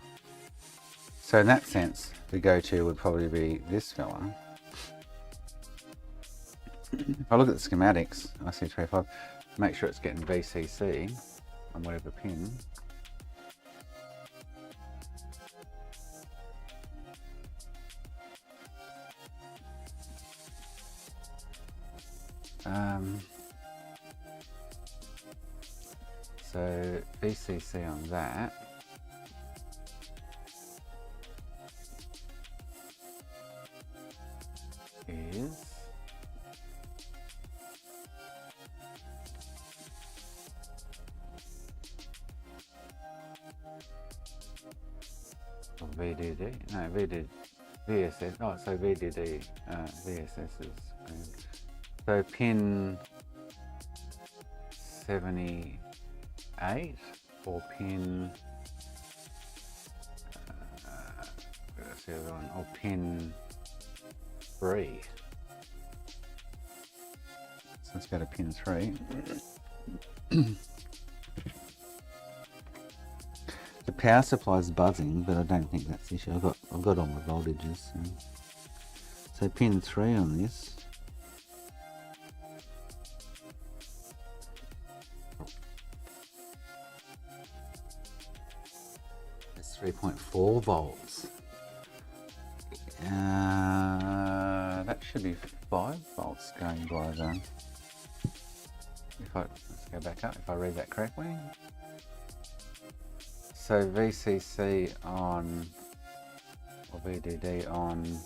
So in that sense, the go-to would probably be this fella. If I look at the schematics, IC35, make sure it's getting VCC on whatever pin. So VCC on that is VDD, no VSS, oh so VDD, VSS is, so pin 78 or pin, where's the other one, or pin 3. So let's go to pin 3. The power supply is buzzing, but I don't think that's the issue. I've got all my voltages. So pin 3 on this. That's 3.4 volts. That should be 5 volts going by then. Let's go back up, if I read that correctly. So VCC on, or VDD on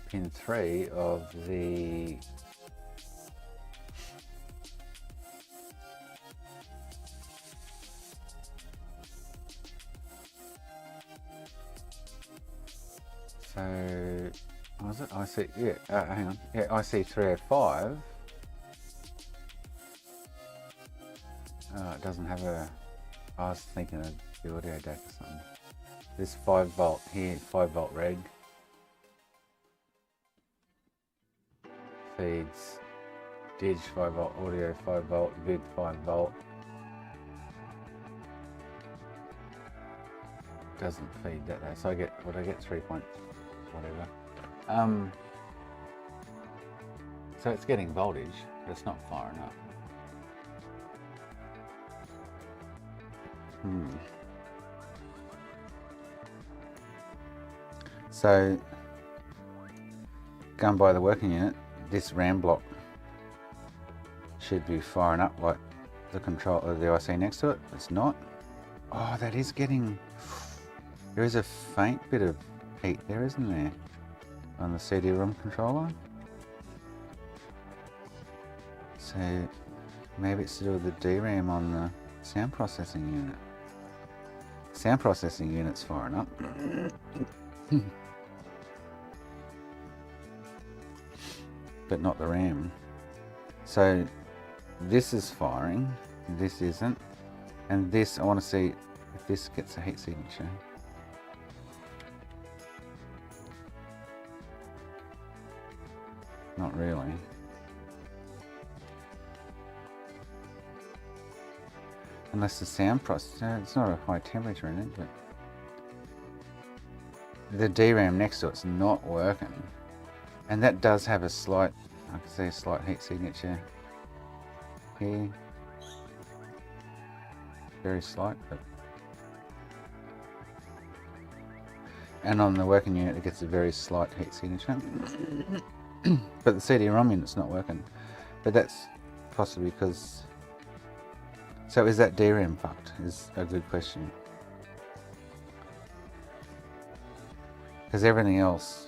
pin 3 of the so was it IC? Yeah, hang on. Yeah, IC305. It doesn't have a. I was thinking of the audio deck or something. This 5 volt here, 5 volt reg feeds dig 5 volt, audio 5 volt, vid 5 volt. Doesn't feed that though, so I get 3 point whatever. So it's getting voltage, but it's not firing up. So, going by the working unit, this RAM block should be firing up like the control of the IC next to it. It's not. Oh, that is getting. There is a faint bit of heat there, isn't there, on the CD-ROM controller? So maybe it's to do with the DRAM on the sound processing unit. Sound processing unit's firing up. But not the RAM. So this is firing, this isn't, and this, I want to see if this gets a heat signature. Not really. Unless the sound processor, it's not a high temperature in it, but the DRAM next to it's not working. And that does have a slight, I can see a slight heat signature here. Very slight, but. And on the working unit it gets a very slight heat signature. But the CD-ROM unit's not working. But that's possibly because... So is that DRAM fucked? Is a good question. Because everything else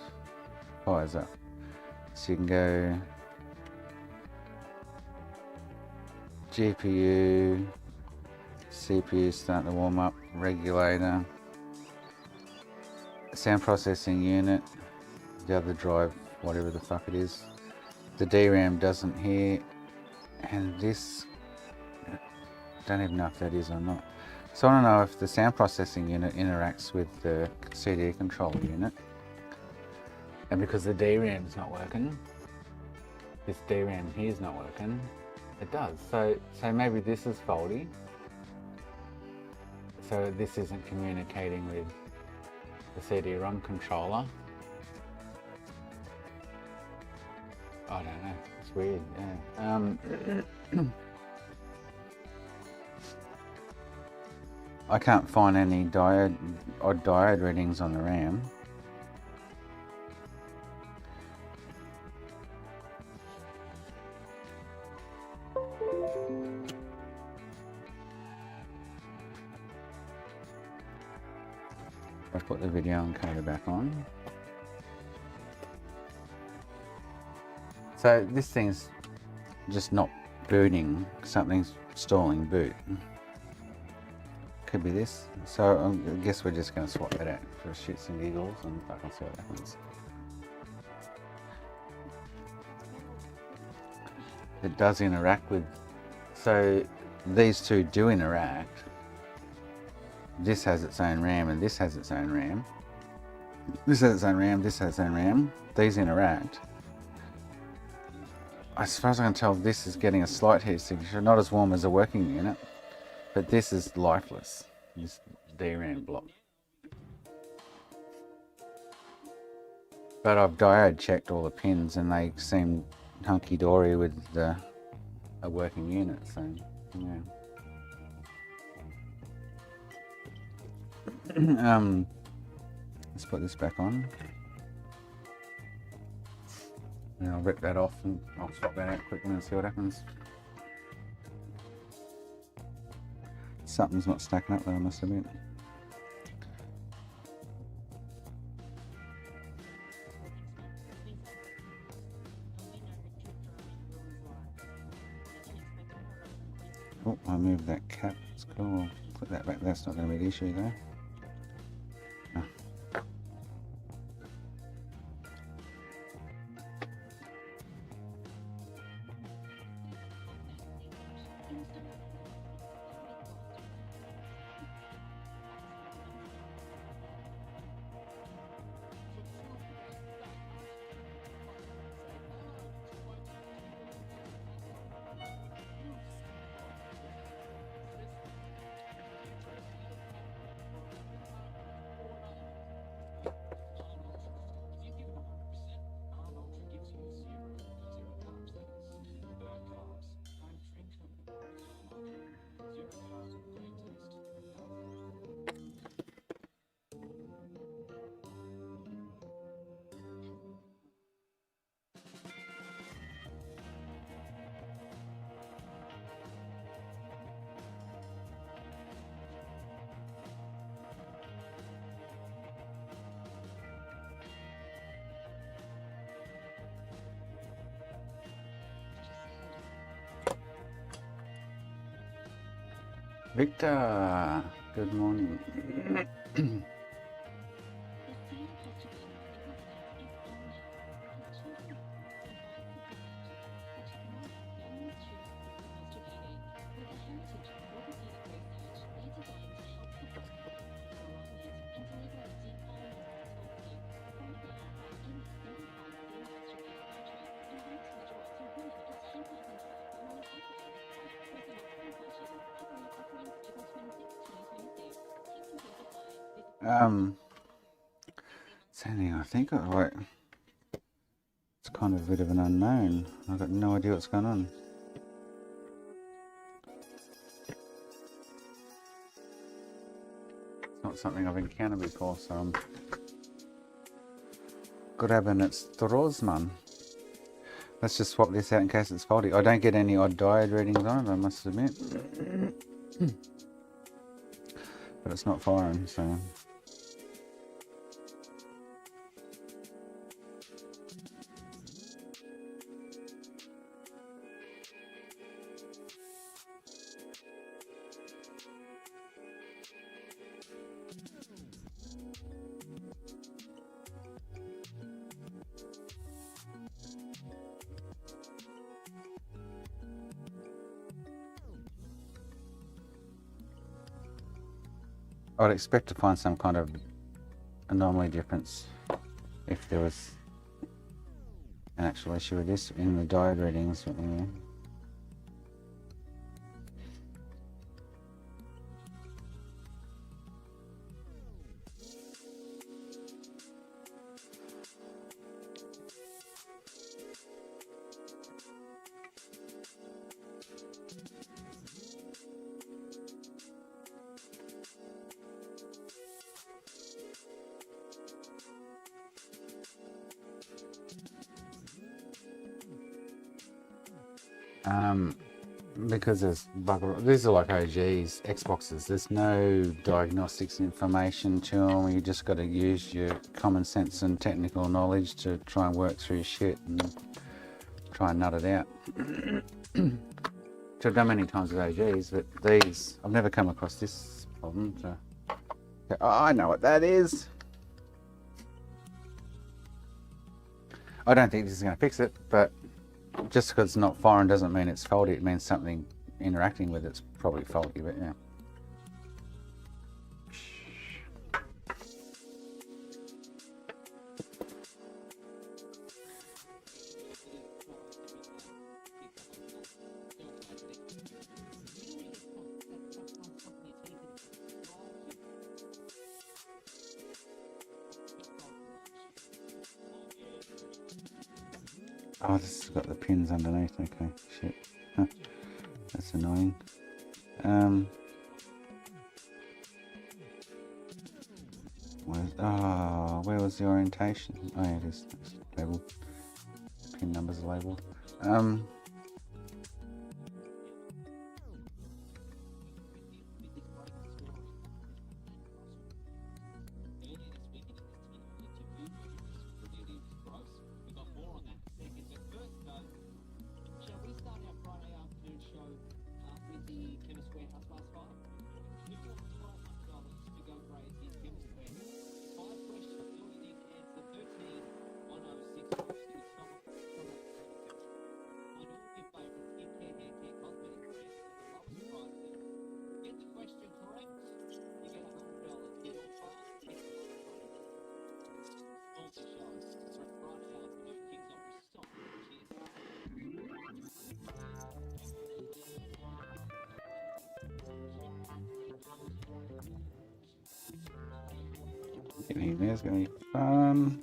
fires up. So you can go GPU, CPU starting to warm up, regulator, sound processing unit, the other drive, whatever the fuck it is. The DRAM doesn't here, and this, don't even know if that is or not. So I don't know if the sound processing unit interacts with the CD controller unit. And because the DRAM is not working, this DRAM here is not working, it does. So maybe this is faulty. So this isn't communicating with the CD-ROM controller. I don't know, it's weird, yeah. I can't find any odd diode readings on the RAM. I've put the video encoder back on. So this thing's just not booting, something's stalling boot. Could be this. So I guess we're just going to swap that out for shits and giggles and fucking see what happens. It does interact with, so these two do interact. This has its own RAM and this has its own RAM. This has its own RAM, this has its own RAM. These interact. As far as I can tell, this is getting a slight heat signature, not as warm as a working unit, but this is lifeless, this DRAM block. But I've diode checked all the pins and they seem hunky-dory with a working unit, so yeah. Let's put this back on. And I'll rip that off and I'll swap that out quickly and see what happens. Something's not stacking up there, I must admit. Oh, I moved that cap. It's cool. I'll put that back. That's not going to be the issue though. Oh. Victor, good morning. It's anything I think of, like, it's kind of a bit of an unknown. I've got no idea what's going on. It's not something I've encountered before, so I'm grabbing its Drosman. Let's just swap this out in case it's faulty. I don't get any odd diode readings on it, I must admit. But it's not firing, so... I'd expect to find some kind of anomaly difference if there was an actual issue with this in the diode readings. But anyway. Because there's bugger, these are like OGs, Xboxes. There's no diagnostics information to them. You just got to use your common sense and technical knowledge to try and work through shit and try and nut it out. Which I've done many times with OGs, but these, I've never come across this problem. So, oh, I know what that is. I don't think this is going to fix it, but just because it's not firing doesn't mean it's faulty. It means something interacting with it's probably faulty, but yeah. Oh, this has got the pins underneath. Okay, shit. Huh. That's annoying. Where was the orientation? Oh, yeah, it is. It's labeled. Pin numbers are labeled. There's gonna be fun.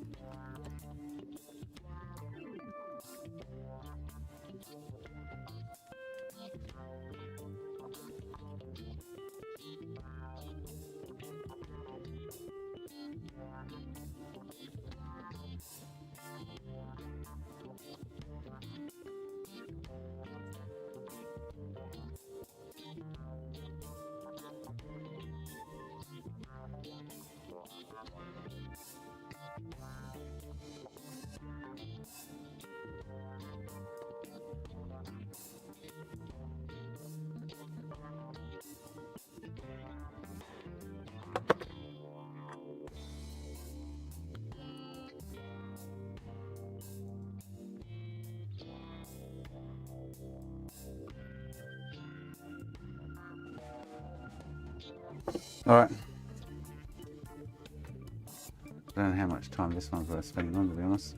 Alright. I don't know how much time this one's worth spending on, to be honest.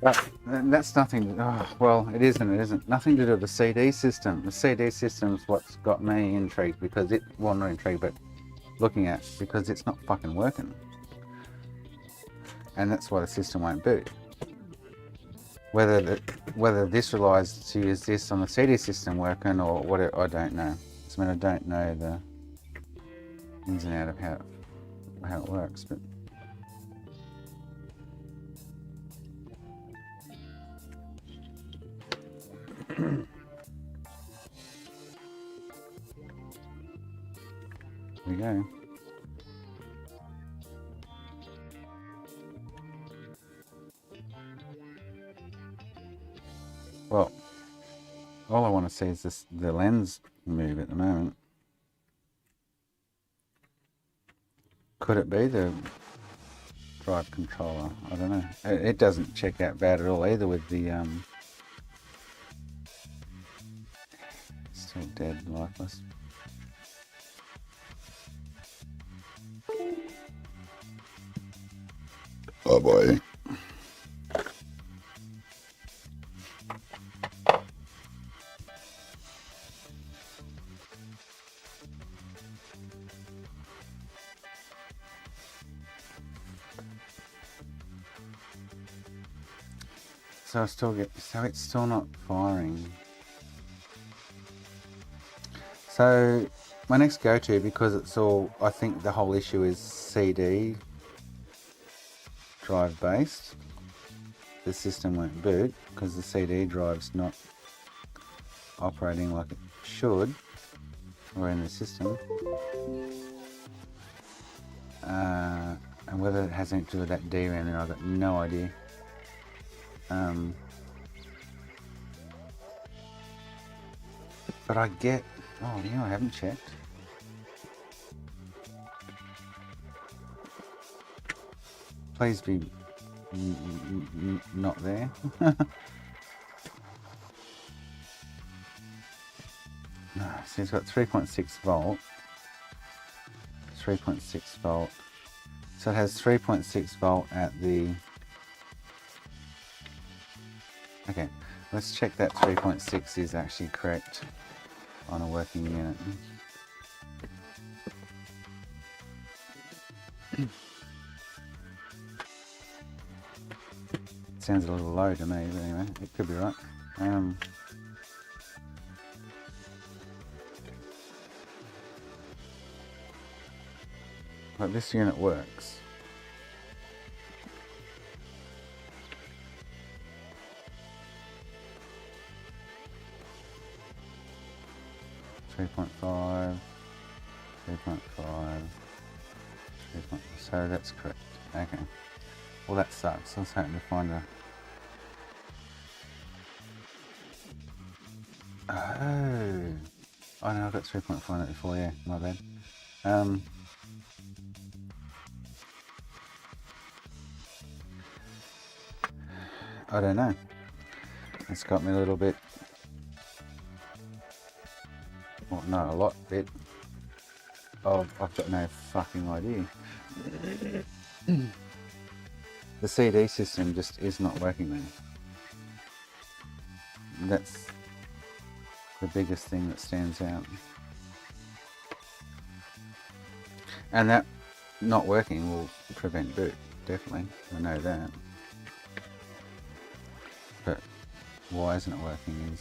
But that's nothing. Oh, well, it isn't. It isn't. Nothing to do with the CD system. The CD system's what's got me intrigued because it. Well, not intrigued, but looking at because it's not fucking working, and that's why the system won't boot. Whether this relies to use this on the CD system working or what, I don't know. I mean, I don't know the ins and outs of how it works, but. Here we go. Well, all I want to see is the lens move at the moment. Could it be the drive controller? I don't know. It doesn't check out bad at all either with the still dead, lifeless. Oh boy. So it's still not firing. So my next go-to, because it's all, I think the whole issue is CD drive based. The system won't boot because the CD drive's not operating like it should, or in the system. And whether it has anything to do with that DRAM there, I've got no idea. But I get, oh yeah, I haven't checked. Please be not there. No, so it's got 3.6 volt. 3.6 volt. So it has 3.6 volt at the... Okay, let's check that 3.6 is actually correct on a working unit. Sounds a little low to me, but anyway, it could be right. But this unit works. .5, 3.5, so that's correct. Okay. Well, that sucks. I was hoping to find a... Oh! I know, I've got 3.5 before, yeah, my bad. I don't know. It's got me a little bit... Well, not a lot bit. Oh, I've got no fucking idea. The CD system just is not working then. That's the biggest thing that stands out. And that not working will prevent boot, definitely. I know that. But why isn't it working is...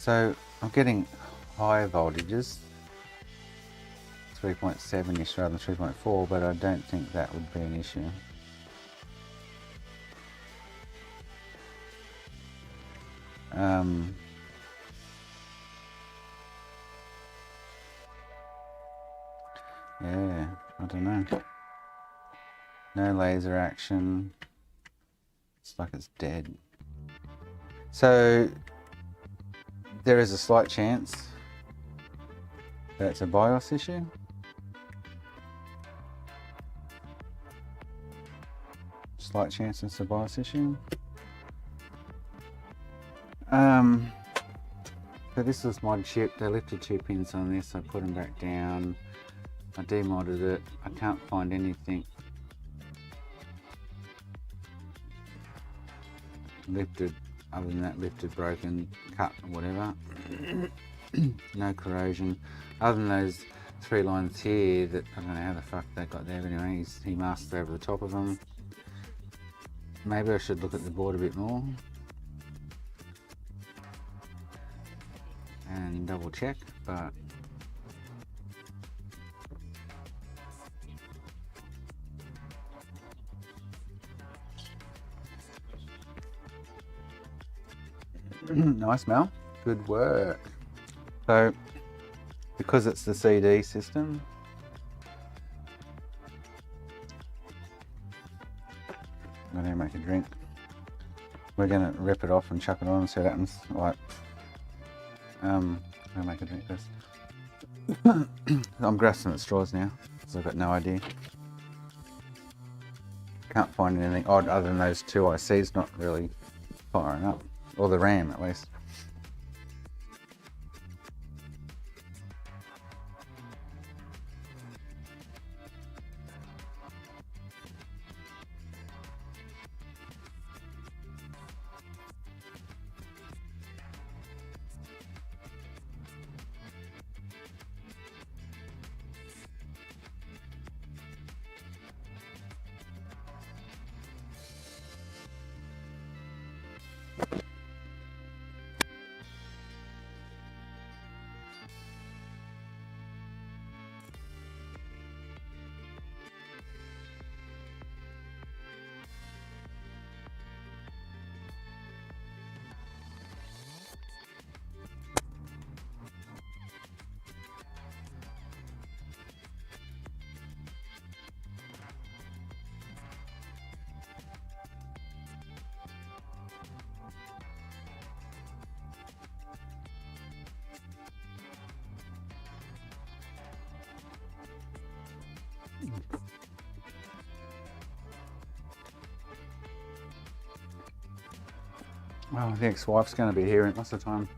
So I'm getting high voltages, 3.7ish rather than 3.4, but I don't think that would be an issue. Yeah, I don't know. No laser action. It's like it's dead. So there is a slight chance that it's a BIOS issue. Slight chance it's a BIOS issue. So this was my chip. They lifted 2 pins on this. I put them back down. I demodded it. I can't find anything lifted, other than that, lifted, broken, cut, or whatever. No corrosion. Other than those 3 lines here that I don't know how the fuck they got there, but anyway, he masked over the top of them. Maybe I should look at the board a bit more and double check, but nice, Mel. Good work. So, because it's the CD system, I'm going to make a drink. We're going to rip it off and chuck it on and see what happens. Like, I'm going to make a drink first. I'm grasping at straws now, because I've got no idea. Can't find anything odd other than those 2 ICs not really firing up. Or the RAM, at least. Oh, the ex-wife's going to be here in, what's the time?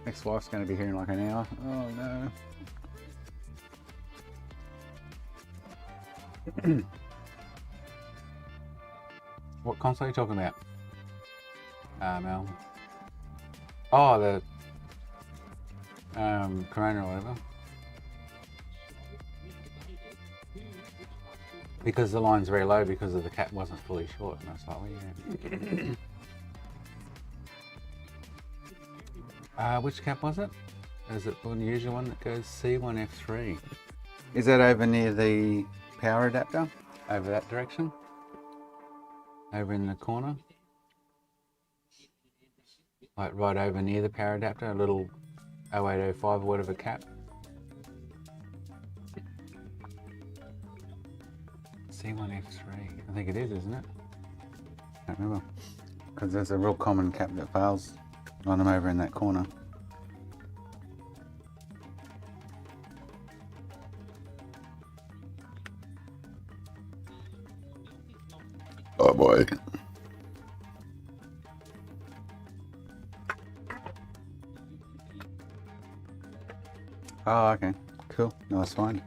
Ex-wife's going to be here in like an hour. Oh no. What console are you talking about? Mel. Oh, the Corona or whatever. Because the line's very low because of the cap wasn't fully short, most likely, yeah. Which cap was it? Is it the usual one that goes C1F3? Is that over near the power adapter? Over that direction? Over in the corner? Like right over near the power adapter, a little 0805 or whatever cap? C1F3, I think it is, isn't it? I can't remember. Because there's a real common cap that fails on them over in that corner. Oh boy. Oh, okay. Cool. No, that's fine.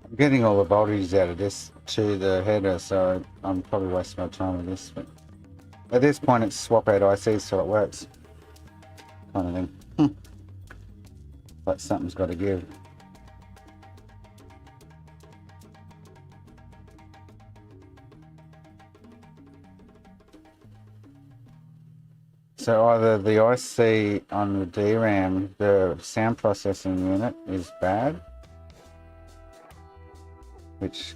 I'm getting all the voltages out of this to the header, so I'm probably wasting my time with this. But at this point, it's swap out ICs so it works, kind of thing. But something's got to give. So either the IC on the DRAM, the sound processing unit, is bad, which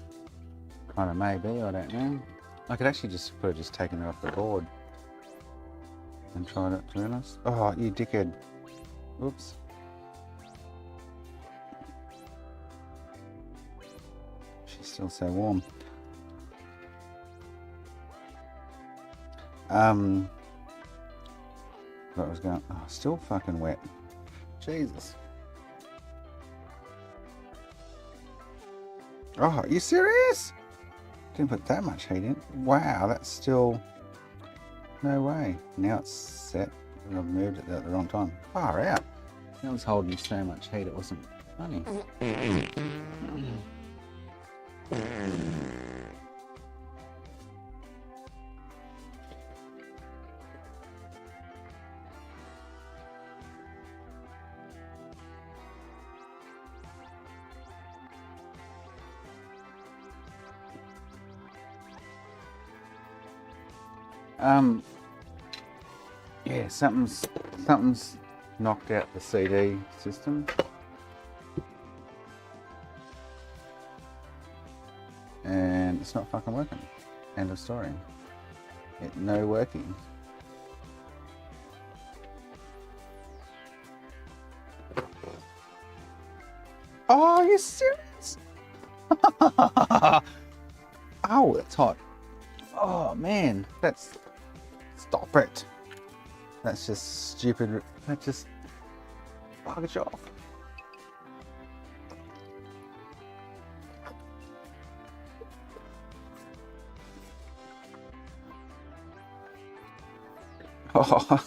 kind of may be, I don't know. I could actually just taken it off the board and tried it, to be honest. Oh, you dickhead. Oops. She's still so warm. That was going. Oh, still fucking wet. Jesus. Oh, are you serious? Didn't put that much heat in. Wow, that's still. No way. Now it's set. I've moved it at the wrong time. Far out. That was holding so much heat it wasn't funny. Yeah, something's knocked out the CD system. And it's not fucking working. End of story. No working. Oh, are you serious? Oh, it's hot. Oh man, stop it. That's just stupid. That just bugs you off. Oh,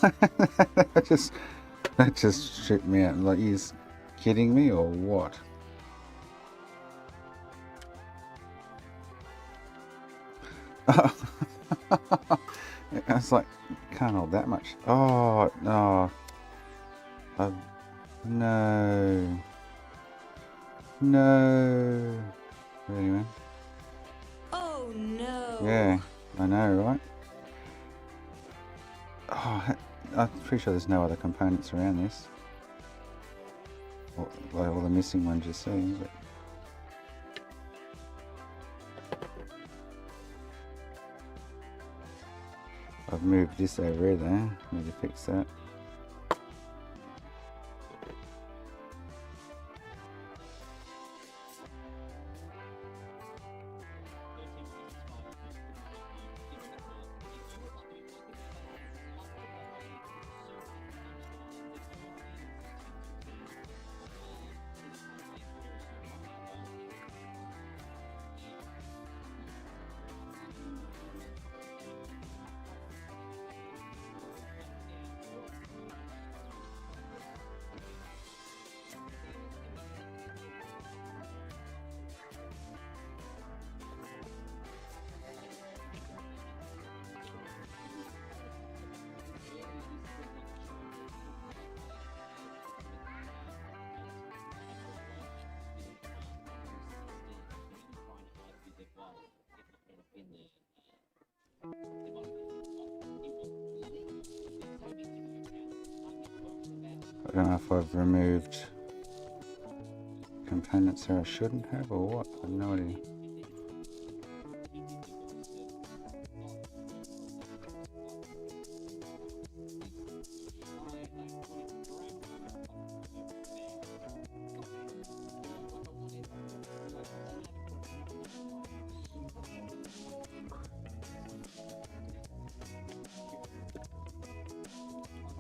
that just tripped me out. Like, he's kidding me or what? I was like, can't hold that much. Oh no. No. No. Anyway. Oh no. Yeah, I know, right? Oh, I'm pretty sure there's no other components around this. Like all the missing ones you see, but... I've moved this over here though, need to fix that. I don't know if I've removed components that I shouldn't have or what, I have no idea.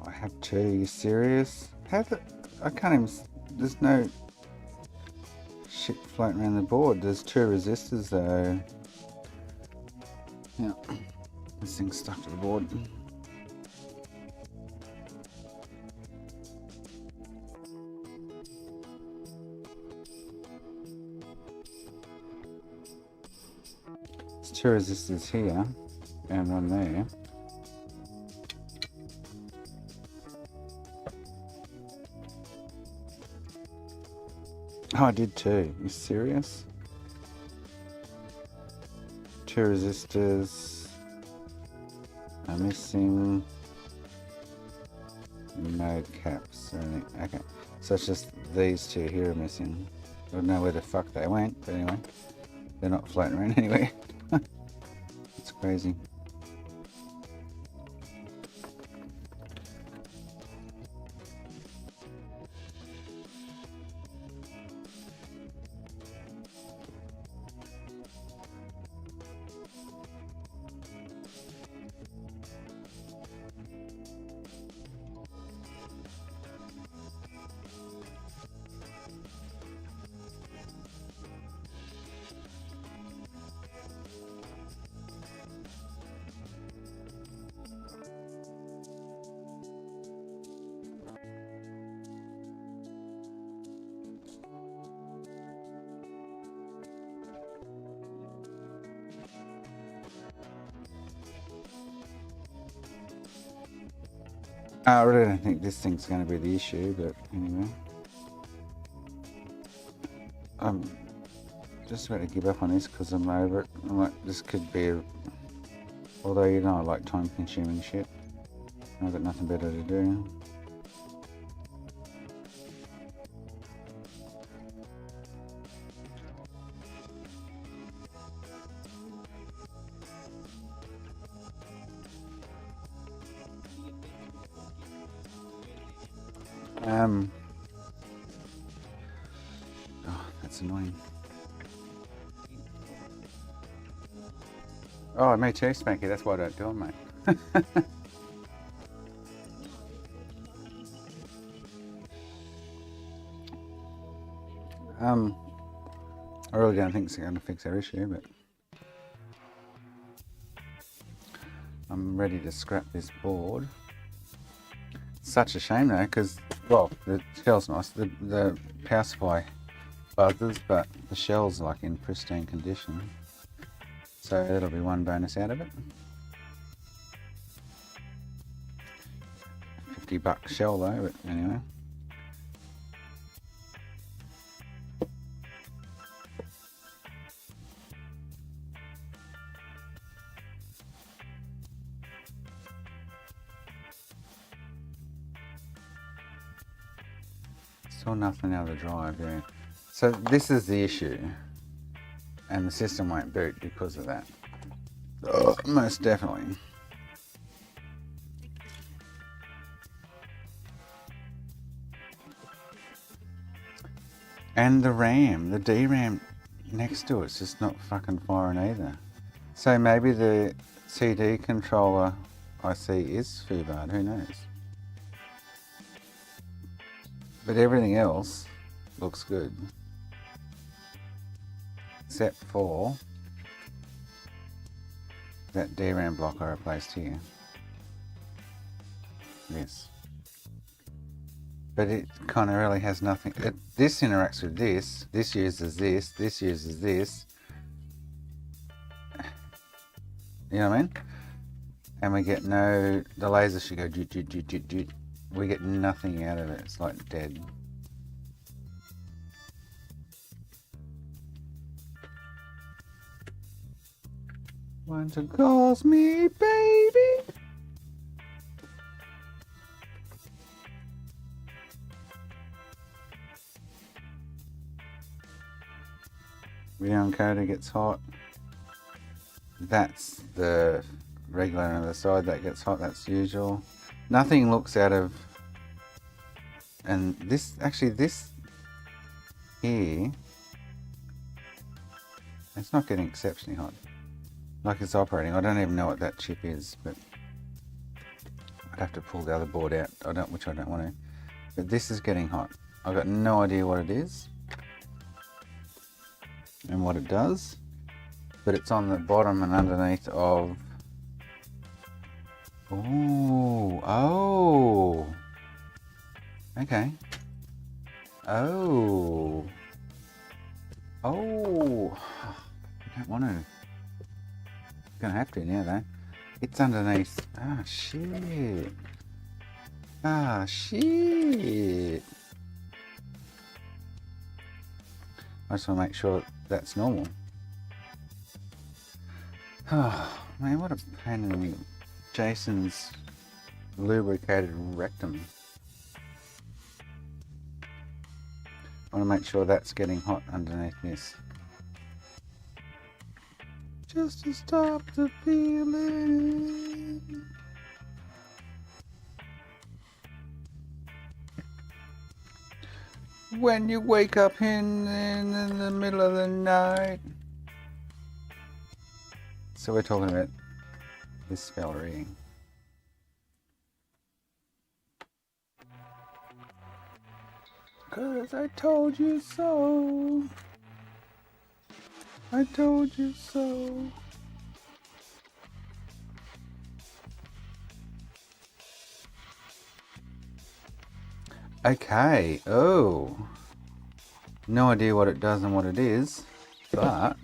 I have two, are you serious? I can't even, there's no shit floating around the board. There's two resistors though. Yeah, this thing's stuck to the board. There's two resistors here and one there. Oh, I did too. You serious? Two resistors are missing. Mode caps. Okay. So it's just these two here are missing. I don't know where the fuck they went, but anyway. They're not floating around anywhere. It's crazy. I really don't think this thing's going to be the issue, but anyway. I'm just about to give up on this because I'm over it. I'm like, this could be although you know I like time consuming shit. I've got nothing better to do. Oh, that's annoying. Oh, me too, Spanky. That's why I don't do it, mate. I really don't think it's going to fix our issue, but I'm ready to scrap this board. Such a shame though, because, well, the shell's nice, the power supply buzzes, but the shell's like in pristine condition. So that'll be one bonus out of it. $50 shell though, but anyway. Still nothing out of the drive, yeah. So this is the issue. And the system won't boot because of that. Oh, most definitely. And the RAM, the DRAM next to it's just not fucking firing either. So maybe the CD controller IC is foobarred, who knows? But everything else looks good. Except for that DRAM block I replaced here. Yes. But it kind of really has nothing. This interacts with this. This uses this. This uses this. You know what I mean? And we get no. The laser should go doot, doot, doot, doot, doot. We get nothing out of it. It's like dead. Want to call me baby? Re-encoder gets hot. That's the regular on the side that gets hot. That's usual. Nothing looks out of. And this actually this here. It's not getting exceptionally hot. Like it's operating. I don't even know what that chip is, but I'd have to pull the other board out. Which I don't want to. But this is getting hot. I've got no idea what it is and what it does, but it's on the bottom and underneath of. Oh, okay. Oh, I don't want to. Gonna have to now though. It's underneath. Ah, shit. Ah, shit. I just want to make sure that's normal. Oh man, what a pain in Jason's lubricated rectum. I want to make sure that's getting hot underneath this. Just to stop the feeling. When you wake up in the middle of the night. So we're talking about this speculating. Cause I told you so. I told you so. Okay, oh. No idea what it does and what it is, but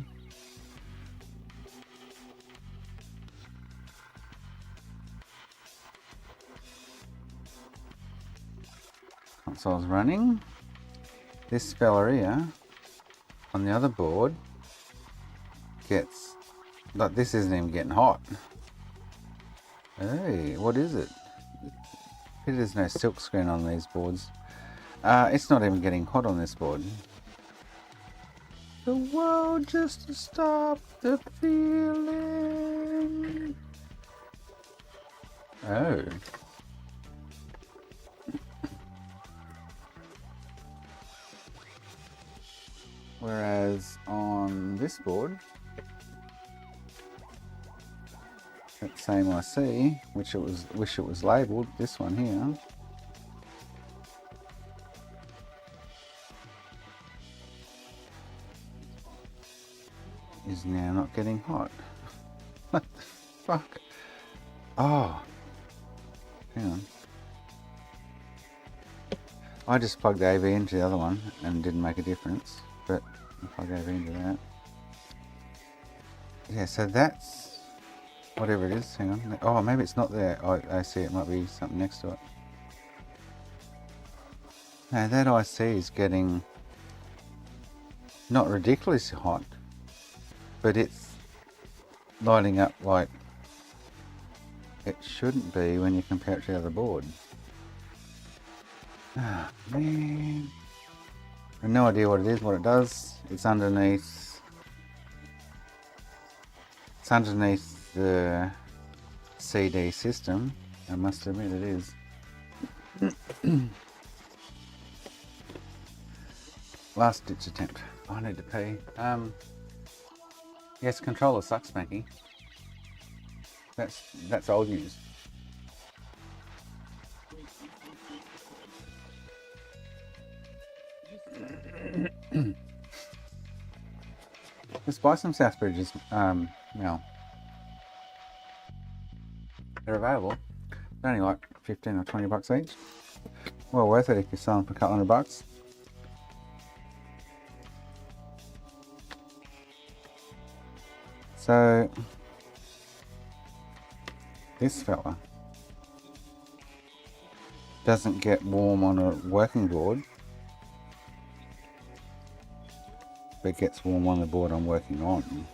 console's running. This speller here on the other board gets, like, this isn't even getting hot. Hey, what is it? There's no silk screen on these boards. It's not even getting hot on this board. The world just to stop the feeling. Oh. Whereas on this board, that same IC, wish it was labelled, this one here, is now not getting hot. What the fuck? Oh, hang on. I just plugged the AV into the other one and didn't make a difference, but I'll plug AV into that. Yeah, so that's whatever it is. Hang on. Oh, maybe it's not there. I see it might be something next to it. Now that IC is getting not ridiculously hot, but it's lighting up like it shouldn't be when you compare it to the other board. Ah, man. I have no idea what it is, what it does. It's underneath the CD system. I must admit it is. Last ditch attempt. I need to pee. Yes, controller sucks, Spanky. That's old news. Just buy some Southbridges. Now they're available. They're only like 15 or 20 bucks each. Well worth it if you sell them for a couple $100. So this fella doesn't get warm on a working board, but gets warm on the board I'm working on.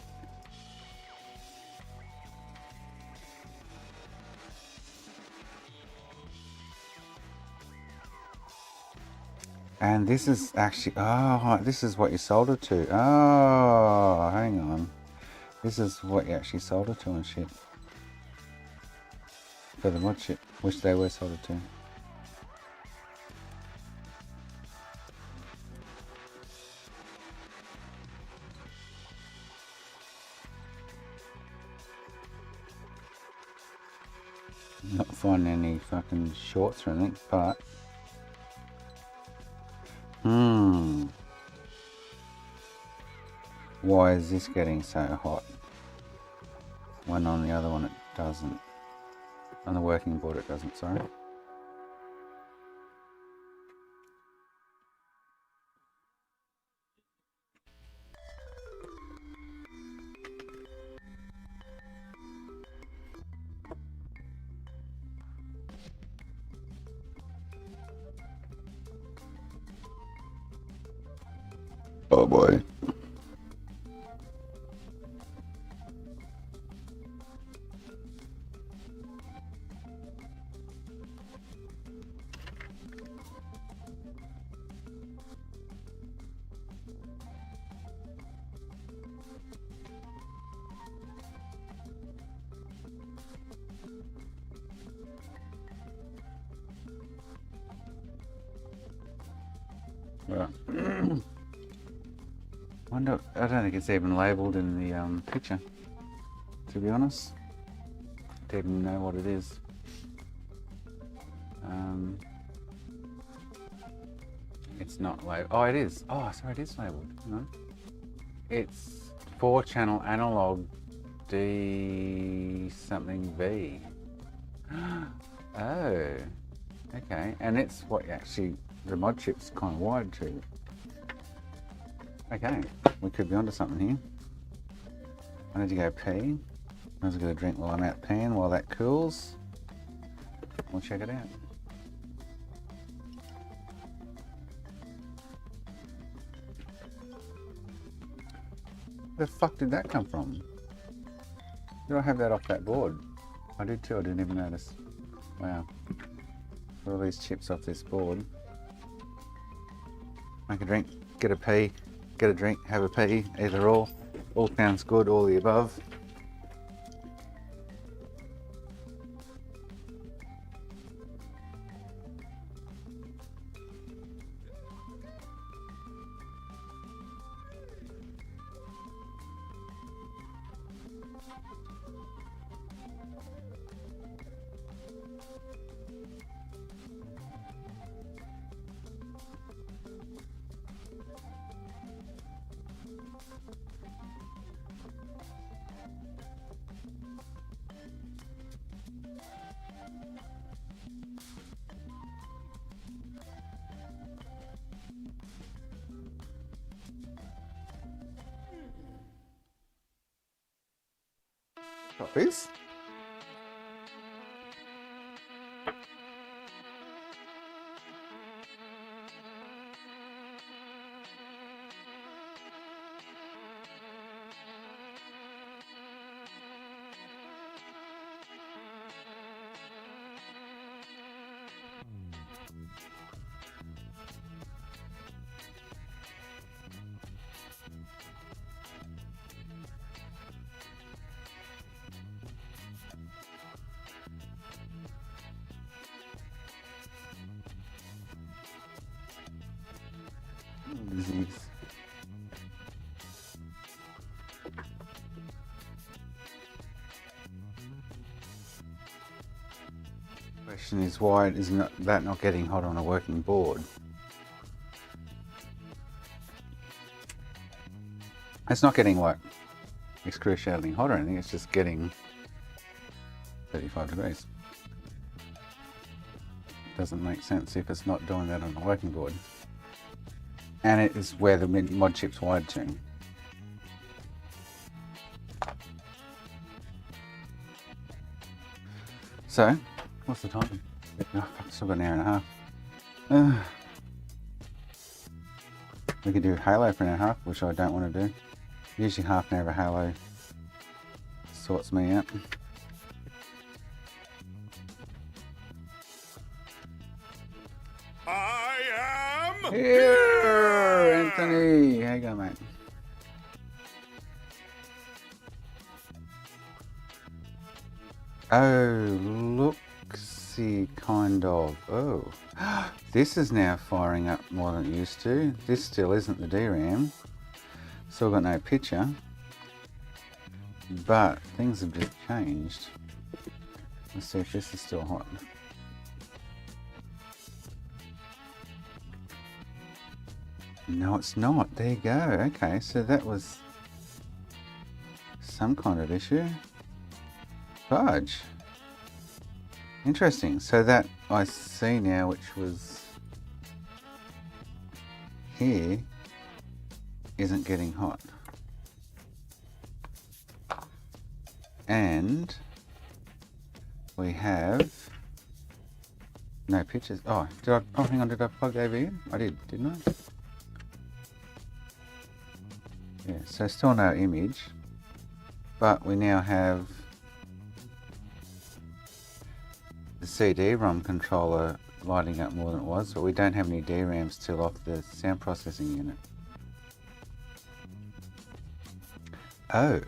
And this is actually, oh, this is what you solder to. Oh, hang on. This is what you actually solder to and shit. For the mod shit, which they were soldered to. Not finding any fucking shorts or anything, but why is this getting so hot when on the other one it doesn't? On the working board it doesn't, sorry. Oh boy. Right. Wonder, I don't think it's even labelled in the picture, to be honest. Don't even know what it is. It's not labelled. Oh, it is. Oh, sorry, it is labelled. No, it's 4-channel analog D something V. Oh, okay. And it's what actually the mod chip's kind of wired to. Okay, we could be onto something here. I need to go pee. I was going to drink while I'm out peeing while that cools. We'll check it out. Where the fuck did that come from? Did I have that off that board? I did too, I didn't even notice. Wow. Got all these chips off this board. Make a drink, get a pee, get a drink, have a pee, either or. All sounds good, all the above. Copies. Disease. Question is, why is that not getting hot on a working board? It's not getting like excruciatingly hot or anything, it's just getting 35 degrees. Doesn't make sense if it's not doing that on a working board. And it is where the mod chip's wired to. So, what's the time? Oh, I've still got an hour and a half. We could do Halo for an hour and a half, which I don't want to do. Usually half an hour of Halo sorts me out. I am here, Anthony. How you going, mate? Oh, looksy kind of. Oh, this is now firing up more than it used to. This still isn't the DRAM. Still got no picture. But things have just changed. Let's see if this is still hot. No, it's not. There you go. Okay, so that was some kind of issue. Fudge. Interesting. So that I see now, which was here, isn't getting hot. And we have no pictures. Oh, hang on, did I plug over in? I did, didn't I? Yeah, so still no image, but we now have the CD-ROM controller lighting up more than it was, but we don't have any DRAM still off the sound processing unit. Oh.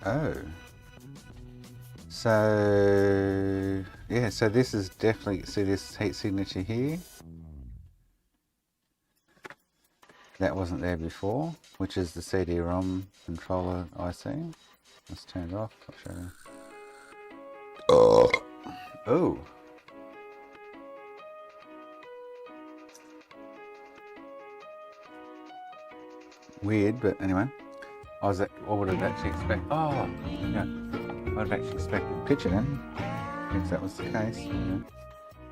Oh. So, yeah, so this is definitely, see this heat signature here? that wasn't there before, which is the CD-ROM controller IC. Let's turn it off. I'll show you. Oh. Weird, but anyway. I would have actually expected. Oh, yeah. I'd have actually expected a picture then, if that was the case. Yeah.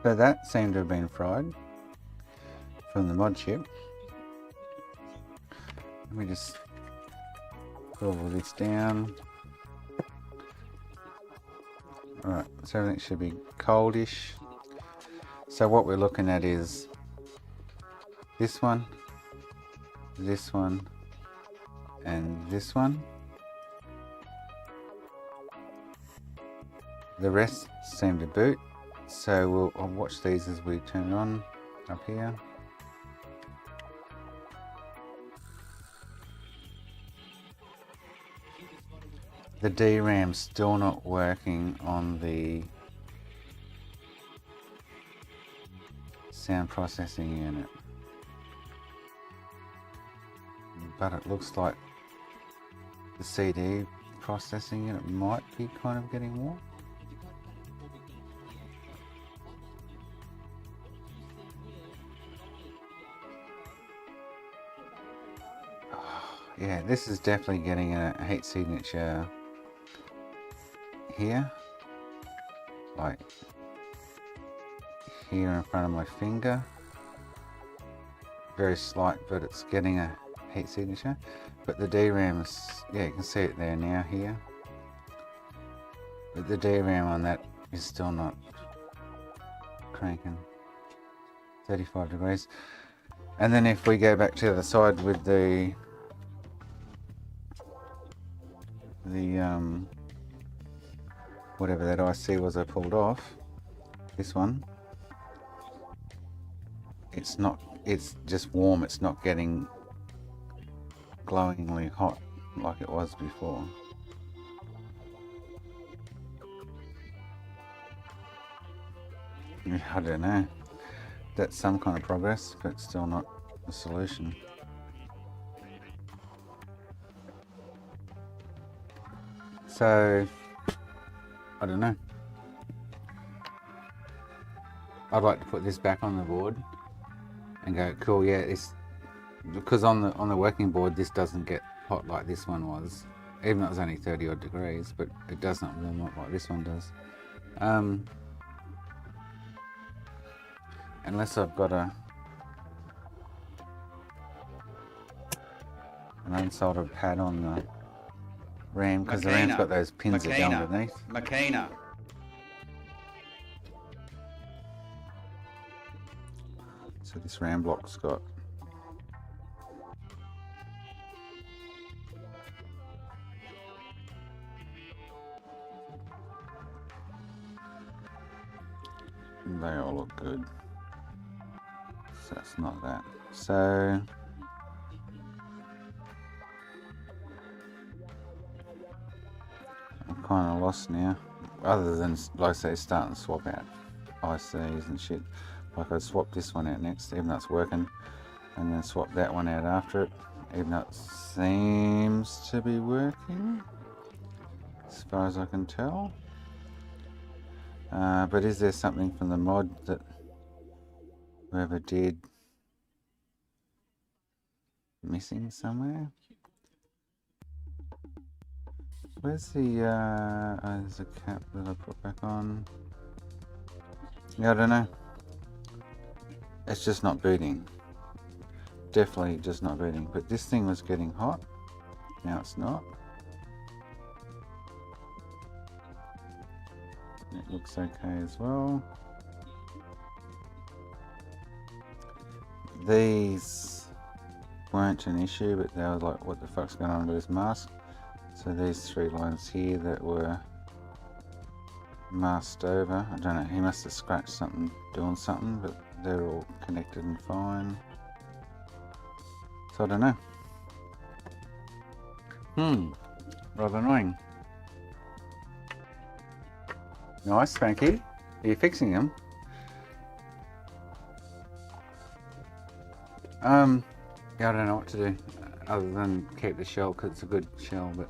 So that seemed to have been fried from the mod chip. Let me just pull all this down. Alright, so everything should be coldish. So what we're looking at is this one, and this one. The rest seem to boot, so I'll watch these as we turn it on up here. The DRAM's still not working on the sound processing unit, but it looks like the CD processing unit might be kind of getting warm. Yeah, this is definitely getting a heat signature here, like here in front of my finger. Very slight, but it's getting a heat signature. But the DRAM's, yeah, you can see it there now here. But the DRAM on that is still not cranking. 35 degrees. And then if we go back to the other side with the whatever that IC was I pulled off, this one, it's just warm, it's not getting glowingly hot like it was before. I don't know, that's some kind of progress, but still not the solution. So I don't know. I'd like to put this back on the board and go, cool, yeah, it's because on the working board this doesn't get hot like this one was, even though it was only 30 odd degrees, but it does not warm up like this one does. Unless I've got an unsoldered pad on the RAM, because the RAM's got those pins that go underneath. Makina. So this RAM block's got they all look good. So that's not that. So I'm kind of lost now, other than, like I say, starting to swap out ICs and shit. Like I swapped this one out next, even though it's working, and then swap that one out after it, even though it seems to be working, as far as I can tell. But is there something from the mod that whoever did missing somewhere? Where's the there's a cap that I put back on. Yeah, I don't know. It's just not booting. Definitely just not booting. But this thing was getting hot. Now it's not. It looks okay as well. These weren't an issue, but they were like, what the fuck's going on with this mask? So these three lines here that were masked over, I don't know, he must have scratched something doing something, but they're all connected and fine. So I don't know. Rather annoying. Nice, Spanky. Are you fixing them? Yeah, I don't know what to do other than keep the shell because it's a good shell, but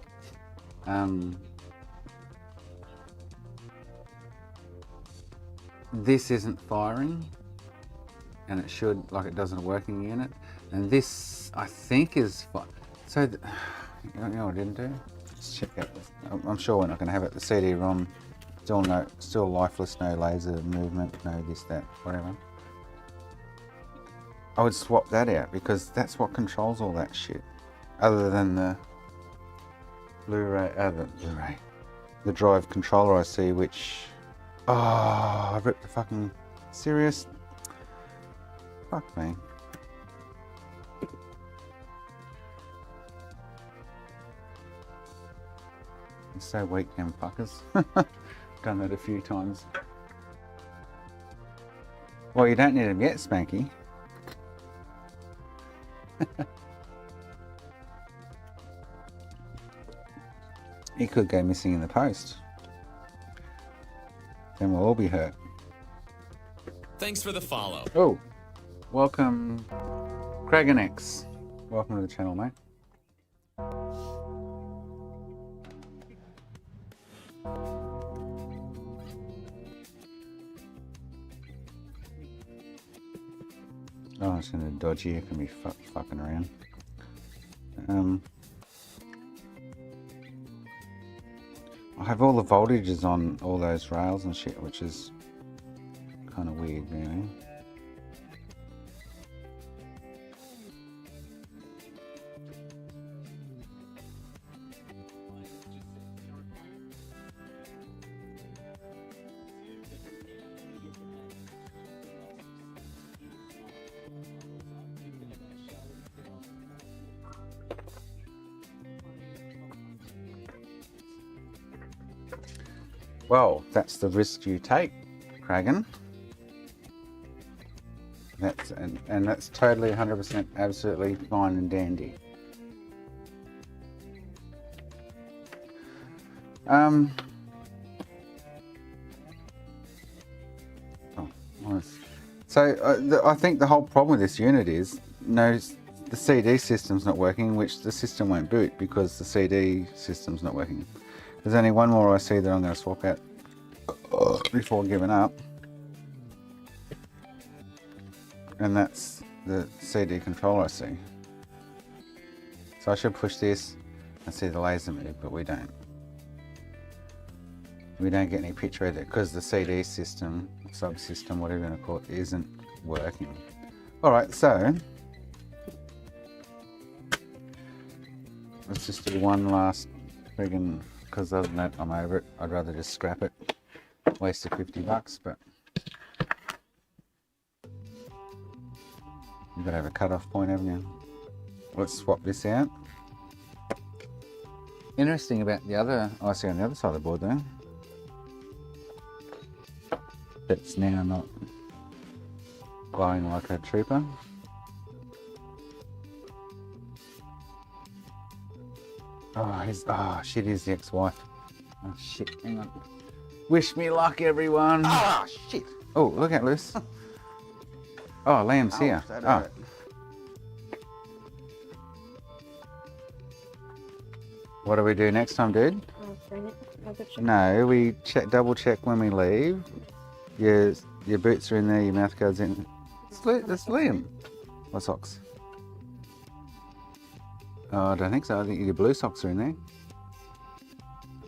this isn't firing, and it should, like it does in a working unit, and this I think is so. You know what I didn't do? Let's check out this. I'm sure we're not going to have it. The CD-ROM still lifeless, no laser movement, no this, that, whatever. I would swap that out because that's what controls all that shit. Other than the the drive controller IC, which, oh, I ripped the fucking serious. Fuck me. It's so weak, them fuckers. Done that a few times. Well, you don't need them yet, Spanky. He could go missing in the post. Then we'll all be hurt. Thanks for the follow. Oh, welcome, Kragenex. Welcome to the channel, mate. Oh, it's in a dodgy. It can be fucking around. I have all the voltages on all those rails and shit, which is kind of weird, really. Well, that's the risk you take, Kragan. And that's totally 100% absolutely fine and dandy. So I think the whole problem with this unit is the CD system's not working, which the system won't boot because the CD system's not working. There's only one more IC that I'm going to swap out before giving up, and that's the CD controller IC. So I should push this and see the laser move, but we don't. We don't get any picture of it because the CD system, subsystem, whatever you want to call it, isn't working. Alright, so let's just do one last friggin', because other than that I'm over it. I'd rather just scrap it. Wasted $50, but you've got to have a cut-off point, haven't you? Let's swap this out. Interesting about the other IC on the other side of the board though. It's now not glowing like a trooper. Oh shit, he's the ex-wife. Oh shit, hang on. Wish me luck, everyone. Ah, shit. Oh, look at loose. Oh, Liam's here. Oh. What do we do next time, dude? No, we double check when we leave. Your boots are in there, your mouth guard's in. That's Liam. What socks? Oh, I don't think so. I think your blue socks are in there.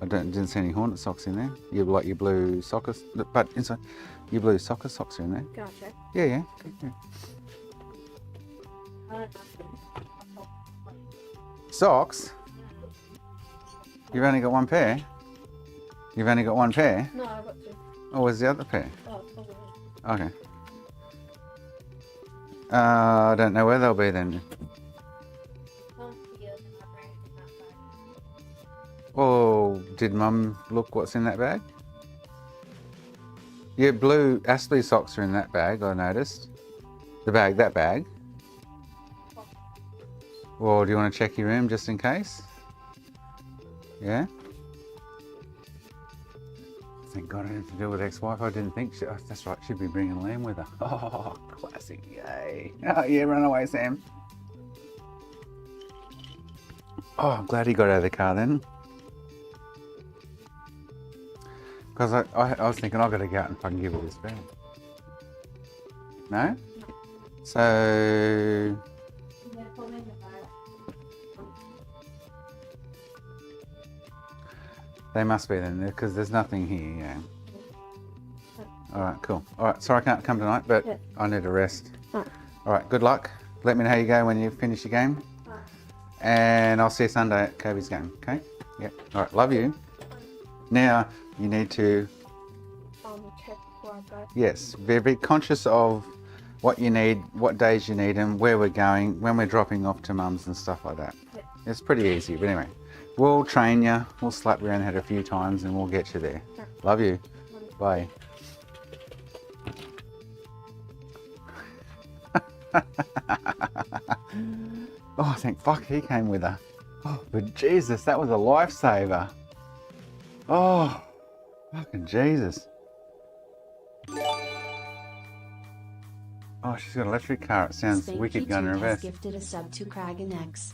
I didn't see any Hornet socks in there. You like your blue soccer, but inside your blue soccer socks are in there. Can I check? Yeah. Socks? You've only got one pair? You've only got one pair? No, I've got two. Oh, where's the other pair? Oh, it's over Okay. I don't know where they'll be then. Oh, did Mum look what's in that bag? Yeah, blue Astley socks are in that bag, I noticed. That bag. Well, do you want to check your room just in case? Yeah? Thank God I didn't have to deal with ex-wife. I didn't think that's right, she'd be bringing Liam with her. Oh, classic, yay. Oh yeah, run away, Sam. Oh, I'm glad he got out of the car then. Because I was thinking I've got to go out and fucking give it this bag. No? So... They must be then, because there's nothing here, yeah. Alright, cool. Alright, sorry I can't come tonight, but I need a rest. Alright, good luck. Let me know how you go when you finish your game. And I'll see you Sunday at Kobe's game, okay? Yep. Alright, love you. Now, you need to... check before I go. Yes, be conscious of what you need, what days you need them, where we're going, when we're dropping off to mums and stuff like that. Yep. It's pretty easy, but anyway. We'll train you, we'll slap you around the head a few times and we'll get you there. Sure. Love you. Bye. Oh, thank fuck he came with her. Oh, but Jesus, that was a lifesaver. Oh, fucking Jesus. Oh, she's got an electric car. It sounds wicked going in reverse. Gifted a sub to Crag and X.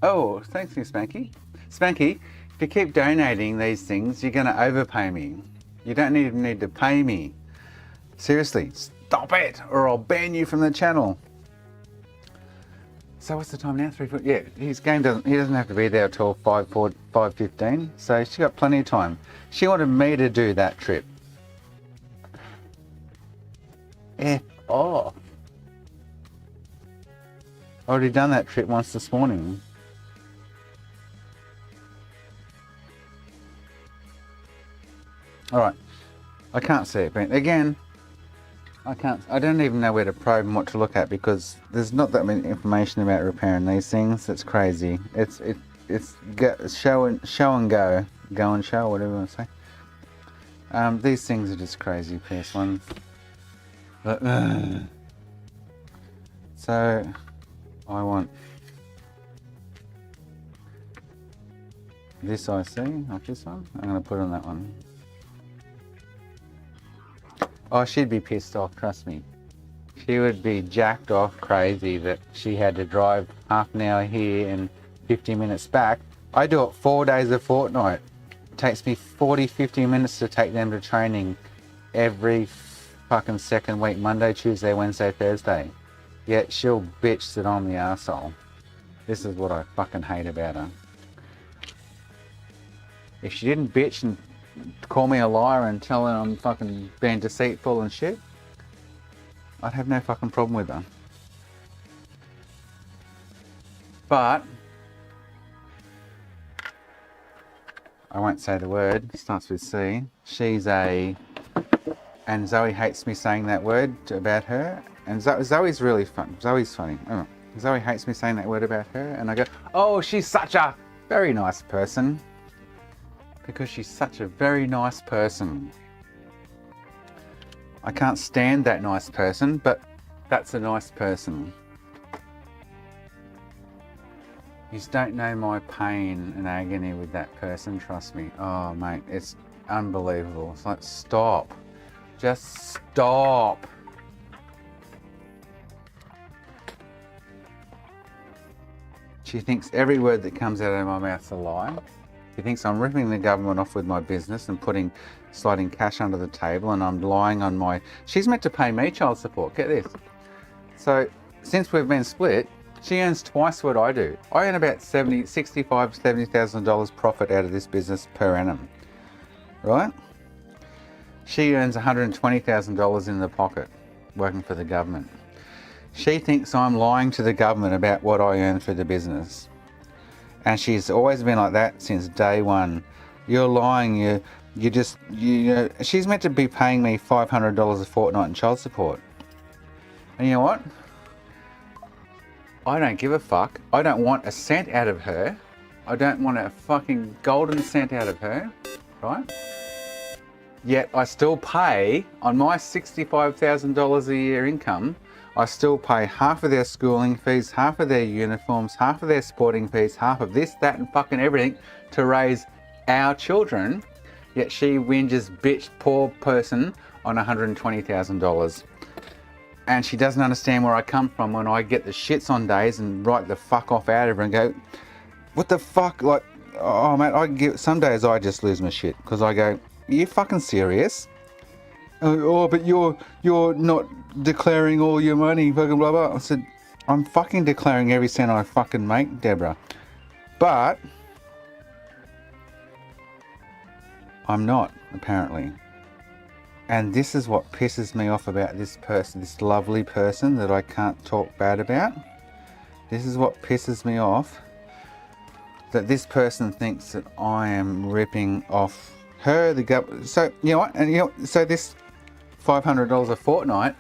Oh, thanks me, Spanky. Spanky, if you keep donating these things, you're going to overpay me. You don't even need to pay me. Seriously, stop it, or I'll ban you from the channel. So what's the time now? 3:40. Yeah, his game doesn't. He doesn't have to be there till 5:15. So she got plenty of time. She wanted me to do that trip. F off. Already done that trip once this morning. All right. I can't see it, but again, I don't even know where to probe and what to look at because there's not that much information about repairing these things. It's crazy. It's show and go and show, whatever you want to say. These things are just crazy PS1s. But, so I want this IC, like this one. I'm going to put on that one. Oh, she'd be pissed off, trust me. She would be jacked off crazy that she had to drive half an hour here and 50 minutes back. I do it 4 days a fortnight. It takes me 40-50 minutes to take them to training every fucking second week, Monday, Tuesday, Wednesday, Thursday. Yet she'll bitch that I'm the arsehole. This is what I fucking hate about her. If she didn't bitch and call me a liar and tell her I'm fucking being deceitful and shit, I'd have no fucking problem with her. But I won't say the word, it starts with C. She's a... And Zoe hates me saying that word about her. And Zoe's really fun. Zoe's funny. Oh, Zoe hates me saying that word about her. And I go, oh, she's such a very nice person. Because she's such a very nice person. I can't stand that nice person, but that's a nice person. You just don't know my pain and agony with that person, trust me. Oh, mate, it's unbelievable. It's like, stop. Just stop. She thinks every word that comes out of my mouth is a lie. She thinks I'm ripping the government off with my business and sliding cash under the table, and I'm lying on my... She's meant to pay me child support, get this. So, since we've been split, she earns twice what I do. I earn about $70,000 profit out of this business per annum, right? She earns $120,000 in the pocket working for the government. She thinks I'm lying to the government about what I earn for the business. And she's always been like that since day one. You're lying, you know, she's meant to be paying me $500 a fortnight in child support. And you know what? I don't give a fuck. I don't want a cent out of her. I don't want a fucking golden cent out of her, right? Yet I still pay, on my $65,000 a year income, I still pay half of their schooling fees, half of their uniforms, half of their sporting fees, half of this, that and fucking everything to raise our children. Yet she whinges, bitch, poor person on $120,000. And she doesn't understand where I come from when I get the shits on days and write the fuck off out of her and go, what the fuck? Like, oh mate, some days I just lose my shit because I go, are you fucking serious? Oh, but you're not declaring all your money, fucking blah blah. I said, I'm fucking declaring every cent I fucking make, Deborah. But I'm not, apparently. And this is what pisses me off about this person, this lovely person that I can't talk bad about. This is what pisses me off, that this person thinks that I am ripping off her, the government. So, you know what? And you know, so this $500 a fortnight,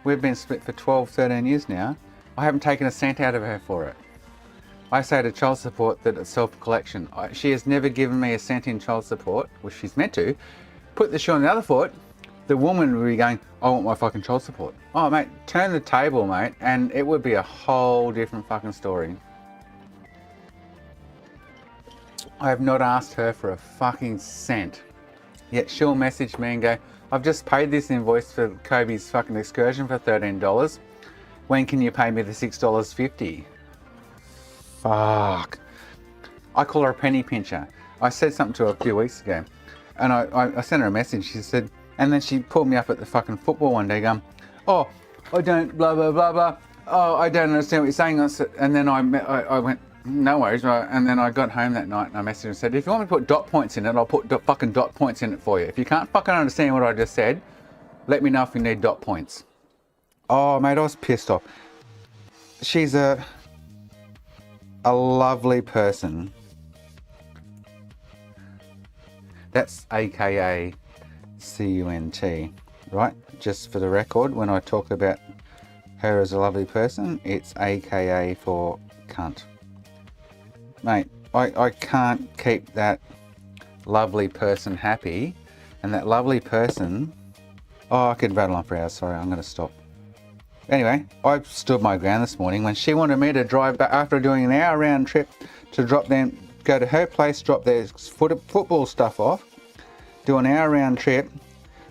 we've been split for 12, 13 years now. I haven't taken a cent out of her for it. I say to child support that it's self-collection. She has never given me a cent in child support, which she's meant to. Put the shoe on the other foot, the woman would be going, I want my fucking child support. Oh mate, turn the table, mate, and it would be a whole different fucking story. I have not asked her for a fucking cent. Yet she'll message me and go, I've just paid this invoice for Kobe's fucking excursion for $13. When can you pay me the $6.50? Fuck. I call her a penny pincher. I said something to her a few weeks ago, and I sent her a message. She said, and then she pulled me up at the fucking football one day going, oh, I don't blah blah blah blah, oh, I don't understand what you're saying. And then I went, no worries, right? And then I got home that night and I messaged her and said, if you want me to put dot points in it, I'll put fucking dot points in it for you. If you can't fucking understand what I just said, let me know if you need dot points. Oh mate, I was pissed off. She's a lovely person. That's AKA CUNT, right? Just for the record, when I talk about her as a lovely person, it's AKA for cunt. Mate, I can't keep that lovely person happy, and that lovely person, oh, I could rattle on for hours, sorry, I'm going to stop. Anyway, I stood my ground this morning when she wanted me to drive back after doing an hour round trip to go to her place, drop their football stuff off, do an hour round trip,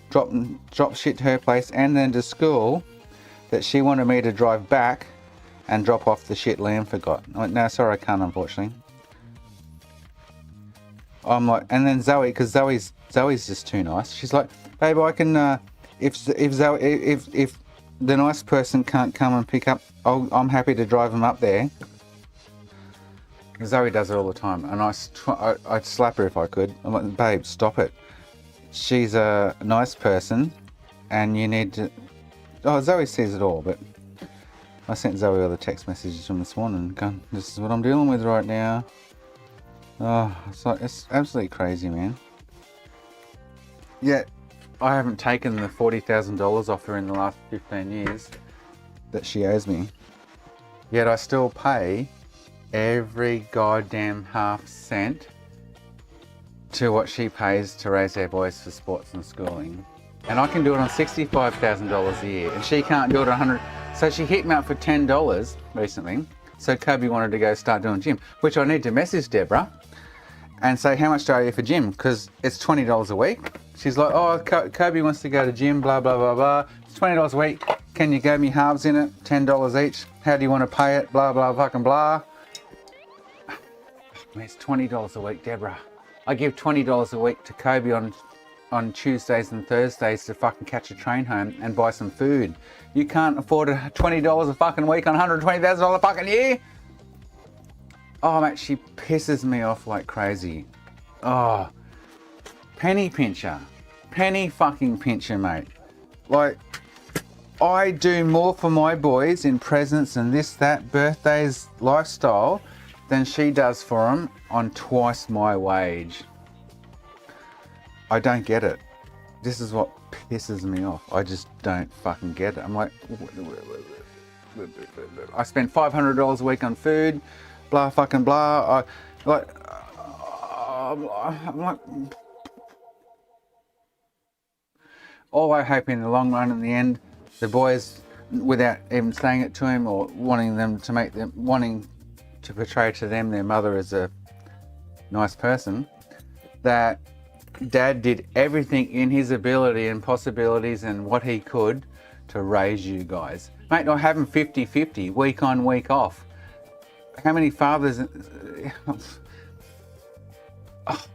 drop shit to her place and then to school, that she wanted me to drive back and drop off the shit Liam forgot. I went, no, sorry, I can't, unfortunately. I'm like, and then Zoe, because Zoe's just too nice. She's like, babe, I can, if the nice person can't come and pick up, I'm happy to drive them up there. Zoe does it all the time, and I'd slap her if I could. I'm like, babe, stop it. She's a nice person, and you need to. Oh, Zoe sees it all, but I sent Zoe all the text messages from this morning. Going, this is what I'm dealing with right now. Oh, it's absolutely crazy, man. Yet I haven't taken the $40,000 off her in the last 15 years that she owes me. Yet I still pay every goddamn half cent to what she pays to raise their boys for sports and schooling. And I can do it on $65,000 a year, and she can't do it on $100. So she hit me up for $10 recently. So Kobe wanted to go start doing gym, which I need to message Deborah and say, how much do I owe you for gym? Because it's $20 a week. She's like, oh, Kobe wants to go to gym, blah, blah, blah, blah. It's $20 a week. Can you give me halves in it? $10 each. How do you want to pay it? Blah, blah, fucking blah. It's $20 a week, Deborah. I give $20 a week to Kobe on Tuesdays and Thursdays to fucking catch a train home and buy some food. You can't afford $20 a fucking week on $120,000 a fucking year? Oh, mate, she pisses me off like crazy. Oh, penny pincher. Penny fucking pincher, mate. Like, I do more for my boys in presents and this, that, birthdays, lifestyle than she does for them on twice my wage. I don't get it. This is what pisses me off. I just don't fucking get it. I'm like, I spend $500 a week on food, blah fucking blah. I'm like, all I hope in the long run, in the end, the boys, without even saying it to him or wanting to portray to them their mother as a nice person, that Dad did everything in his ability and possibilities and what he could to raise you guys. Mate, I have them 50-50, week on, week off. how many fathers?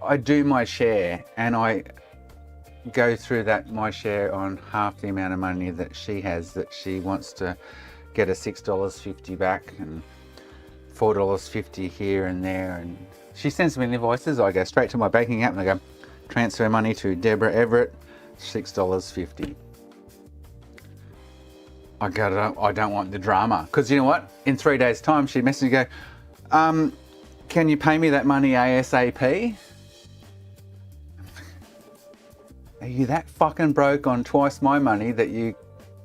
I do my share, and I go through that my share on half the amount of money that she has, that she wants to get a $6.50 back and $4.50 here and there, and she sends me invoices. I go straight to my banking app and I go transfer money to Deborah Everett, $6.50. I don't want the drama, because you know what, in 3 days time she messaged me, go, can you pay me that money ASAP? Are you that fucking broke on twice my money that you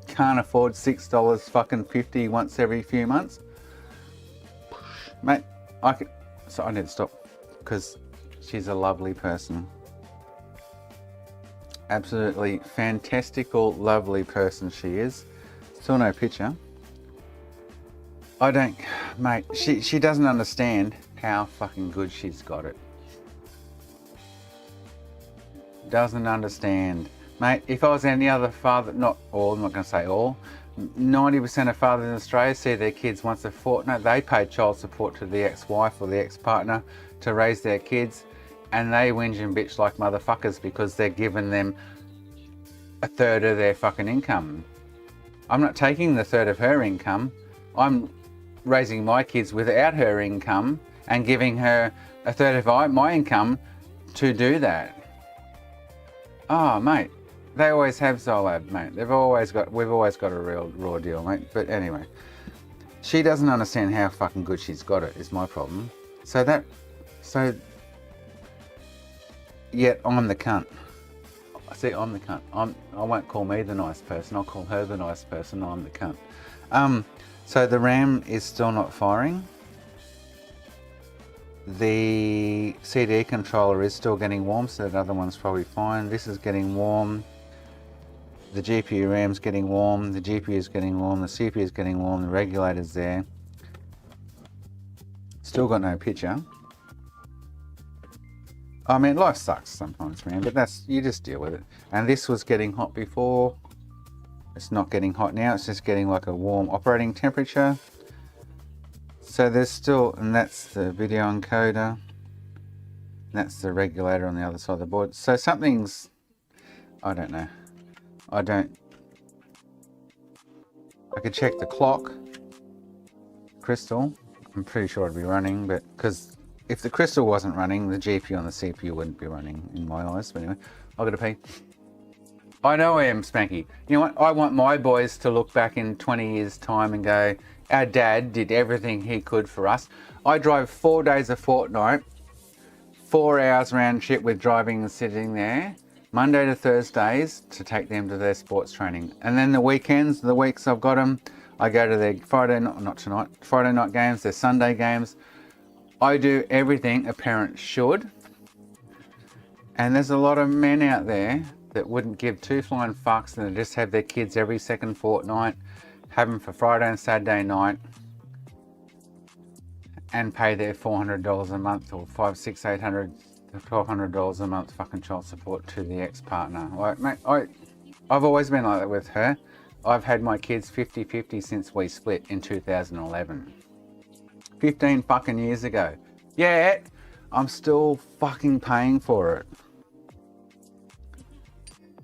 can't afford $6.50 once every few months? Mate, so I need to stop, because she's a lovely person. Absolutely fantastical, lovely person she is. Still no picture. I don't, mate, she doesn't understand how fucking good she's got it. Doesn't understand. Mate, if I was any other father, not all, I'm not going to say all, 90% of fathers in Australia see their kids once a fortnight. They pay child support to the ex-wife or the ex-partner to raise their kids, and they whinge and bitch like motherfuckers because they're giving them a third of their fucking income. I'm not taking the third of her income. I'm raising my kids without her income and giving her a third of my income to do that. Oh, mate, they always have Zolab, mate. We've always got a real raw deal, mate. But anyway, she doesn't understand how fucking good she's got it, is my problem. Yet I'm the cunt. See, I'm the cunt. I won't call me the nice person. I'll call her the nice person. I'm the cunt. So the RAM is still not firing. The CD controller is still getting warm, so that other one's probably fine. This is getting warm. The GPU RAM's getting warm. The GPU is getting warm. The CPU is getting warm. The regulator's there. Still got no picture. I mean, life sucks sometimes, man, but you just deal with it. And this was getting hot before. It's not getting hot now. It's just getting like a warm operating temperature. So there's still, and that's the video encoder. That's the regulator on the other side of the board. So something's, I don't know. I could check the clock. Crystal, I'm pretty sure it'd be running, but because if the crystal wasn't running, the GPU on the CPU wouldn't be running in my eyes. But anyway, I've got to pee. I know I am, Spanky. You know what? I want my boys to look back in 20 years' time and go, our dad did everything he could for us. I drove 4 days a fortnight, 4 hours round trip with driving and sitting there, Monday to Thursdays, to take them to their sports training. And then the weekends, the weeks I've got them, I go to their Friday night games, their Sunday games. I do everything a parent should. And there's a lot of men out there that wouldn't give two flying fucks and just have their kids every second fortnight, have them for Friday and Saturday night, and pay their $400 a month or $500, $600, $800, $1,200 a month fucking child support to the ex-partner. Like, mate, I've always been like that with her. I've had my kids 50-50 since we split in 2011. 15 fucking years ago. Yeah, I'm still fucking paying for it.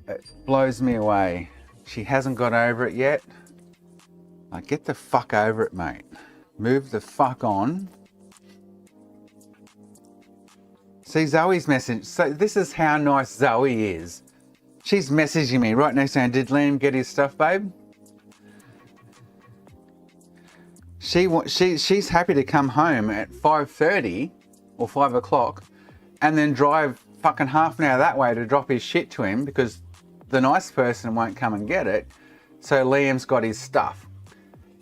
It blows me away. She hasn't got over it yet. Like, get the fuck over it, mate. Move the fuck on. See Zoe's message. So this is how nice Zoe is. She's messaging me right now saying, did Liam get his stuff, babe? She's happy to come home at 5:30 or 5 o'clock and then drive fucking half an hour that way to drop his shit to him because the nice person won't come and get it. So Liam's got his stuff.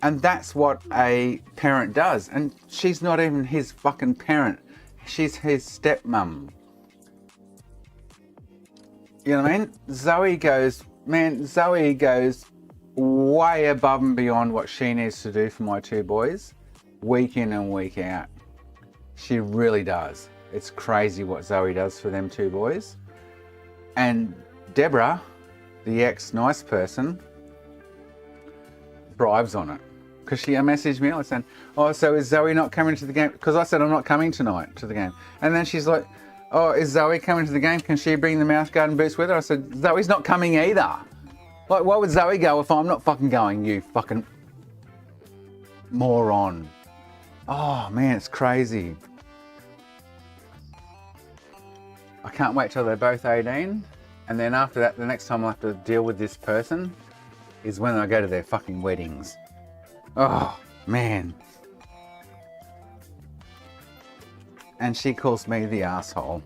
And that's what a parent does. And she's not even his fucking parent. She's his stepmom. You know what I mean? Zoe goes way above and beyond what she needs to do for my two boys, week in and week out. She really does. It's crazy what Zoe does for them two boys. And Deborah, the ex-nice person, thrives on it. because she messaged me saying, oh, so is Zoe not coming to the game? Because I said I'm not coming tonight to the game. And then she's like, oh, is Zoe coming to the game? Can she bring the mouth guard and boots with her? I said, Zoe's not coming either. Like, why would Zoe go if I'm not fucking going, you fucking moron? Oh, man, it's crazy. I can't wait till they're both 18. And then after that, the next time I have to deal with this person is when I go to their fucking weddings. Oh, man. And she calls me the asshole.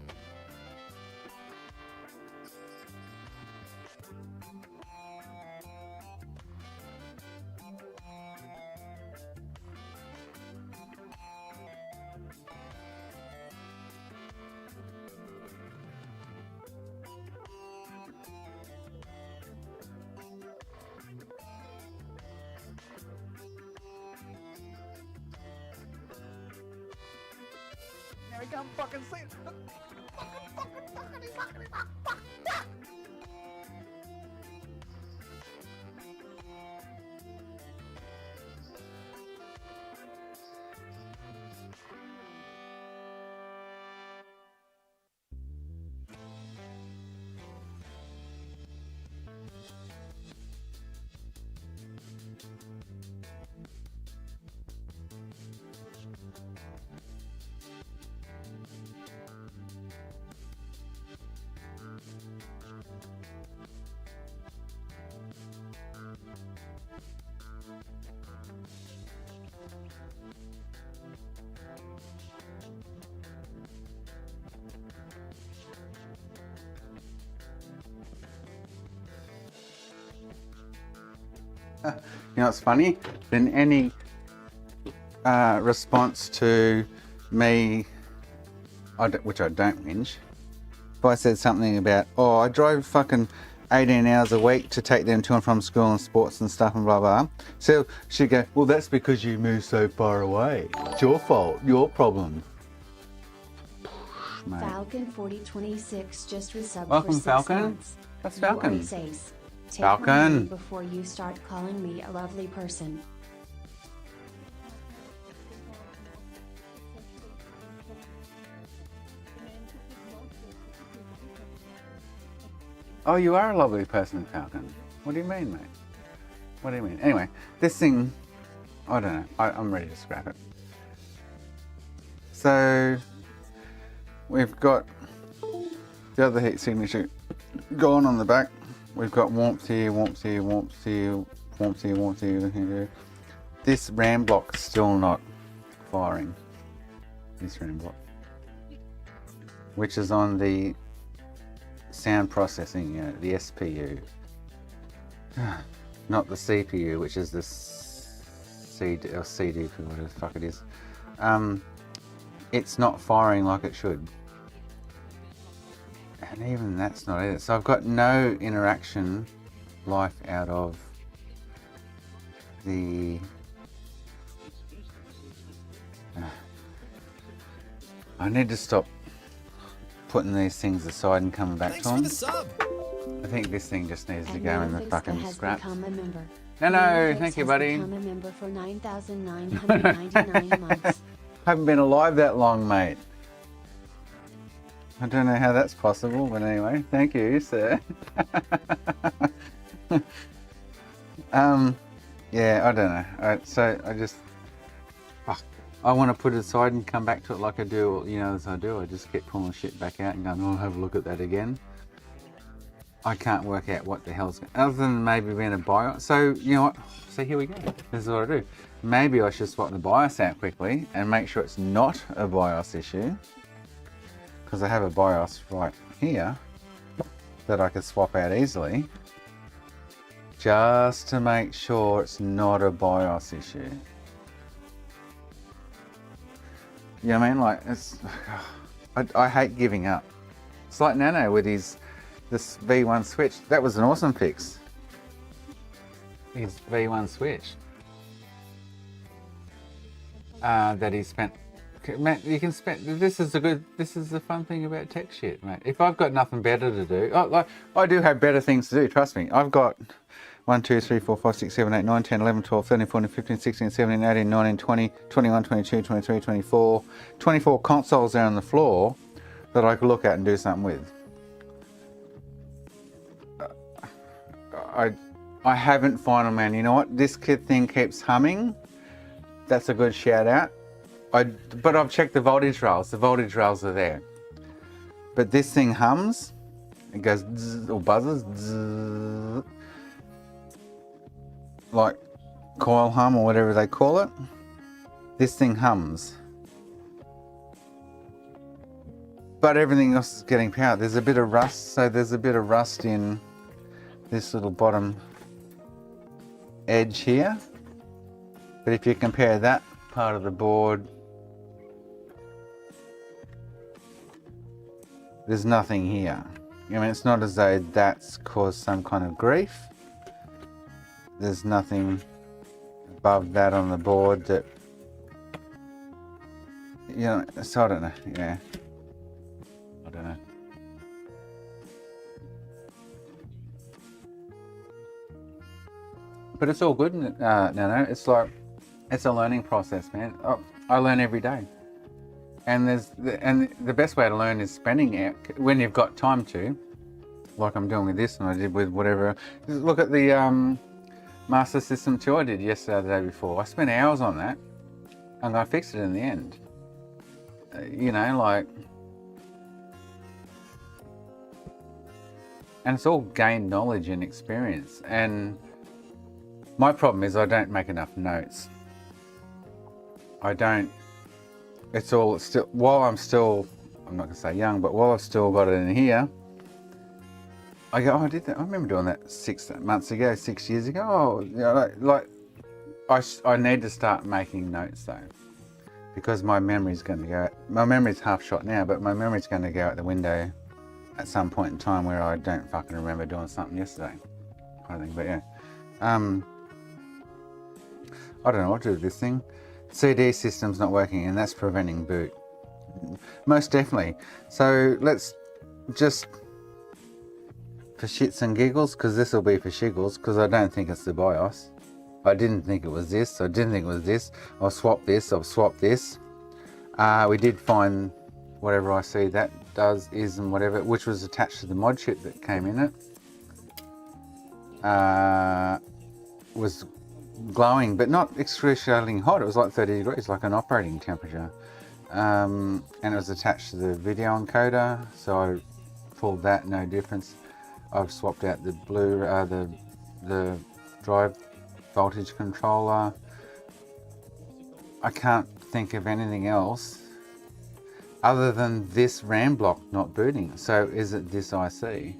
Here we come, fucking see it. You know what's funny? Then any response to me, which I don't whinge, if I said something about, oh, I drove fucking 18 hours a week to take them to and from school and sports and stuff and blah, blah. So she'd go, well, that's because you moved so far away. It's your fault, your problem. Mate. Falcon 4026 just resubbed Welcome, for 6 Falcon. months. That's You Falcon. are safe. Take Falcon. my name before you start calling me a lovely person. Oh, you are a lovely person, Falcon. What do you mean, mate? What do you mean? Anyway, this thing, I don't know. I'm ready to scrap it. So, we've got the other heat signature gone on the back. We've got warmth here, warmth here, warmth here, warmth here, warmth here. This RAM block's still not firing. This RAM block. Which is on the sound processing unit, the SPU. Not the CPU, which is the CD, or CDP, whatever the fuck it is. It's not firing like it should. And even that's not it. So I've got no interaction life out of the... I need to stop putting these things aside and coming back to them. I think this thing just needs to go in the fucking scrap. No, thank you, buddy. Become a member for 9,999 months. Haven't been alive that long, mate. I don't know how that's possible, but anyway, thank you, sir. Yeah, I don't know. So I just, I want to put it aside and come back to it like I do, you know, as I do. I just get pulling shit back out and going, oh, I'll have a look at that again. I can't work out what the hell's going, other than maybe being a BIOS. So, you know what? So here we go. This is what I do. Maybe I should swap the BIOS out quickly and make sure it's not a BIOS issue. Because I have a BIOS right here that I could swap out easily. Just to make sure it's not a BIOS issue. You know what I mean? Like, it's, I hate giving up. It's like Nano with this V1 switch. That was an awesome fix. His V1 switch. That he spent. Mate, you can spend. This is the fun thing about tech shit, mate. If I've got nothing better to do, I do have better things to do. Trust me. I've got 1, 2, 3, 4, 5, 6, 7, 8, 9, 10, 11, 12, 13, 14, 15, 16, 17, 18, 19, 20, 21, 22, 23, 24. 24 consoles there on the floor that I could look at and do something with. I haven't final man. You know what? This kid thing keeps humming. That's a good shout out. But I've checked the voltage rails. The voltage rails are there. But this thing hums. It goes zzz, or buzzes. Zzz, like coil hum or whatever they call it. This thing hums. But everything else is getting powered. There's a bit of rust. So there's a bit of rust in this little bottom edge here. But if you compare that part of the board, there's nothing here. I mean, it's not as though that's caused some kind of grief. There's nothing above that on the board that, you know, so I don't know, yeah. I don't know. But it's all good. No, it's like, it's a learning process, man. I learn every day. And the best way to learn is spending it when you've got time to, like I'm doing with this and I did with whatever. Look at the Master System 2 I did yesterday, the day before. I spent hours on that and I fixed it in the end. You know, like, and it's all gained knowledge and experience. And my problem is I don't make enough notes. It's all still, while I'm not gonna say young, but while I've still got it in here, I go, oh, I did that. I remember doing that 6 months ago, 6 years ago. Oh, you know, I need to start making notes though, because my memory's half shot now, but my memory's going to go out the window at some point in time where I don't fucking remember doing something yesterday, I think. But yeah, I don't know what to do with this thing. CD system's not working and that's preventing boot. Most definitely. So let's just, for shits and giggles, because this will be for shiggles, because I don't think it's the BIOS. I didn't think it was this. I didn't think it was this. I'll swap this. I'll swap this. We did find whatever I see that does is and whatever, which was attached to the mod chip that came in it. Was glowing, but not excruciatingly hot. It was like 30 degrees, like an operating temperature. And it was attached to the video encoder, so I pulled that, no difference. I've swapped out the the drive voltage controller. I can't think of anything else other than this RAM block not booting. So is it this IC?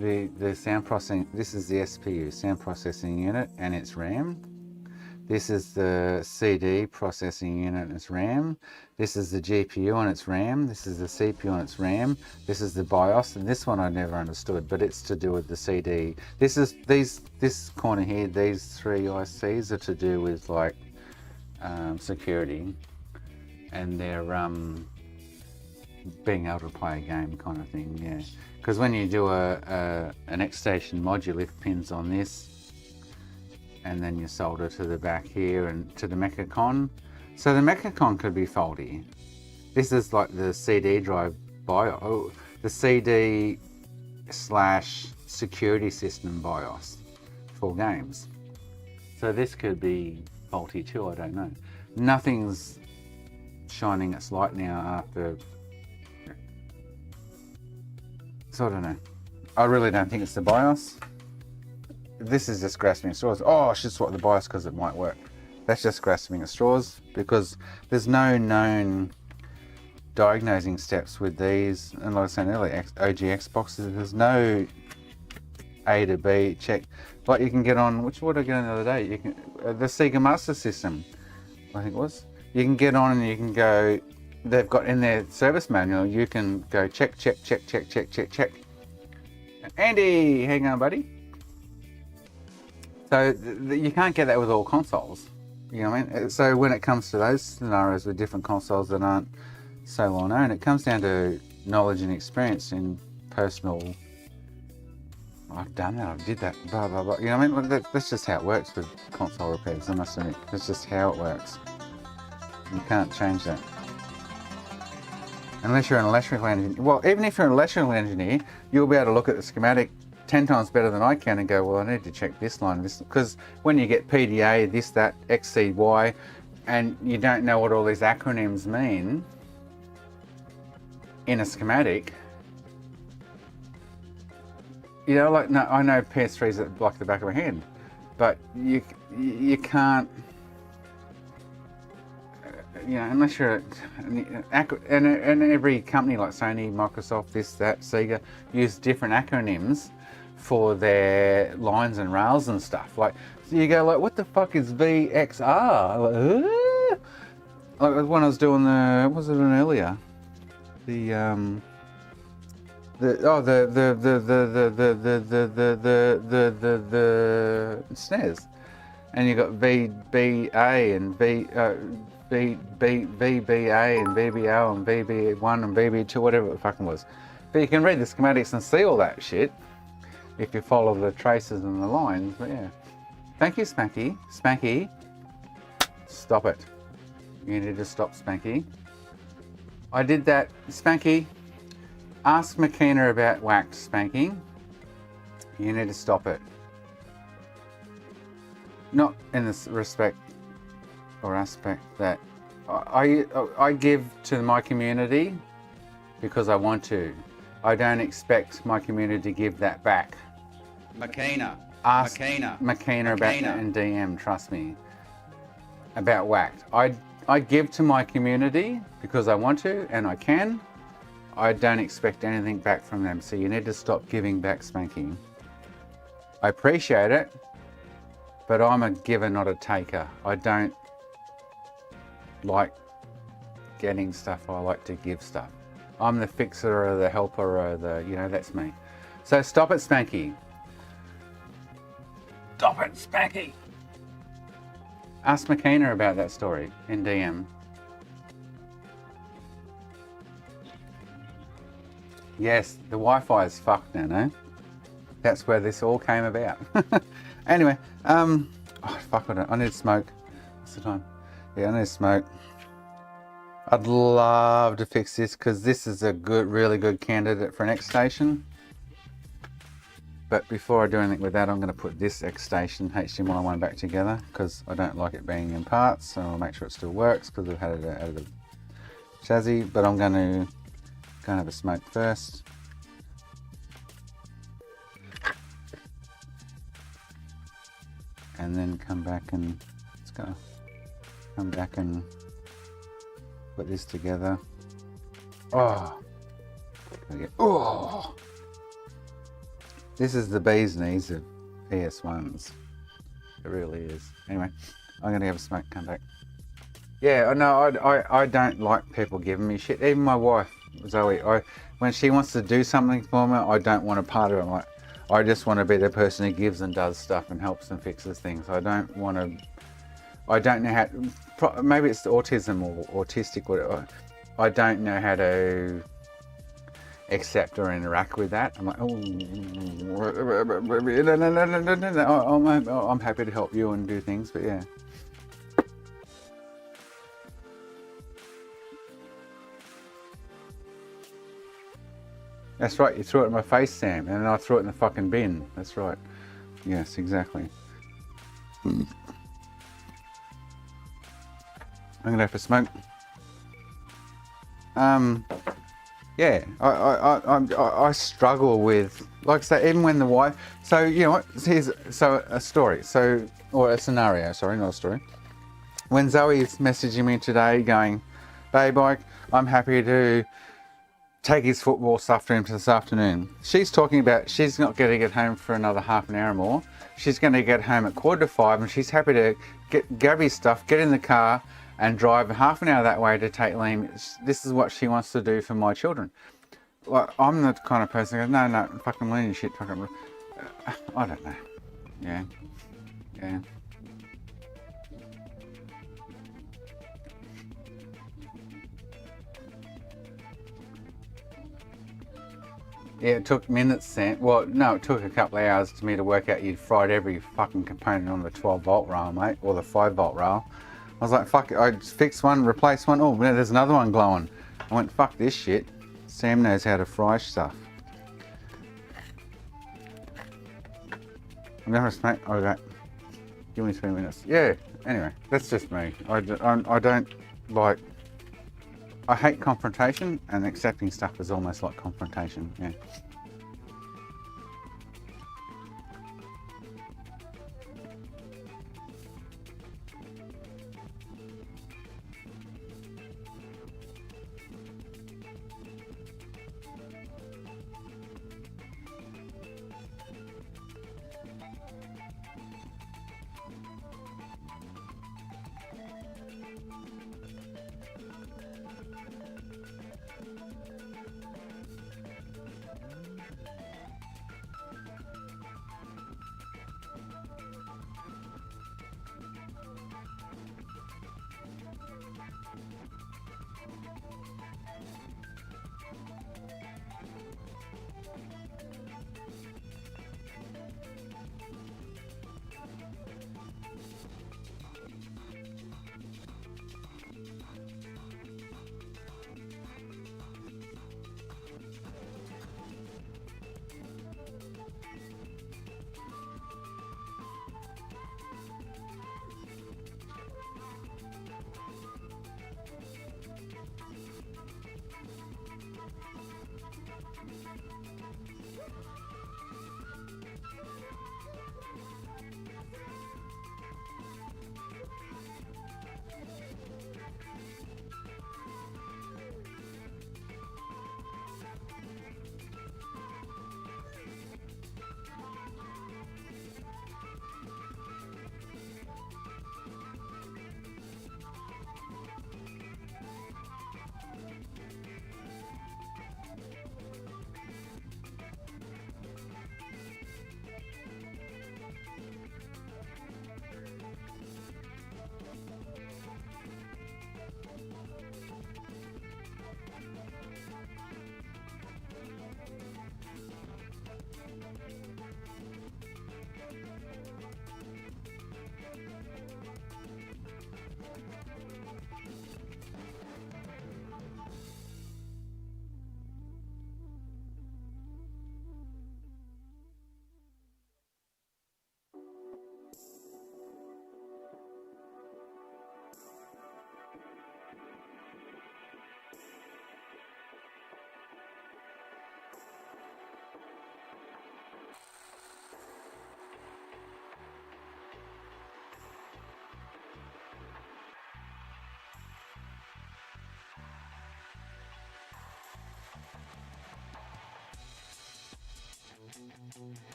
The sound processing, this is the SPU, sound processing unit, and its RAM. This is the CD processing unit and its RAM. This is the GPU and its RAM. This is the CPU and its RAM. This is the BIOS, and this one I never understood, but it's to do with the CD. This corner here, these 3 ICs are to do with like security, and they're being able to play a game kind of thing, yeah. Because when you do an X-Station mod, you lift pins on this, and then you solder to the back here and to the Mechacon. So the Mechacon could be faulty. This is like the CD drive BIOS, the CD / security system BIOS for games. So this could be faulty too, I don't know. Nothing's shining its light now after. So I don't know. I really don't think it's the BIOS. This is just grasping at straws. Oh, I should swap the BIOS because it might work. That's just grasping at straws because there's no known diagnosing steps with these. And like I was saying earlier, OG Xboxes, there's no A to B check. Like you can get on, what did I get on the other day? You can the Sega Master System, I think it was. You can get on and you can go. They've got in their service manual, you can go check. Andy, hang on, buddy. So you can't get that with all consoles. You know what I mean? So when it comes to those scenarios with different consoles that aren't so well known, it comes down to knowledge and experience in personal, I've done that, I did that, blah, blah, blah. You know what I mean? That's just how it works with console repairs, I must admit. That's just how it works. You can't change that. Unless you're an electrical engineer. Well, even if you're an electrical engineer, you'll be able to look at the schematic 10 times better than I can and go, well, I need to check this line, this, because when you get PDA, this, that, XCY, and you don't know what all these acronyms mean in a schematic, you know, like, no, I know PS3 is like the back of my hand, but you can't, you know, unless you're, and every company like Sony, Microsoft, this, that, Sega, use different acronyms for their lines and rails and stuff. Like, so you go like, what the fuck is VXR? Like when I was doing the, what was it on earlier? The SNES, and you got VBA and VBA and VBO and VB1 and VB2, whatever it fucking was. But you can read the schematics and see all that shit if you follow the traces and the lines. But yeah, thank you, Spanky. Spanky, stop it. You need to stop, Spanky. I did that, Spanky. Ask Makina about wax, Spanky. You need to stop it. Not in this respect or aspect that I give to my community because I want to. I don't expect my community to give that back. Makina. Ask Makina about that in DM, trust me. About wax. I give to my community because I want to and I can. I don't expect anything back from them, so you need to stop giving back, Spanky. I appreciate it, but I'm a giver, not a taker. I don't like getting stuff, I like to give stuff. I'm the fixer or the helper or the, you know, that's me. So stop it, Spanky. Stop it, Spanky. Ask Makina about that story in DM. Yes, the Wi-Fi is fucked now, no? That's where this all came about. Anyway, oh fuck, I need to smoke. What's the time? Yeah, I need to smoke. I'd love to fix this because this is a good, really good candidate for an X station. But before I do anything with that, I'm going to put this X station HDMI one back together because I don't like it being in parts. So I'll make sure it still works because I've had it out of the chassis. But I'm going to go and have a smoke first. And then come back and let's go. Come back and put this together. Oh, oh. This is the bee's knees of PS1s. It really is. Anyway, I'm gonna have a smoke. Come back. Yeah, no, I don't like people giving me shit. Even my wife, Zoe, when she wants to do something for me, I don't want a part of it. I'm like, I just want to be the person who gives and does stuff and helps and fixes things. I don't want to. I don't know how. Maybe it's autism or autistic. Whatever. I don't know how to accept or interact with that. I'm like, oh, no, I'm happy to help you and do things, but yeah. That's right, you threw it in my face, Sam, and then I threw it in the fucking bin. That's right. Yes, exactly. I'm gonna have to smoke. Yeah, I struggle with, like I say, even when the wife. So you know what? Here's a story. Or a scenario. Sorry, not a story. When Zoe is messaging me today, going, "Babe, I'm happy to take his football stuff to him this afternoon." She's talking about she's not going to get home for another half an hour more. She's going to get home at 4:45, and she's happy to grab his stuff, get in the car, and drive half an hour that way to take Liam. This is what she wants to do for my children. Like, I'm the kind of person who goes, no, fucking learn your shit, fucking. I don't know. Yeah. Yeah, it took minutes, Sam. Well, no, it took a couple of hours to me to work out you'd fried every fucking component on the 12-volt rail, mate, or the 5-volt rail. I was like, fuck it, I just fixed one, replaced one. Oh, there's another one glowing. I went, fuck this shit. Sam knows how to fry stuff. I'm gonna smack. Okay. Give me 3 minutes. Yeah. Anyway, that's just me. I don't like. I hate confrontation, and accepting stuff is almost like confrontation. Yeah.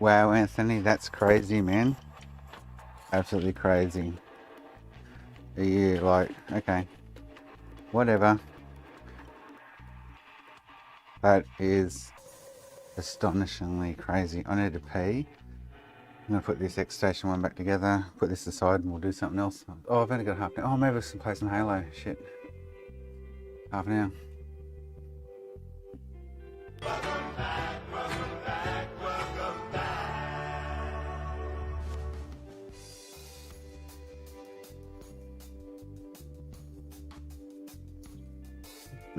Wow, Anthony, that's crazy, man. Absolutely crazy. Are you like, okay, whatever. That is astonishingly crazy. I need to pee. I'm gonna put this X Station one back together, put this aside, and we'll do something else. Oh, I've only got half an hour. Oh, maybe I should play some Halo. Shit. Half an hour.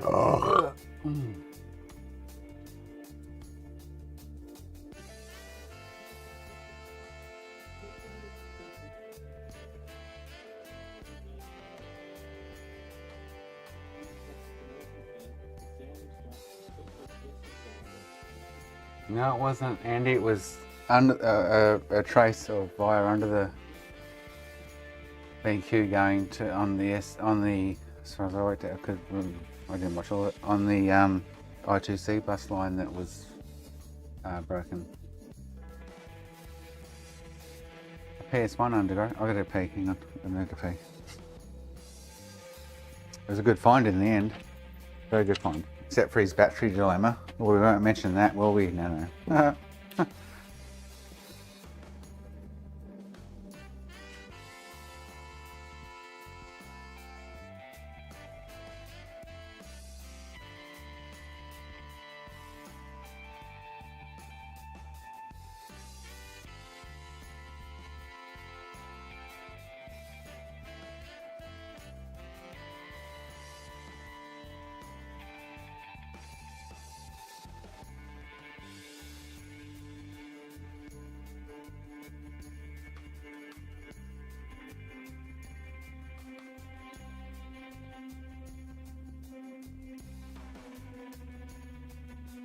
Oh. No, it wasn't, Andy. It was under a trace of wire under the BQ going to on the as far as I worked out, I didn't watch all of it, on the I2C bus line that was broken. PS1 undergo. I got to pee. Hang on, I need to pee. It was a good find in the end. Very good find. Except for his battery dilemma. Well, we won't mention that, will we? No, no.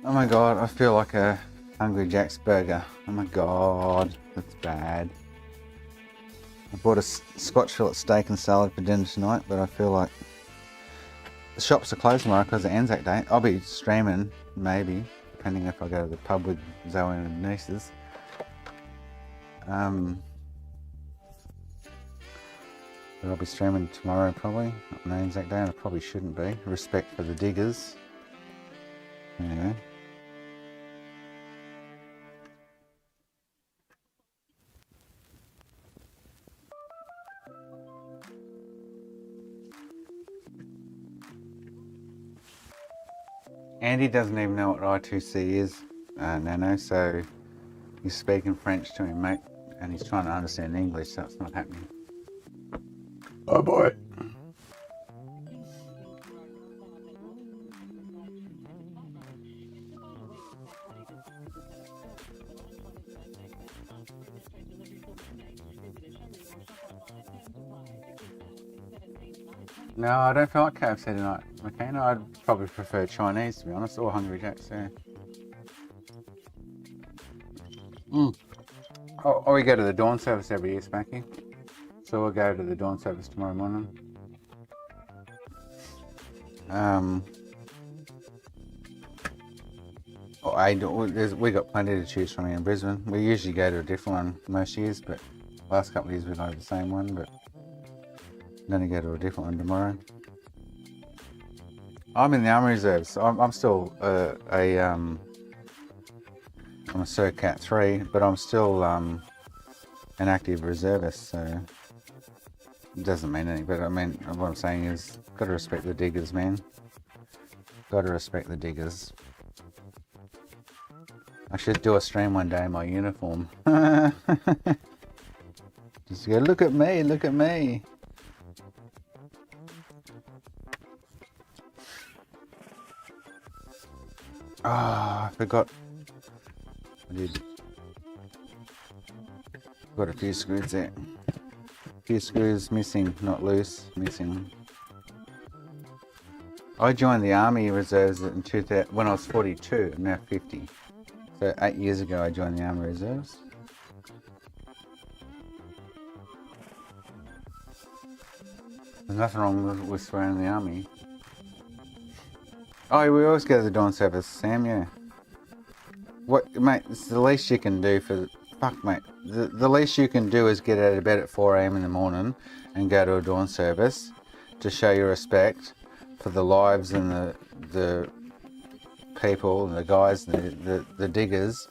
Oh my god, I feel like a Hungry Jack's burger. Oh my god, that's bad. I bought a Scotch fillet steak and salad for dinner tonight, but I feel like the shops are closed tomorrow because of Anzac Day. I'll be streaming, maybe, depending if I go to the pub with Zoe and nieces. But I'll be streaming tomorrow probably, on Anzac Day, and I probably shouldn't be. Respect for the diggers. Anyway. Andy doesn't even know what I2C is, Nano, so he's speaking French to him, mate, and he's trying to understand English, so it's not happening. Oh boy. No, I don't feel like KFC tonight, McKenna. I'd probably prefer Chinese, to be honest, or Hungry Jack's, yeah. Oh, we go to the dawn service every year, Spanky. So we'll go to the dawn service tomorrow morning. We got plenty to choose from here in Brisbane. We usually go to a different one most years, but last couple of years we go to the same one, but I'm going to go to a different one tomorrow. I'm in the Army Reserves. I'm still I'm a Surcat 3, but I'm still an active reservist, so it doesn't mean anything. But I mean, what I'm saying is, got to respect the diggers, man. Got to respect the diggers. I should do a stream one day in my uniform. Just go, look at me, look at me. Ah, I forgot. I did. Got a few screws there. A few screws missing, not loose, missing. I joined the Army Reserves in 2000 when I was 42. I'm now 50. So 8 years ago, I joined the Army Reserves. There's nothing wrong with swearing in the army. Oh, we always go to the dawn service, Sam, yeah. What, mate, it's the least you can do for... Fuck, mate. The least you can do is get out of bed at 4 a.m. in the morning and go to a dawn service to show your respect for the lives and the people, the guys, the diggers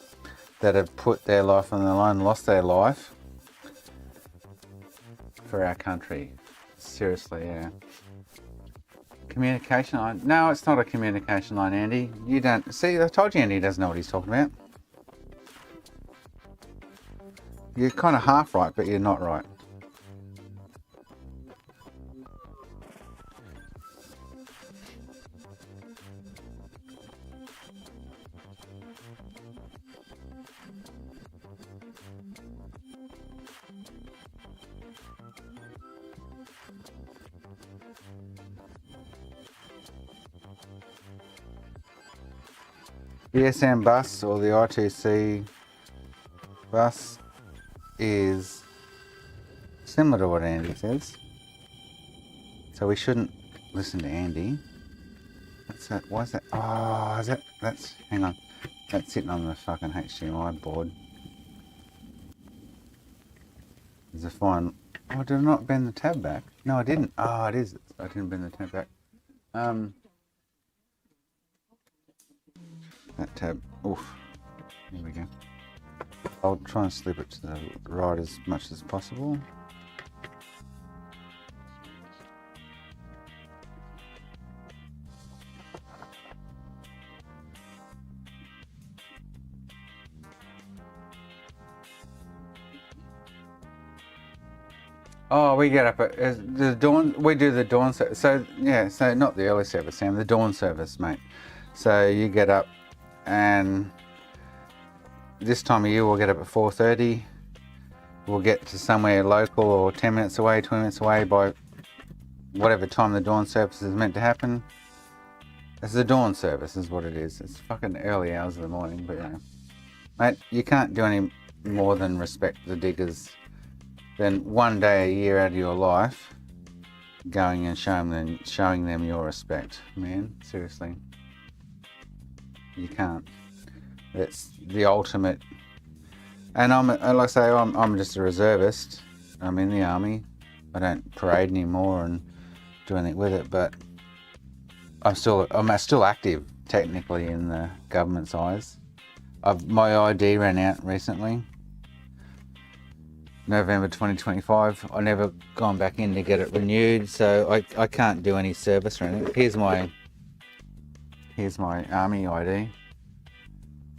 that have put their life on the line, lost their life for our country. Seriously, yeah. Communication line? No, it's not a communication line, Andy. You don't... See, I told you Andy doesn't know what he's talking about. You're kind of half right, but you're not right. The SM bus or the I2C bus is similar to what Andy says. So we shouldn't listen to Andy. What's that? Why is that? Oh, is that? That's... Hang on. That's sitting on the fucking HDMI board. There's a fine... Oh, did I not bend the tab back? No, I didn't. Oh, it is. I didn't bend the tab back. That tab. Oof. Here we go. I'll try and slip it to the right as much as possible. Oh, we get up at the dawn. We do the dawn service. So yeah, so not the early service, Sam. The dawn service, mate. So you get up, and this time of year we'll get up at 4:30. We'll get to somewhere local or 10 minutes away, 20 minutes away by whatever time the dawn service is meant to happen. It's the dawn service is what it is. It's fucking early hours of the morning, but you know. Mate, you can't do any more than respect the diggers than one day a year out of your life going and showing them your respect, man. Seriously. You can't. It's the ultimate. And like I say, I'm just a reservist. I'm in the army. I don't parade anymore and do anything with it, but I'm still active technically in the government's eyes. My ID ran out recently, November 2025. I never gone back in to get it renewed, so I can't do any service or anything. Here's my army ID.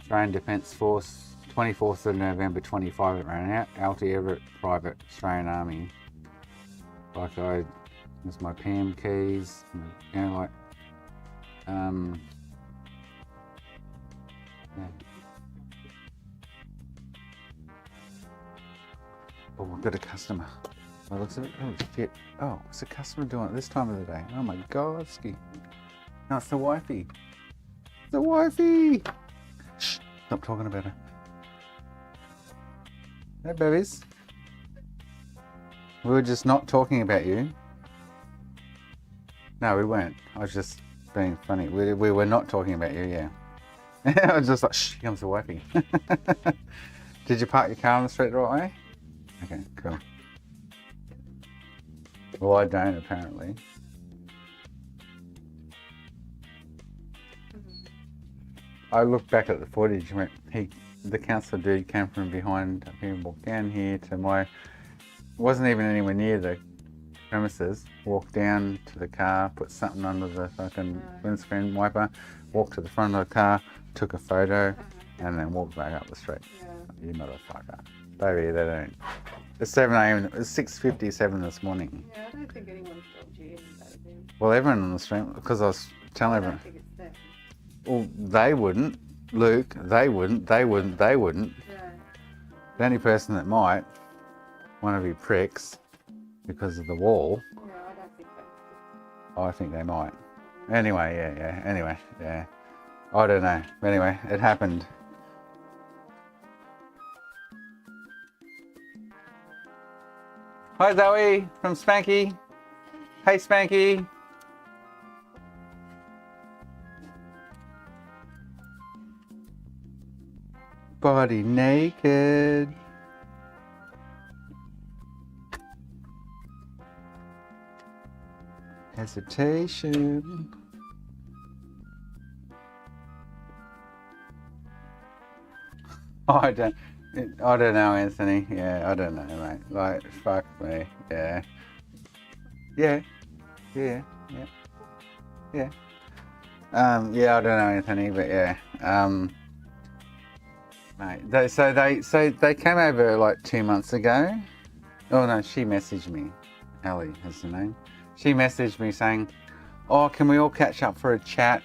Australian Defence Force, 24th of November 25 it ran out. Alty Everett, Private Australian Army. There's my PAM keys, you know, like, yeah. Oh, we've got a customer. By the looks of it. Oh shit. Oh, what's the customer doing at this time of the day? Oh my god, ski. No, it's the wifey. The wifey! Shh, stop talking about her. Hey, babies. We were just not talking about you. No, we weren't. I was just being funny. We were not talking about you, yeah. I was just like, shh, here comes the wifey. Did you park your car on the street the right way? Okay, cool. Well, I don't, apparently. I looked back at the footage and went, the council dude came from behind up here and walked down here to my... Wasn't even anywhere near the premises. Walked down to the car, put something under the fucking windscreen wiper, walked to the front of the car, took a photo, and then walked back up the street. You motherfucker. Baby, they don't... It's 7 a.m. It's 6:57 this morning. Yeah, I don't think anyone's told you about them. Well, everyone on the street, because I was telling everyone. I don't think it's them. Well, they wouldn't. Luke, they wouldn't. They wouldn't. They wouldn't. Yeah. The only person that might, one of you pricks, because of the wall. Yeah, I don't think that's I think they might. Anyway, yeah. Anyway, yeah. I don't know. Anyway, it happened. Hi Zoe from Spanky. Hey Spanky. body naked. Hesitation. I don't know, Anthony. Yeah, I don't know, mate. Like, fuck me. Yeah. Yeah. Yeah. Yeah. Yeah. Yeah, I don't know, Anthony, but yeah. Mate, they came over like 2 months ago. Oh no, she messaged me. Ellie is the name. She messaged me saying, "Oh, can we all catch up for a chat?"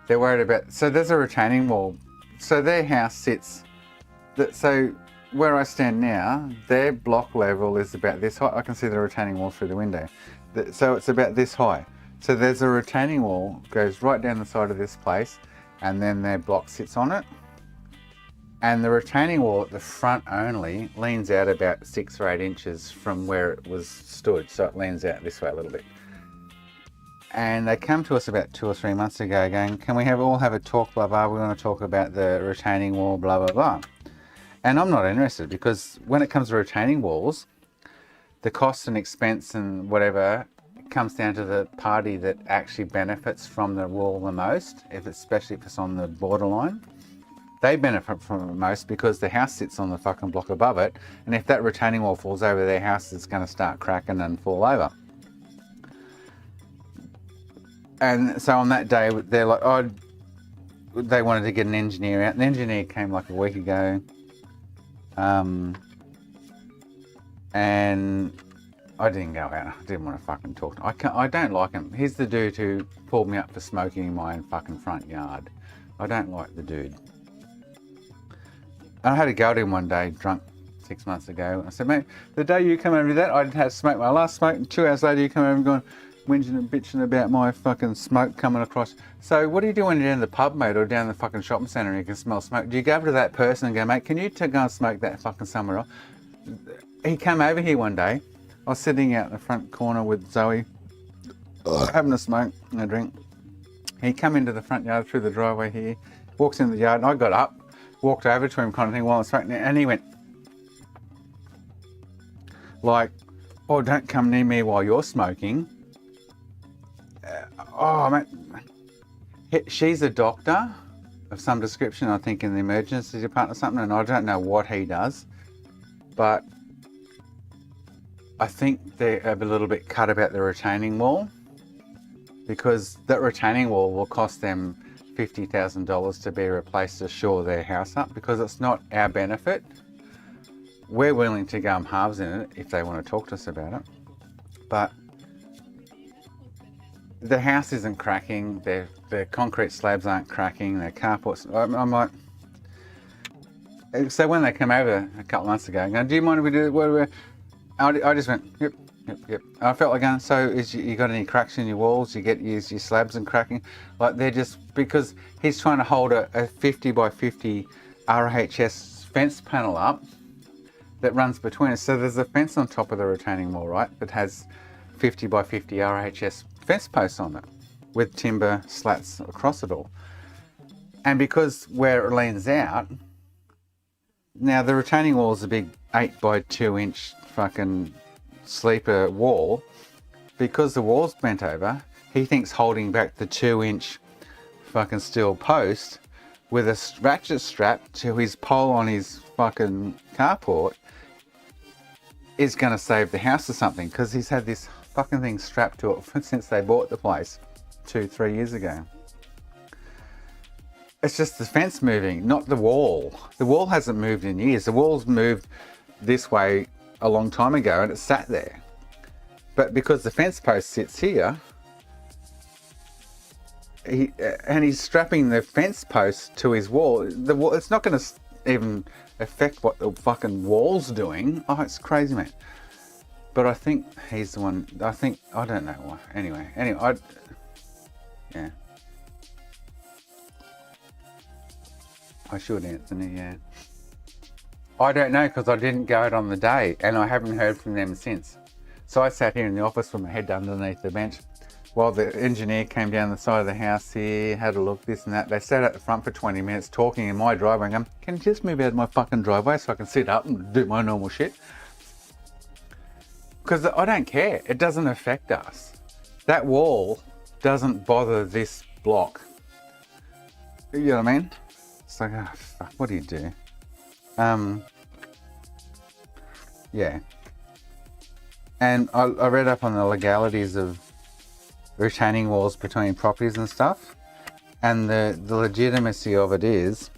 They're worried about. So there's a retaining wall. So their house sits. So where I stand now, their block level is about this high. I can see the retaining wall through the window. So it's about this high. So there's a retaining wall goes right down the side of this place, and then their block sits on it. And the retaining wall at the front only leans out about 6 or 8 inches from where it was stood. So it leans out this way a little bit. And they come to us about 2 or 3 months ago going, can we all have a talk, blah, blah, we want to talk about the retaining wall, blah, blah, blah. And I'm not interested because when it comes to retaining walls, the cost and expense and whatever comes down to the party that actually benefits from the wall the most, especially if it's on the borderline. They benefit from it most because the house sits on the fucking block above it, and if that retaining wall falls over, their house is going to start cracking and fall over. And so on that day, they're like, oh, they wanted to get an engineer out. An engineer came like a week ago, and I didn't go out. I didn't want to fucking talk to him. I don't like him. He's the dude who pulled me up for smoking in my own fucking front yard. I don't like the dude. I had a go at him one day, drunk 6 months ago. I said, mate, the day you come over to that, I'd had smoked my last smoke, and 2 hours later you come over and going, whinging and bitching about my fucking smoke coming across. So what do you do when you're down the pub, mate, or down the fucking shopping centre and you can smell smoke? Do you go over to that person and go, mate, can you go and smoke that fucking somewhere else? He came over here one day. I was sitting out in the front corner with Zoe, having a smoke and a drink. He come into the front yard through the driveway here, walks into the yard, and I got up, walked over to him kind of thing while I was smoking, and he went, like, oh, don't come near me while you're smoking. Oh, mate. She's a doctor of some description, I think in the emergency department or something, and I don't know what he does, but I think they're a little bit cut about the retaining wall, because that retaining wall will cost them $50,000 to be replaced to shore their house up, because it's not our benefit. We're willing to go halves in it if they want to talk to us about it, but the house isn't cracking, their concrete slabs aren't cracking, their carports. I'm like, so when they come over a couple of months ago, do you mind if we do it? I just went, yep. I felt like going, so you got any cracks in your walls? You get your slabs and cracking? Like, they're just, because he's trying to hold a 50 by 50 RHS fence panel up that runs between us. So there's a fence on top of the retaining wall, right, that has 50 by 50 RHS fence posts on it with timber slats across it all. And because where it leans out, now the retaining wall is a big 8 by 2 inch fucking sleeper wall. Because the wall's bent over, he thinks holding back the 2 inch fucking steel post with a ratchet strap to his pole on his fucking carport is going to save the house or something, because he's had this fucking thing strapped to it since they bought the place 2-3 years ago. It's just the fence moving, not the wall. The wall hasn't moved in years. The wall's moved this way a long time ago and it sat there. But because the fence post sits here, he's strapping the fence post to his wall. The wall, it's not going to even affect what the fucking wall's doing. Oh, it's crazy, man. But I think he's the one. I don't know why. Anyway, yeah. I should, Anthony. Yeah. I don't know, because I didn't go out on the day, and I haven't heard from them since. So I sat here in the office with my head underneath the bench, While the engineer came down the side of the house here, had a look, this and that. They sat at the front for 20 minutes talking in my driveway and going, can you just move out of my fucking driveway so I can sit up and do my normal shit? Because I don't care. It doesn't affect us. That wall doesn't bother this block. You know what I mean? It's like, oh, fuck, what do you do? Yeah. And I read up on the legalities of retaining walls between properties and stuff. And the legitimacy of it is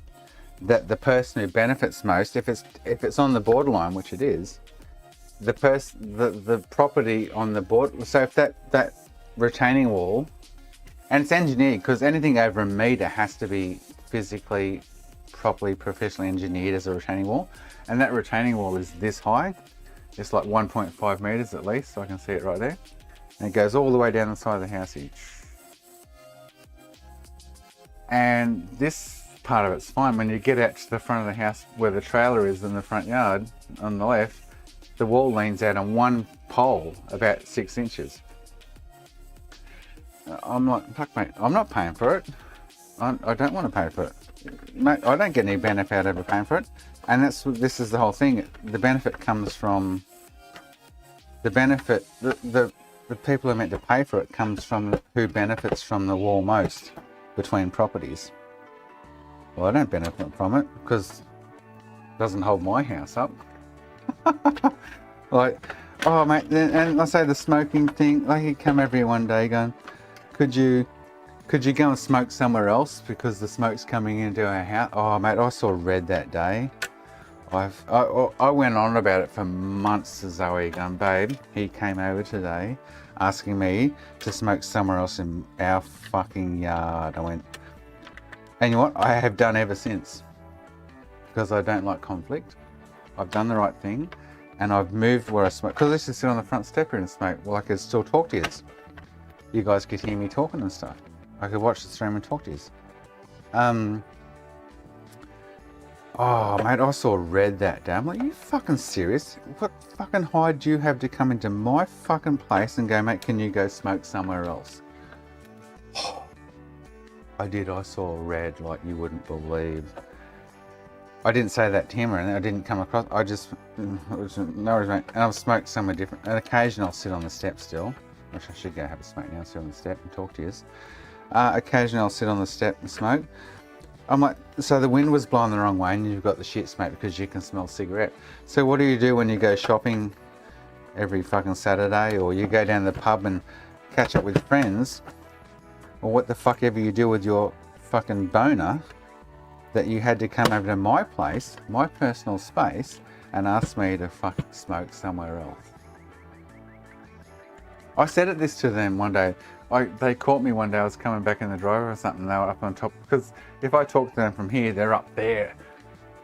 that the person who benefits most, if it's on the borderline, which it is, the property on the board. So if that retaining wall, and it's engineered, because anything over a meter has to be physically, properly, professionally engineered as a retaining wall. And that retaining wall is this high. It's like 1.5 meters at least, so I can see it right there. And it goes all the way down the side of the house here. And this part of it's fine. When you get out to the front of the house where the trailer is in the front yard on the left, the wall leans out on one pole about 6 inches. I'm like, fuck mate, I'm not paying for it. I don't want to pay for it. Mate, I don't get any benefit out of paying for it. And this is the whole thing. The benefit comes from the benefit, the people who are meant to pay for it comes from who benefits from the wall most between properties. Well, I don't benefit from it because it doesn't hold my house up. Like, oh mate, and I say the smoking thing, like he'd come every one day going, could you go and smoke somewhere else because the smoke's coming into our house? Oh mate, I saw red that day. I went on about it for months to Zoe going, babe, he came over today asking me to smoke somewhere else in our fucking yard. I went, and you know what? I have done ever since. Because I don't like conflict. I've done the right thing and I've moved where I smoke. Because I used to sit on the front step here and smoke. Well, I could still talk to you. You guys could hear me talking and stuff. I could watch the stream and talk to you. Oh, mate, I saw red that day. I'm like, you fucking serious? What fucking hide do you have to come into my fucking place and go, mate, can you go smoke somewhere else? I did. I saw red like you wouldn't believe. I didn't say that to him or anything. I didn't come across. I just, no worries, mate. And I've smoked somewhere different. On occasion, I'll sit on the step still, which I should go have a smoke now, sit on the step and talk to you. Occasionally, I'll sit on the step and smoke. I'm like, so the wind was blowing the wrong way and you've got the shit smoke because you can smell cigarette. So what do you do when you go shopping every fucking Saturday, or you go down to the pub and catch up with friends, or what the fuck ever you do with your fucking boner, that you had to come over to my place, my personal space, and ask me to fucking smoke somewhere else? I said this to them one day. They caught me one day. I was coming back in the driveway or something. They were up on top, because if I talk to them from here, they're up there.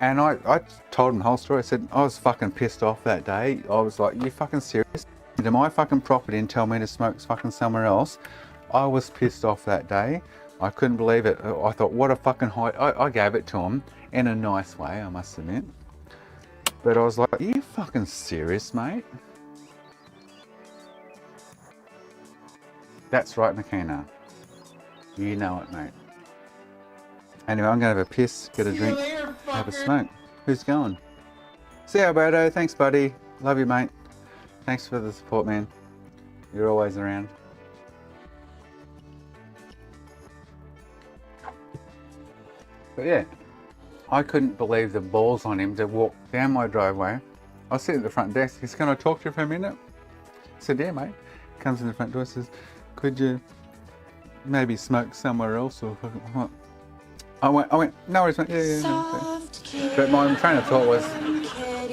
And I told them the whole story. I said I was fucking pissed off that day. I was like, you fucking serious? To my fucking property and tell me to smoke fucking somewhere else? I was pissed off that day. I couldn't believe it. I thought, what a fucking high. I gave it to them in a nice way, I must admit. But I was like, are you fucking serious, mate? That's right, McKenna. You know it, mate. Anyway, I'm going to have a piss, get a drink, have a smoke. Who's going? See you, Alberto. Thanks, buddy. Love you, mate. Thanks for the support, man. You're always around. But yeah, I couldn't believe the balls on him to walk down my driveway. I was sitting at the front desk. He's, can I talk to you for a minute? I said, yeah, mate. Comes in the front door, says, could you maybe smoke somewhere else? Or what? I went, no worries, mate. Yeah. But my train of thought was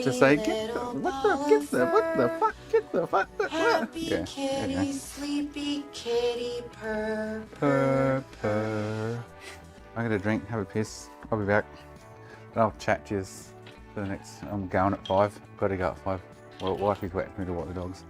to say, what the fuck? Happy Yeah. kitty, sleepy kitty, purr. I'm gonna drink, have a piss. I'll be back. I'll chat to you for the next. I'm going at 5. Got to go at 5. Well, wifey's waiting for me to walk the dogs.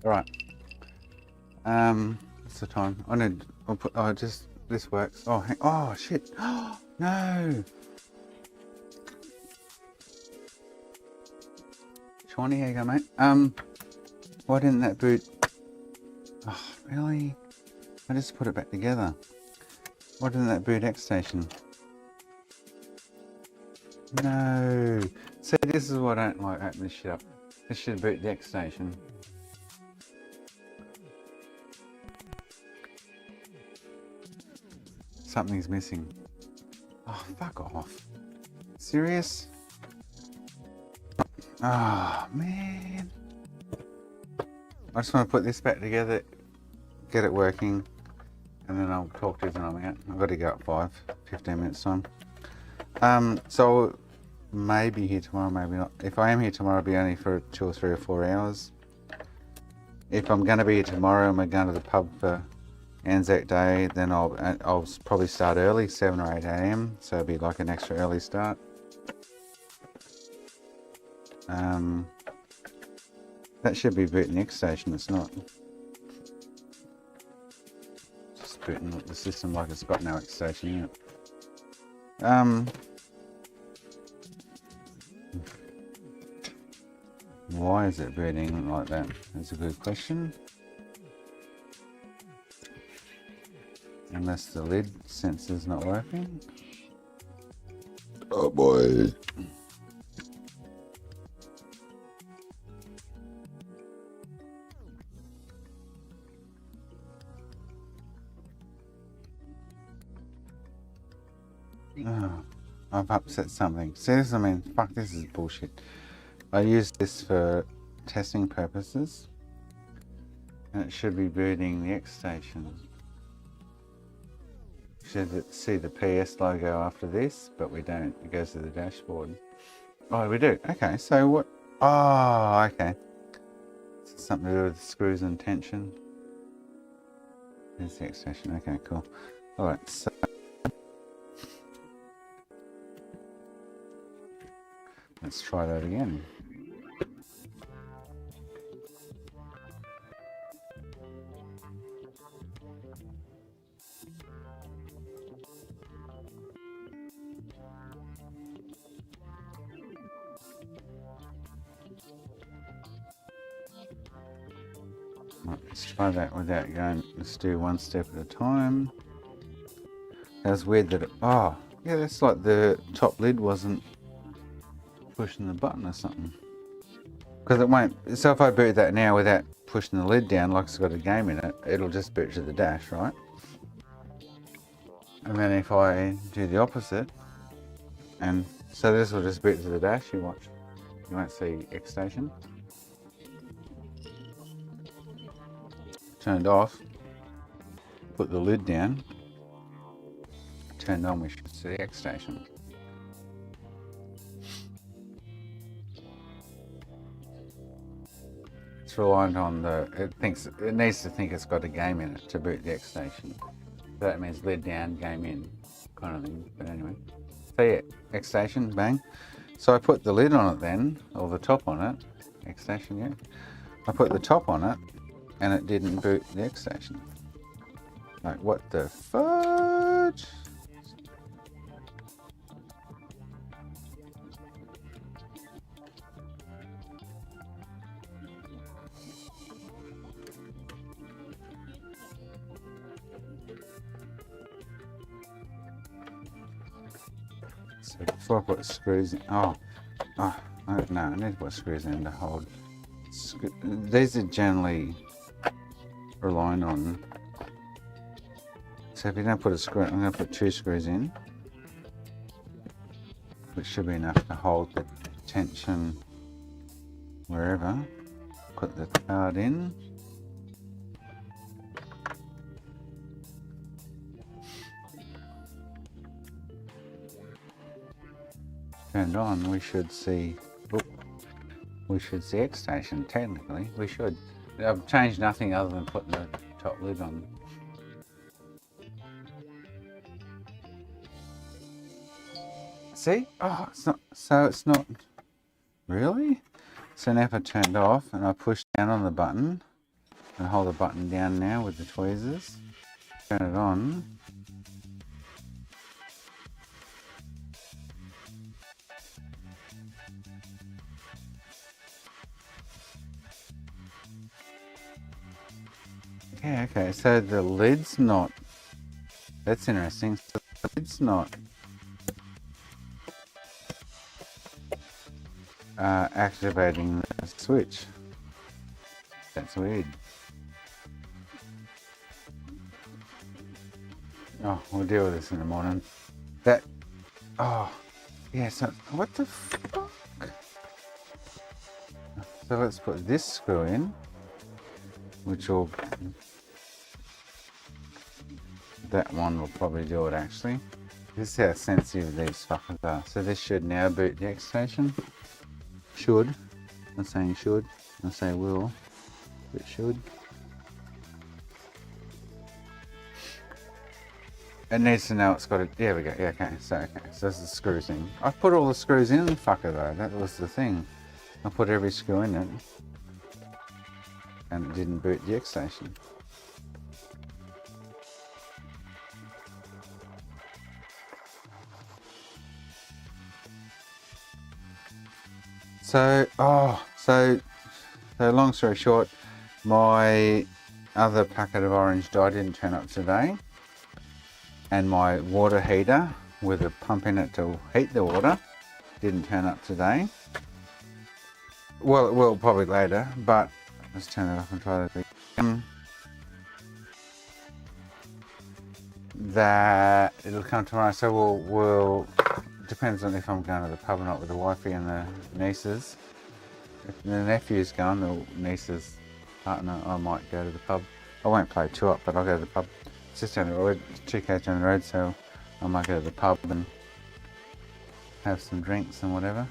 Alright. What's the time? This works. Oh, shit. No! Shawnee, here you go, mate. Why didn't that boot? Oh, really? I just put it back together. Why didn't that boot X station? No. See, this is what I don't like opening this shit up. This should boot the X station. Something's missing. Oh, fuck off. Serious? Oh, man. I just want to put this back together, get it working, and then I'll talk to you when I'm out. I've got to go at 15 minutes time. So maybe here tomorrow, maybe not. If I am here tomorrow, it'll be only for 2 or 3 or 4 hours. If I'm going to be here tomorrow and we're going to the pub for Anzac Day, then I'll probably start early, 7 or 8 a.m. So it'll be like an extra early start. That should be booting the X station, it's not. Just booting the system like it's got no X station in it. Why is it booting like that? That's a good question. Unless the lid sensor's not working. Oh boy. Oh, I've upset something. Seriously, I mean, fuck, this is bullshit. I use this for testing purposes, and it should be booting the X station. Should see the PS logo after this, but we don't. It goes to the dashboard. Oh, we do. Okay, so what? Oh, okay. It's something to do with screws and tension. There's the X station. Okay, cool. All right, so. Let's try that again. Right, let's try that without going. Let's do one step at a time. That's weird that it, oh, yeah, that's like the top lid wasn't pushing the button or something. Because it won't, so if I boot that now without pushing the lid down like it's got a game in it, it'll just boot to the dash, right? And then if I do the opposite, and so this will just boot to the dash, you watch. You won't see X station. Turned off, put the lid down, turned on, we should see the X station. It's reliant on it needs to think it's got a game in it to boot the X station. So that means lid down, game in, kind of thing. But anyway, so yeah, X station, bang. So I put the lid on it then, or the top on it, X station, yeah. I put the top on it, and it didn't boot the X station. Like, what the fudge? So before I put screws in, no, I need to put screws in to hold. These are generally relying on, so if you don't put a screw, I'm going to put 2 screws in, which should be enough to hold the tension wherever. Put the card in. Turned on, we should see X station, technically. We should. I've changed nothing other than putting the top lid on. See? Oh, it's not, so it's not, really? So now if I turned off and I push down on the button, I hold the button down now with the tweezers. Turn it on. Yeah, okay, so the lid's not... That's interesting. So the lid's not activating the switch. That's weird. Oh, we'll deal with this in the morning. That... Oh, yeah, so... What the fuck? So let's put this screw in, which will... That one will probably do it, actually. This is how sensitive these fuckers are. So this should now boot the X station. Should. I'm saying should. I say will. It should. It needs to know it's got it. There we go. Yeah, okay. So this is the screw thing. I put all the screws in the fucker though. That was the thing. I put every screw in it. And it didn't boot the X station. So long story short, my other packet of orange dye didn't turn up today, and my water heater with a pump in it to heat the water didn't turn up today. Well, it will probably later, but let's turn it off and try that again. That it'll come tomorrow, so we'll depends on if I'm going to the pub or not with the wifey and the nieces. If the nephew's going, the niece's partner, I might go to the pub. I won't play two up, but I'll go to the pub. It's just down the road, 2k's down the road, so I might go to the pub and have some drinks and whatever.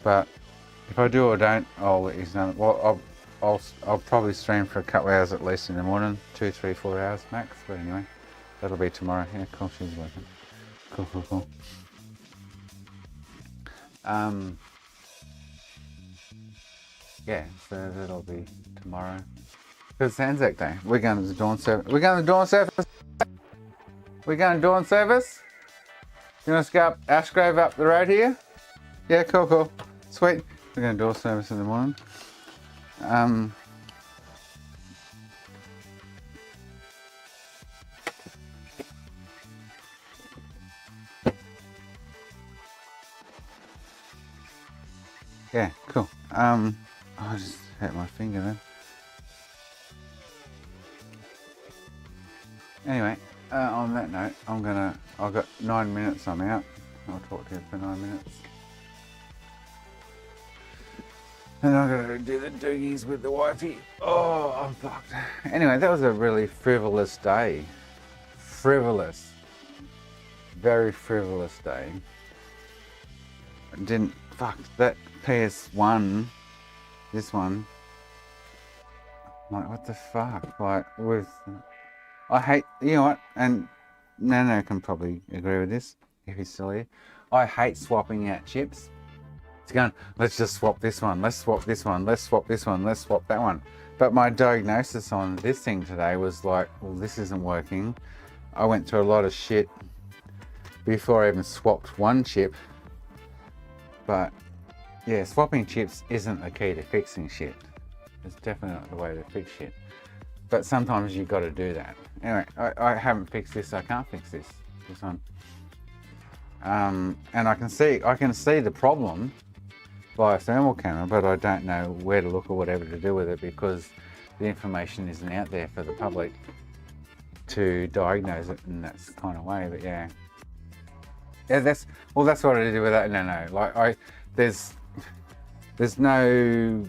But if I do or don't, I'll let you know. Well, I'll probably stream for a couple of hours at least in the morning, 2, 3, 4 hours max. But anyway, that'll be tomorrow. Yeah, cool. She's working. Cool. Yeah, so that'll be tomorrow. It's Anzac Day. We're going to the dawn service. We're going to dawn service. You want us to go up Ashgrove up the road here? Yeah, cool. Sweet. We're going to dawn service in the morning. Yeah, cool. I just hit my finger then. Anyway, on that note, I've got 9 minutes, I'm out. I'll talk to you for 9 minutes. And I'm going to do the doogies with the wifey. Oh, I'm fucked. Anyway, that was a really frivolous day. Very frivolous day. Fuck, that PS1, this one, like, what the fuck? Like, I hate, you know what, and Nano can probably agree with this, if he's still here. I hate swapping out chips. It's going, let's just swap this one, let's swap this one, let's swap this one, let's swap that one. But my diagnosis on this thing today was like, well, this isn't working. I went through a lot of shit before I even swapped one chip. But yeah, swapping chips isn't the key to fixing shit. It's definitely not the way to fix shit. But sometimes you got to do that. Anyway, I haven't fixed this. I can't fix this one. And I can see the problem via thermal camera, but I don't know where to look or whatever to do with it because the information isn't out there for the public to diagnose it in that kind of way. But yeah, that's what I do with that. No, like there's no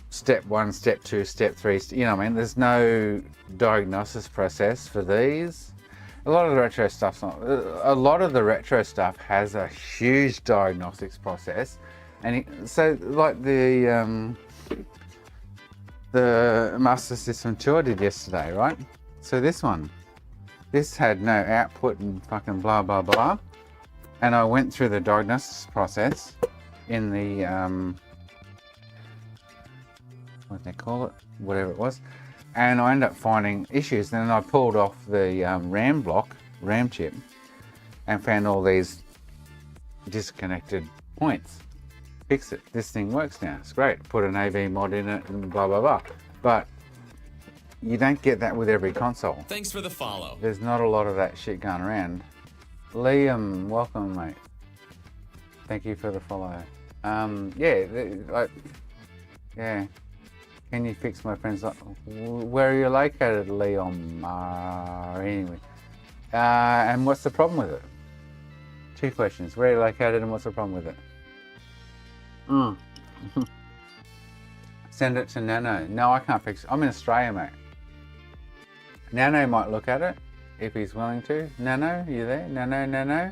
step 1, step 2, step 3. You know what I mean? There's no diagnosis process for these. A lot of the retro stuff has a huge diagnostics process, and so like the Master System 2 I did yesterday, right? So this had no output and fucking blah blah blah, and I went through the diagnosis process in the what they call it, whatever it was. And I ended up finding issues. And then I pulled off the RAM chip, and found all these disconnected points. Fix it. This thing works now. It's great. Put an AV mod in it and blah, blah, blah. But you don't get that with every console. Thanks for the follow. There's not a lot of that shit going around. Liam, welcome, mate. Thank you for the follow. Yeah. Can you fix my friend's... Where are you located, Liam? Anyway. And what's the problem with it? 2 questions. Where are you located and what's the problem with it? Send it to Nano. No, I can't fix it. I'm in Australia, mate. Nano might look at it if he's willing to. Nano, you there? Nano?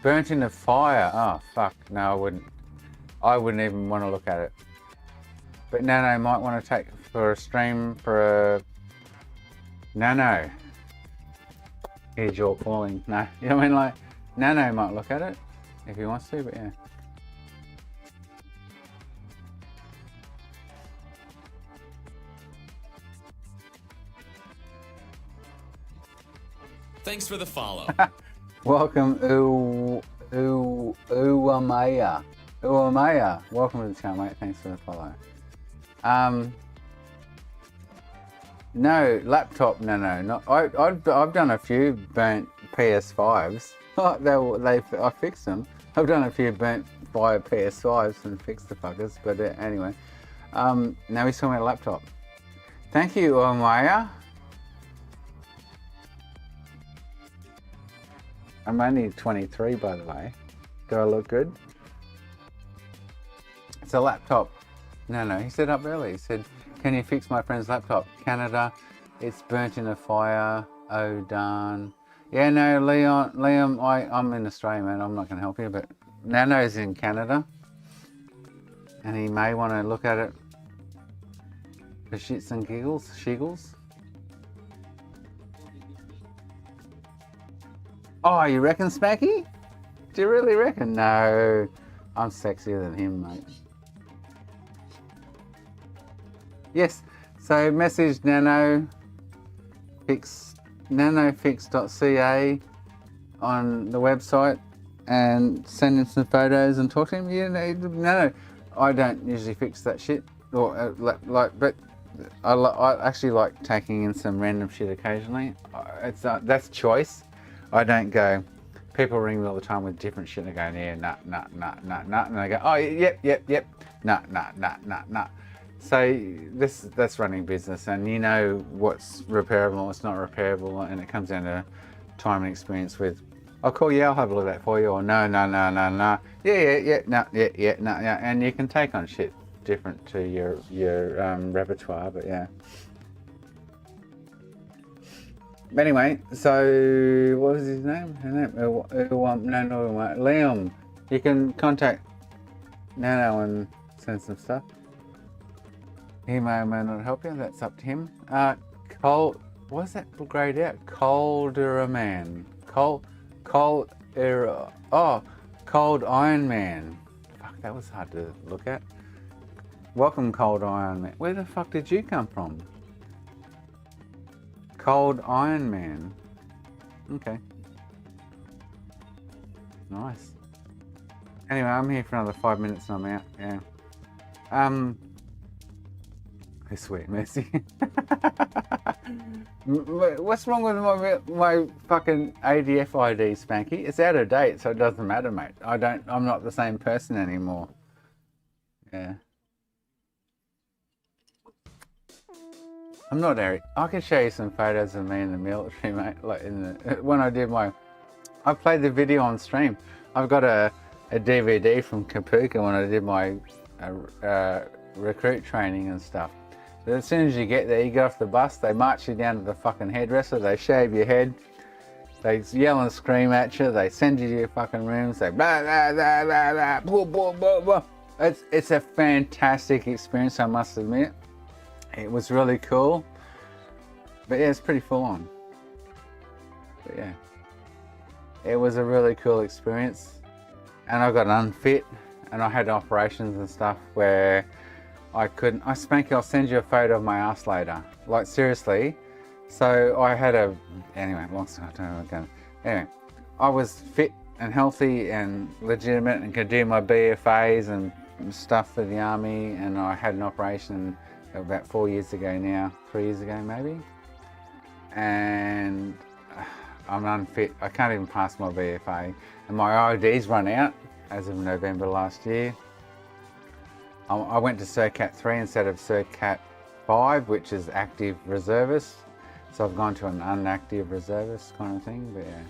Burnt in a fire. Oh, fuck. No, I wouldn't even want to look at it. But Nano might want to take for a stream for a... Nano. Here's your calling. No, you know what I mean? Like, Nano might look at it if he wants to, but yeah. Thanks for the follow. Welcome, Uwamaya. Welcome to the channel, mate. Thanks for the follow. No, laptop, no. I've done a few burnt PS5s. I fixed them. I've done a few burnt via PS5s and fixed the fuckers, but anyway. Now he's talking about a laptop. Thank you, Uwamaya. I'm only 23, by the way. Do I look good? It's a laptop. No, he said up early. He said, can you fix my friend's laptop? Canada, it's burnt in a fire. Oh, darn. Yeah, no, Liam, I'm in Australia, man. I'm not going to help you, but Nano's in Canada. And he may want to look at it for shits and shiggles. Oh, you reckon, Smacky? Do you really reckon? No, I'm sexier than him, mate. Yes, so message nanofix.ca on the website and send him some photos and talk to him. Yeah, no, I don't usually fix that shit. Or but I actually like taking in some random shit occasionally. That's choice. I don't go, people ring me all the time with different shit and I go, yeah, nah, and I go, oh, yep, nah. So that's running business, and you know what's repairable, what's not repairable, and it comes down to time and experience with, I'll call you, I'll have a look at that for you, or no, yeah, and you can take on shit different to your repertoire, but yeah. Anyway, so what was his name? Liam. You can contact Nano and send some stuff. He may or may not help you. That's up to him. What's that grayed out? Cold Iron Man. Cold Iron Man. Fuck, that was hard to look at. Welcome, Cold Iron Man. Where the fuck did you come from? Cold Iron Man. Okay. Nice. Anyway, I'm here for another 5 minutes and I'm out. Yeah. Oh, sweet mercy. What's wrong with my fucking ADF ID, Spanky? It's out of date, so it doesn't matter, mate. I'm not the same person anymore. Yeah. I'm not Eric. I can show you some photos of me in the military, mate. Like when I played the video on stream. I've got a DVD from Kapuka when I did my recruit training and stuff. But as soon as you get there, you get off the bus, they march you down to the fucking hairdresser, they shave your head, they yell and scream at you, they send you to your fucking rooms, they blah blah blah blah blah blah blah blah blah. It's a fantastic experience, I must admit. It was really cool, but yeah, it's pretty full on. But yeah, it was a really cool experience, and I got unfit, and I had operations and stuff where I couldn't. Spanky, I'll send you a photo of my ass later. Like, seriously. So I had anyway, long story, I don't know what I'm going. Anyway, I was fit and healthy and legitimate and could do my BFAs and stuff for the army, and I had an operation about 4 years ago now, 3 years ago maybe. And I'm unfit. I can't even pass my BFA. And my ID's run out as of November last year. I went to CERCAT 3 instead of CERCAT 5, which is active reservist. So I've gone to an unactive reservist kind of thing, but yeah.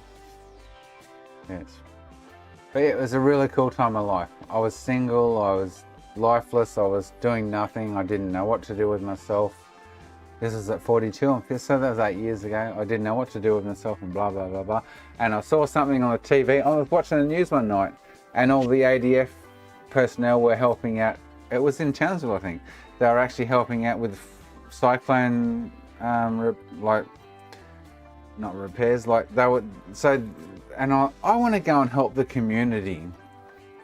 But yeah, it was a really cool time of life. I was single, I was lifeless, I was doing nothing, I didn't know what to do with myself. This is at 42, so that was 8 years ago. I didn't know what to do with myself and blah, blah, blah, blah. And I saw something on the TV. I was watching the news one night and all the ADF personnel were helping out. It was in Townsville, I think. They were actually helping out with cyclone, not repairs, like they were, so, and I want to go and help the community.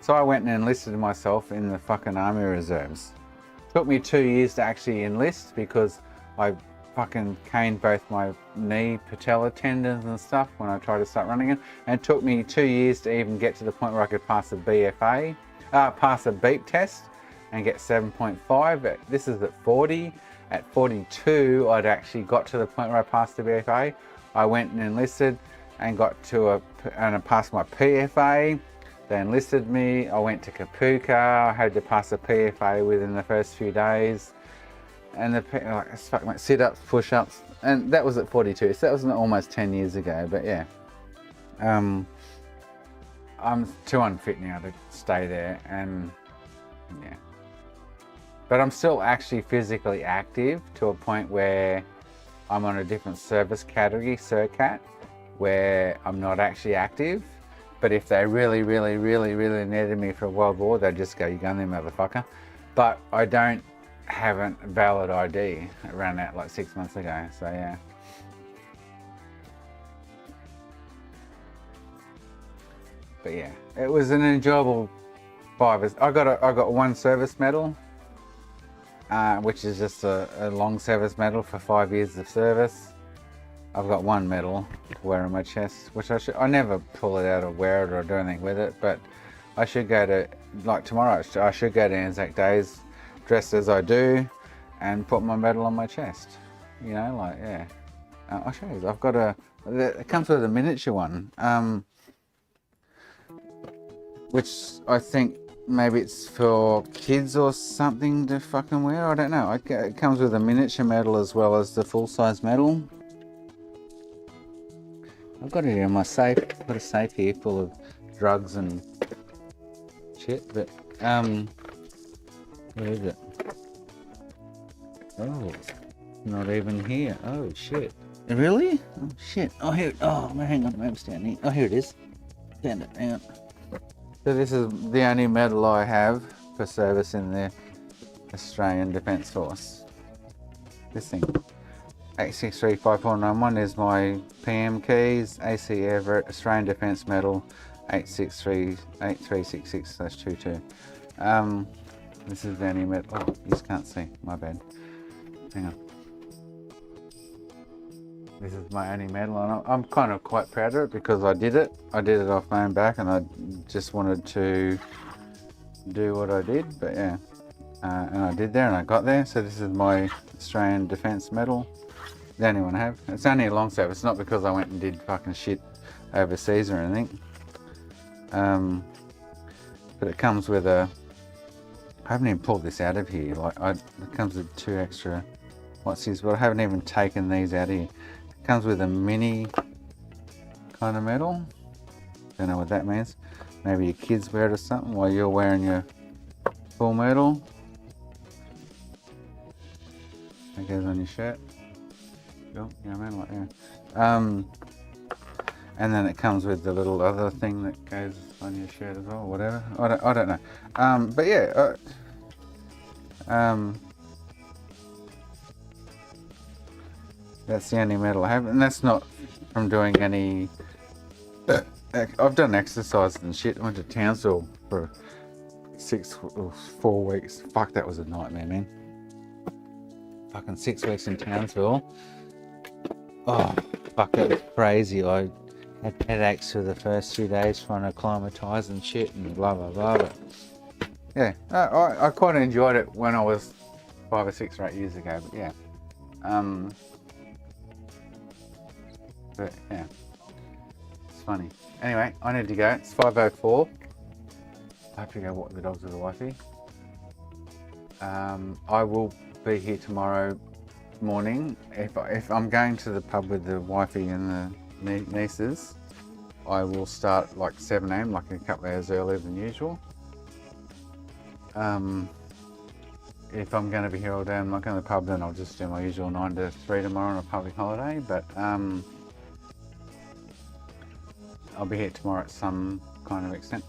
So I went and enlisted myself in the fucking Army Reserves. Took me 2 years to actually enlist because I fucking caned both my knee patella tendons and stuff when I tried to start running it. And it took me 2 years to even get to the point where I could pass a BFA, pass a beep test and get 7.5. This is at 40. At 42, I'd actually got to the point where I passed the BFA. I went and enlisted and got to and I passed my PFA. They enlisted me. I went to Kapuka. I had to pass a PFA within the first few days. And like sit-ups, push-ups, and that was at 42. So that was almost 10 years ago. But yeah, I'm too unfit now to stay there, and yeah. But I'm still actually physically active to a point where I'm on a different service category, CERCAT, where I'm not actually active. But if they really, really, really, really needed me for a world war, they'd just go, "You gun there, motherfucker." But I don't have a valid ID. It ran out like 6 months ago, so yeah. But yeah, it was an enjoyable 5 years. I got one service medal, which is just a long service medal for 5 years of service. I've got one medal to wear on my chest, which I never pull it out or wear it or do anything with it, but I should go to, like tomorrow, I should go to Anzac Days dressed as I do and put my medal on my chest. You know, like, yeah. I'll show you. I've got it comes with a miniature one, which I think maybe it's for kids or something to fucking wear. I don't know. It comes with a miniature medal as well as the full-size medal. I've got it in my safe. I've got a safe here full of drugs and shit, but where is it? Oh, not even here. Oh shit. Really? Oh shit. Oh here. Oh hang on, maybe it's down here. Oh here it is. Stand it down. So this is the only medal I have for service in the Australian Defence Force. This thing. 8635491 is my PM keys, AC Everett, Australian Defence Medal, 8638366/22. This is the only medal. Oh, you just can't see. My bad. Hang on. This is my only medal, and I'm kind of quite proud of it because I did it. I did it off my own back, and I just wanted to do what I did. But yeah, and I did there, and I got there. So this is my Australian Defence Medal. The only one I have. It's only a long service. It's not because I went and did fucking shit overseas or anything. But it comes with a. I haven't even pulled this out of here. Like it comes with 2 extra. What's this? But I haven't even taken these out of here. It comes with a mini kind of medal. Don't know what that means. Maybe your kids wear it or something while you're wearing your full medal. That goes on your shirt. Cool. Yeah, man, like yeah. And then it comes with the little other thing that goes on your shirt as well, whatever. I don't know. But yeah. That's the only medal I have, and that's not from doing any. I've done exercises and shit. I went to Townsville for 4 weeks. Fuck, that was a nightmare, man. Fucking 6 weeks in Townsville. Oh, fuck, that was crazy. I had headaches for the first 2 days trying to acclimatise and shit and blah, blah, blah. But yeah, I quite enjoyed it when I was 5 or 6 or 8 years ago. But yeah. But yeah. It's funny. Anyway, I need to go. It's 5:04. I have to go walk the dogs with the wifey. I will be here tomorrow morning. If I'm going to the pub with the wifey and the nieces, I will start like 7 AM, like a couple of hours earlier than usual. If I'm going to be here all day, I'm not going to the pub, then I'll just do my usual 9 to 3 tomorrow on a public holiday. But I'll be here tomorrow at some kind of extent.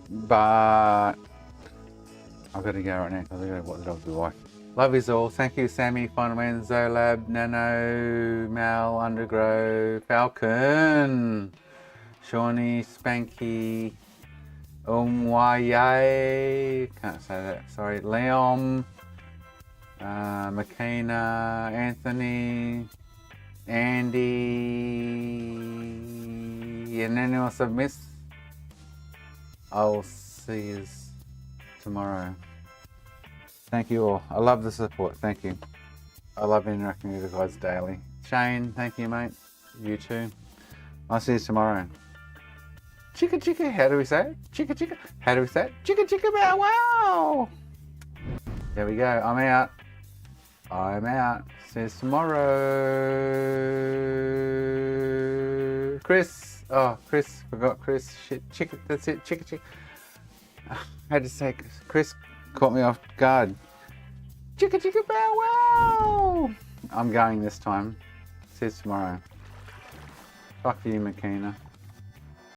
But I've got to go right now because I've got to walk the dogs with the wife. Love yous all. Thank you, Sammy, Final Zolab, Nano, Mal, Undergrow, Falcon, Shawnee, Spanky, Umwaye, can't say that, sorry, Leon, Makina, Anthony, Andy, and anyone else I've missed. I'll see you tomorrow. Thank you all. I love the support. Thank you. I love interacting with you guys daily. Shane, thank you, mate. You too. I'll see you tomorrow. Chicka chicka, how do we say it? Chicka chicka, how do we say it? Chicka chicka bow wow! There we go. I'm out. I'm out. See you tomorrow. Chris. Oh, Chris. Forgot Chris. Shit. Chicka. That's it. Chicka chicka. I had to say Chris caught me off guard. Chicka chicka bow wow! I'm going this time. See you tomorrow. Fuck you, Makina.